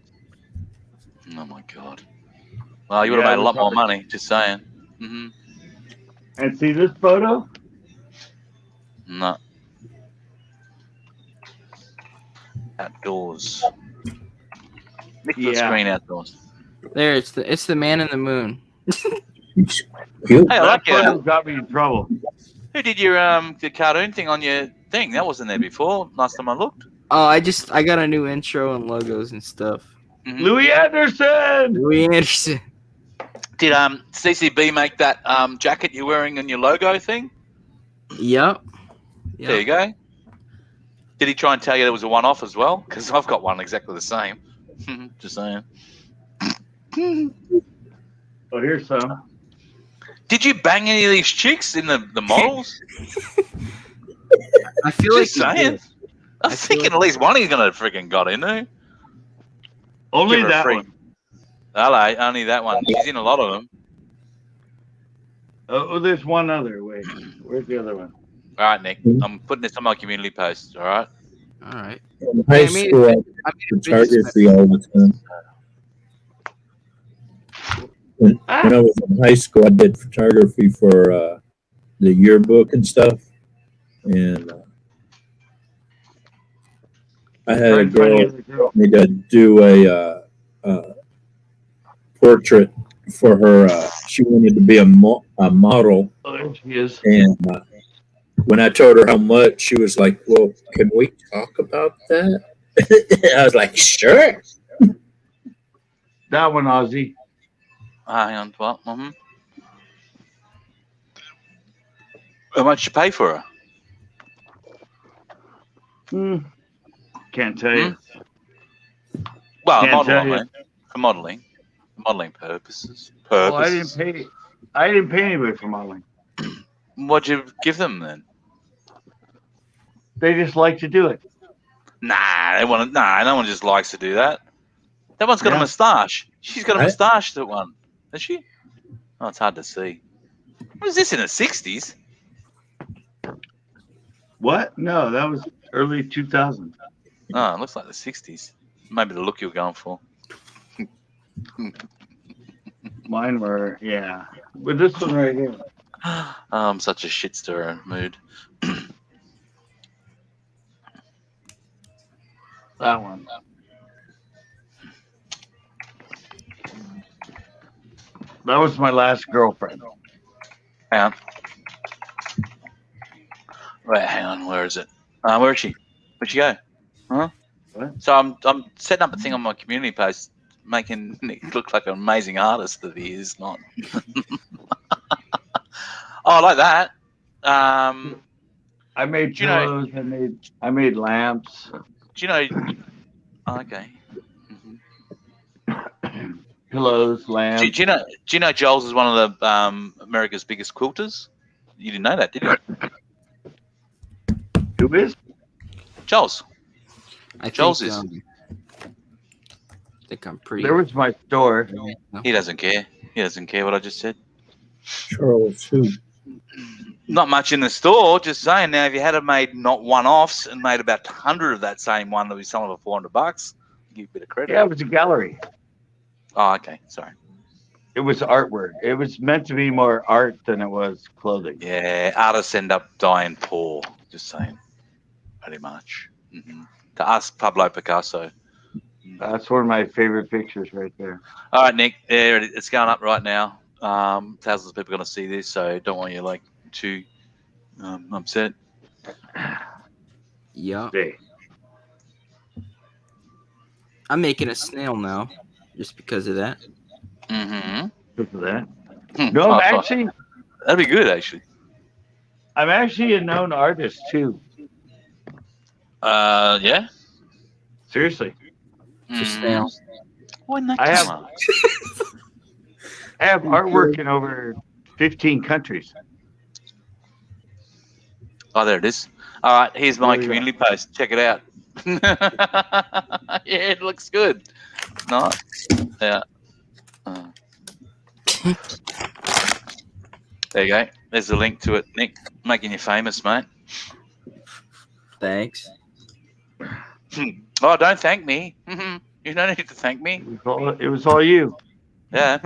Oh, my God. Well, you would have made a lot more money, just saying. Mm-hmm. And see this photo? No. Outdoors. Nicholas Green Outdoors. There, it's the man in the moon. Cute. Hey, I like That photo it. got me in trouble. Who did your the cartoon thing on your thing? That wasn't there before. Last time I looked. Oh, I got a new intro and logos and stuff. Mhm. Louis Anderson! Louis Anderson. Did CCB make that jacket you're wearing on your logo thing? Yep. There you go. Did he try and tell you there was a one-off as well? Because I've got one exactly the same. Just saying. Oh, here's some. Did you bang any of these chicks in the models? I feel Just like saying. I was thinking at least one of you gonna freaking got in there. Only Give her a that free- one. Hello, only that one. He's in a lot of them. Oh, there's one other. Wait, where's the other one? All right, Nick. I'm putting this on my community post. All right. All right. In high I made school, I I did made a photography all the time. When I was in high school, I did photography for the yearbook and stuff. And I had a girl want me to do a portrait for her. She wanted to be a model. Oh, there she is. And when I told her how much, she was like, "Well, can we talk about that?" I was like, "Sure." That one, Ozzy. Hang on. What? How much you pay for her? Can't tell you. Well, Can't model, tell I you. mean, for modeling purposes. Oh, I didn't pay anybody for modeling. What'd you give them then? They just like to do it. Nah, they want to. Nah, no one just likes to do that. That one's got a Yeah. moustache. She's got a moustache. That one, has she? Oh, it's hard to see. Was this in the '60s? What? No, that was early 2000. Oh, it looks like the '60s. Maybe the look you were going for. Mine were, yeah. With this one right here. Oh, I'm such a shit stirrer mood. That one. That was my last girlfriend. Hang on. Wait, hang on. Where is it? Where is she? Where'd she go? Huh? What? So I'm setting up a thing on my community post, making Nick look like an amazing artist that he is not. Oh, I like that. I made pillows. I made lamps. Do you know? Oh, okay. Pillows, lamps. Do you know Joel's is one of the America's biggest quilters? You didn't know that, did you? Who is? Joel's. Joel's think, is. I think I'm pretty. There was my store. He doesn't care. He doesn't care what I just said. Charles who? Not much in the store. Just saying. Now, if you had made not one-offs and made about 100 of that same one that we selling for $400, give a bit of credit. Yeah, it was a gallery. Oh, okay. Sorry. It was artwork. It was meant to be more art than it was clothing. Yeah, artists end up dying poor. Just saying. Pretty much. To us, Pablo Picasso. That's one of my favorite pictures right there. All right, Nick. There it's going up right now. Thousands of people are going to see this, so don't want you like too upset. Yeah. See. I'm making a snail now, just because of that. Mm-hmm. Look at that. No, I'm that'd be good actually. I'm actually a known artist too. Yeah. Seriously. For snail. Why not? I have artwork in over 15 countries. Oh, there it is. All right, here's my There we go. community post. Check it out. Yeah, it looks good. Nice. Yeah. There you go. There's a link to it, Nick. Making you famous, mate. Thanks. Oh, don't thank me. You don't need to thank me. It was all you. Yeah.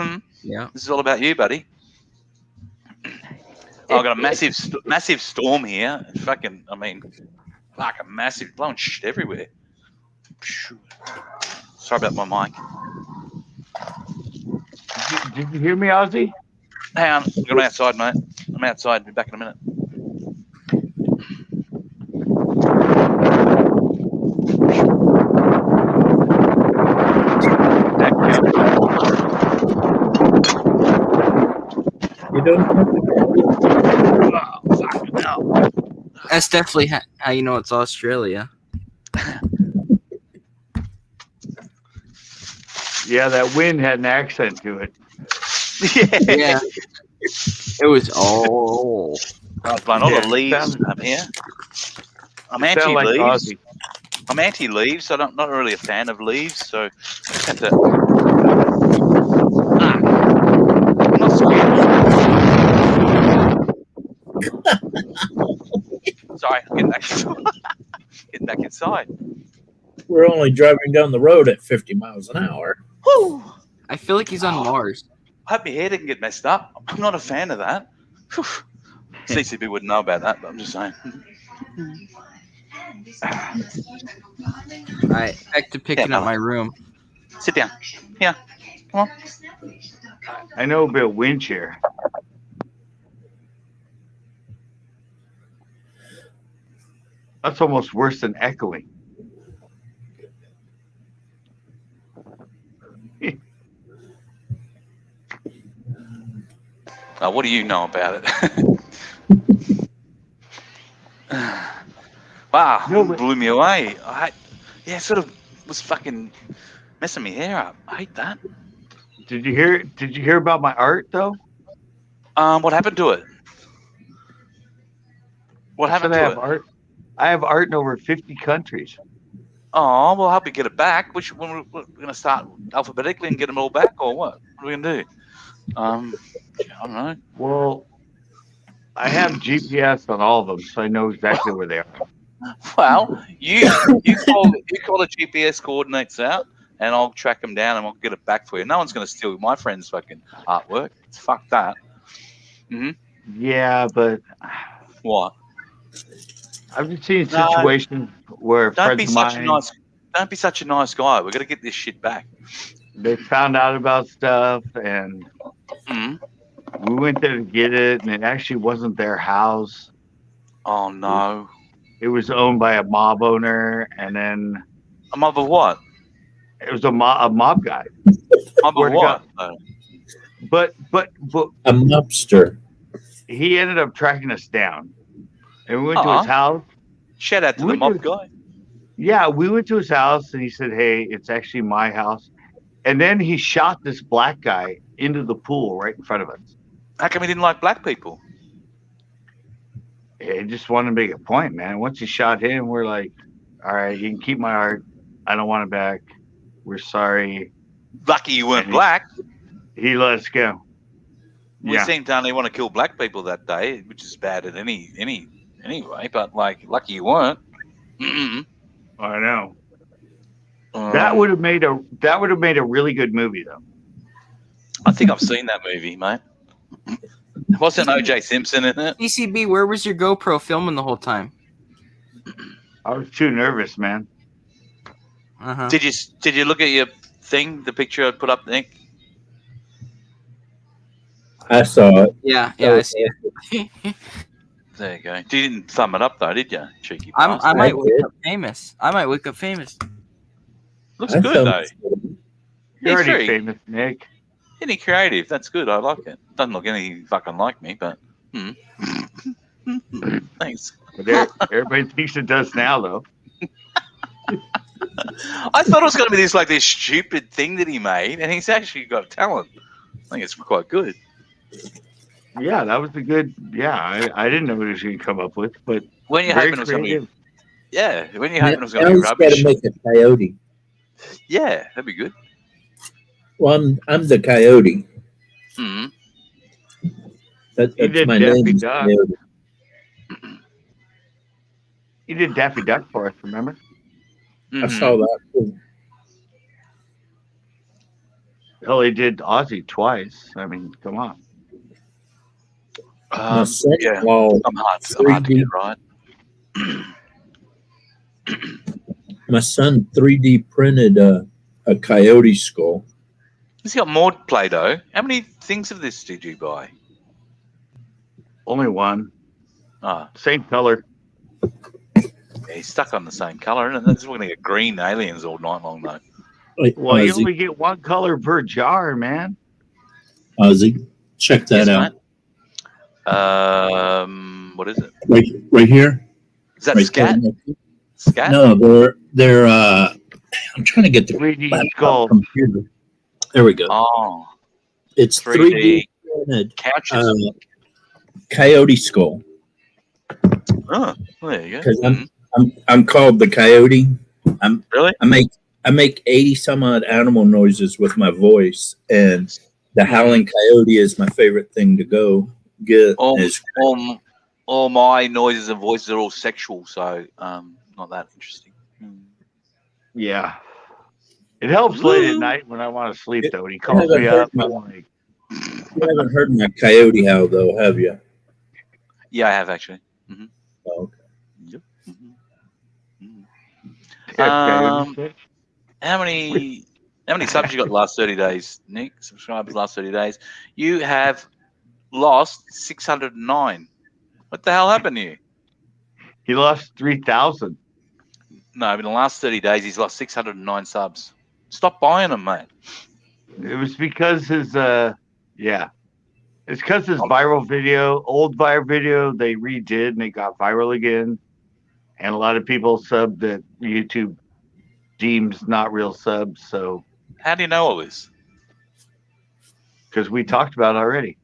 Yeah. This is all about you, buddy. I've got a massive storm here. Fucking, I mean, like a massive, blowing shit everywhere. Sorry about my mic. Did you hear me, Ozzy? Hang on, I'm outside, mate. I'm outside. Be back in a minute. You don't. That's definitely how you know it's Australia. Yeah, that wind had an accent to it. Yeah. It was all. I've blown all Yeah, the leaves sounded- up here. I'm It sounded like anti-leaves. Ozzy. I'm anti-leaves, so I'm not really a fan of leaves. So I have to. I'm not scared. Sorry, getting back inside. We're only driving down the road at 50 miles an hour. Whew. I feel like he's on Mars. I hope my hair didn't get messed up. I'm not a fan of that. Whew. CCB wouldn't know about that, but I'm just saying. Alright, back to picking up my room. Sit down. Yeah. Come on. I know about wind shear. That's almost worse than echoing. What do you know about it? Wow, No, but- blew me away. It sort of was fucking messing my hair up. I hate that. Did you hear about my art though? What happened to it? What happened I to have it? art. I have art in over 50 countries. Oh, we'll help you get it back. We're going to start alphabetically and get them all back, or what? What are we going to do? I don't know. Well, I have GPS on all of them, so I know exactly where they are. Well, you call the GPS coordinates out, and I'll track them down and I'll get it back for you. No one's going to steal my friend's fucking artwork. Fuck that. Yeah, but What? I've just seen situations where Don't be friends of such a mine, nice. Don't be such a nice guy. We're going to get this shit back. they found out about stuff, and Mhm. we went there to get it, and it actually wasn't their house. Oh no. It was owned by a mob owner, and then A mob of what? it was a mob guy. Mob Where of to what? But A mobster. he ended up tracking us down, and we went to Aw. his house. Shout out to We the mob did- guy. Yeah, we went to his house, and he said, "Hey, it's actually my house." And then he shot this black guy into the pool right in front of us. How come he didn't like black people? He just wanted to make a point, man. Once he shot him, we're like, "All right, you can keep my art. I don't want it back. We're sorry." Lucky you weren't And black. He let us go. We Yeah, seemed to only want to kill black people that day, which is bad at anyway. But like, lucky you weren't. Mm-mm. I know. That would have made a really good movie, though. I think I've seen that movie, mate. Wasn't O.J. Simpson in it? CCB, where was your GoPro filming the whole time? I was too nervous, man. Uh-huh. Did you look at your thing, the picture I put up, Nick? I saw it. Yeah, That I was see it. There you go. You didn't thumb it up though, did you? Cheeky I bastard. might I wake did. up famous. I might wake up famous. Looks I good thumbed though. it. You're He's already very famous, Nick. any creative. That's good. I like it. Doesn't look any fucking like me, but thanks. But everybody thinks it does now, though. I thought it was going to be this stupid thing that he made, and he's actually got talent. I think it's quite good. Yeah, that was a good. Yeah, I didn't know what he was going to come up with, but When you're very hoping it was going to be, creative. yeah, when you're Now, hoping it was going now to be he's got to rubbish, make a coyote. yeah, that'd be good. Well, I'm the coyote. Hmm. That's did my Daffy name. is Duck. Coyote. He did Daffy Duck for us, remember? I saw that. Too. Hell, he did Ozzy twice. I mean, come on. My Yeah, son-in-law I'm hard to 3D. get right. My son 3D printed a coyote skull. He's got more Play-Doh. How many things of this did you buy? Only one. Ah, Same color. yeah, he's stuck on the same color, and that's going to get green aliens all night long, though. Well, you Ozzy, only get one color per jar, man. Ozzy, check that Yes, out. mate. What is it? Right here. Is that Right scat? there. Scat? No, they're. I'm trying to get the 3D laptop skull. computer. There we go. Oh, It's 3D 3D printed couches. coyote skull. Oh, there you go. Because I'm called the coyote. Really? I make 80 some odd animal noises with my voice, and the howling coyote is my favorite thing to go get. All my noises and voices are all sexual, so not that interesting. Yeah. It helps late at night when I want to sleep, though. When he calls haven't me heard up, I'm like, You haven't heard my coyote howl though, have you? Yeah, I have actually. Oh, okay. Yep. coyote. How many subs you got the last 30 days, Nick? Subscribers last 30 days. You have lost 609. What the hell happened to you? He lost 3,000. No, but in the last 30 days, he's lost 609 subs. Stop buying them, mate. It was because his it's because his old viral video, they redid and it got viral again. And a lot of people subbed that YouTube deems not real subs. So How do you know all this? because we talked about it already.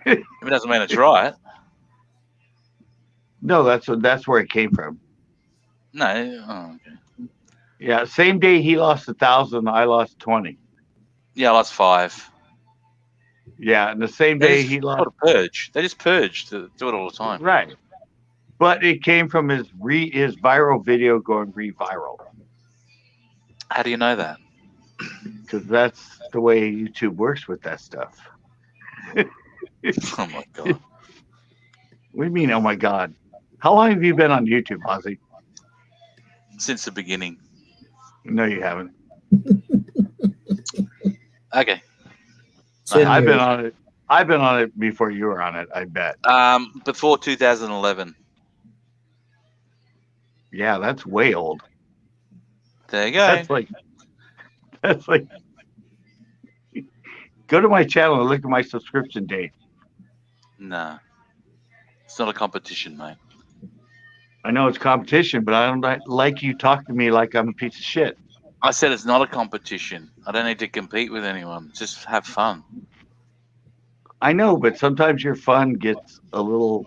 It doesn't mean it's right. No, that's where it came from. No. Oh, okay. Yeah, same day he lost 1,000, I lost 20. Yeah, I lost 5. Yeah, and the same They day just he lost. sort of purge. They just purge to do it all the time. Right. But it came from his viral video going re-viral. How do you know that? Because that's the way YouTube works with that stuff. Oh my god. What do you mean, oh my God? How long have you been on YouTube, Ozzy? Since the beginning. No, you haven't. Okay. I've been on it. I've been on it before you were on it, I bet. Before 2011. Yeah, that's way old. There you go. That's like go to my channel and look at my subscription date. No. It's not a competition, mate. I know it's competition, but I don't like you talk to me like I'm a piece of shit. I said it's not a competition. I don't need to compete with anyone. Just have fun. I know, but sometimes your fun gets a little.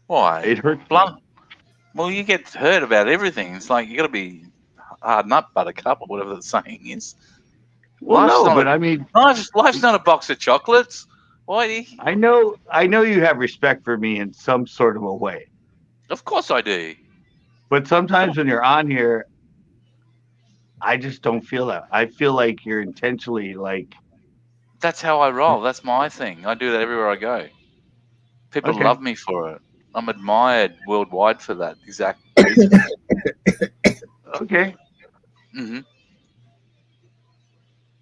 Why? It hurts. Blunt. Well, you get hurt about everything. It's like you got to be hard nut buttercup or whatever the saying is. Well, Life's no, not but a- I mean, Life's not a box of chocolates. Why? I know you have respect for me in some sort of a way, Of course I do. but sometimes when you're on here, I just don't feel that. I feel like you're intentionally like. That's how I roll. That's my thing. I do that everywhere I go. People Okay. love me for it. I'm admired worldwide for that exact reason. Okay. Hmm.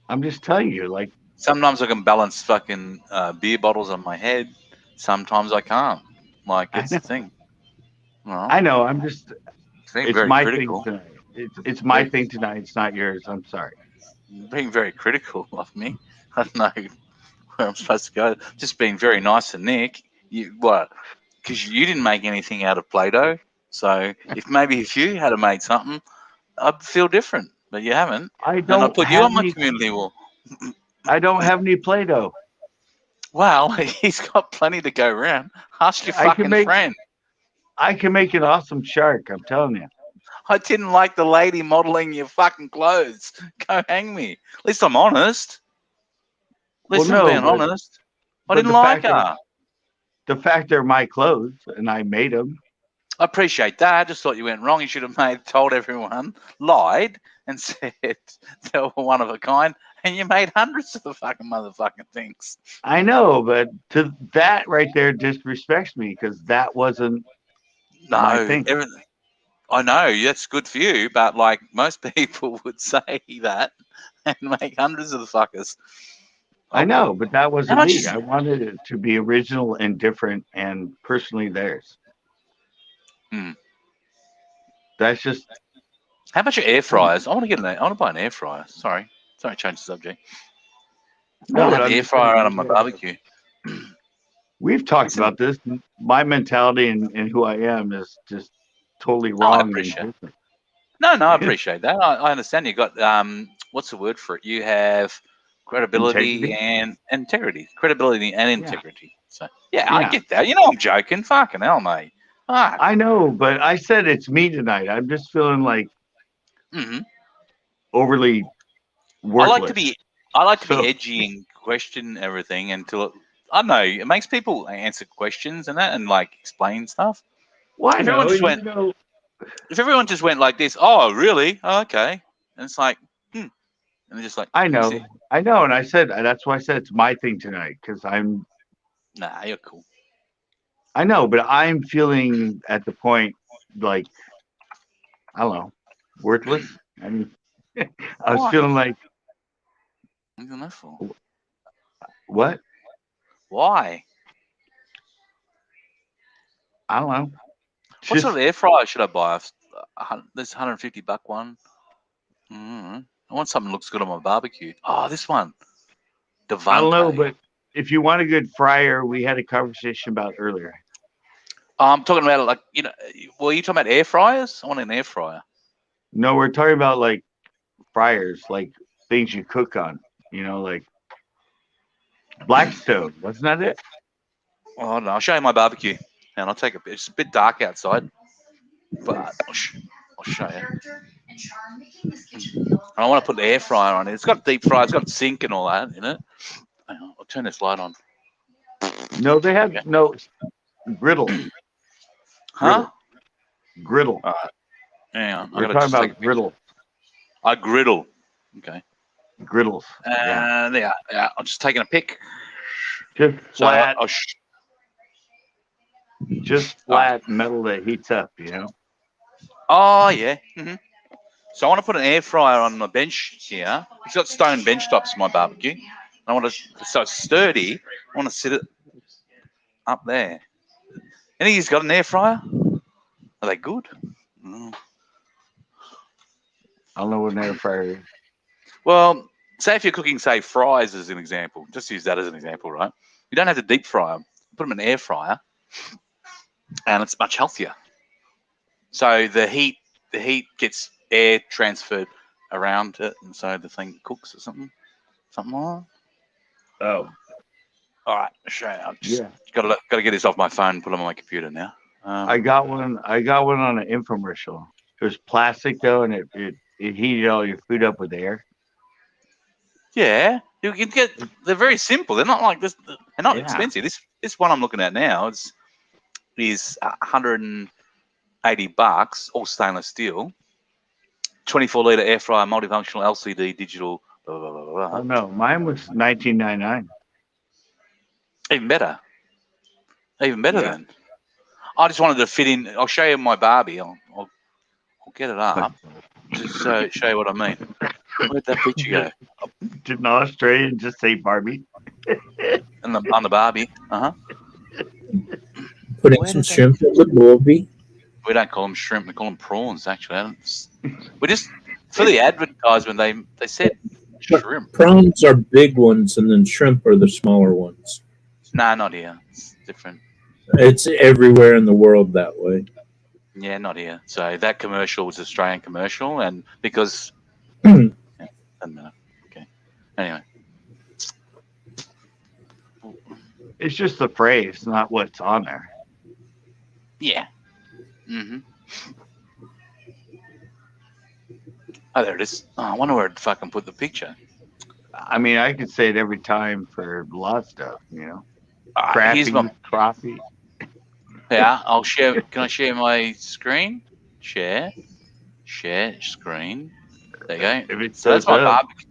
I'm just telling you, like, Sometimes I can balance fucking beer bottles on my head. Sometimes I can't. Like, I it's know, the thing. Well, I know. I'm just. it's being It's very my thing critical. tonight. It's my Very, thing tonight. It's not yours. I'm sorry. being very critical of me. I don't know where I'm supposed to go. Just being very nice to Nick. You what? Because you didn't make anything out of Play-Doh. So if you had made something, I'd feel different. But you haven't, I and I don't put you have on my any. community wall. I don't have any Play-Doh. Well, he's got plenty to go around. Ask your I can fucking make. friend. I can make an awesome shark. I'm telling you. I didn't like the lady modeling your fucking clothes. Go hang me. At least I'm honest. At Well, least I'm no, being honest. I but didn't like that her. the fact they're my clothes and I made them. I appreciate that. I just thought you went wrong. You should have told everyone, lied, and said they were one of a kind, and you made hundreds of the fucking motherfucking things. I know, but to that right there disrespects me because that wasn't my No, thing. I know that's good for you, but like most people would say that and make hundreds of the fuckers. I know, but that How wasn't much me. is I wanted it to be original and different and personally theirs. Hmm. That's just How much are air fryers? I want to buy an air fryer. Sorry, change the subject. I no, want to but have I'm air just fryer saying. on my barbecue. We've talked Listen, about this. My mentality and who I am is just totally no, I wrong and appreciate. different. No, I appreciate that. I understand. You got what's the word for it? You have credibility Integrity. and integrity. Credibility and Yeah, integrity. So yeah, I yeah. get that. You know, I'm joking. Fucking hell, mate. Fuck. I know, but I said it's me tonight. I'm just feeling like Hmm. overly I like to worthless. be. I like to be So edgy and question everything until I don't know. It makes people answer questions and that and like explain stuff. why If everyone no? just You went, know, if everyone just went like this, oh really? Oh, okay, and it's like, and they're just like, I that's it. know, I know, and I said that's why I said it's my thing tonight because Nah, you're cool. I know, but I'm feeling at the point like I don't know, worthless. I mean, I was Why? feeling like What are you that for? what? Why? I don't know. What sort Just of air fryer should I buy? This $150 one. I want something that looks good on my barbecue. Oh, this one, I don't know, Devante. but if you want a good fryer, we had a conversation about earlier. I'm talking about like Well, you talking about air fryers? I want an air fryer. No, we're talking about like fryers, like things you cook on. You know, like Blackstone. Wasn't that it? Oh, no, I'll show you my barbecue, and I'll take a bit. It's a bit dark outside, but I'll show you. I want to put the air fryer on it. It's got deep fry. It's got sink and all that in it. Hang on, I'll turn this light on. No, they There we have go. no griddle. Huh? Griddle. All right. Hang on. I We're gotta talking just take a about picture. griddle. A griddle. Okay. Griddles. Yeah. There. Yeah. I'm just taking a pic. Just So flat, I'll just all right. flat metal that heats up, you know? Oh yeah. So I want to put an air fryer on my bench here. It's got stone bench tops in my barbecue. I want to so it's sturdy. I want to sit it up there. Any of you's got an air fryer? Are they good? Mm. I don't know what an air fryer is. Well, say if you're cooking, say, fries as an example. Just use that as an example, right? You don't have to deep fry them. Put them in an air fryer, and it's much healthier. So the heat gets air transferred around it, and so the thing cooks or something like that. Oh. All right, show you. I've just Yeah. got to get this off my phone and put it on my computer now. I got one on an infomercial. It was plastic though, and it heated all your food up with air. Yeah, you can get. They're very simple. They're not like this. They're not Yeah. expensive. This one I'm looking at now is $180, all stainless steel. 24-liter air fryer, multifunctional LCD digital. Blah, blah, blah, blah, blah. Oh no, mine was $19.99. Even better. Even better Yeah. then. I just wanted to fit in. I'll show you my Barbie. I'll I'll get it up to show you what I mean. Where'd that picture go? Didn't Australian just say Barbie? On the Barbie. Putting Where some did they- shrimp in the Barbie. We don't call them shrimp. We call them prawns. Actually, we just for the advertisement. They said shrimp. Prawns are big ones, and then shrimp are the smaller ones. Nah, not here. It's different. It's everywhere in the world that way. Yeah, not here. So that commercial was Australian commercial, and because Hmm. yeah, doesn't matter. Okay. Anyway, It's just the phrase, not what's on there. yeah. Oh, there it is. Oh, I wonder where to fucking put the picture. I mean, I could say it every time for a lot of stuff, you know. Here's Crappy, my. coffee. Yeah, I'll share. Can I share my screen? Share screen. There you go. If it So that's says my that, barbecue.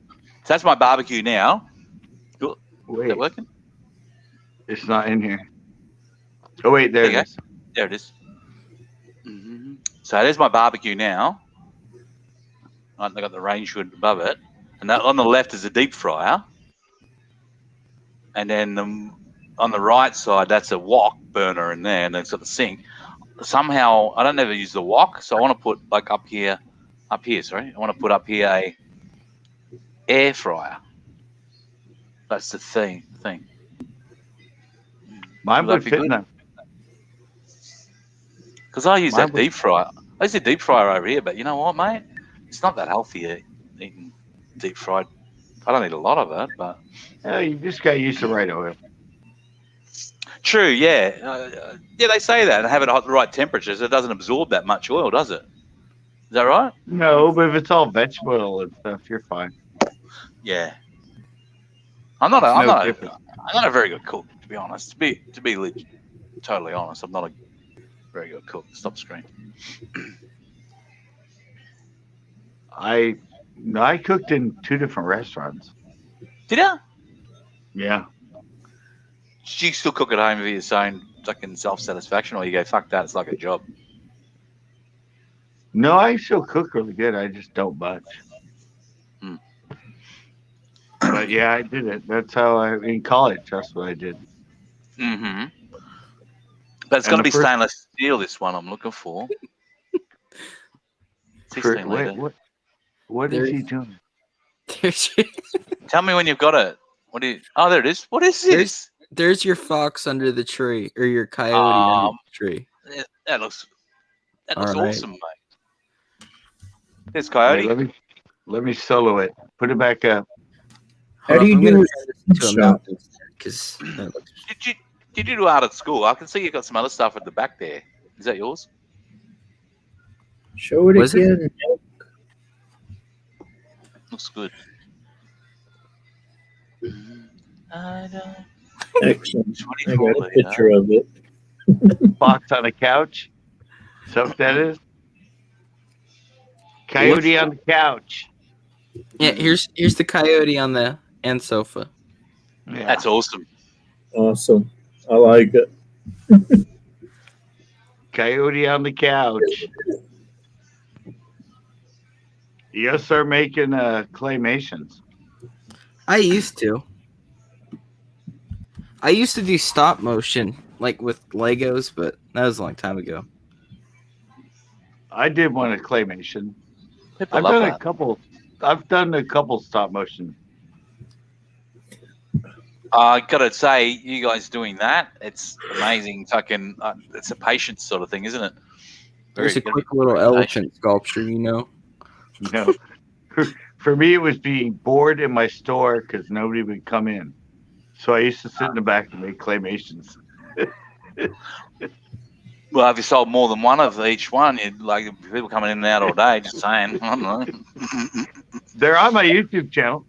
So that's my barbecue now. Cool. Is wait, that working? it's not in here. Oh wait, there There you it is. There it is. So there's my barbecue now. Right, I got the range hood above it, and that on the left is a deep fryer, and then on the right side that's a wok burner in there, and it's got the sink. Somehow I don't ever use the wok, so I want to put like up here. Sorry, I want to put up here a air fryer. That's the thing. Mine Would that would be fit good? in that. Because I use Mine that would- deep fryer. I use a deep fryer over here, but you know what, mate? It's not that healthy eating deep fried. I don't eat a lot of it, but Oh, you just got to use the right oil. true, yeah. Yeah, they say that and have it at the right temperatures. It doesn't absorb that much oil, does it? Is that right? No, but if it's all vegetable and stuff, you're fine. Yeah. I'm not No a difference. very good cook, to be honest. To be totally honest, I'm not a very good cook. Stop the screen. I cooked in 2 different restaurants. Did you? Yeah. Do you still cook at home for your own fucking self-satisfaction, or you go, fuck that, it's like a job? No, I still cook really good. I just don't much. Hmm. But yeah, I did it. That's how in college. That's what I did. Mm-hmm. But it's And got to the be first- stainless steel, this one I'm looking for. 16 litre. What is he doing? There's Tell me when you've got it. What do you? Oh, there it is. What is this? there's your fox under the tree, or your coyote under the tree. That looks All right. awesome, mate. There's Wait, coyote. let me solo it. Put it back up. How do you do it? To a mountain because that looks Did you do art at school? I can see you've got some other stuff at the back there. Is that yours? Show it Was it? again. Looks good. Excellent. I 24 got a litre. picture of it. Fox on a couch. Is that what that is? Coyote on the couch. yeah. Here's the coyote on the end sofa. Yeah. That's awesome. Awesome. I like it. Coyote on the couch. Yes, they're making claymations. I used to do stop motion like with Legos, but that was a long time ago. I did one a claymation. People I've love done that. I've done a couple stop motion. I gotta say, you guys doing that, it's amazing. Fucking, it's a patience sort of thing, isn't it? There's a Very- quick little elephant sculpture, you know. You know, for me, it was being bored in my store because nobody would come in. So I used to sit in the back and make claymations. Well, if you sold more than one of each one, you'd like people coming in and out all day. Just saying, I don't know. They're on my YouTube channel.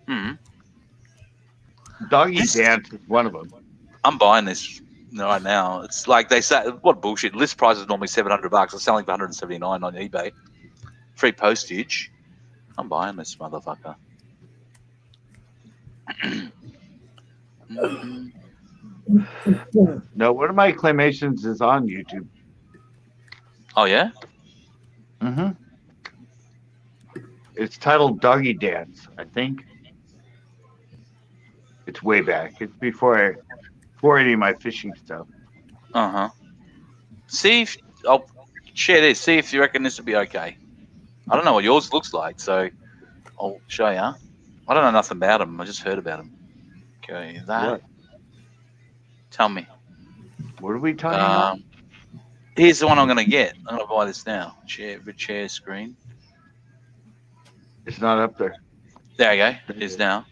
Hmm. Doggy Dance is one of them. I'm buying this right now. It's like they say, what bullshit. List price is normally $700. I'm selling for $179 on eBay. Free postage. I'm buying this motherfucker. No, one of my claymations is on YouTube. Oh yeah. Mm-hmm. It's titled Doggy Dance, I think. It's way back. It's before any of my fishing stuff. See if I'll share this. See if you reckon this will be okay. I don't know what yours looks like, so I'll show you. I don't know nothing about them. I just heard about them. Okay, that. What? Tell me. What are we talking about? Here's the one I'm going to get. I'm going to buy this now. Share screen. It's not up there. There you go. It is now.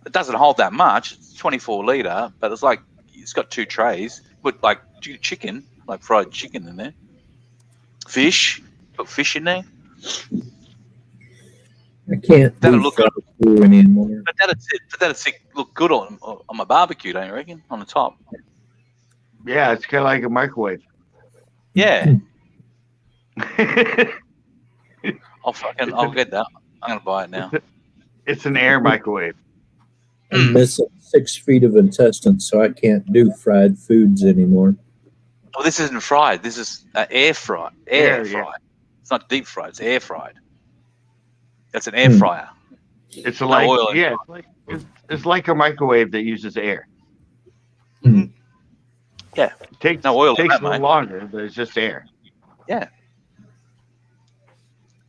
It doesn't hold that much. It's 24 litre, but it's got 2 trays. Put like chicken, like fried chicken in there. Fish. Put fish in there. I can't That'll do look fried good. food anymore. But that'd look good on my barbecue, don't you reckon? On the top. Yeah, it's kind of like a microwave. Yeah. I'll get that. I'm going to buy it now. It's an air microwave. I'm missing 6 feet of intestines, so I can't do fried foods anymore. Oh, this isn't fried. This is air fried. Air fried. Yeah. It's not deep fried. It's air fried. That's an air fryer. It's No like oil. it's like a microwave that uses air. Yeah. It takes No oil in takes that, a little mate. longer, but it's just air. Yeah.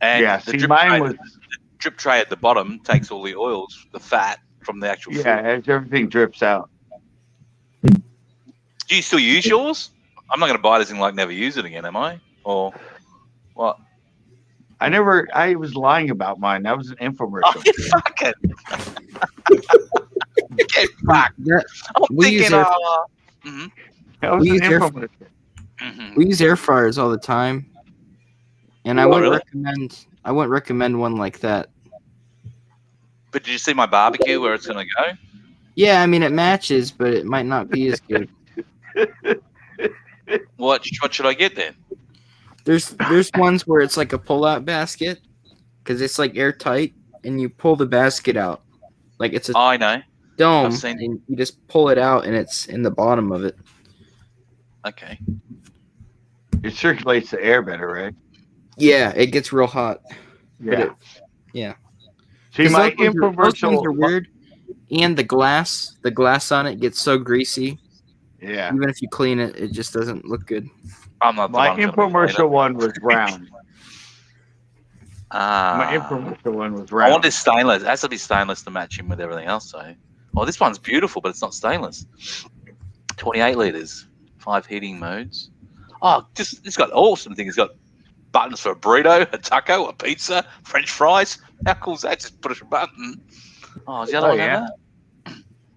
And Yeah, the see, drip mine tray, was the drip tray at the bottom takes all the oils, the fat from the actual food. as everything drips out. Do you still use yours? I'm not going to buy this and never use it again, am I? Or what? I was lying about mine. That was an infomercial. Oh, you fucking get fucked. I'm We use thinking, air- That was we an use air- infomercial. We use air fryers all the time, and I Oh, wouldn't really? recommend one like that. But did you see my barbecue where it's going to go? Yeah, I mean it matches, but it might not be as good. What should I get then? There's ones where it's like a pull-out basket because it's like airtight, and you pull the basket out like it's a I know. dome, I've seen- and you just pull it out, and it's in the bottom of it. Okay. It circulates the air better, right? Yeah, it gets real hot. Yeah. Yeah. See, 'Cause my those ones infomercial. are weird, and the glass on it gets so greasy. Yeah. Even if you clean it, it just doesn't look good. I'm not the My one who's gonna infomercial one was round. My Ah. infomercial one was I round. want this stainless. It has to be stainless to match in with everything else, though. Oh, this one's beautiful, but it's not stainless. 28 liters, 5 heating modes. Oh, it's got awesome things. It's got buttons for a burrito, a taco, a pizza, French fries. How cool is that? Just push a button. Oh, is the other one yeah. have that?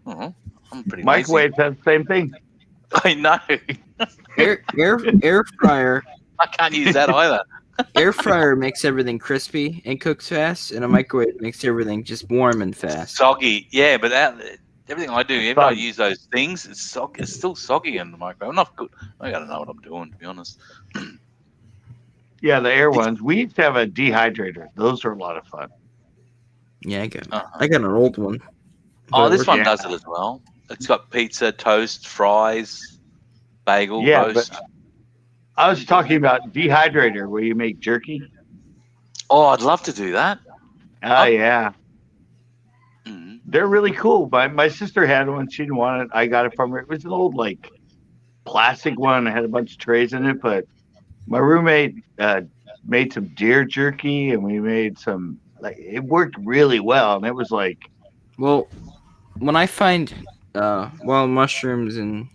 Oh, I'm pretty lazy. Microwaves have the same thing. I know. Air fryer. I can't use that either. Air fryer makes everything crispy and cooks fast, and a microwave makes everything just warm and fast. Soggy, yeah, but everything I do, if I Soggy. use those things, it's still soggy in the microwave. I'm not good. I gotta know what I'm doing, to be honest. Yeah, the air ones. We used to have a dehydrator. Those are a lot of fun. Yeah, I got Uh-huh. an old one. Oh, But it this works. one yeah. does it as well. It's got pizza, toast, fries, bagel, Yeah, roast. I was talking about dehydrator where you make jerky. Oh, I'd love to do that. Oh, yeah. Mm. They're really cool. My sister had one. She didn't want it. I got it from her. It was an old, plastic one. It had a bunch of trays in it. But my roommate made some deer jerky, and we made some, it worked really well. And it was Well, when I find wild mushrooms and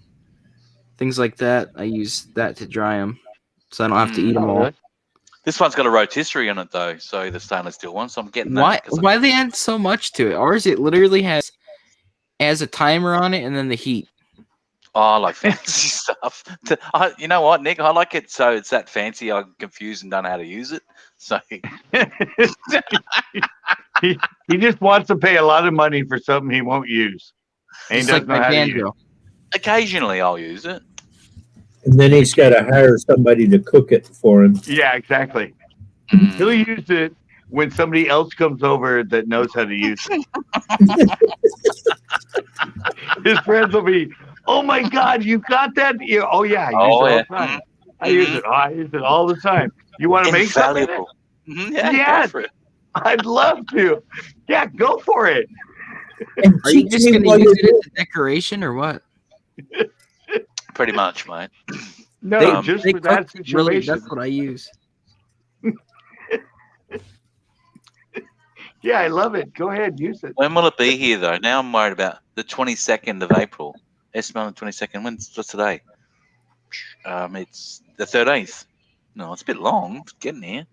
things like that, I use that to dry them, so I don't have to eat them all. This one's got a rotisserie on it, though, so the stainless steel one. So I'm getting that. Why? 'cause I'm- Why they add so much to it? Ours, it literally has a timer on it, and then the heat. Oh, I like fancy stuff. You know what, Nick? I like it so it's that fancy. I'm confused and don't know how to use it. So he just wants to pay a lot of money for something he won't use. And he It's doesn't like know my how to use banjo. occasionally I'll use it. And then he's got to hire somebody to cook it for him. it. Yeah, exactly. Mm. He'll use it when somebody else comes over that knows how to use it. His friends will be, "Oh my God, you got that? Oh yeah, I use it all Oh, the yeah. time." I use it. I use it all the time. You want to make something? Invaluable. Yeah, Yes. go for it. I'd love to. Yeah, go for it. And Are you teach just me going to what use you it as do. a decoration or what? Pretty much, mate. No, just They for that cook really. situation. That's what I use. Yeah, I love it. Go ahead, use it. When will it be here, though? Now I'm worried about the 22nd of April. Estimate on the 22nd. What's today? It's the 13th. No, it's a bit long. It's getting here.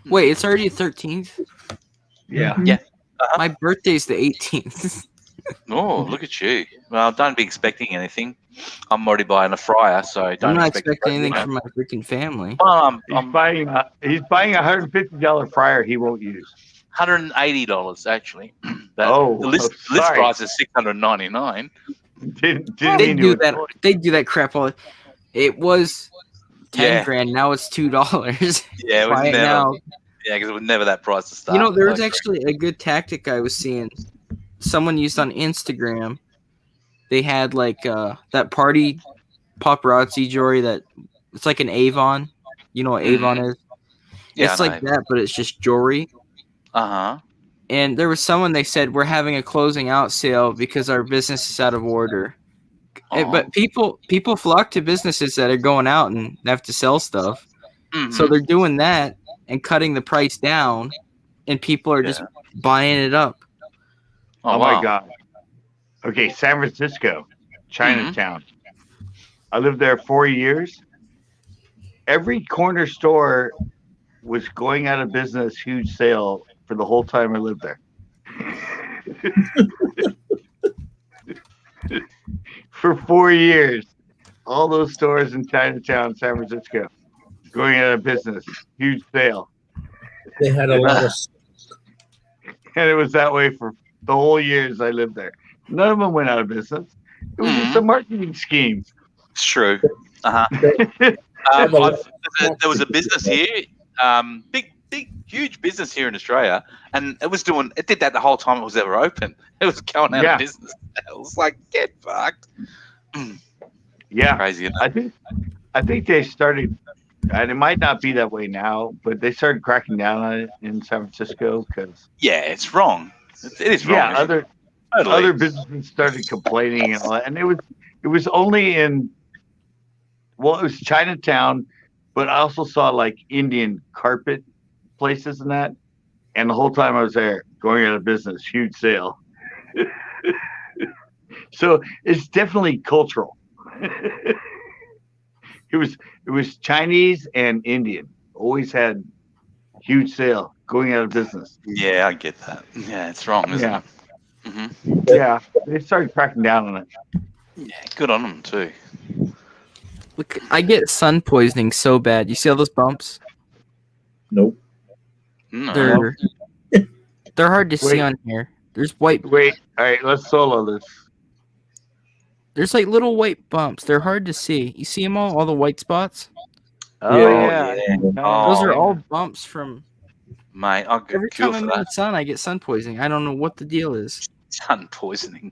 Wait, it's already the 13th. Yeah. Mhm. Yeah. My birthday's the 18th. Oh, look at you. Well, don't be expecting anything. I'm already buying a fryer, so don't I'm not expect expecting anything you know. from my freaking family. Well, He's I'm buying a $150 fryer he won't use. $180 actually. But Oh, the list sorry. price is $699. Didn't They mean do to that. annoy. They do that crap all. It was 10 Yeah. grand. Now it's $2. Yeah, it was Buy it never. now. Yeah, because it was never that price to start. You know, there was Like, actually a good tactic I was seeing. Someone used on Instagram. They had like that party paparazzi jewelry that it's like an Avon. You know what Avon is? yeah, It's like that, but it's just jewelry. Uh-huh. And there was someone they said we're having a closing out sale because our business is out of order. But people flock to businesses that are going out and have to sell stuff. So they're doing that and cutting the price down, and people are just buying it up. Oh my God. Okay, San Francisco, Chinatown. I lived there 4 years. Every corner store was going out of business, huge sale for the whole time I lived there. For 4 years, all those stores in Chinatown, San Francisco, going out of business, huge sale. They had a lot of. And it was that way for the whole years I lived there. None of them went out of business. It was just a marketing scheme. It's true. Uh-huh. There was a business here, big, huge business here in Australia, and it did that the whole time it was ever open. It was going out of business. It was like, get fucked. Yeah. Crazy. I think they started, and it might not be that way now, but they started cracking down on it in San Francisco because yeah, it's wrong. It is wrong. Yeah, other businesses started complaining and all that, and it was only in, well, it was Chinatown, but I also saw like Indian carpet places and that, and the whole time I was there, going out of business, huge sale. So it's definitely cultural. It was Chinese and Indian. Always had huge sale, going out of business. Yeah, I get that. Yeah, it's wrong, isn't it? Mm-hmm. Yeah, they started cracking down on it. Yeah, good on them too. Look, I get sun poisoning so bad. You see all those bumps? Nope. No. They're hard to see on here. There's white. Wait, all right, let's solo this. There's like little white bumps. They're hard to see. You see them all the white spots? Oh Yeah. yeah. Those are all bumps from. Mate, I'll get Every cured time I'm for in the that. sun, I get sun poisoning. I don't know what the deal is. Sun poisoning.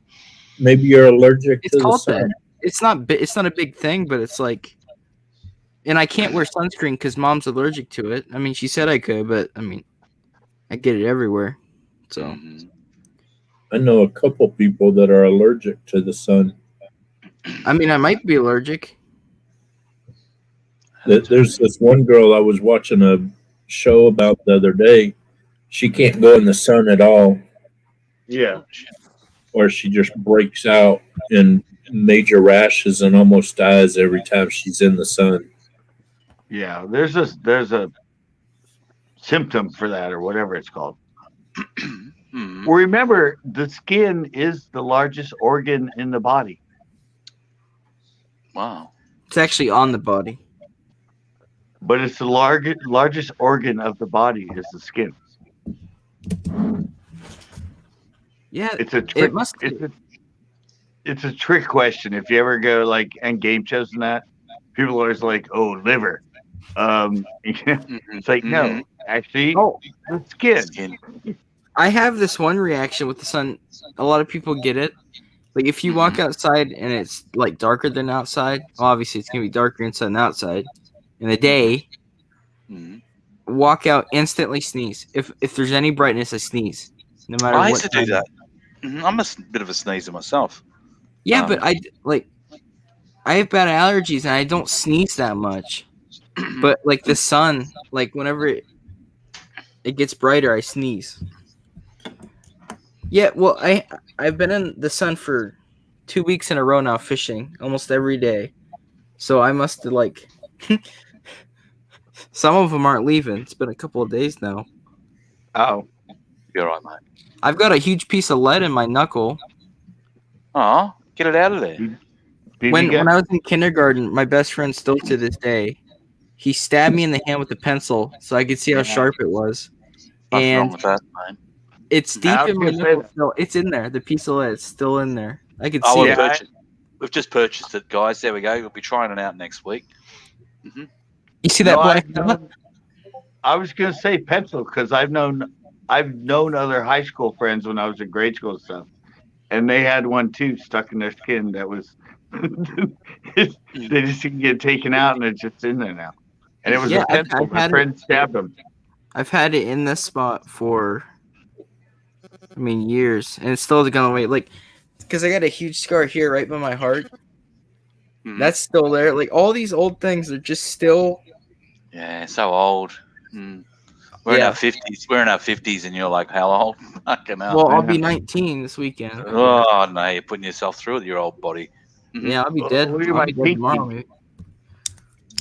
Maybe you're allergic It's to the called sun. that. It's not a big thing, but it's like, and I can't wear sunscreen because mom's allergic to it. I mean, she said I could, but I mean, I get it everywhere. So Mhm. I know a couple people that are allergic to the sun. I mean, I might be allergic. There's this one girl I was watching a show about the other day. She can't go in the sun at all, Yeah. or she just breaks out in major rashes and almost dies every time she's in the sun. Yeah. There's a symptom for that or whatever it's called. Mhm. Well, remember, the skin is the largest organ in the body. Wow. It's actually on the body. But it's the largest organ of the body is the skin. Yeah, It's a trick. it must. It's a trick question. If you ever go like and game shows and that, people are always like, "Oh, liver." It's like no, actually, Oh, the skin. Skin. I have this one reaction with the sun. A lot of people get it. Like if you walk outside and it's like darker than outside, obviously it's gonna be darker inside than outside. in the day, Mhm. walk out, instantly sneeze. If there's any brightness, I sneeze, no matter I what used to do time. that. I'm a bit of a sneezer myself. Yeah, but I have bad allergies and I don't sneeze that much. But like the sun, like whenever it gets brighter, I sneeze. Yeah, well, I've been in the sun for 2 weeks in a row now, fishing almost every day. So I must have like some of them aren't leaving. It's been a couple of days now. Oh, You're right, mate. I've got a huge piece of lead in my knuckle. Oh, get it out of there. BB When gun? I was in kindergarten, my best friend still to this day, he stabbed me in the hand with a pencil so I could see how sharp it was. Nothing wrong And with that, mate. it's I deep was in my gonna say knuckle. that. No, it's in there. The piece of lead is still in there. I could Oh, see we've, it. we've just purchased it, guys. There we go. We'll be trying it out next week. You see No, that black I've dot? known, I was gonna say pencil because I've known other high school friends when I was in grade school and stuff, and they had one too stuck in their skin that was they just didn't get taken out and it's just in there now. And it was Yeah, a pencil. I've My had it. friend stabbed him. I've had it in this spot for, years, and it's still gone away. Like, because I got a huge scar here right by my heart. That's still there. Like all these old things are just still. Yeah, so old. We're in our 50s. We're in our 50s, and you're like, how old? Fucking hell. Well, I'll be 19 this weekend. Oh no, you're putting yourself through with your old body. Yeah, I'll be dead. Look at I'll my be dead pinky. tomorrow. Maybe.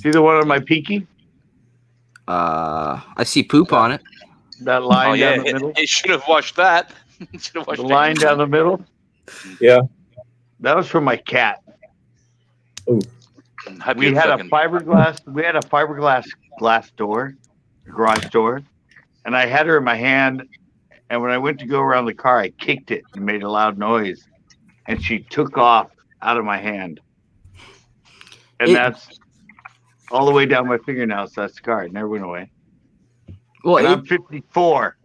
See the one on my pinky? I see poop on it. That line down the middle? You should have watched that. Should have watched The line down the middle? Yeah. That was from my cat. Hope We you had a fucking- fiberglass glass door, garage door, and I had her in my hand. And when I went to go around the car, I kicked it and made a loud noise, and she took off out of my hand. And that's all the way down my fingernails. That scar, it never went away. Well, and I'm 54.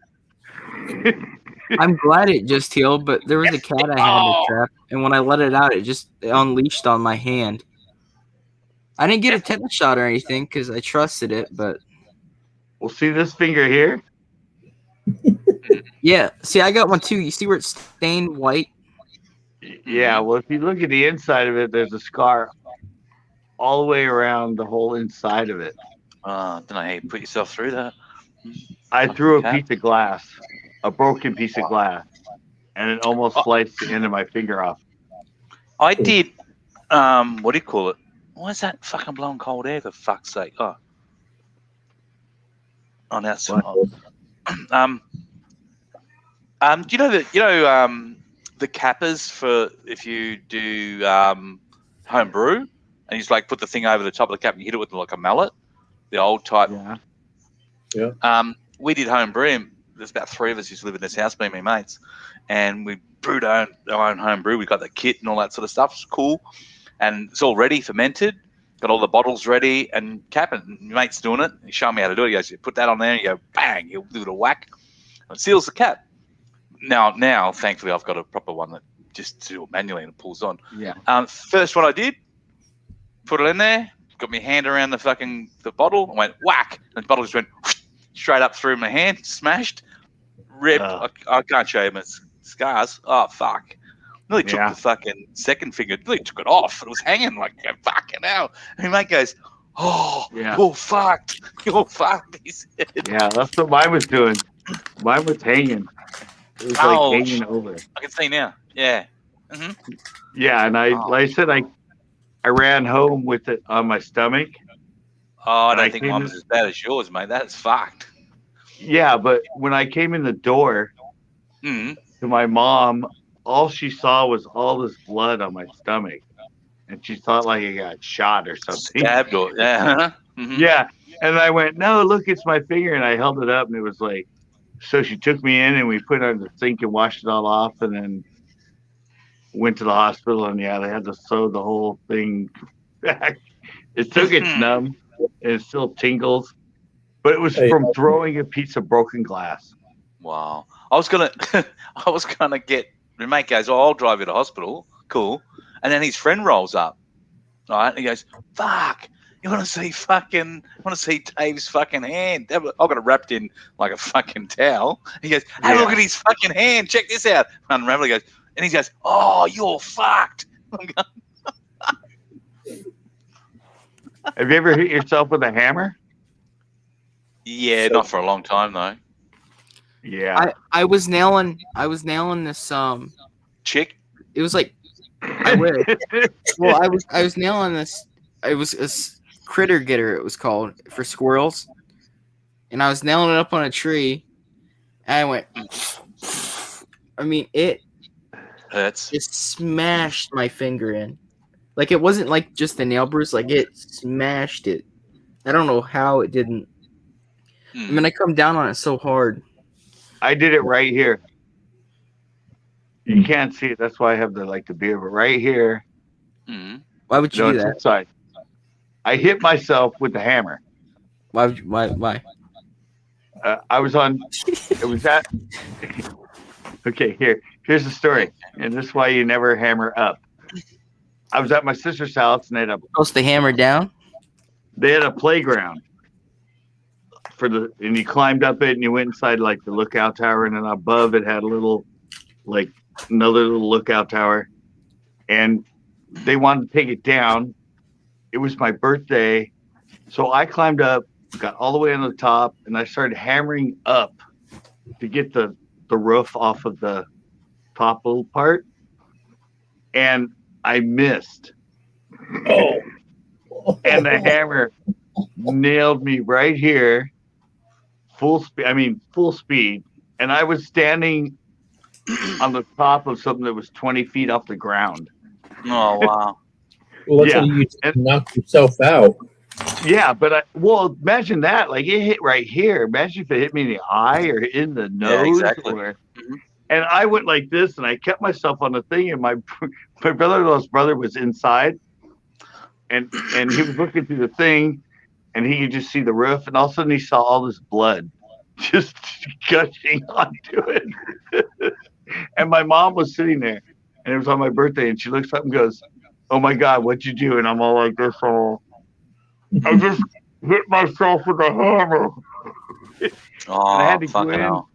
I'm glad it just healed, but there was a cat I had to trap, and when I let it out, it unleashed on my hand. I didn't get a tetanus shot or anything because I trusted it, but Well, see this finger here? yeah. See, I got one too. You see where it's stained white? Yeah. Well, if you look at the inside of it, there's a scar all the way around the whole inside of it. I don't know how you put yourself through that. I threw a piece of glass, a broken piece of glass, and it almost sliced the end of my finger off. I did. What do you call it? Why is that fucking blowing cold air? For fuck's sake! Oh, now it's do you know that the cappers for if you do home brew and you just like put the thing over the top of the cap and you hit it with like a mallet, the old type. Yeah. We did home brew. And there's about 3 of us used to live in this house, me and my mates, and we brewed our own home brew. We got the kit and all that sort of stuff. It's cool, and it's all ready, fermented. Got all the bottles ready and capping. My mate's doing it. He showed me how to do it. He goes, you put that on there and you go, bang, you'll do it a whack. And it seals the cap. Now, thankfully, I've got a proper one that just do it manually and it pulls on. Yeah. First one I did, put it in there, got my hand around the bottle, and went whack. And the bottle just went straight up through my hand, smashed, ripped. I can't show you my scars. Oh, fuck. Nearly took the fucking second finger, nearly took it off. It was hanging like fucking hell. And my mate goes, you're fucked. You're fucked, he said. Yeah, that's what mine was doing. Mine was hanging. It was like hanging over. I can see now. Yeah. Yeah, and like I said, I ran home with it on my stomach. Oh, I don't think mine was as bad as yours, mate. That's fucked. Yeah, but when I came in the door to my mom, all she saw was all this blood on my stomach. And she thought like I got shot or something. Stabbed or, yeah. Yeah. And I went, no, look, it's my finger. And I held it up and it was like, so she took me in and we put it on the sink and washed it all off and then went to the hospital. And yeah, they had to sew the whole thing back. It still gets numb and it still tingles. But it was from throwing a piece of broken glass. Wow. I was gonna get my mate goes, I'll drive you to hospital. Cool. And then his friend rolls up. All right. And he goes, fuck. You want to see fucking? Want to see Dave's fucking hand? I've got it wrapped in like a fucking towel. He goes, have a look at his fucking hand. Check this out. Unravel. He goes, and he goes, oh, you're fucked. I'm going, Have you ever hit yourself with a hammer? yeah, not for a long time though. Yeah. I was nailing this Chick. it was like I wish. Well, I was nailing this. It was a critter getter. It was called for squirrels, and I was nailing it up on a tree. And I went. I mean, it Hurts. smashed my finger in. Like it wasn't like just a nail bruise. Like it smashed it. I don't know how it didn't. I mean, I come down on it so hard. I did it right here. You can't see it. That's why I have the beard. But right here. Why would you do it's that? inside. I hit myself with the hammer. Why? Would you, why? I was on. It was that. Okay, here's the story, and this is why you never hammer up. I was at my sister's house, and Supposed to hammer down. they had a playground and you climbed up it, and you went inside like the lookout tower, and then above it had a little, like another little lookout tower, and they wanted to take it down. It was my birthday, so I climbed up, got all the way on the top, and I started hammering up to get the roof off of the top little part, and I missed. Oh. And the hammer nailed me right here, full speed. And I was standing on the top of something that was 20 feet off the ground. Oh wow! Luckily, you knocked yourself out. Yeah, but imagine that. Like it hit right here. Imagine if it hit me in the eye or in the nose. Exactly. And I went like this, and I kept myself on the thing. And my brother-in-law's brother was inside, and he was looking through the thing, and he could just see the roof. And all of a sudden, he saw all this blood just gushing onto it. And my mom was sitting there, and it was on my birthday. And she looks up and goes, "Oh my God, what'd you do?" And I'm all like this, I just hit myself with a hammer. Oh, and I had to go fucking in. hell.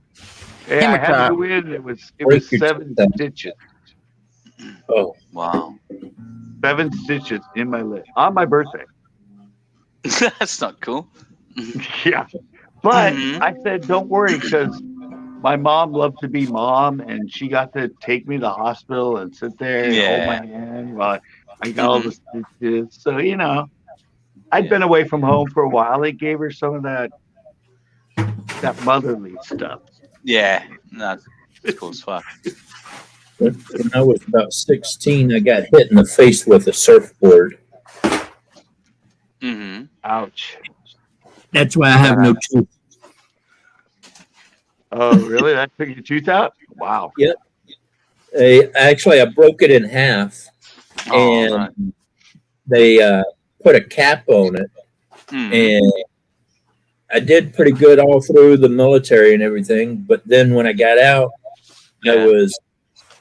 Yeah, I had to go in. It was 7 stitches. Oh wow! 7 stitches in my lip on my birthday. That's not cool. Yeah, but I said, "Don't worry," because my mom loved to be mom, and she got to take me to the hospital and sit there and hold my hand while I got all the stitches. So I'd been away from home for a while. They gave her some of that motherly stuff. Yeah, no, it's cool as fuck. when I was about 16, I got hit in the face with a surfboard. Ouch. That's why I have no tooth. Oh, really? That took your tooth out? Wow. Yep. Actually, I broke it in half, and they put a cap on it, and I did pretty good all through the military and everything. But then when I got out, I was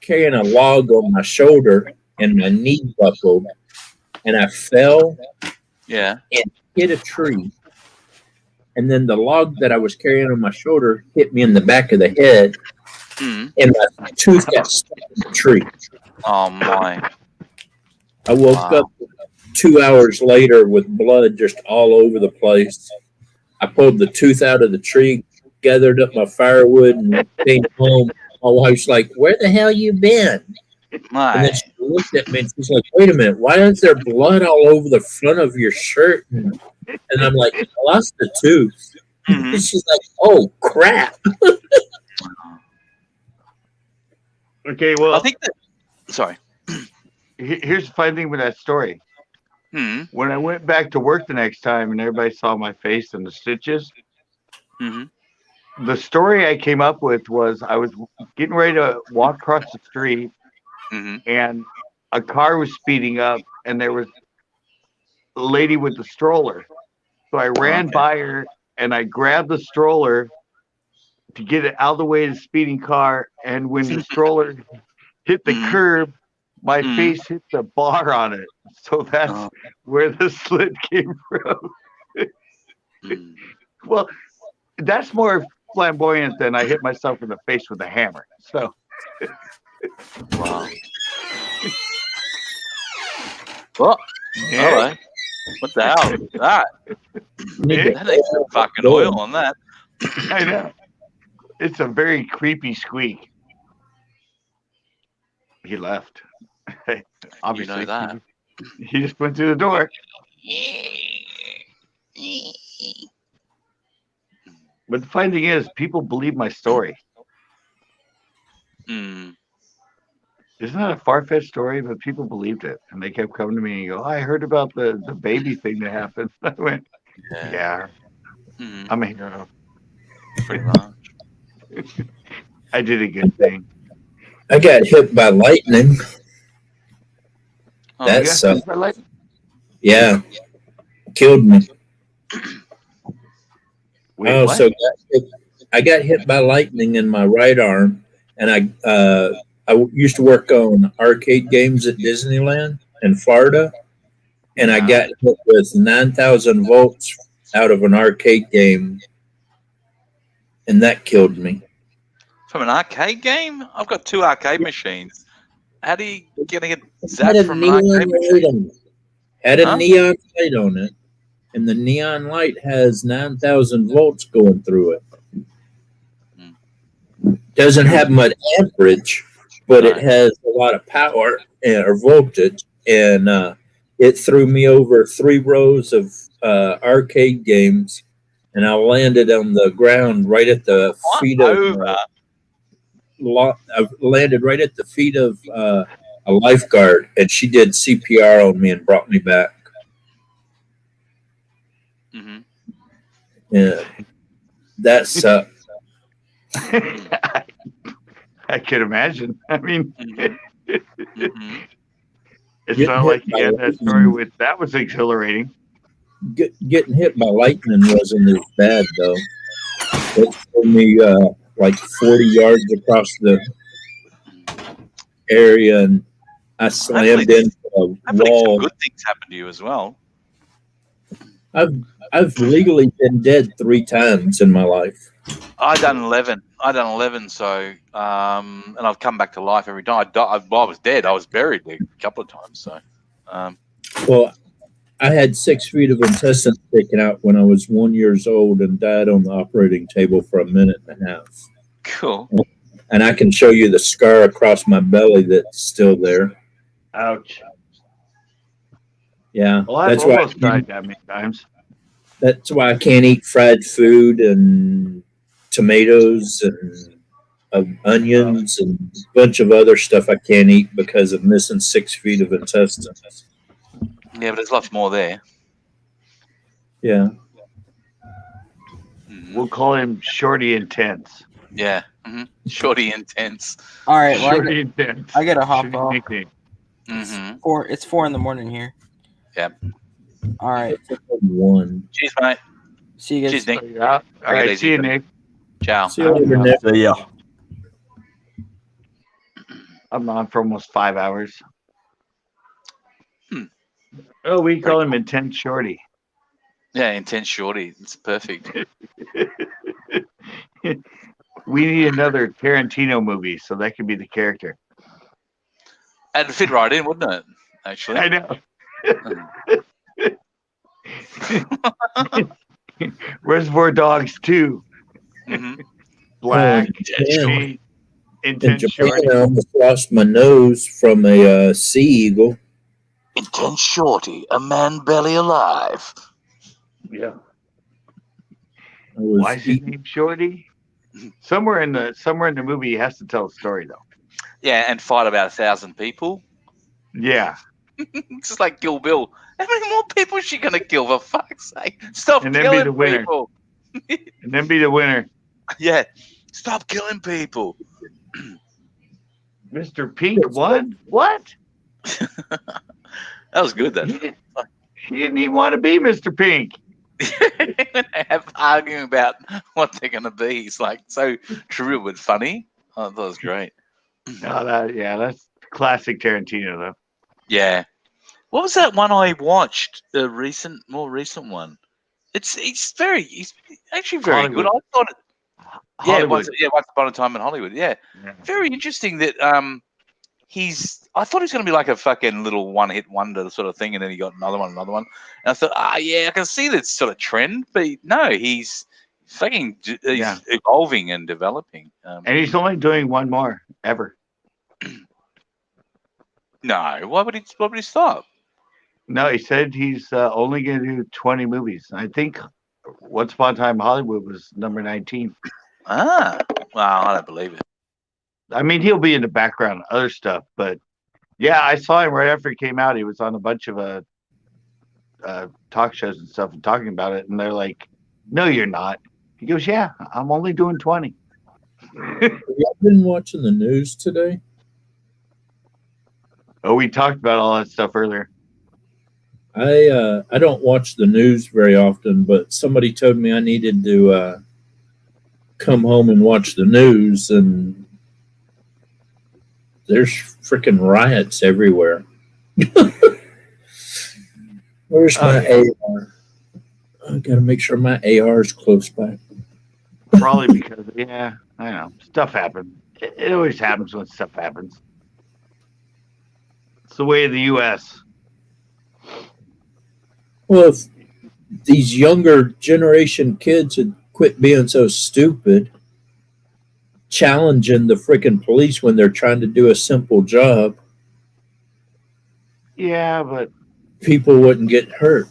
carrying a log on my shoulder, and my knee buckled, and I fell and hit a tree. And then the log that I was carrying on my shoulder hit me in the back of the head, and my tooth got stuck in the tree. Oh my! I woke up 2 hours later with blood just all over the place. I pulled the tooth out of the tree, gathered up my firewood, and came home. My wife's like, "Where the hell you been?" And then she looked at me and she's like, "Wait a minute, why is there blood all over the front of your shirt?" And I'm like, "I lost the tooth." And she's like, "Oh crap!" Okay, well, I think that. Sorry. Here's the funny thing with that story. When I went back to work the next time, and everybody saw my face and the stitches, the story I came up with was I was getting ready to walk across the street, and a car was speeding up, and there was a lady with the stroller. So I ran by her, and I grabbed the stroller to get it out of the way of the speeding car. And when the stroller hit the curb, my face hit the bar on it. So that's where the slit came from. Well, that's more flamboyant than I hit myself in the face with a hammer. So, Wow. Oh, hello. What the hell is that? That needs some fucking oil on that. I know. It's a very creepy squeak. He left. Obviously, You know that. He just went through the door. But the funny thing is, people believe my story. Mm. Isn't that a far-fetched story? But people believed it, and they kept coming to me and go, "I heard about the baby thing that happened." I went, "Yeah, I'm a hero. Pretty much. I did a good thing." I got hit by lightning. Oh, That You got sucked. hit by lightning? Yeah, killed me. Wait, what? So I got hit by lightning in my right arm, and I used to work on arcade games at Disneyland in Florida, and I got hit with 9,000 volts out of an arcade game, and that killed me. From an arcade game? I've got 2 arcade machines. How do you get Had zapped a from an arcade neon machine? light on it. Had a Huh? neon light on it, and the neon light has 9,000 volts going through it. Doesn't have much amperage, but it has a lot of power or voltage, and it threw me over 3 rows of arcade games, and I landed on the ground right at the feet of. I landed right at the feet of a lifeguard, and she did CPR on me and brought me back. Mm-hmm. Yeah, that sucked. I can imagine. I mean, it's Getting not hit like by you had that story with that was exhilarating. Getting hit by lightning wasn't as bad though. It threw me like 40 yards across the area, and I slammed into a Hopefully some wall. good things happen to you as well. I've legally been dead 3 times in my life. I done 11, so and I've come back to life every time. I was dead. I was buried a couple of times. So, Well, I had 6 feet of intestines taken out when I was 1 year old and died on the operating table for a minute and a half. Cool. And I can show you the scar across my belly that's still there. Ouch. Yeah, Well, I've almost died that many times. That's why I can't eat fried food and tomatoes and onions and a bunch of other stuff I can't eat because of missing 6 feet of intestines. Yeah, but there's lots more there. Yeah. We'll call him Shorty Intense. Yeah. Mm-hmm. Shorty Intense. All right, well, Shorty Intense. I gotta hop Shorty off. nickname. It's 4 in the morning here. Yep. All right. 1. Cheers, mate. See you guys. Cheers, Nick. Yeah. All right. See you, Nick. Ciao. See you later, Nick. See ya. I'm on for almost 5 hours. Oh, we call him Intense Shorty. Yeah, Intense Shorty. It's perfect. We need another Tarantino movie, so that could be the character. It'd fit right in, wouldn't it? Actually. I know. Reservoir Dogs 2. Black. In Intense Japan, Shorty. I almost lost my nose from a sea eagle. Intense Shorty, a man barely alive. Yeah. Was Why is his name Shorty? Somewhere in the movie, he has to tell a story though. Yeah, and fight about 1,000 people. Yeah. It's just like Kill Bill. How many more people is she gonna kill? For fuck's sake! Stop And then be killing the winner. people. And then be the winner. Yeah, stop killing people. Mr. Pink won? What? That was good then. He didn't even want to be Mr. Pink. They have arguing about what they're gonna be. It's like so trivial but funny. Oh, that was great. Oh, that's Classic Tarantino, though. Yeah. What was that one I watched? The more recent one. It's actually very good. Hollywood. I thought it. Yeah, Hollywood. Once Upon a Time in Hollywood. Yeah, Yeah. very interesting that I thought he was going to be like a fucking little one-hit wonder sort of thing, and then he got another one. And I thought, yeah, I can see this sort of trend, but no, he's evolving and developing. And he's only doing one more ever. No, why would he stop? No, he said he's only going to do 20 movies. I think Once Upon a Time in Hollywood was number 19. Ah, well, I don't believe it. I mean, he'll be in the background of other stuff, but yeah, I saw him right after he came out. He was on a bunch of talk shows and stuff and talking about it, and they're like, "No, you're not." He goes, "Yeah, I'm only doing 20." Have you been watching the news today? Oh, we talked about all that stuff earlier. I don't watch the news very often, but somebody told me I needed to come home and watch the news, and there's freaking riots everywhere. Where's my AR? I gotta make sure my AR is close by. Probably because, yeah, I know, stuff happens. It always happens when stuff happens. It's the way of the U.S. Well, if these younger generation kids had quit being so stupid, challenging the freaking police when they're trying to do a simple job, Yeah, but people wouldn't get hurt.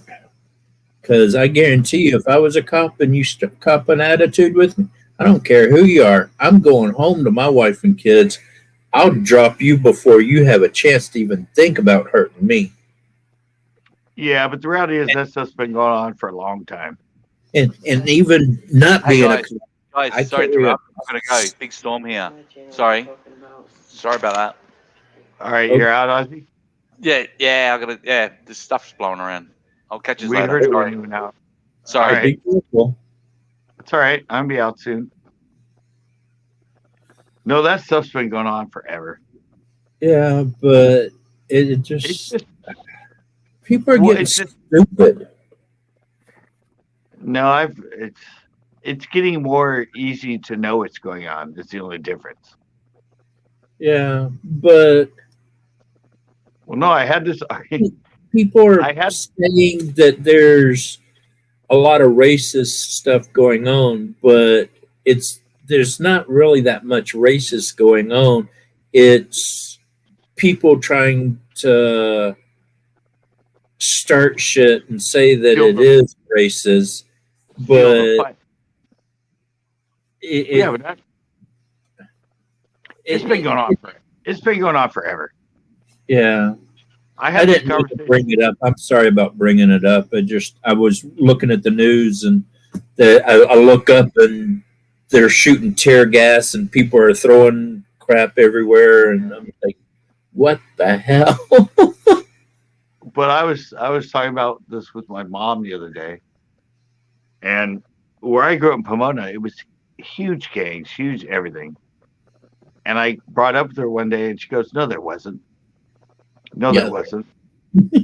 Because I guarantee you, if I was a cop and you cop an attitude with me, I don't care who you are. I'm going home to my wife and kids. I'll drop you before you have a chance to even think about hurting me. yeah, but the reality is that stuff's been going on for a long time. And even not Hey, being a guys. cop, Guys, I sorry to carry interrupt. I'm gonna go. Big storm here. Sorry about that. All right, you're out, Ozzy? Yeah. This stuff's blowing around. I'll catch you We later. heard it when Sorry. you went out. Sorry. All right. be careful. It's all right. I'm be out soon. No, that stuff's been going on forever. Yeah, but it It's just just people are well, getting it's just stupid. no. It's getting more easy to know what's going on. It's the only difference. Yeah, but Well, no, I had this. people are I had saying that there's a lot of racist stuff going on, but there's not really that much racist going on. It's people trying to start shit and say that feel it the is racist, feel the but fight. Yeah, but that, it's been going on. It's been going on forever. yeah. I I had this didn't mean to conversation. bring it up. I'm sorry about bringing it up. I was looking at the news and I look up and they're shooting tear gas and people are throwing crap everywhere and I'm like, what the hell? But I was talking about this with my mom the other day, and where I grew up in Pomona, it was huge gangs, huge everything. And I brought up with her one day, and she goes, "No, there wasn't. No, Yeah. there wasn't."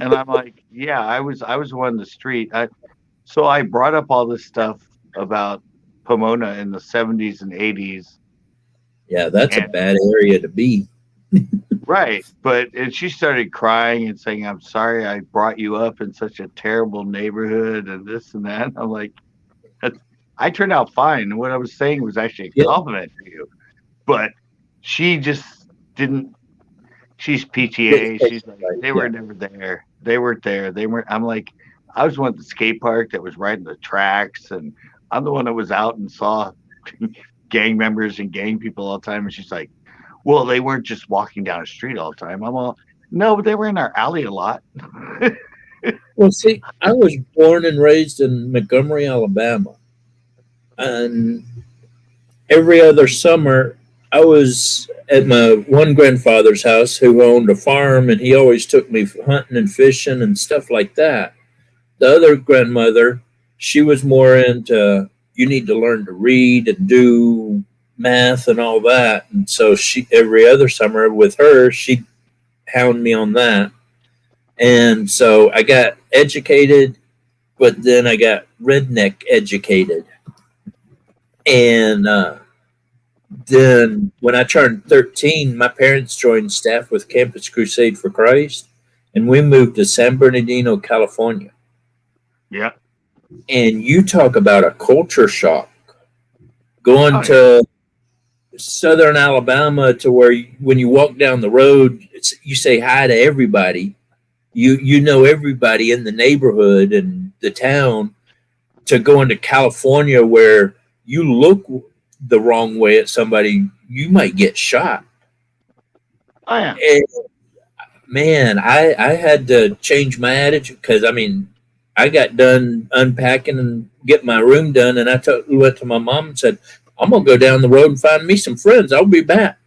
And I'm like, "Yeah, I was one in the street." So I brought up all this stuff about Pomona in the 70s and 80s. Yeah, that's a And bad area to be. right, and she started crying and saying, "I'm sorry I brought you up in such a terrible neighborhood and this and that." I'm like, I turned out fine. And what I was saying was actually a Yeah. compliment to you. But she just didn't. She's PTA. She's like, they were never there. They weren't there. They weren't. I'm like, I was one at the skate park that was riding the tracks, and I'm the one that was out and saw gang members and gang people all the time. And she's like, well, they weren't just walking down the street all the time. I'm all, no, but they were in our alley a lot. Well, see, I was born and raised in Montgomery, Alabama. And every other summer, I was at my one grandfather's house who owned a farm, and he always took me hunting and fishing and stuff like that. The other grandmother, she was more into, you need to learn to read and do math and all that. And so every other summer with her, she'd hound me on that. And so I got educated, but then I got redneck educated. And then when I turned 13, my parents joined staff with Campus Crusade for Christ, and we moved to San Bernardino, California. Yeah. And you talk about a culture shock. Going to southern Alabama to where when you walk down the road, you say hi to everybody. You know everybody in the neighborhood and the town, to go into California where you look the wrong way at somebody, you might get shot. Oh, yeah. And, man, I had to change my attitude because, I mean, I got done unpacking and getting my room done, and I went to my mom and said, I'm going to go down the road and find me some friends. I'll be back.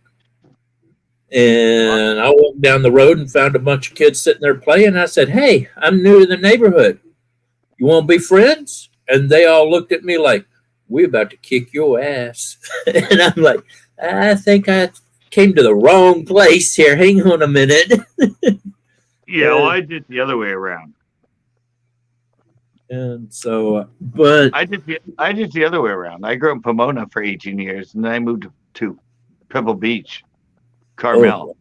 And I walked down the road and found a bunch of kids sitting there playing. I said, hey, I'm new to the neighborhood. You want to be friends? And they all looked at me like, we're about to kick your ass. And I'm like, I think I came to the wrong place here. Hang on a minute. Yeah, well, I did the other way around. And so, but I did the other way around. I grew up in Pomona for 18 years, and then I moved to Pebble Beach, Carmel.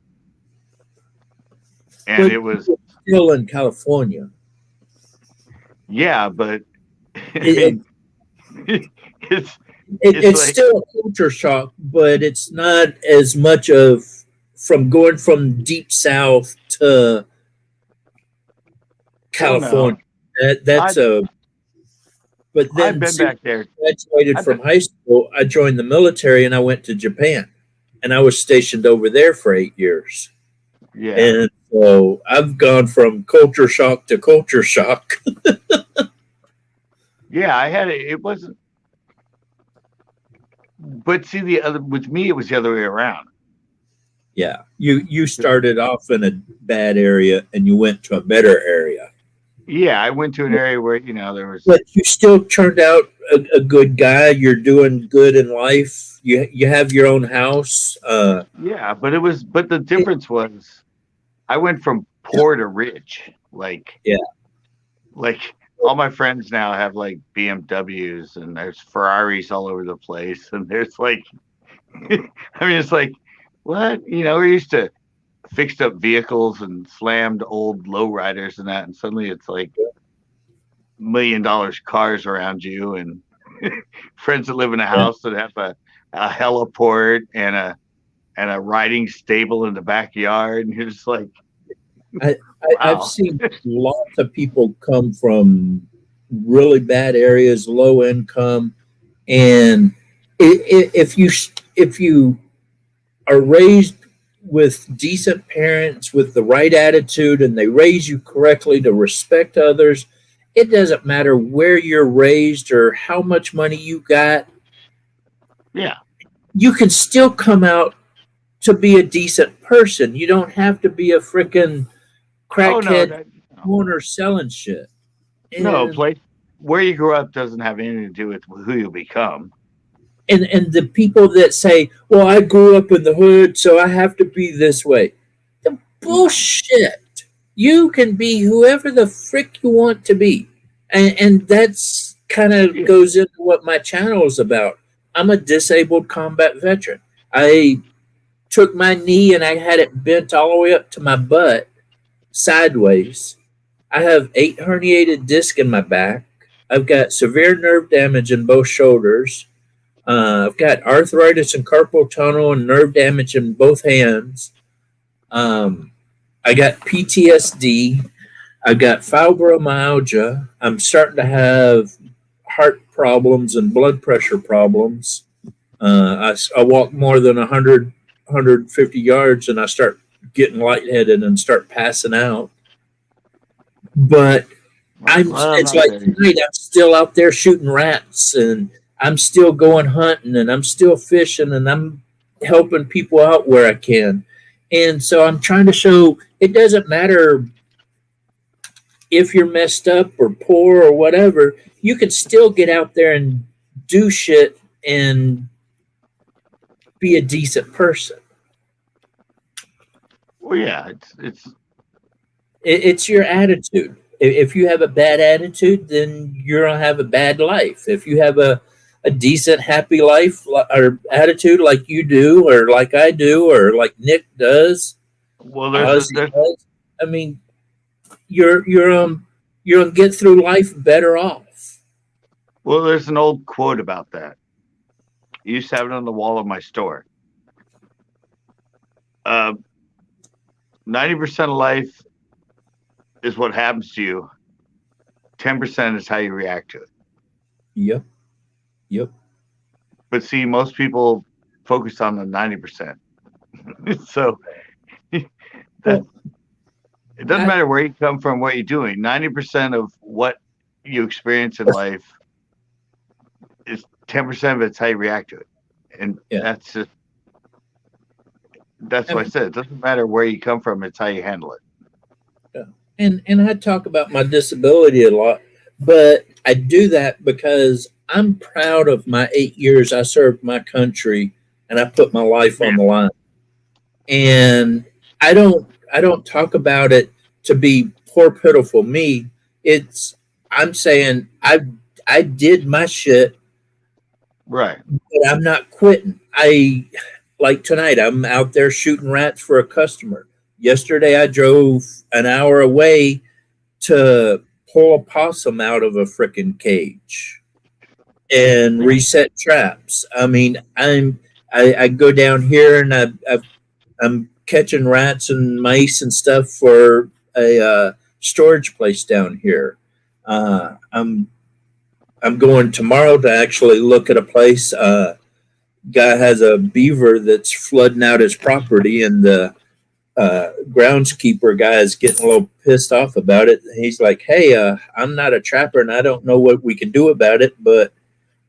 And but it was still in California. Yeah, but it's like, still a culture shock, but it's not as much of from going from deep south to California. That's but then I've been back there. Graduated from high school, I joined the military and I went to Japan, and I was stationed over there for 8 years. Yeah. And so I've gone from culture shock to culture shock. Yeah, I had it. It wasn't. But see, with me, it was the other way around. Yeah, you started off in a bad area and you went to a better area. Yeah, I went to an area where there was. But you still turned out a good guy. You're doing good in life. You have your own house. Yeah, but the difference was, I went from poor to rich. Like all my friends now have like BMWs, and there's Ferraris all over the place, and there's like, I mean, it's like, what? We used to fixed up vehicles and slammed old lowriders and that, and suddenly it's like $1 million cars around you, and friends that live in a house that have a heliport and a riding stable in the backyard, and you're just like, I've seen lots of people come from really bad areas, low income, and if you are raised with decent parents with the right attitude and they raise you correctly to respect others, it doesn't matter where you're raised or how much money you got. Yeah, you can still come out to be a decent person. You don't have to be a freaking crackhead corner selling shit. No, where you grew up doesn't have anything to do with who you become. And the people that say, well, I grew up in the hood, so I have to be this way. The bullshit. You can be whoever the frick you want to be. And that's kind of goes into what my channel is about. I'm a disabled combat veteran. I took my knee and I had it bent all the way up to my butt, sideways. I have 8 herniated discs in my back. I've got severe nerve damage in both shoulders. I've got arthritis and carpal tunnel and nerve damage in both hands. I got PTSD. I got fibromyalgia. I'm starting to have heart problems and blood pressure problems. I walk more than 150 yards and I start getting lightheaded and start passing out. But it's like tonight I'm still out there shooting rats, and I'm still going hunting, and I'm still fishing, and I'm helping people out where I can. And so I'm trying to show it doesn't matter if you're messed up or poor or whatever, you can still get out there and do shit and be a decent person. Well, yeah, it's It's your attitude. If you have a bad attitude, then you're gonna have a bad life. If you have a decent, happy life or attitude like you do, or like I do, or like Nick does, well, Ozzy does, I mean, you're gonna get through life better off. well, there's an old quote about that. I used to have it on the wall of my store. 90% of life is what happens to you. 10% is how you react to it. Yep. Yep. But see, most people focus on the 90%. So that it doesn't matter where you come from, what you're doing. 90% of what you experience in life is 10% of it's how you react to it. And that's why I said it doesn't matter where you come from, it's how you handle it. And I talk about my disability a lot, but I do that because I'm proud of my 8 years I served my country and I put my life on the line. And I don't talk about it to be poor pitiful me. I'm saying I did my shit, right, but I'm not quitting. Like tonight, I'm out there shooting rats for a customer. Yesterday, I drove an hour away to pull a possum out of a freaking cage and reset traps. I mean, I go down here and I'm catching rats and mice and stuff for a storage place down here. I'm going tomorrow to actually look at a place. Guy has a beaver that's flooding out his property, and the groundskeeper guy is getting a little pissed off about it. He's like, "Hey, I'm not a trapper, and I don't know what we can do about it, but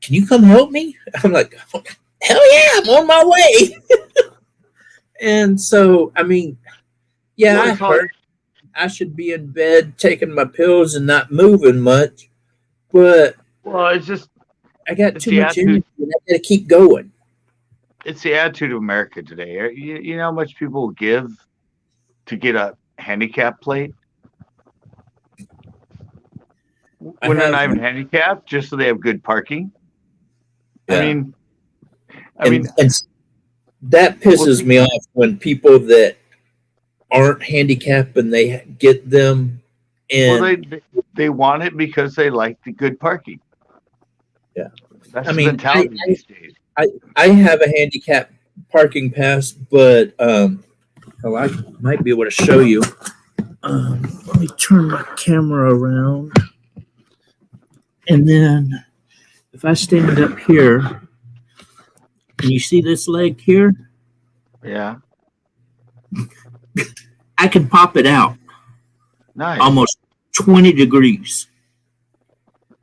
can you come help me?" I'm like, "Hell yeah, I'm on my way." And so, I mean, yeah, Well, I it's hard. hurt. I should be in bed taking my pills and not moving much, but Well, it's just I got it's too the much attitude. energy and I got to keep going. It's the attitude of America today. You know how much people give to get a handicap plate I when they're have, not even handicapped, just so they have good parking. yeah, I mean, and that pisses me off when people that aren't handicapped and they get them, and well, they want it because they like the good parking. yeah, That's I the mean, mentality these days. I have a handicap parking pass, but well, I might be able to show you. Let me turn my camera around, and then if I stand up here, and you see this leg here, Yeah, I can pop it out nice. almost 20 degrees.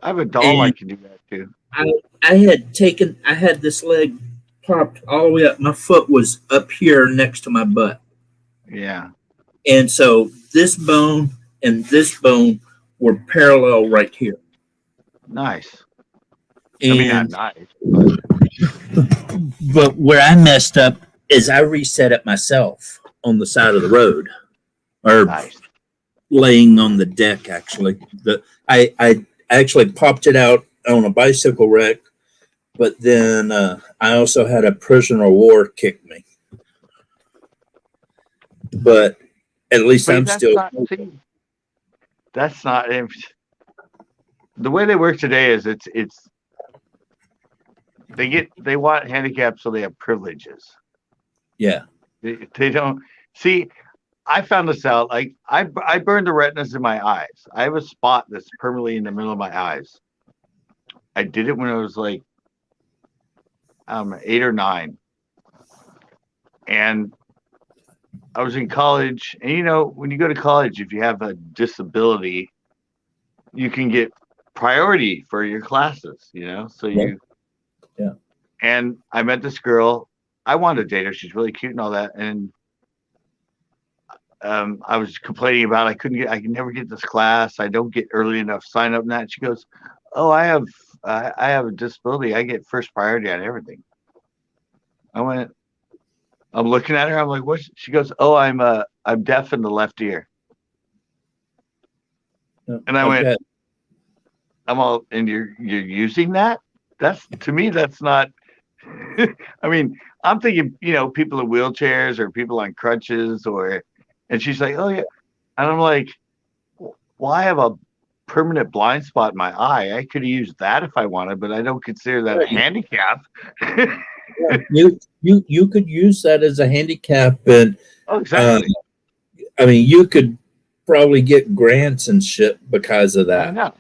I have a doll I can do that too. I had this leg popped all the way up. My foot was up here next to my butt. Yeah, And so this bone and this bone were parallel right here. nice. And, I mean, not nice, but but where I messed up is I reset it myself on the side of the road, or nice. laying on the deck. Actually, I actually popped it out on a bicycle wreck, but then I also had a prisoner of war kick me. But at least But I'm still. That's not the way they work today. Is it's they want handicaps so they have privileges. Yeah. They don't see. I found this out. Like I burned the retinas in my eyes. I have a spot that's permanently in the middle of my eyes. I did it when I was like 8 or 9, and I was in college. And you know, when you go to college, if you have a disability, you can get priority for your classes. You know, so you. Yeah. And I met this girl. I wanted to date her. She's really cute and all that. And I was complaining about I can never get this class. I don't get early enough sign up. And that she goes, "Oh, I have a disability. I get first priority on everything." I went, I'm looking at her. I'm like, what? She goes, oh, I'm deaf in the left ear. And I went, Okay. I'm all, and you're using that? That's, to me, that's not. I mean, I'm thinking, people in wheelchairs or people on crutches, and she's like, oh yeah, and I'm like, well, I have a permanent blind spot in my eye. I could have used that if I wanted, but I don't consider that a handicap. You could use that as a handicap, and Oh, exactly. I mean, you could probably get grants and shit because of I that. know,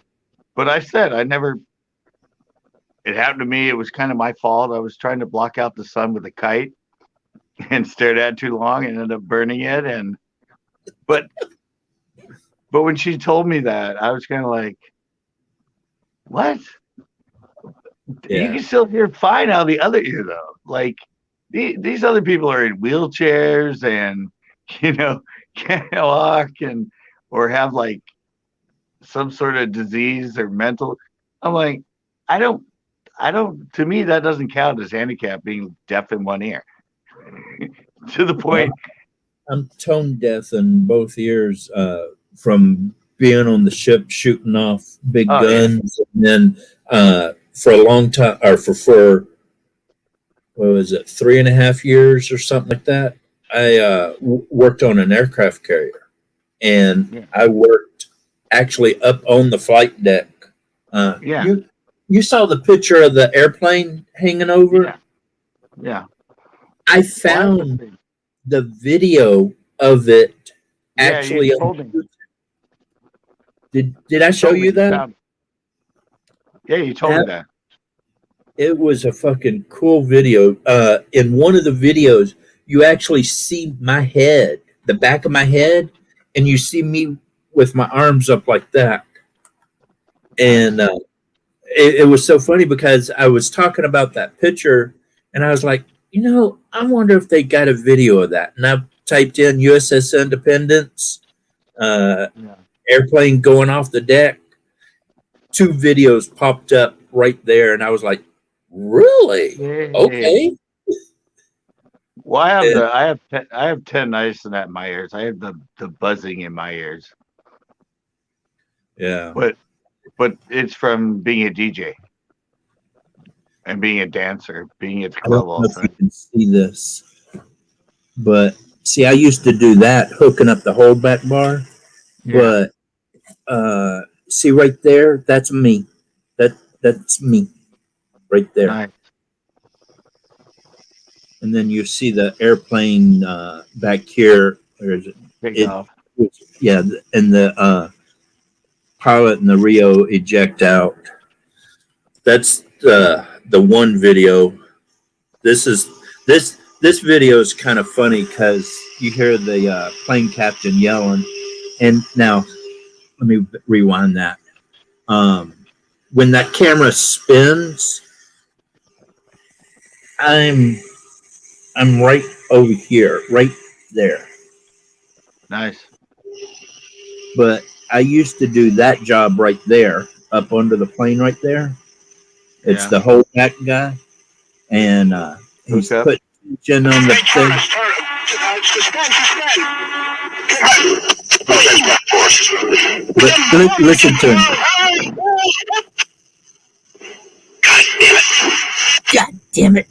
but I said I never. It happened to me. It was kind of my fault. I was trying to block out the sun with a kite and stared at it too long and ended up burning it. But when she told me that, I was kind of like, what? Yeah. You can still hear fine out of the other ear, though. Like, these other people are in wheelchairs and, can't walk or have like some sort of disease or mental. I'm like, I don't, to me, that doesn't count as handicap being deaf in one ear. To the point. I'm tone deaf in both ears from being on the ship shooting off big guns, and then for a long time, or for what was it, 3.5 years or something like that, I worked on an aircraft carrier, and I worked actually up on the flight deck. You saw the picture of the airplane hanging over? Yeah. I found the video of it actually. Did I show you that? Yeah, you told me that. It was a fucking cool video. In one of the videos, you actually see my head, the back of my head, and you see me with my arms up like that. And it was so funny because I was talking about that picture, and I was like, I wonder if they got a video of that. And I typed in USS Independence, airplane going off the deck. 2 videos popped up right there, and I was like, really? Okay. Well, I have tinnitus in my ears. I have the buzzing in my ears. Yeah. But it's from being a DJ and being a dancer, being at the I don't club all know the if you time. can see this, but see, I used to do that, hooking up the holdback bar. But see right there, that's me. That's me right there. Nice. And then you see the airplane back here. Where is it? Take off. Yeah, and the pilot and the Rio eject out. That's the one video. This video is kind of funny because you hear the plane captain yelling. And now, let me rewind that. When that camera spins, I'm right over here, right there. Nice. But I used to do that job right there, up under the plane right there. It's the holdback guy, and he's put chin on the thing. But listen to him. God damn it!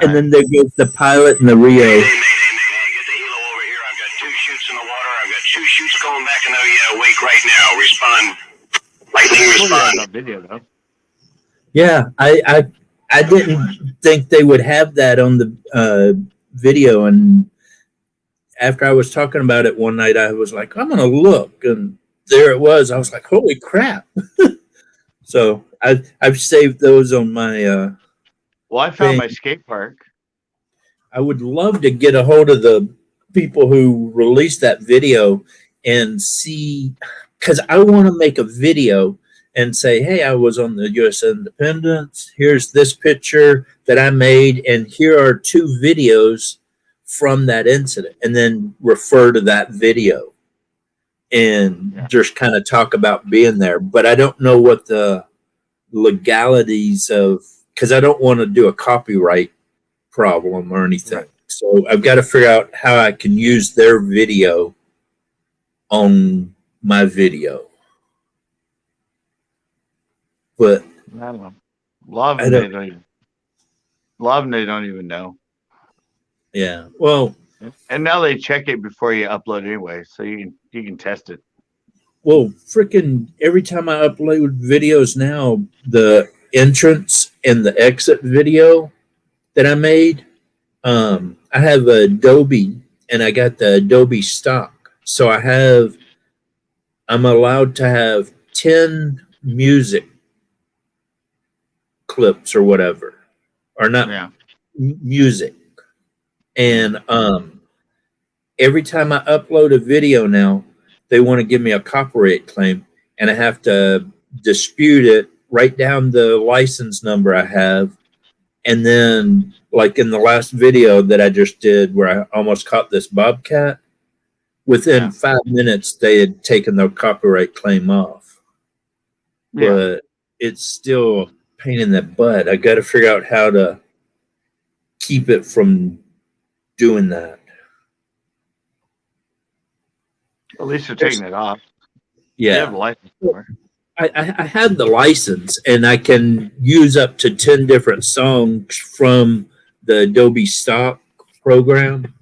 And then there goes the pilot and the Rio. Get the helo over here. I've got 2 chutes in the water. I've got 2 chutes going back in the wake right now. Respond. Lightning respond. Video, though. Yeah, I didn't think they would have that on the video, and after I was talking about it one night, I was like, I'm gonna look, and there it was. I was like, holy crap! So I've saved those on my. Well, I found my skate park. I would love to get a hold of the people who released that video and see, because I want to make a video and say, hey, I was on the U.S. Independence. Here's this picture that I made, and here are 2 videos from that incident, and then refer to that video and just kind of talk about being there. But I don't know what the legalities of, because I don't want to do a copyright problem or anything. Right. So I've got to figure out how I can use their video on my video. But I don't know. A lot of I them don't. they don't even know. Yeah. Well. And now they check it before you upload anyway, so you can test it. Well, freaking every time I upload videos now, the entrance and the exit video that I made, I have Adobe and I got the Adobe stock. So I'm allowed to have 10 music clips or whatever, or not music. And every time I upload a video now, they want to give me a copyright claim, and I have to dispute it, write down the license number I have, and then, like in the last video that I just did where I almost caught this bobcat, within 5 minutes they had taken the copyright claim off. Yeah. But it's still a pain in the butt. I got to figure out how to keep it from doing that. At least they're taking it off. Yeah. You have a license for it. I have the license, and I can use up to 10 different songs from the Adobe stock program,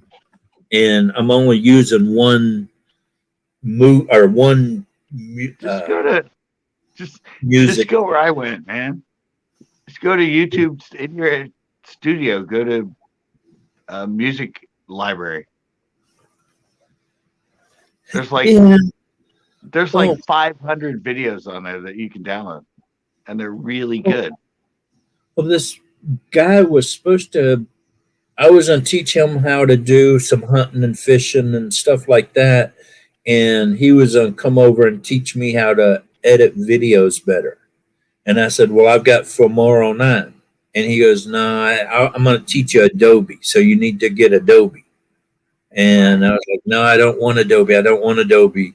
and I'm only using one Just go to music. just go where I went, man. Just go to YouTube in your studio. Go to music library. There's like There's like 500 videos on there that you can download, and they're really good. Well, this guy was supposed to, I was going to teach him how to do some hunting and fishing and stuff like that. And he was going to come over and teach me how to edit videos better. And I said, well, I've got Filmora 9. And he goes, no, I'm going to teach you Adobe. So you need to get Adobe. And I was like, no, I don't want Adobe. I don't want Adobe.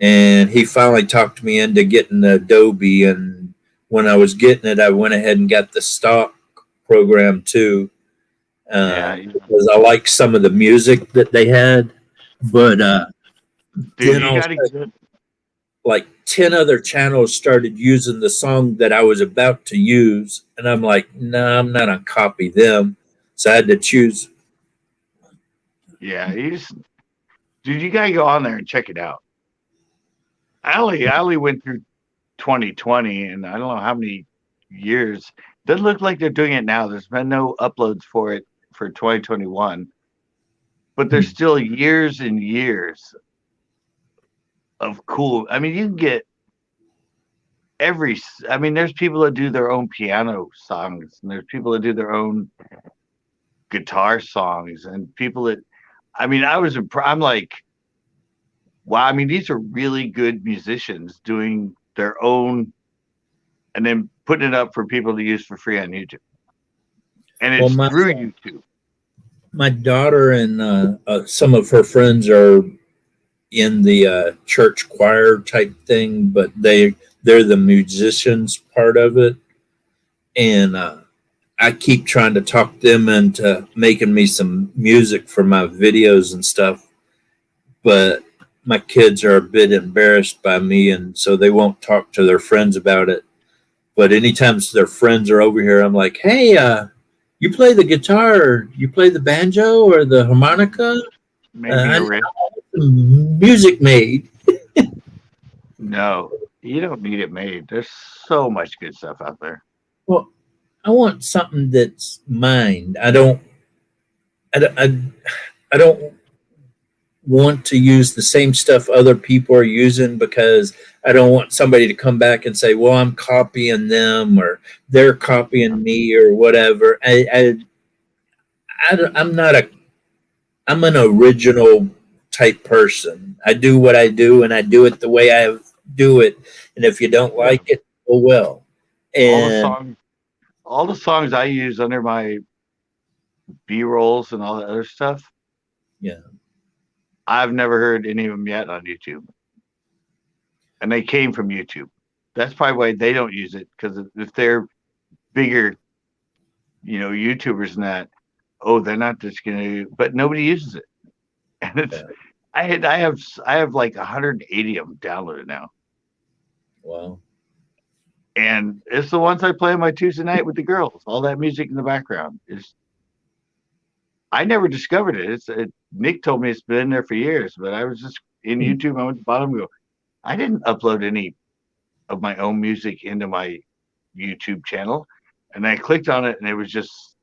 And he finally talked me into getting the Adobe. And when I was getting it, I went ahead and got the stock program too. Because I like some of the music that they had. But Dude, you gotta get it. Like 10 other channels started using the song that I was about to use. And I'm like, no, I'm not going to copy them. So I had to choose. Yeah, dude, you gotta go on there and check it out. I only went through 2020, and I don't know how many years. Doesn't look like they're doing it now. There's been no uploads for it for 2021, but there's still years and years of cool. I mean, you can get there's people that do their own piano songs, and there's people that do their own guitar songs, and people that, I'm like, wow, I mean, these are really good musicians doing their own and then putting it up for people to use for free on YouTube. And it's through YouTube. My daughter and some of her friends are in the church choir type thing, but they're the musicians part of it. And I keep trying to talk them into making me some music for my videos and stuff. But my kids are a bit embarrassed by me, and so they won't talk to their friends about it. But anytime their friends are over here, I'm like, hey, you play the guitar, or you play the banjo or the harmonica? Music made. No, you don't need it made. There's so much good stuff out there. Well, I want something that's mine. I don't want to use the same stuff other people are using, because I don't want somebody to come back and say, well, I'm copying them or they're copying me or whatever. I'm an original type person. I do what I do, and I do it the way I do it. And if you don't like it, oh well. And all the songs I use under my B-rolls and all that other stuff. Yeah. I've never heard any of them yet on YouTube. And they came from YouTube. That's probably why they don't use it, because if they're bigger, YouTubers than that, oh, they're not just gonna, but nobody uses it, and it's. I have like 180 of them downloaded now, Wow. and it's the ones I play on my Tuesday night with the girls. All that music in the background is. I never discovered it. Nick told me it's been there for years, but I was just in YouTube. I went to the bottom and go, I didn't upload any of my own music into my YouTube channel. And I clicked on it and it was just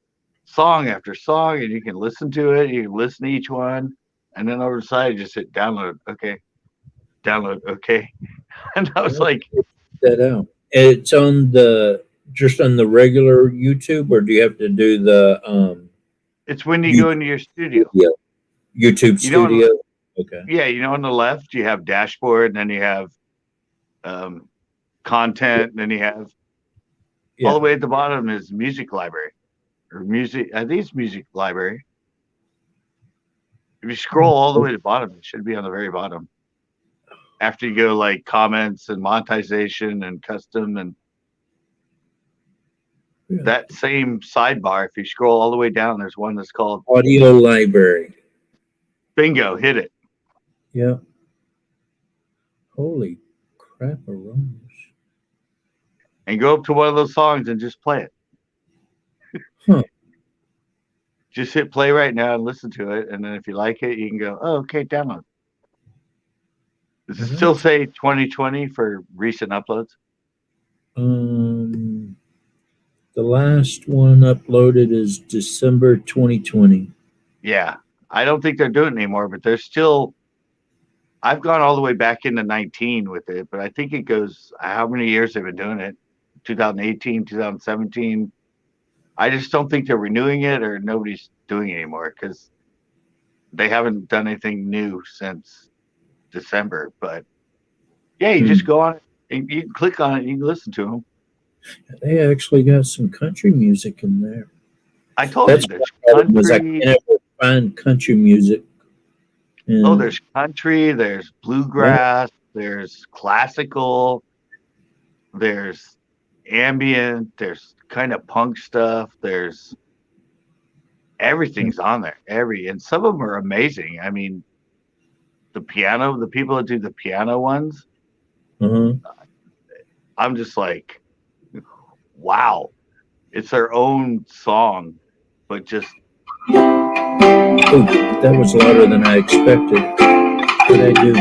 song after song, and you can listen to it, you can listen to each one. And then over the side, you just hit download, okay. Download, okay. And I was like, that out. It's on just on the regular YouTube, or do you have to do the it's when you go into your studio. YouTube Studio? Okay. Yeah, on the left you have dashboard, and then you have content, and then you have all the way at the bottom is music library or music. I think it's music library. If you scroll all the way to the bottom, it should be on the very bottom. After you go like comments and monetization and custom and that same sidebar, if you scroll all the way down, there's one that's called Audio Library. Bingo, hit it. Yeah. Holy crap, and go up to one of those songs and just play it. Just hit play right now and listen to it, and then if you like it, you can go, oh, okay, download. Does it still say 2020 for recent uploads? The last one uploaded is December 2020. Yeah, I don't think they're doing it anymore, but they're still. I've gone all the way back into 19 with it, but I think it goes how many years they've been doing it? 2018, 2017. I just don't think they're renewing it, or nobody's doing it anymore because they haven't done anything new since December. But yeah, you just go on it and you can click on it and you can listen to them. They actually got some country music in there. I told you there's country. Was I can't ever find country music. Oh, there's country, there's bluegrass, there's classical, there's ambient, there's kind of punk stuff, there's everything's on there. And some of them are amazing. I mean, the people that do the piano ones, I'm just like, wow, it's their own song, but just. Oh, that was louder than I expected. What did I do?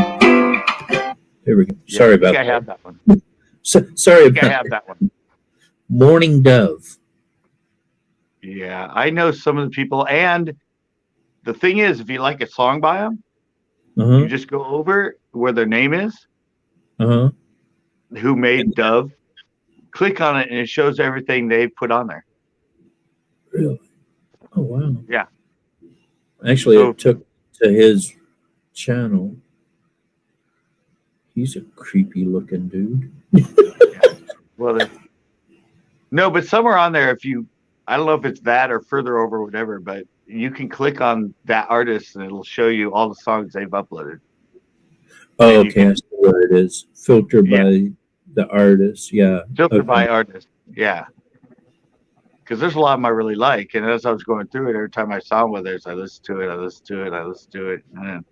There we go. Sorry about that. I have that one. Sorry about I have that one. Morning Dove. Yeah, I know some of the people, and the thing is, if you like a song by them, you just go over where their name is, who made Dove, click on it, and it shows everything they put on there. Really? Oh, wow. Yeah. Actually, it took to his channel. He's a creepy looking dude. Well, no, but somewhere on there, I don't know if it's that or further over or whatever, but you can click on that artist and it'll show you all the songs they've uploaded. Oh, okay. I see where it is. Filtered by the artist. Yeah. Filtered by artist. Yeah. Because there's a lot of them I really like. And as I was going through it, every time I saw one of theirs, I listened to it. And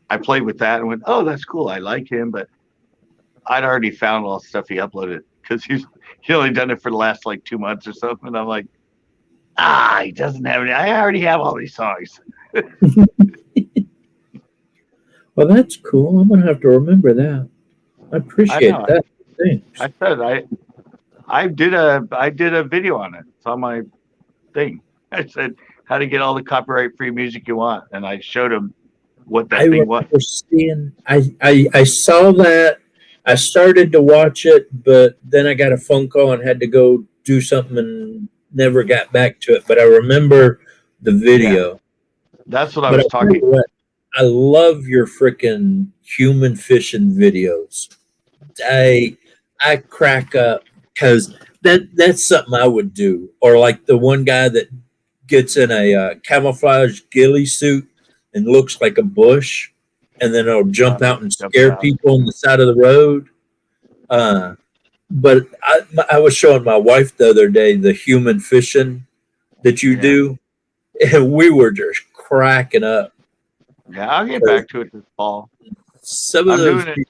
I played with that and went, oh, that's cool. I like him. But I'd already found all the stuff he uploaded because he's only done it for the last like 2 months or something. And I'm like, he doesn't have any. I already have all these songs. Well, that's cool. I'm going to have to remember that. I appreciate that. Thanks. I said, I did a video on it. It's on my thing. I said how to get all the copyright free music you want, and I showed him what that thing was. I saw that. I started to watch it, but then I got a phone call and had to go do something and never got back to it. But I remember the video. Yeah. That's what I was talking about. I love your freaking human fishing videos. I crack up. Because that's something I would do. Or like the one guy that gets in a camouflage ghillie suit and looks like a bush, and then it'll jump out and scare people on the side of the road. But I was showing my wife the other day the human fishing that you do. And we were just cracking up. Yeah, I'll get back to it this fall. Some of I'm those doing it.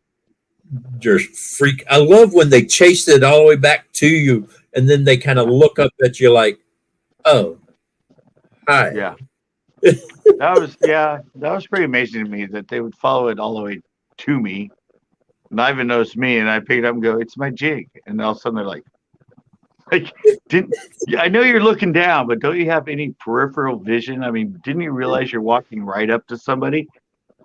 just freak. I love when they chase it all the way back to you, and then they kind of look up at you like, "Oh, hi." Yeah. That was pretty amazing to me that they would follow it all the way to me. Not even notice me, and I pick it up and go, "It's my jig," and all of a sudden they're like, didn't? Yeah, I know you're looking down, but don't you have any peripheral vision? I mean, didn't you realize you're walking right up to somebody?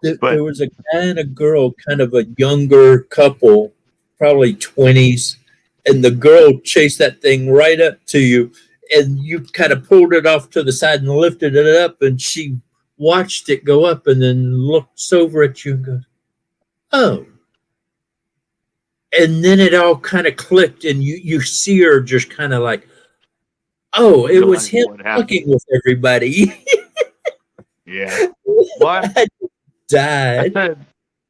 But There was a guy and a girl, kind of a younger couple, probably 20s, and the girl chased that thing right up to you, and you kind of pulled it off to the side and lifted it up, and she watched it go up and then looks over at you and goes, "Oh." And then it all kind of clicked, and you see her just kind of like, "Oh, it was him fucking with everybody." Yeah. What? I died.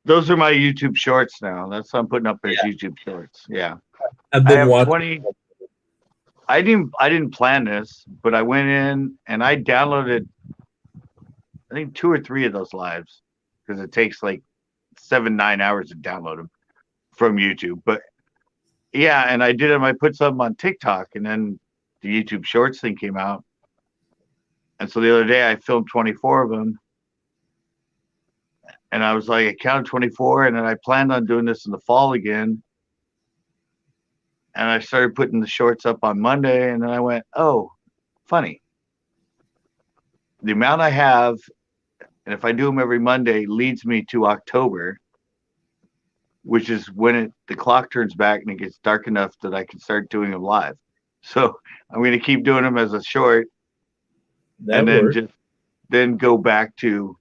Those are my YouTube shorts now. That's what I'm putting up as YouTube shorts. Yeah. I've I been have watching. 20. I didn't plan this, but I went in and I downloaded I think 2 or 3 of those lives because it takes like 7-9 hours to download them from YouTube. But yeah, and I did them. I put some on TikTok, and then the YouTube Shorts thing came out, and so the other day I filmed 24 of them, and I was like, I counted 24, and then I planned on doing this in the fall again, and I started putting the shorts up on Monday, and then I went, oh, funny. The amount I have, and if I do them every Monday, leads me to October, which is when the clock turns back and it gets dark enough that I can start doing them live. So I'm going to keep doing them as a short, and then go back to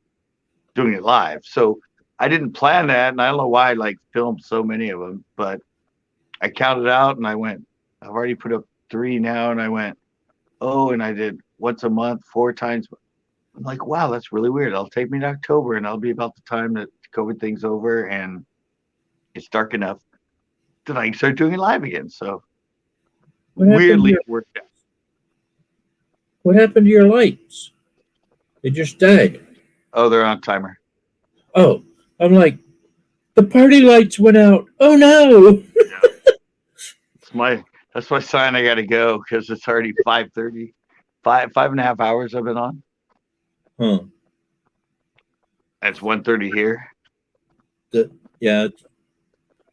doing it live. So I didn't plan that, and I don't know why I like filmed so many of them, but I counted out and I went, I've already put up 3 now, and I went, oh, and I did once a month, 4 times. I'm like, wow, that's really weird. It'll take me to October, and I'll be about the time that COVID thing's over and it's dark enough that I can start doing it live again. So weirdly it worked out. What happened to your lights? They just died. Oh, they're on timer. Oh, I'm like, the party lights went out. Oh no! That's my sign. I got to go because it's already 5:30. 5.5 hours I've been on. Huh? That's 1:30 here. Yeah,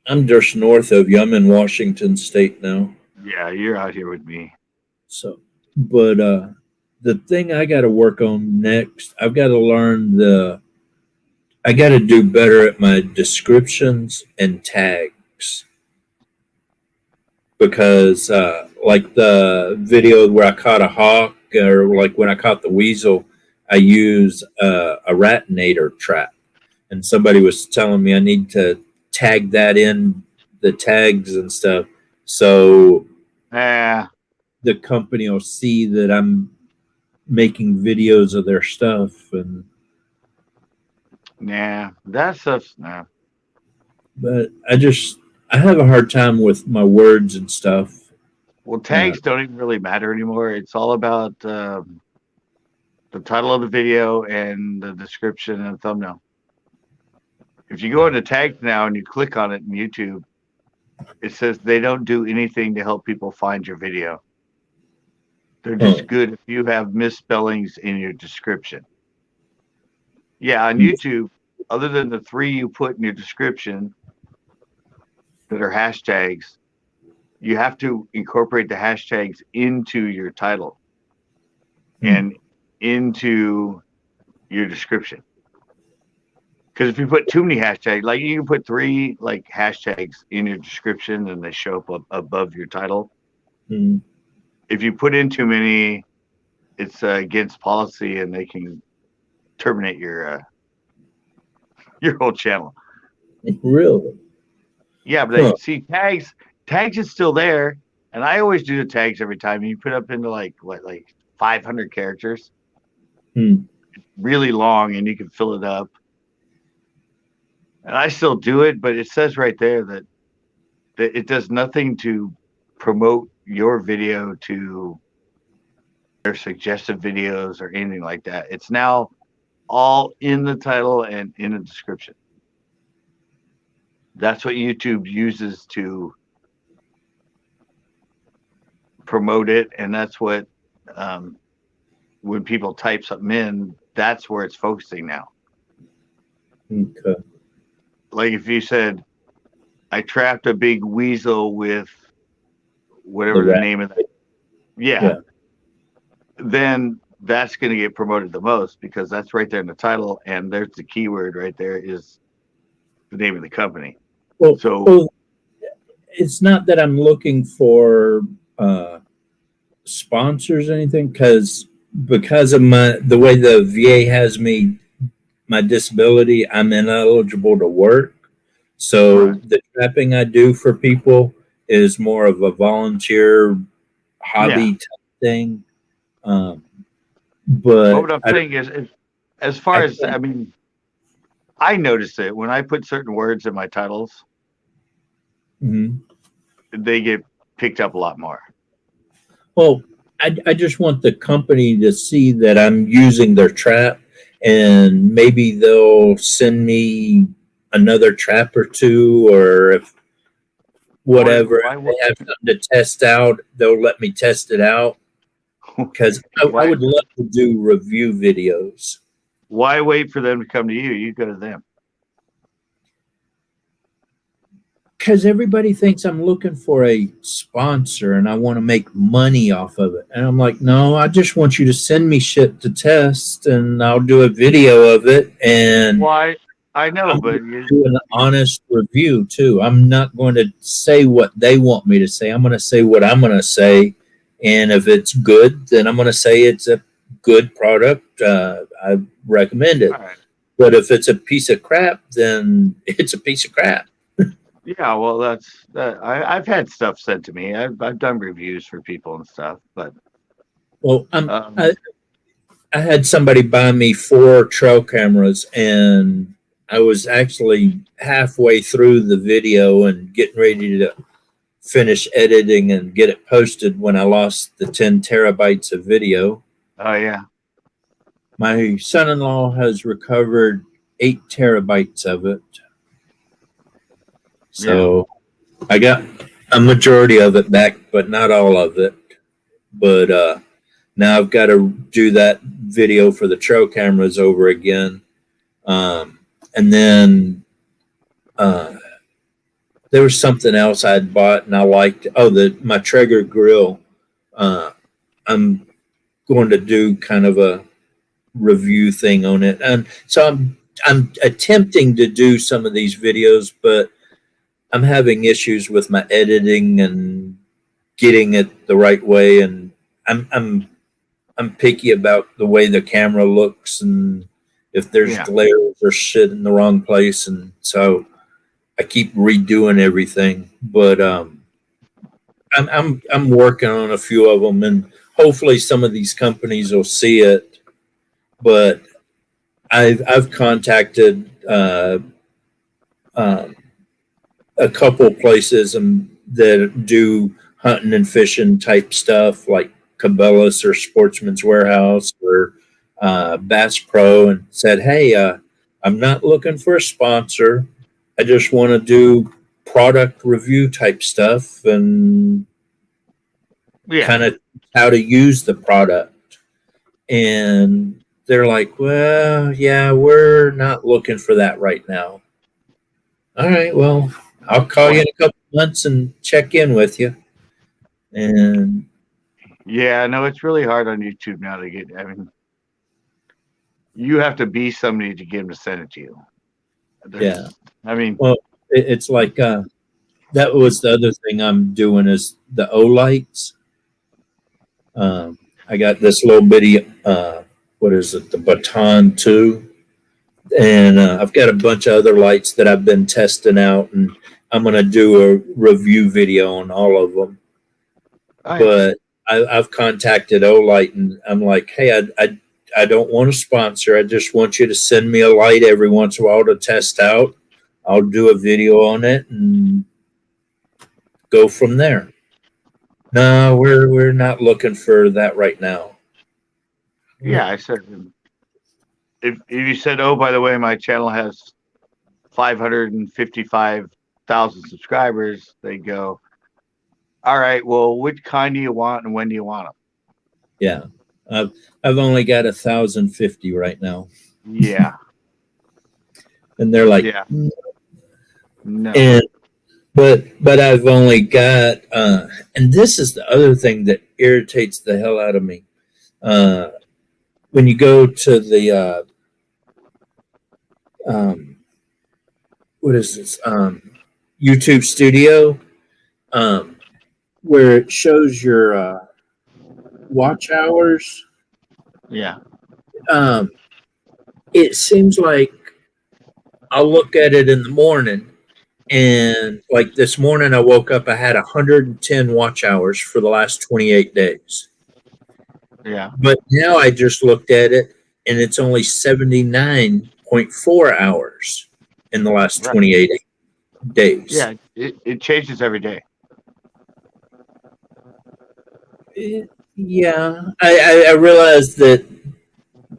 I'm just north of you. I'm in Washington State now. Yeah, you're out here with me. So, but the thing I got to work on next, I've got to learn I got to do better at my descriptions and tags. Because like the video where I caught a hawk, or like when I caught the weasel, I use a ratinator trap. And somebody was telling me I need to tag that in the tags and stuff. So the company will see that I'm making videos of their stuff. And that stuff's nah. But I have a hard time with my words and stuff. Well, tags don't even really matter anymore. It's all about the title of the video and the description and the thumbnail. If you go into tags now and you click on it in YouTube, it says they don't do anything to help people find your video. They're just good if you have misspellings in your description. Yeah, on YouTube, other than the 3 you put in your description that are hashtags, you have to incorporate the hashtags into your title and into your description. Because if you put too many hashtags, like you can put 3 like hashtags in your description and they show up above your title. Mm-hmm. If you put in too many, it's against policy and they can terminate your whole channel. Really? Yeah, but see, tags is still there, and I always do the tags every time. You put up into like 500 characters, really long, and you can fill it up. And I still do it, but it says right there that it does nothing to promote your video to suggestive videos or anything like that. It's now all in the title and in the description. That's what YouTube uses to promote it, and that's what when people type something in, that's where it's focusing now. Okay. Like if you said, I trapped a big weasel with whatever the name of that. Yeah. Then that's going to get promoted the most because that's right there in the title, and there's the keyword right there is the name of the company. Well, it's not that I'm looking for sponsors or anything, because of the way the VA has me, my disability, I'm ineligible to work. So the trapping I do for people is more of a volunteer hobby type thing. But what I'm saying is, as far as, I mean, I notice it when I put certain words in my titles, they get picked up a lot more. Well, I just want the company to see that I'm using their trap, and maybe they'll send me another trap or two, or if whatever they have something to test out, they'll let me test it out. Because I would love to do review videos. Why wait for them to come to you? You go to them. Because everybody thinks I'm looking for a sponsor and I want to make money off of it. And I'm like, no, I just want you to send me shit to test and I'll do a video of it. And why? I know, I'm but do an honest review too. I'm not going to say what they want me to say. I'm going to say what I'm going to say. And if it's good, then I'm going to say it's a good product. I recommend it. Right. But if it's a piece of crap, then it's a piece of crap. Yeah, well, that's that. I've had stuff sent to me. I've done reviews for people and stuff, but well, I had somebody buy me 4 trail cameras, and I was actually halfway through the video and getting ready to finish editing and get it posted when I lost the 10 terabytes of video. Oh yeah. My son-in-law has recovered 8 terabytes of it. So I got a majority of it back, but not all of it. But now I've got to do that video for the trail cameras over again. And then there was something else I'd bought and I liked. Oh, my Traeger grill. I'm going to do kind of a review thing on it. And so I'm attempting to do some of these videos, but I'm having issues with my editing and getting it the right way, and I'm picky about the way the camera looks and if there's glares or shit in the wrong place, and so I keep redoing everything. But I'm working on a few of them, and hopefully some of these companies will see it. But I've contacted a couple places that do hunting and fishing type stuff, like Cabela's or Sportsman's Warehouse or Bass Pro, and said, hey, I'm not looking for a sponsor. I just want to do product review type stuff and kind of how to use the product. And they're like, well, yeah, we're not looking for that right now. All right, well, I'll call you in a couple months and check in with you. And yeah, no, it's really hard on YouTube now to get. I mean, you have to be somebody to get them to send it to you. Yeah, I mean, well, it's like that was the other thing I'm doing is the O lights. I got this little bitty, what is it, the Baton 2. And I've got a bunch of other lights that I've been testing out, and I'm going to do a review video on all of them. But I've contacted Olight, and I'm like, hey, I don't want a sponsor. I just want you to send me a light every once in a while to test out. I'll do a video on it and go from there. No, we're not looking for that right now. Yeah, I said if you said, oh, by the way, my channel has 555,000 subscribers, they go, all right, well, which kind do you want and when do you want them? Yeah. I've only got 1,050 right now. Yeah. And they're like, Yeah. No. and but I've only got and this is the other thing that irritates the hell out of me. When you go to the what is this? YouTube Studio, where it shows your watch hours. Yeah. It seems like I'll look at it in the morning, and like this morning, I woke up, I had 110 watch hours for the last 28 days. Yeah. But now I just looked at it, and it's only 79.4 hours in the last 28 days. Yeah. It changes every day. Yeah, I realized that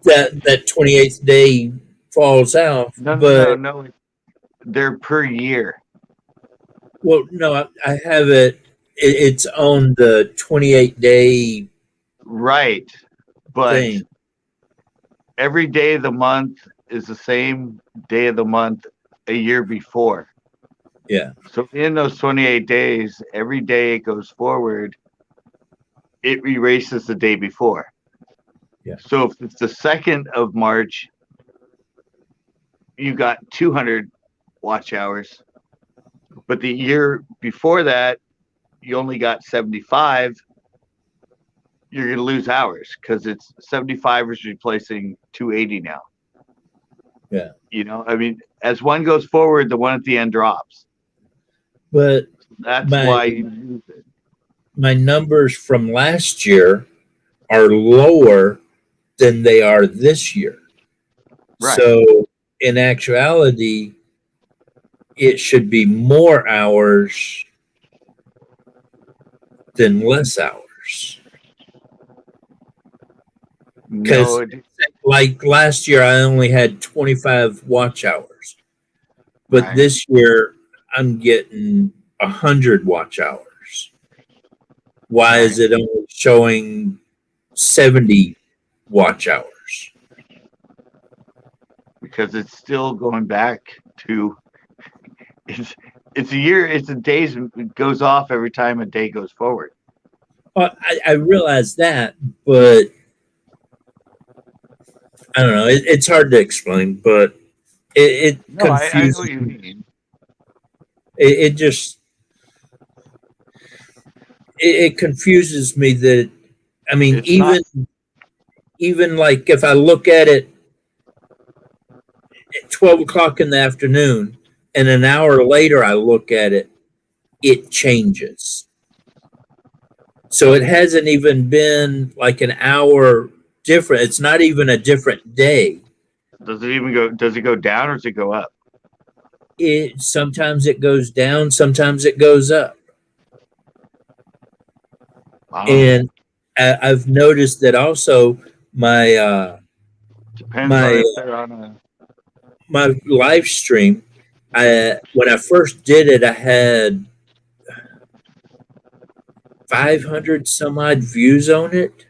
28th day falls out, but No. They're per year. well, no, I have it's on the 28-day Right. But thing. every day of the month is the same day of the month a year before. Yeah. So in those 28 days, every day it goes forward, it erases the day before. Yeah. So if it's the 2nd of March, you got 200 watch hours. But the year before that, you only got 75. You're going to lose hours because it's 75 is replacing 280 now. Yeah. You know, I mean, as one goes forward, the one at the end drops. But That's why you use it. My numbers from last year are lower than they are this year. Right. So in actuality, it should be more hours than less hours. Because like last year, I only had 25 watch hours, but this year I'm getting 100 watch hours. Why is it only showing 70 watch hours? Because it's still going back to it's a year, it's a days, it goes off every time a day goes forward. Well, I realize that, but I don't know. It's hard to explain, but it confuses I know what you mean. It just it confuses me that I mean even like if I look at it at 12 o'clock in the afternoon and an hour later I look at it, it changes. So it hasn't even been like an hour different. It's not even a different day. Does it go down or does it go up? Sometimes it goes down, sometimes it goes up. And I've noticed that also my depends on if they're on my live stream. When I first did it, I had 500 some odd views on it,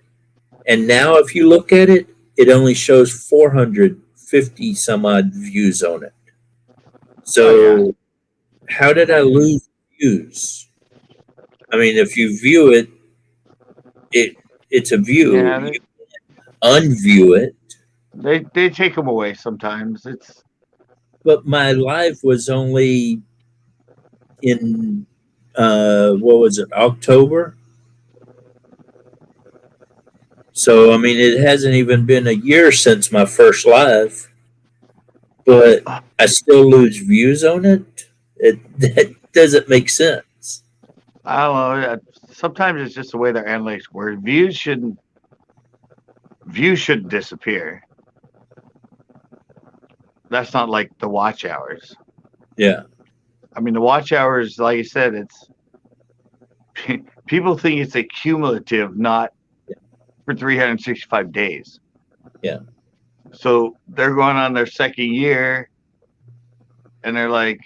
and now if you look at it, it only shows 450 some odd views on it. So how did I lose views? I mean, if you view it, it's a view. Yeah, you unview it. They take them away sometimes. But my live was only in what was it, October? So I mean, it hasn't even been a year since my first live, but I still lose views on it. That doesn't make sense. I don't know. Sometimes it's just the way their analytics work. Views shouldn't disappear. That's not like the watch hours. Yeah. I mean, the watch hours, like you said, it's people think it's a cumulative, not for 365 days. Yeah. So they're going on their second year, and they're like,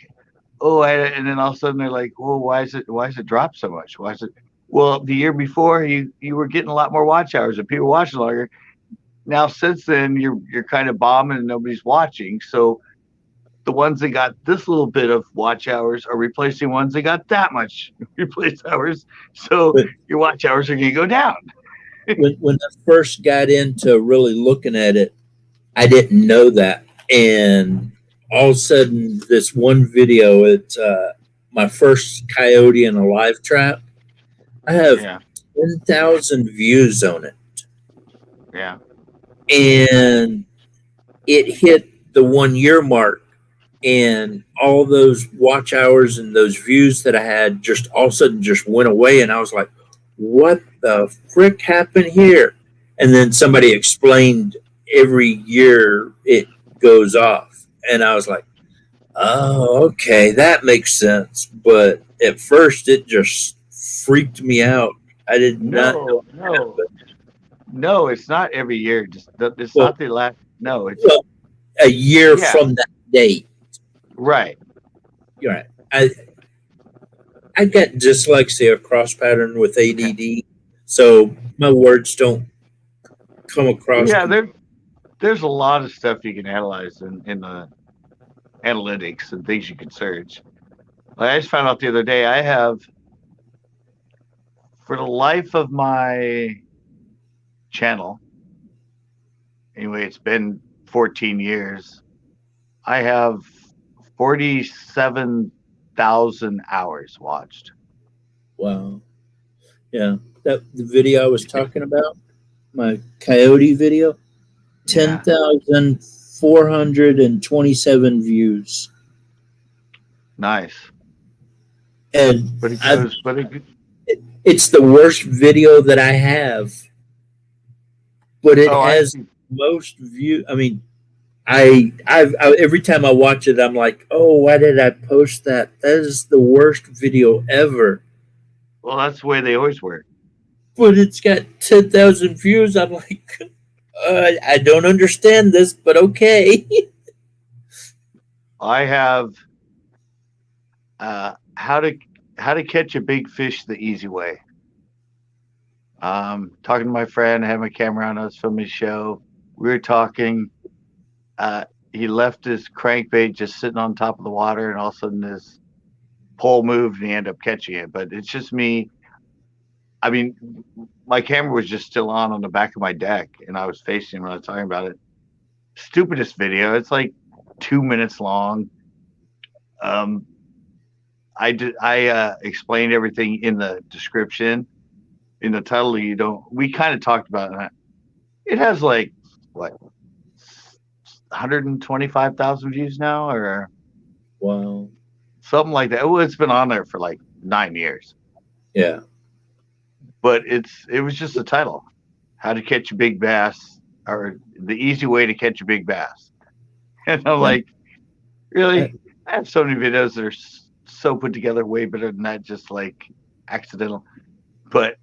"Oh," and then all of a sudden they're like, "Well, why is it dropped so much? Why is it?" Well, the year before you were getting a lot more watch hours and people watching longer. Now since then you're kind of bombing and nobody's watching. So the ones that got this little bit of watch hours are replacing ones that got that much replace hours. So But your watch hours are going to go down. when I first got into really looking at it, I didn't know that. And all of a sudden, this one video, it's my first coyote in a live trap. I have Yeah, 10,000 views on it. yeah. And it hit the 1 year mark. And all those watch hours and those views that I had just all of a sudden just went away. And I was like, what the frick happened here? And then somebody explained every year it goes off. And I was like, oh, okay, that makes sense. But at first, it just freaked me out. I did not know No, no, it's not every year. It's well, not the last. No, it's well, a year yeah, from that date. right. You're right. I got dyslexia, cross pattern with ADD, so my words don't come across. Yeah, there's a lot of stuff you can analyze in the analytics and things you can search. Like I just found out the other day, I have for the life of my channel. Anyway, it's been 14 years. I have 47,000 hours watched. Wow. Yeah, that the video I was talking about, my coyote video, Yeah, 10,427 views, nice. and But it goes, but it's the worst video that I have, but it oh, I has see. most view. I mean, every time I watch it, I'm like, oh, why did I post that? That is the worst video ever. Well, that's the way they always were. But it's got 10,000 views. I'm like, I don't understand this, but okay. I have how to catch a big fish the easy way. Talking to my friend, I had my camera on, I was filming a show. We were talking. He left his crankbait just sitting on top of the water, and all of a sudden his pole moved and he ended up catching it. But it's just me. I mean, my camera was just still on the back of my deck, and I was facing him when I was talking about it. Stupidest video. It's like 2 minutes long. I explained everything in the description. In the title, we kind of talked about it. It has like what 125,000 views now, or Wow. something like that. Well, it's been on there for like 9 years, Yeah. but it was just the title, "How to Catch a Big Bass," or "The Easy Way to Catch a Big Bass." And I'm Yeah. like, really? I have so many videos that are so put together, way better than that, just like accidental. But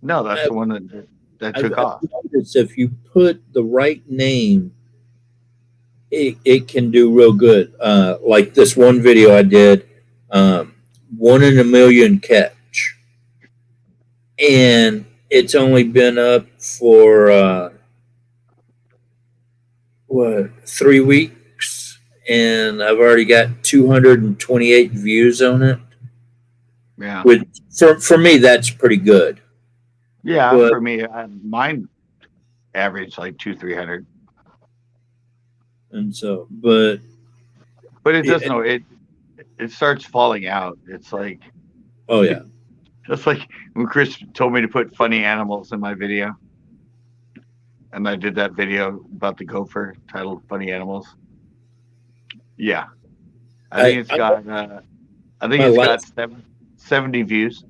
no, that's the one that took I've off. noticed if you put the right name, it can do real good. Like this one video I did, 1 in a million catch, and it's only been up for 3 weeks, and I've already got 228 views on it. Yeah. Which for me, that's pretty good. Yeah, But for me, mine average like 200-300. and so, but But it does it, know it starts falling out. It's like oh yeah, just like when Chris told me to put funny animals in my video, and I did that video about the gopher titled "Funny Animals." Yeah, I think it's got I think my it's last got 70 views.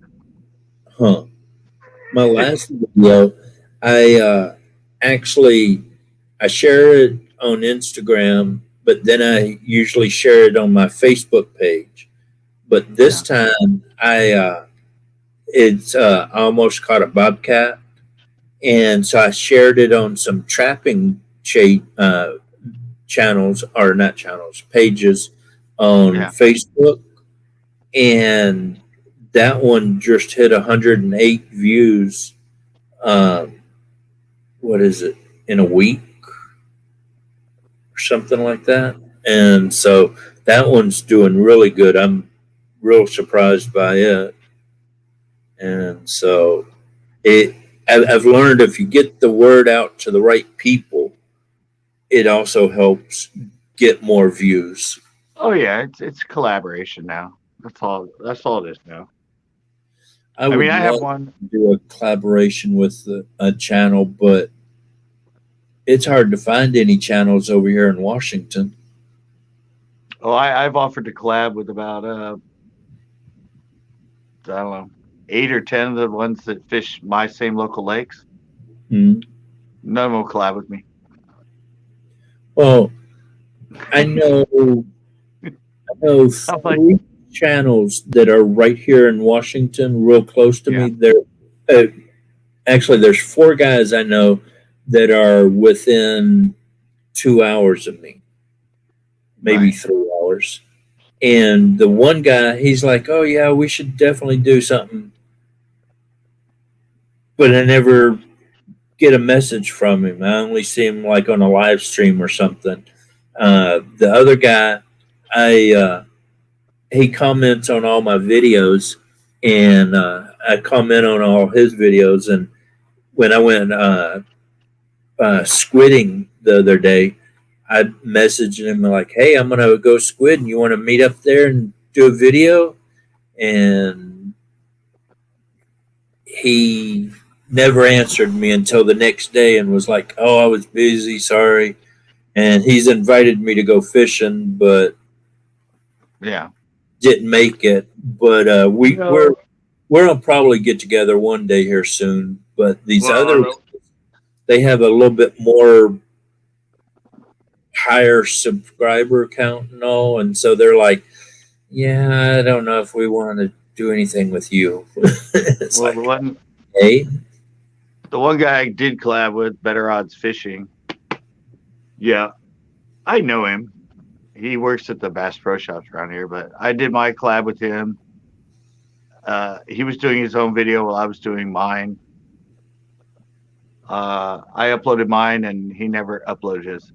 huh. My last video, I actually I share it on Instagram, but then I usually share it on my Facebook page. But this time, I almost caught a bobcat, And so I shared it on some trapping channels, or not channels, pages on Facebook, and that one just hit 108 views. What is it, in a week or something like that? And so that one's doing really good. I'm real surprised by it. And so I've learned if you get the word out to the right people, it also helps get more views. Oh yeah, it's collaboration now. That's all it is now. I would mean, I have love one. to do a collaboration with a channel, but it's hard to find any channels over here in Washington. Oh, I've offered to collab with about I don't know, 8 or 10 of the ones that fish my same local lakes. Mm. None of them will collab with me. Well, I know three channels that are right here in Washington, real close to me. They're actually, there's 4 guys I know that are within 2 hours of me, maybe 3 hours. And the one guy, he's like, "Oh yeah, we should definitely do something," but I never get a message from him. I only see him like on a live stream or something. The other guy, he comments on all my videos, and I comment on all his videos. And when I went squidding the other day, I messaged him like, "Hey, I'm gonna go squid, and you want to meet up there and do a video?" And he never answered me until the next day and was like, "Oh, I was busy, sorry." And he's invited me to go fishing, but didn't make it. But we're gonna probably get together one day here soon. But these other, they have a little bit more higher subscriber count and all, and so they're like, "Yeah, I don't know if we want to do anything with you." It's well, like, the one guy I did collab with, Better Odds Fishing. Yeah, I know him. He works at the Bass Pro Shops around here, but I did my collab with him. He was doing his own video while I was doing mine. I uploaded mine, and he never uploaded his.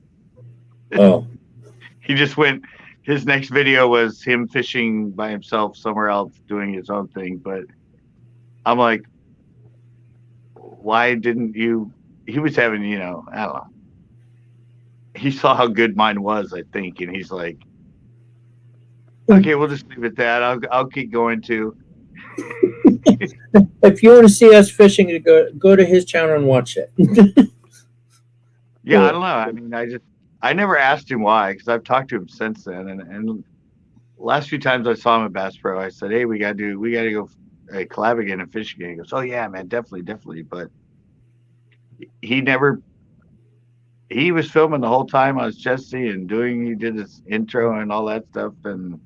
Oh. He just went. His next video was him fishing by himself somewhere else, doing his own thing. But I'm like, why didn't you? He was having, I don't know. He saw how good mine was, I think, and he's like, okay, we'll just leave it at that. I'll keep going too. If you want to see us fishing, go to his channel and watch it. Yeah, I don't know. I mean, I never asked him why, because I've talked to him since then, and last few times I saw him at Bass Pro, I said, hey, we gotta go collab again and fish again. He goes, oh yeah, man, definitely. But he was filming the whole time I was Jesse and he did his intro and all that stuff. And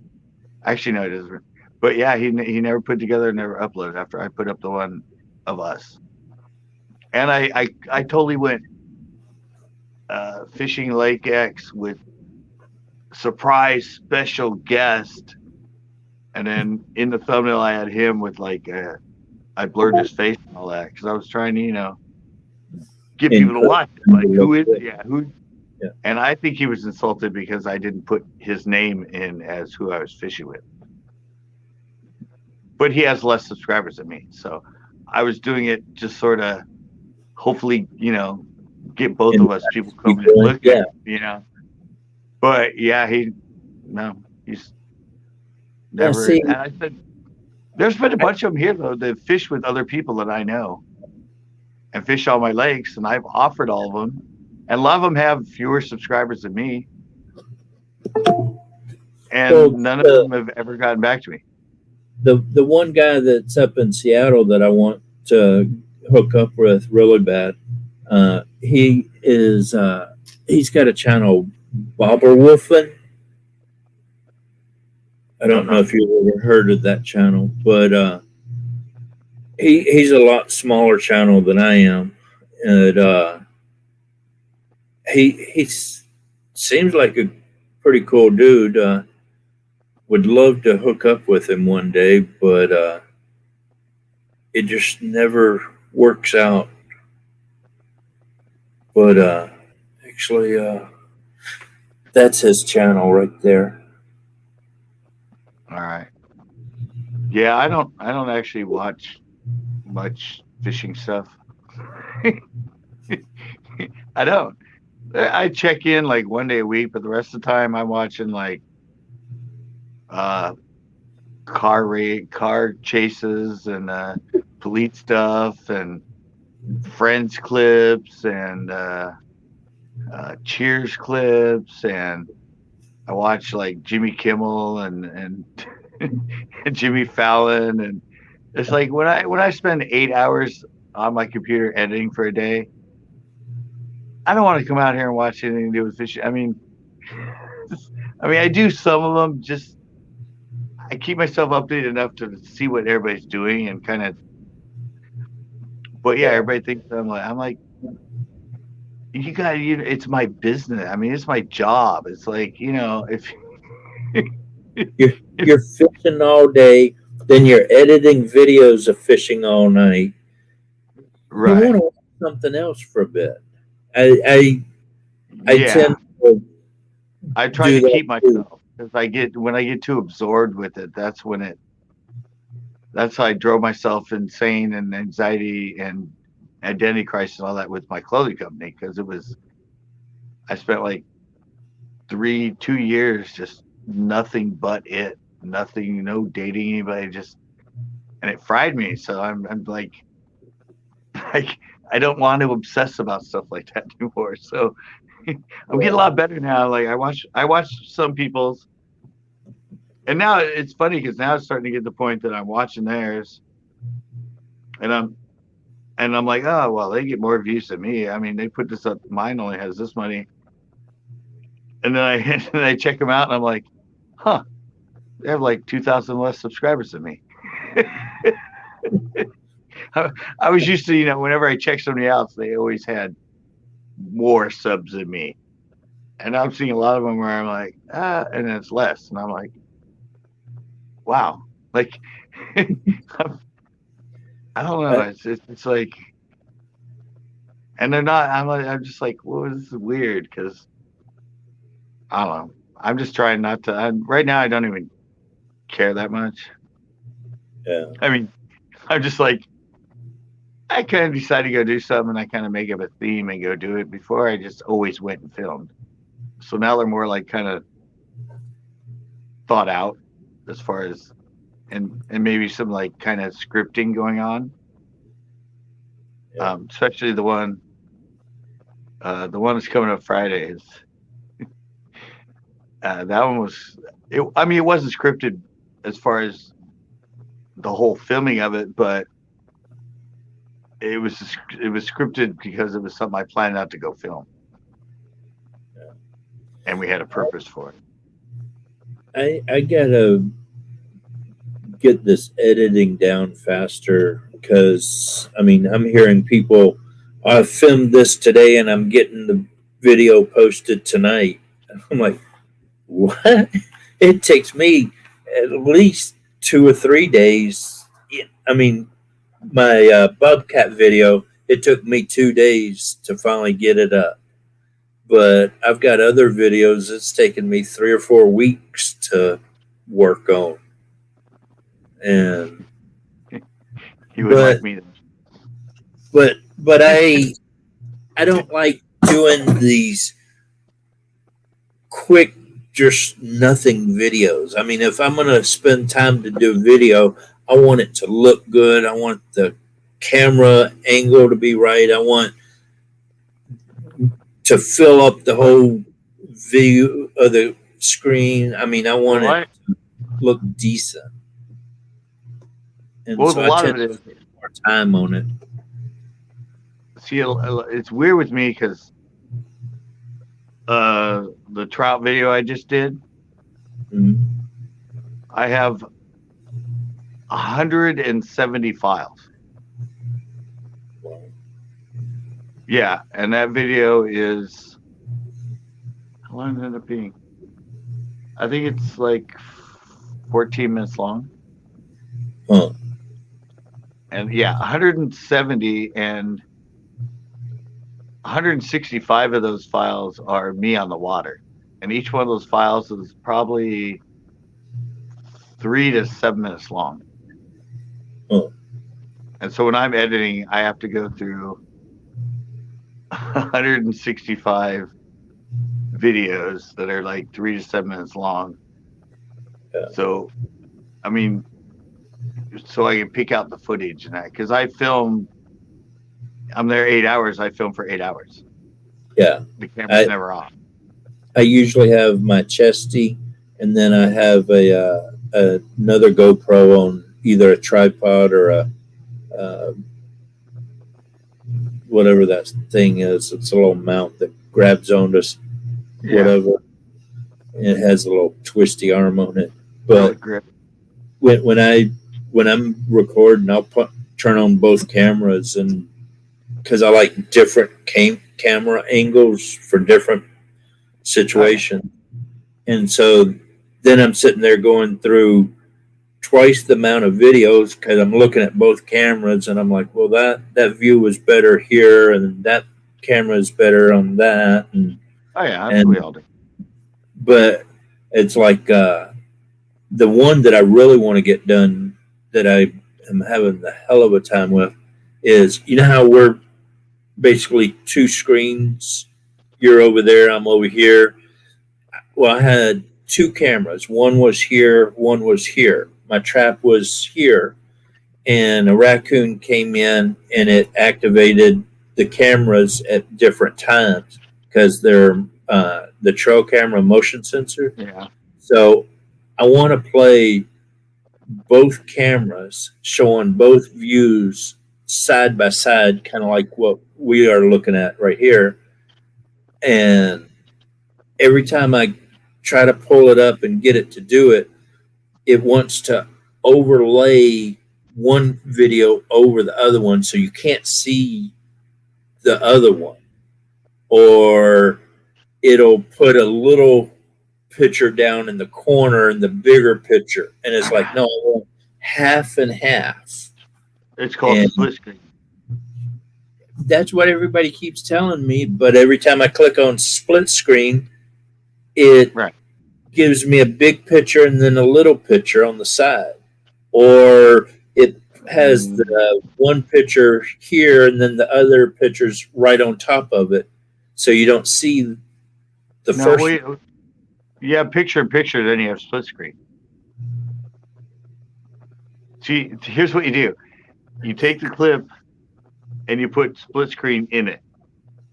actually, no, it isn't. But yeah, he never put together and never uploaded after I put up the one of us. And I totally went fishing Lake X with surprise special guest. And then in the thumbnail, I had him with I blurred his face and all that because I was trying to, get people to watch it. Like, who is it? Yeah, who? Yeah. And I think he was insulted because I didn't put his name in as who I was fishing with. But he has less subscribers than me, so I was doing it just sort of, hopefully, get both of us people coming and looking, But yeah, he's never. See, and I said, there's been a bunch of them here though that fish with other people that I know, and fish all my lakes, and I've offered all of them, and a lot of them have fewer subscribers than me, and none of them have ever gotten back to me. The one guy that's up in Seattle that I want to hook up with really bad, he's got a channel, Bobber Wolfen. I don't know if you've ever heard of that channel, but he's a lot smaller channel than I am, and he seems like a pretty cool dude. Would love to hook up with him one day, but it just never works out. But actually, that's his channel right there. All right. Yeah, I don't actually watch much fishing stuff. I don't. I check in like one day a week, but the rest of the time I'm watching like car chases and police stuff and Friends clips and Cheers clips, and I watch like Jimmy Kimmel and Jimmy Fallon, and it's like when I spend 8 hours on my computer editing for a day, I don't want to come out here and watch anything to do with fishing. I mean, I do some of them. Just I keep myself updated enough to see what everybody's doing and kind of. But yeah, everybody thinks I'm like, you got it's my business. I mean, it's my job. It's like, if You're fishing all day, then you're editing videos of fishing all night. right. You want to watch something else for a bit. I Yeah. tend to I try do to that keep too. myself because when I get too absorbed with it, that's how I drove myself insane and anxiety and identity crisis and all that with my clothing company, because I spent like 2 years just nothing but nothing, no dating anybody, and it fried me. So I'm like I don't want to obsess about stuff like that anymore. So I'm getting a lot better now. Like I watch some people's, and now it's funny because now it's starting to get to the point that I'm watching theirs, and I'm like, oh well, they get more views than me. I mean, they put this up. Mine only has this many, and then I check them out, and I'm like, huh, they have like 2,000 less subscribers than me. I was used to, whenever I check somebody else, they always had more subs than me. And I'm seeing a lot of them where I'm like, and then it's less. And I'm like, wow. Like, I don't know. It's like, and they're not, I'm just like, well, this is weird because I don't know. I'm just trying not to, right now, I don't even care that much. Yeah. I mean, I'm just like, I kind of decide to go do something and I kind of make up a theme and go do it. Before I just always went and filmed. So now they're more like kind of thought out as far as, and maybe some like kind of scripting going on. Yeah. Especially the one that's coming up Friday is, that one was, it wasn't scripted as far as the whole filming of it, but it was scripted because it was something I planned out to go film. Yeah. And we had a purpose for I gotta get this editing down faster because I'm hearing people, I filmed this today and I'm getting the video posted tonight. I'm like, what? It takes me at least 2 or 3 days. My Bobcat video, it took me 2 days to finally get it up. But I've got other videos it's taken me 3 or 4 weeks to work on. And you. Would like me. But I don't like doing these quick, just nothing videos. I mean, if I'm gonna spend time to do video, I want it to look good. I want the camera angle to be right. I want to fill up the whole view of the screen. I mean, I want it to look decent. And well, so a lot I of tend it to is. spend more time on it. See, it's weird with me because the trout video I just did, Mhm. I have 170 files. Yeah, and that video is how long did it end up being? I think it's like 14 minutes long. Huh. And yeah, 170 and 165 of those files are me on the water. And each one of those files is probably 3 to 7 minutes long. Huh. And so when I'm editing, I have to go through 165 videos that are like 3 to 7 minutes long. Yeah. So, I mean, so I can pick out the footage and that because I'm there 8 hours. I film for 8 hours. Yeah. The camera's I- never off. I usually have my chesty, and then I have another GoPro on either a tripod or a whatever that thing is. It's a little mount that grabs onto whatever. And it has a little twisty arm on it. But grip. when I'm recording, I'll turn on both cameras, and because I like different camera angles for different situations. And so then I'm sitting there going through twice the amount of videos because I'm looking at both cameras, and I'm like, well, that view was better here, and that camera is better on that. And Oh yeah, that's what we all do. but it's like the one that I really want to get done that I am having the hell of a time with is, you know how we're basically two screens. You're over there, I'm over here. Well, I had two cameras. One was here, one was here. My trap was here, and a raccoon came in and it activated the cameras at different times because they're the trail camera motion sensor. Yeah. So I want to play both cameras, showing both views side by side, kind of like what we are looking at right here. And every time I try to pull it up and get it to do it, it wants to overlay one video over the other one so you can't see the other one. Or it'll put a little picture down in the corner in the bigger picture. And it's like, no, I want half and half. It's called split screen. That's what everybody keeps telling me. But every time I click on split screen, it gives me a big picture and then a little picture on the side. Or it has the one picture here and then the other pictures right on top of it. So you don't see the first. You have picture in picture, then you have split screen. See, here's what you do. You take the clip and you put split screen in it.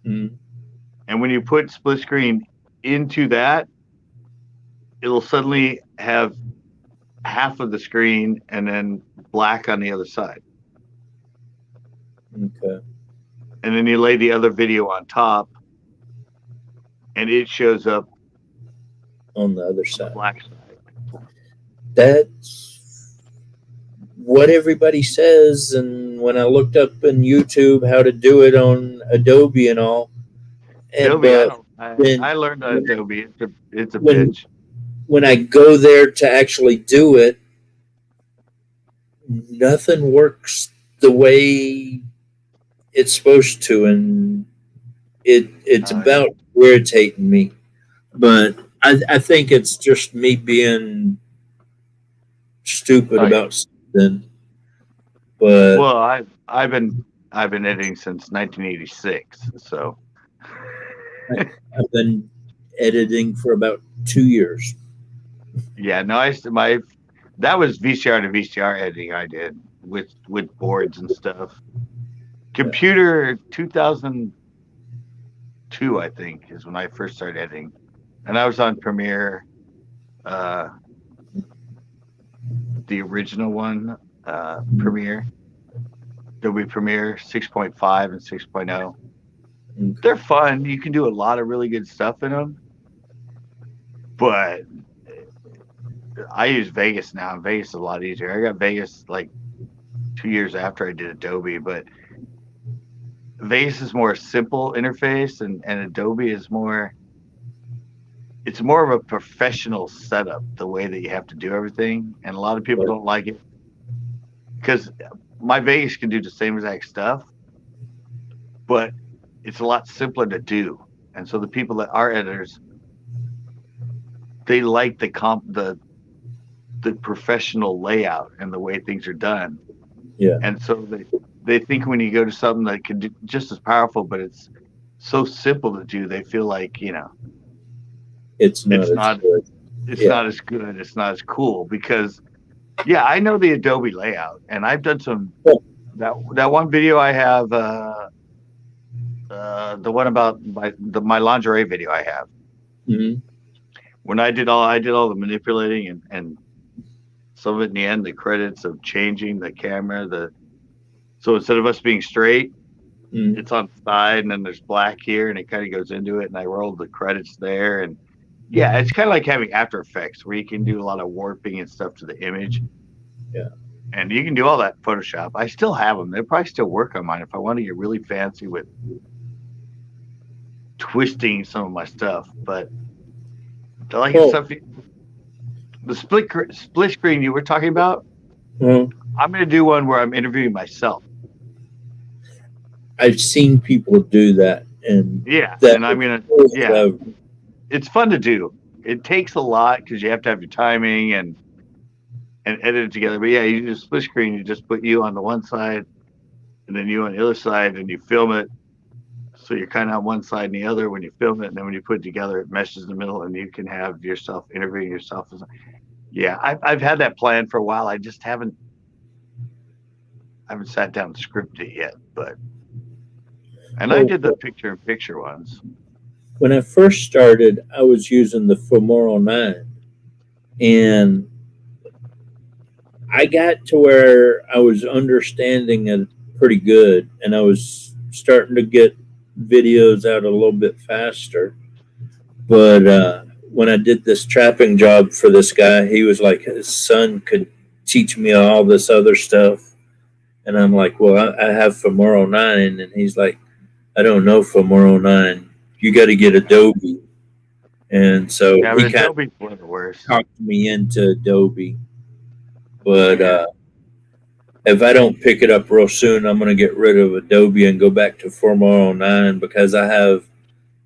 Mm-hmm. And when you put split screen into that, it'll suddenly have half of the screen and then black on the other side. Okay. And then you lay the other video on top and it shows up on the other side. Black side. That's what everybody says. And when I looked up in YouTube how to do it on Adobe and all, Adobe, I learned Adobe. It's a bitch. When I go there to actually do it, nothing works the way it's supposed to, and it's about irritating me. But I think it's just me being stupid about something. But well, I've been editing since 1986, so I've been editing for about 2 years. Yeah, no, that was VCR to VCR editing I did with boards and stuff. Computer 2002, I think, is when I first started editing, and I was on Premiere, the original one, Premiere, Adobe Premiere 6.5 and 6.0. They're fun. You can do a lot of really good stuff in them, but I use Vegas now, and Vegas is a lot easier. I got Vegas like 2 years after I did Adobe, but Vegas is more a simple interface, and Adobe is more. It's more of a professional setup, the way that you have to do everything, and a lot of people don't like it because my Vegas can do the same exact stuff, but it's a lot simpler to do. And so the people that are editors, they like the professional layout and the way things are done. Yeah. And so they think when you go to something that can do just as powerful, but it's so simple to do, they feel like, It's not it's as not good. it's Yeah. not as good, it's not as cool because yeah, I know the Adobe layout and I've done some that one video I have the one about my lingerie video I have. Mhm. When I did all the manipulating and some of it in the end, the credits of changing the camera, so instead of us being straight, Mhm. it's on the side and then there's black here and it kind of goes into it and I rolled the credits there and yeah, it's kind of like having After Effects where you can do a lot of warping and stuff to the image. Yeah. And you can do all that in Photoshop. I still have them. They'll probably still work on mine if I want to get really fancy with twisting some of my stuff. But I like stuff. The split screen you were talking about, Mhm. I'm going to do one where I'm interviewing myself. I've seen people do that, and and I'm going to, it's fun to do. It takes a lot because you have to have your timing and edit it together. But yeah, you do split screen. You just put you on the one side, and then you on the other side, and you film it. So you're kind of on one side and the other when you film it, and then when you put it together, it meshes in the middle, and you can have yourself interviewing yourself. Yeah, I've had that plan for a while. I just haven't sat down and scripted it yet. And I did the picture-in-picture ones. When I first started, I was using the Femoral 9, and I got to where I was understanding it pretty good, and I was starting to get videos out a little bit faster. But when I did this trapping job for this guy, he was like, his son could teach me all this other stuff. And I'm like, well, I have Femoral 9. And he's like, I don't know Femoral 9. You got to get Adobe. And so Yeah, he but kind Adobe's one of the worst. talked me into Adobe. But if I don't pick it up real soon, I'm going to get rid of Adobe and go back to Femoral 9 because I have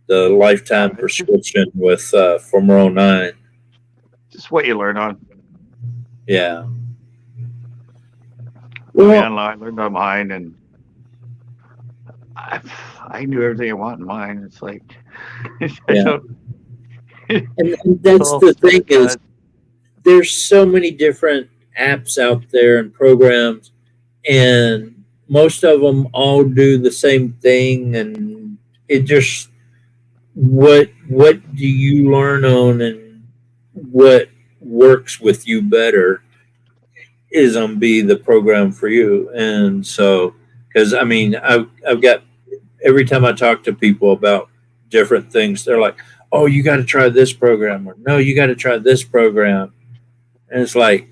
the lifetime prescription with Femoral 9. Just what you learn on. Yeah. Well, I learned on mine, and I knew everything I want in mine. It's like, and that's the thing is, there's so many different apps out there and programs, and most of them all do the same thing, and it just what do you learn on and what works with you better is on be the program for you. And so, because I mean, I've got, every time I talk to people about different things, they're like, oh, you got to try this program, or no, you got to try this program. And it's like,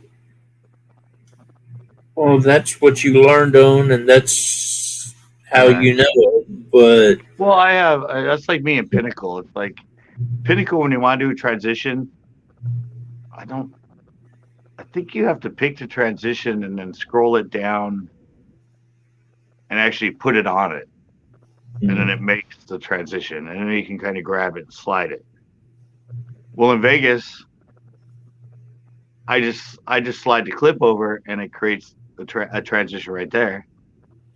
well, that's what you learned on, and that's how you know it. But well, I have that's like me and Pinnacle. It's like Pinnacle when you want to do a transition. I think you have to pick the transition and then scroll it down and actually put it on it. And then it makes the transition, and then you can kind of grab it and slide it. Well, in Vegas, I just slide the clip over, and it creates a transition right there.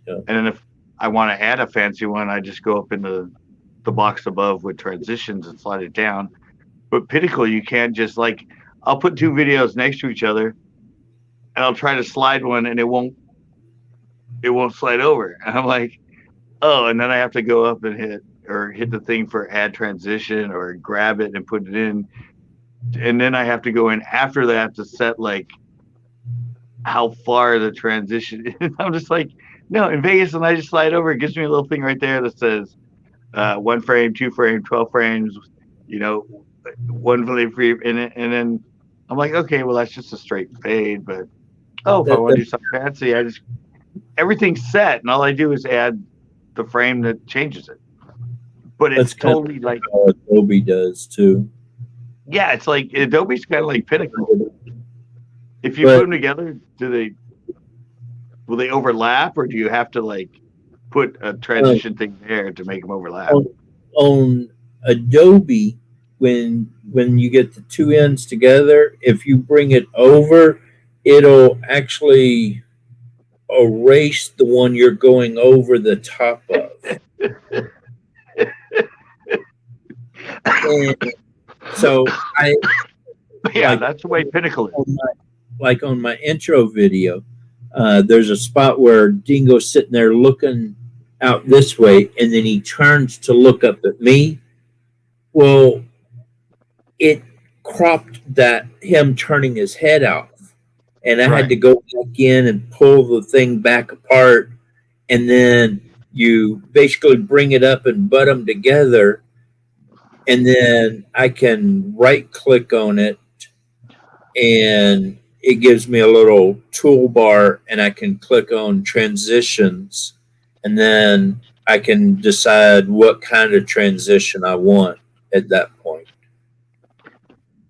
Yeah. And then if I want to add a fancy one, I just go up in the box above with transitions and slide it down. But Pinnacle, you can't just like, I'll put two videos next to each other, and I'll try to slide one, and it won't slide over. And I'm like, oh, and then I have to go up and hit the thing for add transition or grab it and put it in. And then I have to go in after that to set like how far the transition is. I'm just like, no, in Vegas, when I just slide over, it gives me a little thing right there that says 1 frame, 2 frame, 12 frames, one frame in it. And then I'm like, okay, well, that's just a straight fade. But if I want to do something fancy, everything's set. And all I do is add the frame that changes it. But That's it's totally like, how Adobe does too. yeah, it's like Adobe's kind of like Pinnacle. If you But- put them together, will they overlap, or do you have to like put a transition thing there to make them overlap? On Adobe, when you get the two ends together, if you bring it over, it'll actually erase the one you're going over the top of. And so Yeah, like- that's the way Pinnacle is. on my intro video, there's a spot where Dingo's sitting there looking out this way, and then he turns to look up at me. Well, it cropped that him turning his head off, and I had to go back in and pull the thing back apart, and then you basically bring it up and butt them together, and then I can right click on it, and it gives me a little toolbar, and I can click on transitions, and then I can decide what kind of transition I want at that point.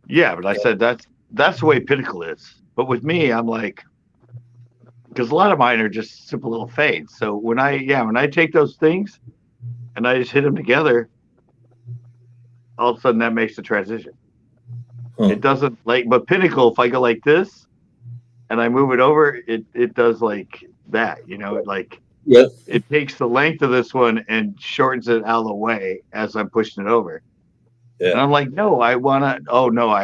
Yeah, but I said that's the way Pinnacle is. But with me, I'm like, because a lot of mine are just simple little fades. So when I take those things and I just hit them together, all of a sudden that makes the transition. Huh. It doesn't like, but Pinnacle, if I go like this and I move it over, it does like that, it like, Yep. it takes the length of this one and shortens it out of the way as I'm pushing it over. Yeah. And I'm like, no, I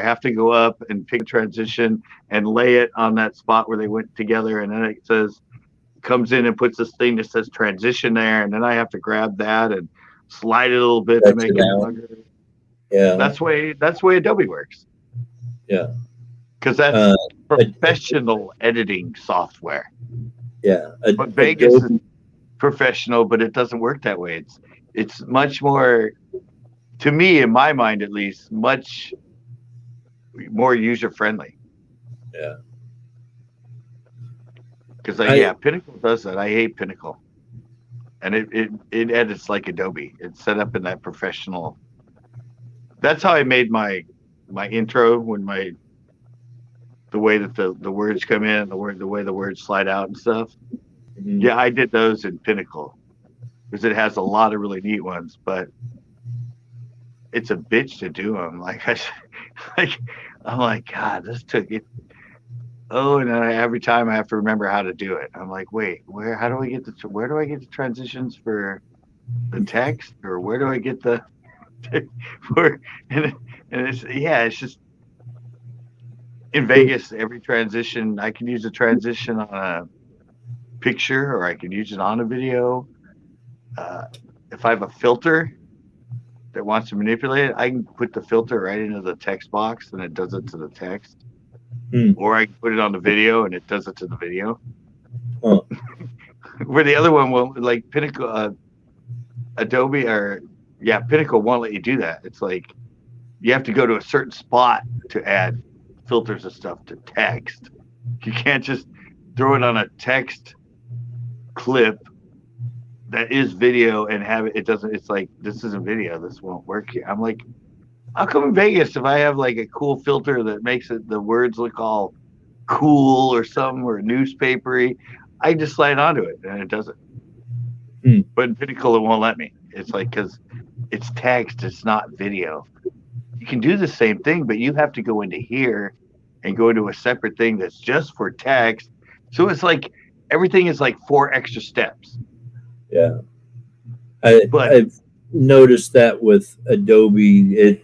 have to go up and pick a transition and lay it on that spot where they went together. And then it comes in and puts this thing that says transition there. And then I have to grab that and slide it a little bit to make it longer. Yeah. That's the way Adobe works. Yeah. Because that's professional editing software. Yeah. But Vegas is professional, but it doesn't work that way. It's much more, to me, in my mind at least, much more user friendly. Yeah. Because Pinnacle does that. I hate Pinnacle, and it edits like Adobe. It's set up in that professional. That's how I made my intro when the way that the words come in, the way the words slide out and stuff. Mm-hmm. Yeah, I did those in Pinnacle because it has a lot of really neat ones, but it's a bitch to do them. I'm like, God, this took it. Oh, and then every time I have to remember how to do it. I'm like, wait, where do I get the transitions for the text, or where do I get the and it's just in Vegas, every transition I can use a transition on a picture, or I can use it on a video. If I have a filter that wants to manipulate it, I can put the filter right into the text box and it does it to the text. Or I can put it on the video and it does it to the video. Huh. Where the other one will, like Pinnacle, Adobe, Pinnacle won't let you do that. It's like you have to go to a certain spot to add filters and stuff to text. You can't just throw it on a text clip that is video and have it. It doesn't. It's like, this isn't video. This won't work here. I'm like, how come in Vegas, if I have like a cool filter that makes the words look all cool or something, or newspapery, I just slide onto it and it doesn't. But in Pinnacle, it won't let me. It's like, because it's text, it's not video. You can do the same thing, but you have to go into here and go into a separate thing that's just for text. So it's like everything is like 4 extra steps. Yeah. I've noticed that with Adobe.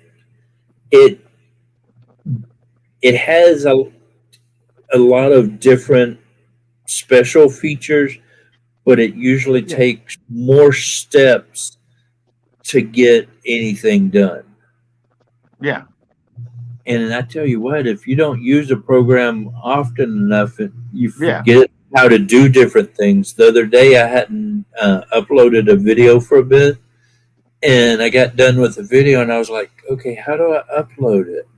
It has a lot of different special features, but it usually takes more steps to get anything done. Yeah. And I tell you what, if you don't use a program often enough, you forget how to do different things. The other day, I hadn't uploaded a video for a bit, and I got done with the video, and I was like, okay, how do I upload it?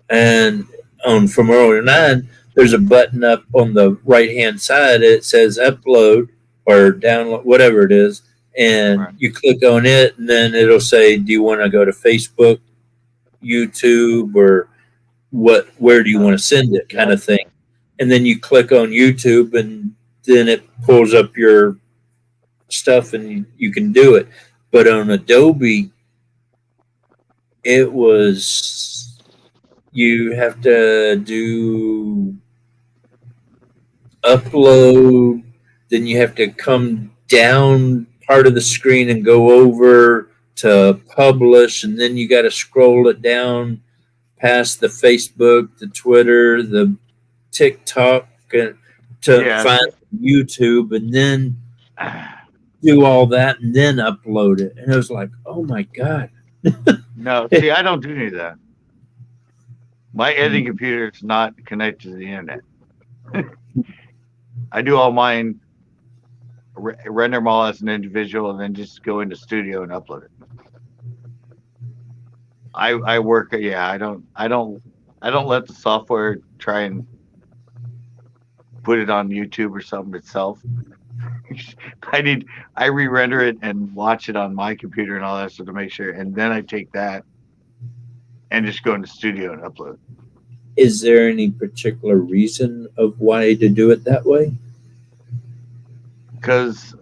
And on Formula 9, there's a button up on the right-hand side. It says upload or download, whatever it is. and Right. you click on it, and then it'll say, "Do you want to go to Facebook, YouTube, or what? Where do you want to send it?" kind of thing. And then you click on YouTube, and then it pulls up your stuff, and you can do it. But on Adobe, it was you have to do upload, then you have to come down part of the screen and go over to publish, and then you got to scroll it down past the Facebook, the Twitter, the TikTok, to Yeah. find YouTube, and then do all that and then upload it. And it was like, oh my God. No, see, I don't do any of that. My editing computer is not connected to the internet. I do all mine, render them all as an individual, and then just go into Studio and upload it. I work. Yeah, I don't let the software try and put it on YouTube or something itself. I re-render it and watch it on my computer and all that stuff to make sure, and then I take that and just go into Studio and upload. Is there any particular reason of why to do it that way? Because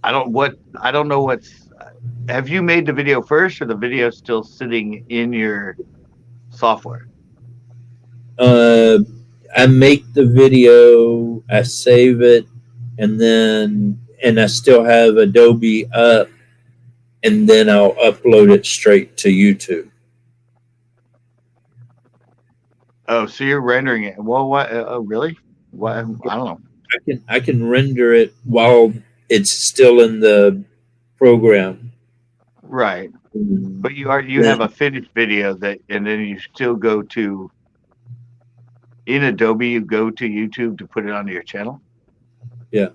I don't know what's. Have you made the video first, or the video still sitting in your software? I make the video, I save it, and I still have Adobe up, and then I'll upload it straight to YouTube. Oh, so you're rendering it? Well, what? Really? What? I don't know. I can render it while it's still in the program. Right, but you have a finished video and then you still go to in Adobe. You go to YouTube to put it onto your channel. Yeah.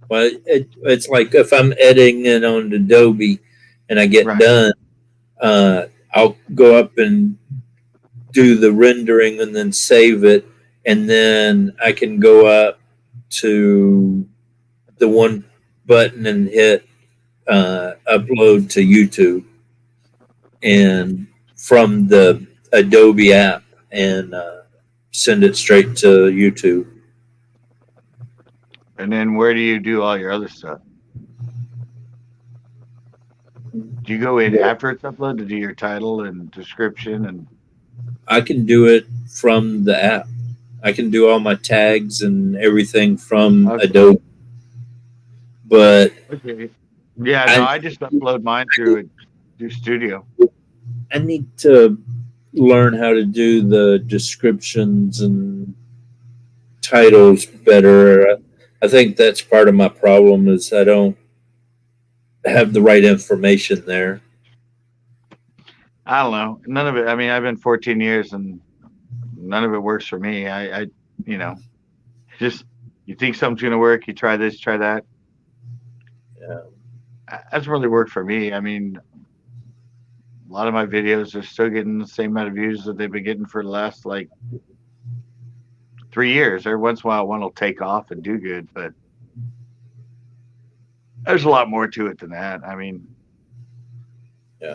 Well, it's like if I'm editing it on Adobe and I get done, I'll go up and do the rendering and then save it, and then I can go up to the one button and hit upload to YouTube, and from the Adobe app, and send it straight to YouTube. And then where do you do all your other stuff? Do you go in after it's uploaded to do your title and description? And I can do it from the app. I can do all my tags and everything from Adobe. But yeah, no, I just upload mine through Studio. I need to learn how to do the descriptions and titles better. I think that's part of my problem is I don't have the right information there. I don't know. None of it. I mean, I've been 14 years and none of it works for me. I just you think something's gonna work, you try this, try that. Yeah, that's really worked for me. I mean, a lot of my videos are still getting the same amount of views that they've been getting for the last like 3 years. Every once in a while, one will take off and do good, but there's a lot more to it than that. I mean,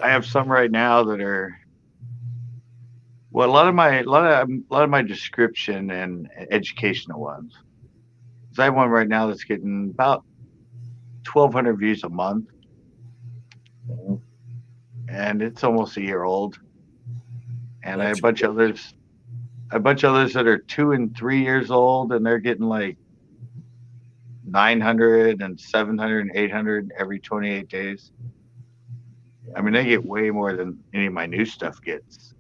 I have some right now that are well, a lot of my description and educational ones. So I have one right now that's getting about 1,200 views a month, and it's almost a year old. And I have a bunch of others that are 2 and 3 years old, and they're getting like 900 and 700 and 800 every 28 days. I mean, they get way more than any of my new stuff gets.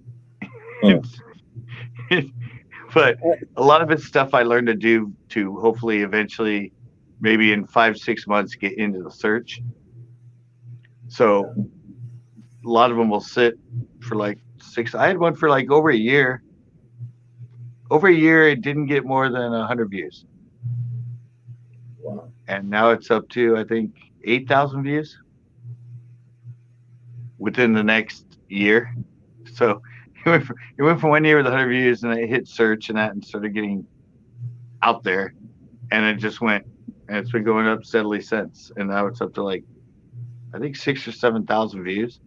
But a lot of it's stuff I learned to do to hopefully eventually, maybe in 5-6 months, get into the search. So a lot of them will sit for like 6. I had one for like over a year. Over a year, it didn't get more than 100 views. Wow. And now it's up to, I think, 8,000 views within the next year. So it went from 1 year with 100 views, and it hit search and that, and started getting out there, and it just went, and it's been going up steadily since. And now it's up to like I think 6,000 or 7,000 views.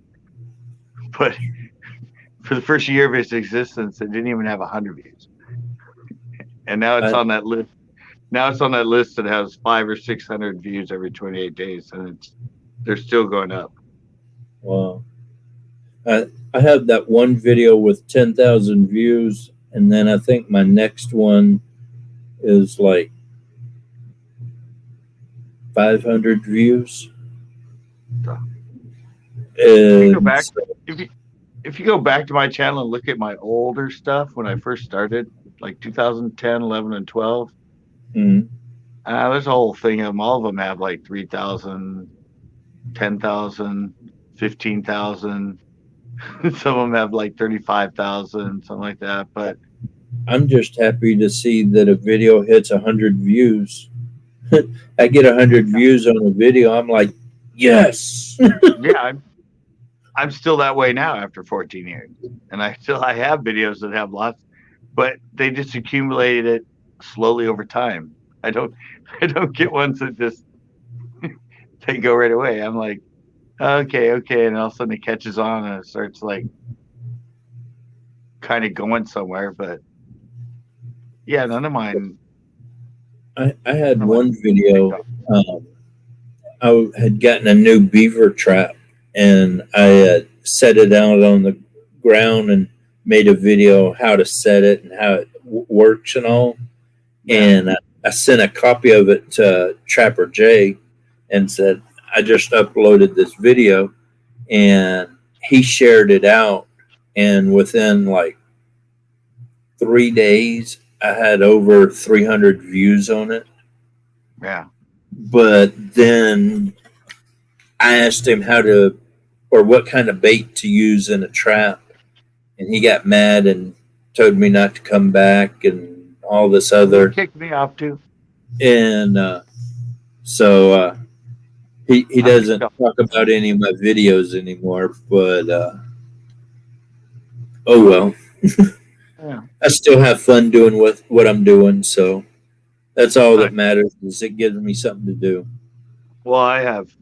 But for the first year of its existence, it didn't even have 100 views. And now it's on that list. Now it's on that list that has 500 or 600 views every 28 days, and they're still going up. Wow. I have that one video with 10,000 views, and then I think my next one is like 500 views. If you go back to my channel and look at my older stuff when I first started, like 2010, 11, and 12, there's a whole thing of them. All of them have like 3,000, 10,000, 15,000. Some of them have like 35,000, something like that. But I'm just happy to see that a video hits 100 views. I get 100 views on a video. I'm like, yes. Yeah, I'm still that way now after 14 years, and I have videos that have lots, but they just accumulated it slowly over time. I don't get ones that just they go right away. I'm like, okay, and all of a sudden it catches on and it starts like kind of going somewhere. But yeah, none of mine. I had one video. I had gotten a new beaver trap, and I set it out on the ground and made a video how to set it and how it works and all. And I sent a copy of it to Trapper Jay and said, I just uploaded this video, and he shared it out. And within like 3 days, I had over 300 views on it. Yeah. But then I asked him what kind of bait to use in a trap. And he got mad and told me not to come back and all this other. He kicked me off too. And so he doesn't talk about any of my videos anymore. But oh well. Yeah. I still have fun doing what I'm doing. So that's all that matters, is it gives me something to do. Well, I have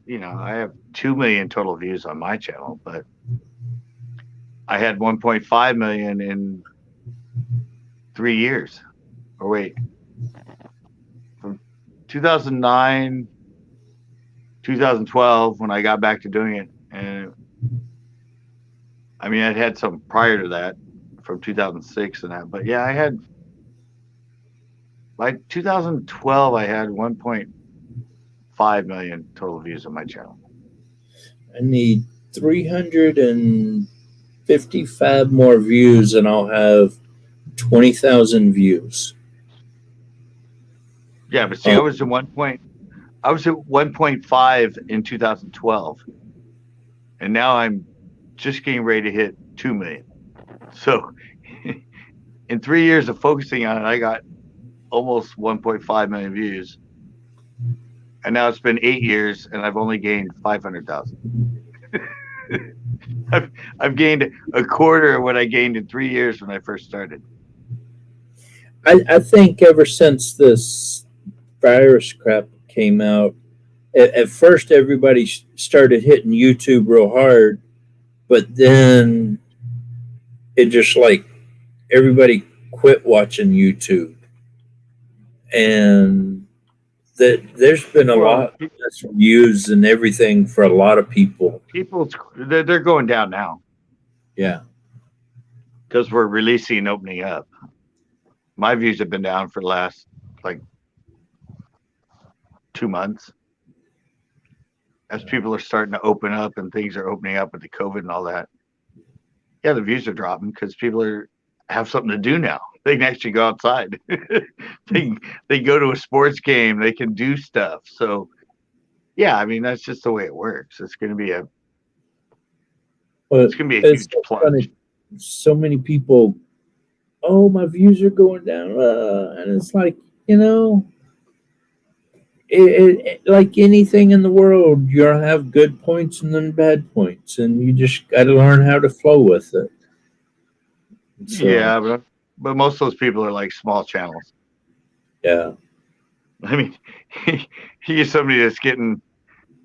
2 million total views on my channel, but I had 1.5 million in 3 years. Or wait, from 2009, 2012, when I got back to doing it, and I mean, I'd had some prior to that from 2006 and that, but yeah, by 2012, I had 1.5 million total views on my channel. I need 355 more views, and I'll have 20,000 views. Yeah, but see, I was at 1.5 in 2012, and now I'm just getting ready to hit 2 million. So, in 3 years of focusing on it, I got almost 1.5 million views, and now it's been 8 years, and I've only gained 500,000. I've gained a quarter of what I gained in 3 years when I first started. I think ever since this virus crap came out, at first everybody started hitting YouTube real hard, but then it just like everybody quit watching YouTube. And there's been a lot less views and everything for a lot of people. They're going down now. Yeah. Because we're releasing and opening up. My views have been down for the last like 2 months. As people are starting to open up and things are opening up with the COVID and all that. Yeah, the views are dropping because people have something to do now. They can actually go outside. they go to a sports game. They can do stuff. So, yeah, I mean, that's just the way it works. It's going to be a huge plunge. So many people, oh, my views are going down, and it's like, like anything in the world, you'll have good points and then bad points, and you just got to learn how to flow with it. So, yeah, but most of those people are like small channels. Yeah. I mean, you get somebody that's getting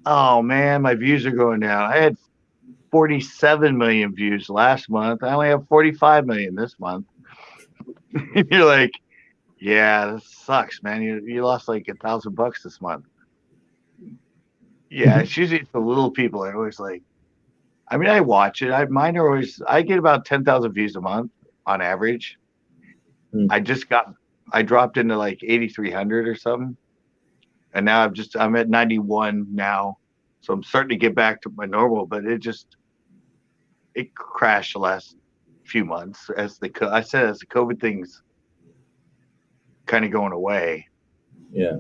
oh man, my views are going down. I had 47 million views last month. I only have 45 million this month. You're like, yeah, this sucks, man. You lost like $1,000 this month. Yeah, it's usually the little people are always like. I mean, I watch it. Mine are always. I get about 10,000 views a month on average. Mm. I dropped into like 8,300 or something, and now I'm at 91 now, so I'm starting to get back to my normal. But it crashed the last few months as the COVID thing's kind of going away. Yeah.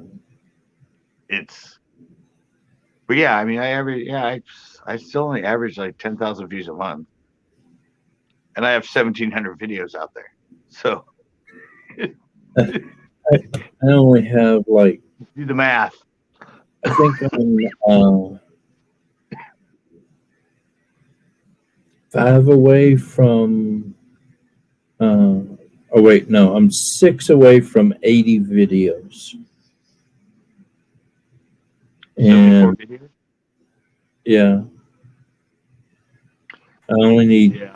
But yeah, I mean, I still only average like 10,000 views a month, and I have 1,700 videos out there. So I only have like, do the math. I think I'm 5 away from. Oh wait, no, I'm 6 away from 80 videos. And 74 videos? yeah, I only need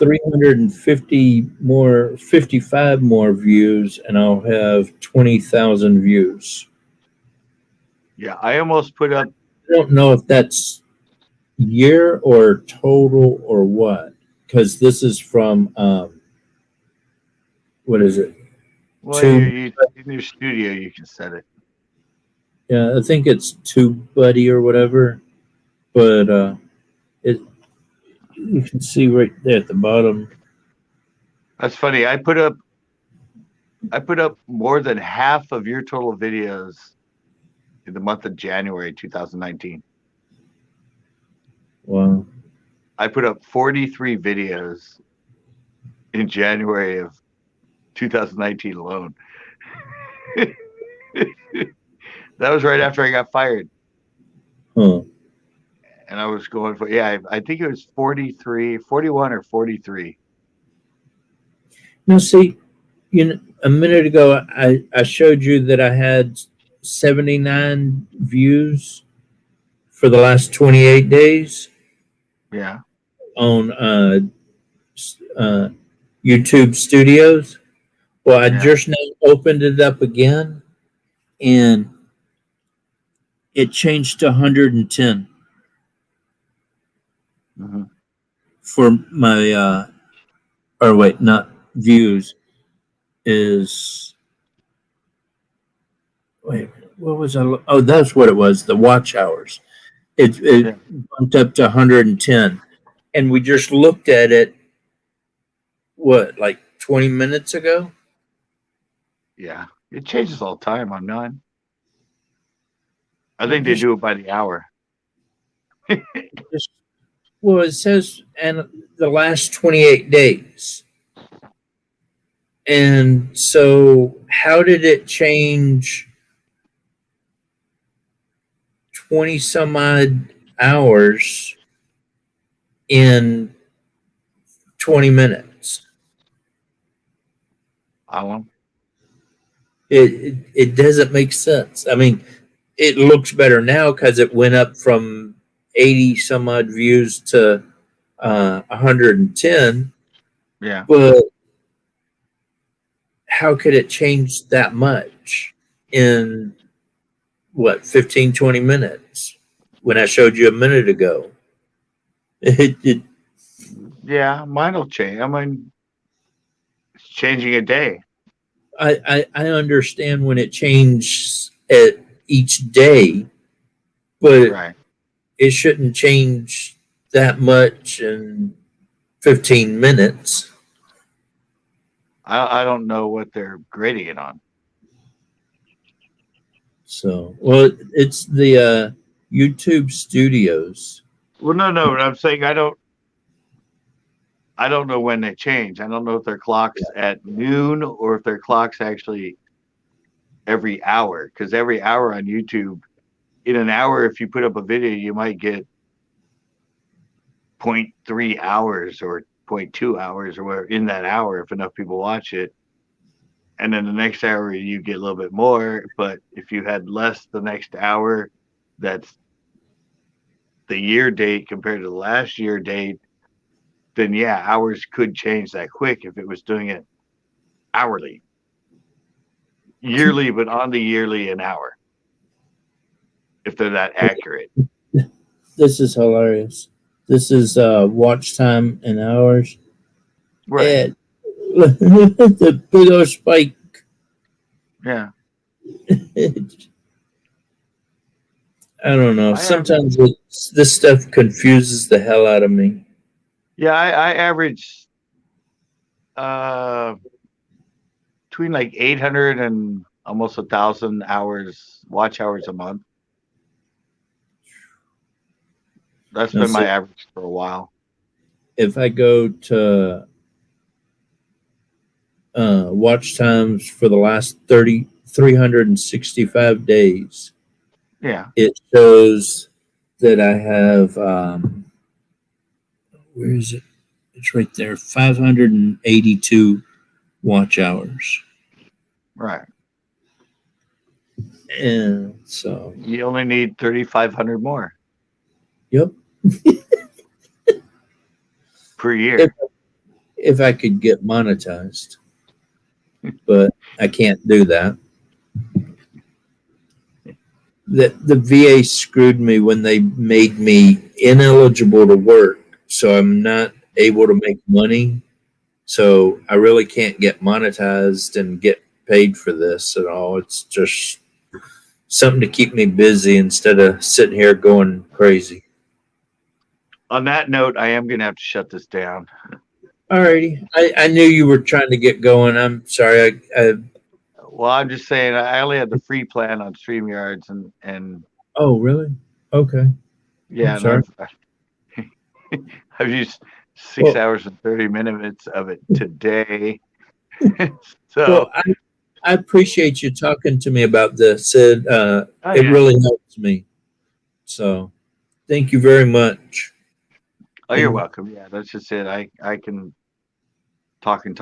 55 more views, and I'll have 20,000 views. Yeah, I almost put up. I don't know if that's year or total or what, because this is from what is it? Well, in your studio, you can set it. Yeah, I think it's TubeBuddy or whatever, but you can see right there at the bottom. That's funny. I put up more than half of your total videos in the month of January 2019. Wow. I put up 43 videos in January of 2019 alone. That was right after I got fired. Huh. And I was going for, I think it was 41 or 43. Now, see, a minute ago, I showed you that I had 79 views for the last 28 days. Yeah. On YouTube Studios. Well, I just now opened it up again, and it changed to 110 for my or wait, not views, is wait, what was I? Oh, that's what it was. The watch hours. It bumped up to 110, and we just looked at it. What, like 20 minutes ago? Yeah, it changes all the time on mine. I think they do it by the hour. Well, it says and the last 28 days. And so how did it change 20 some odd hours in 20 minutes? I don't know. It doesn't make sense. I mean, it looks better now because it went up from 80 some odd views to 110. Yeah. But how could it change that much in what, 15, 20 minutes when I showed you a minute ago? Yeah, mine will change. I mean, it's changing a day. I understand when it changes at each day, but it shouldn't change that much in 15 minutes. I don't know what they're grading it on. So, well, it's the YouTube Studios. Well, no. I'm saying I don't know when they change. I don't know if their clocks at noon or if their clocks actually every hour. Because every hour on YouTube, in an hour, if you put up a video, you might get 0.3 hours or 0.2 hours or whatever in that hour if enough people watch it. And then the next hour you get a little bit more. But if you had less the next hour, that's the year date compared to the last year date, then yeah, hours could change that quick if it was doing it hourly. Yearly, but on the yearly an hour. If they're that accurate. This is hilarious. This is watch time in hours. Right. And the big old spike. Yeah. I don't know. Sometimes this stuff confuses the hell out of me. Yeah, I average between like 800 and almost 1,000 hours, watch hours a month. That's been my average for a while. If I go to watch times for the last 365 days, yeah, it shows that I have where is it? It's right there, 582 watch hours. Right. And so you only need 3,500 more. Yep. Per year. If I could get monetized, but I can't do that. The VA screwed me when they made me ineligible to work, so I'm not able to make money. So I really can't get monetized and get paid for this at all. It's just something to keep me busy instead of sitting here going crazy. On that note, I am going to have to shut this down. Alrighty. I knew you were trying to get going. I'm sorry. Well, I'm just saying I only had the free plan on StreamYards and Oh, really? Okay. Yeah, sorry. I've used 6 hours and 30 minutes of it today. So well, I appreciate you talking to me about this, Sid. It really helps me. So thank you very much. Oh, you're welcome. Yeah, that's just it. I can talk and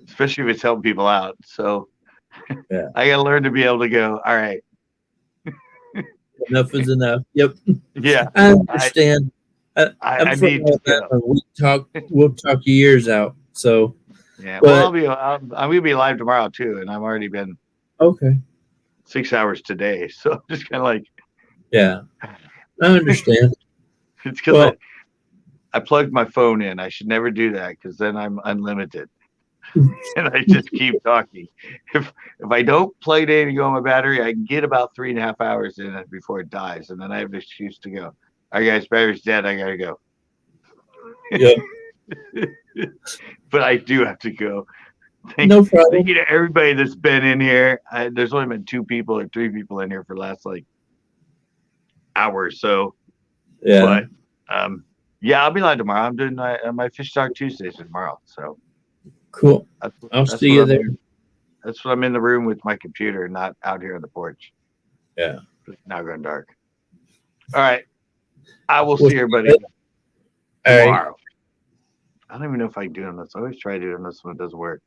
especially if it's helping people out. So yeah. I got to learn to be able to go, all right. Enough is enough. Yep. Yeah. I understand. I need to go. We'll talk years out. So yeah. Well, I'm going to be live tomorrow too. And I've already been 6 hours today. So I'm just kind of like, yeah, I understand. It's because I plugged my phone in. I should never do that because then I'm unlimited. And I just keep talking. If I don't plug it in and go on my battery, I can get about 3.5 hours in it before it dies. And then I have an excuse to go. All right, guys, battery's dead. I got to go. Yeah. But I do have to go. No problem. Thank you to everybody that's been in here. There's only been 2 people or 3 people in here for the last hour or so. Yeah. But yeah, I'll be live tomorrow. I'm doing my Fish Talk Tuesdays tomorrow. So cool. I'll see you there. That's what I'm in the room with my computer, not out here on the porch. Yeah. It's now going dark. All right. I will see everybody tomorrow. Right. I don't even know if I can do this. I always try to do this when it doesn't work.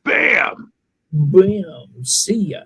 Bam! Bam. See ya.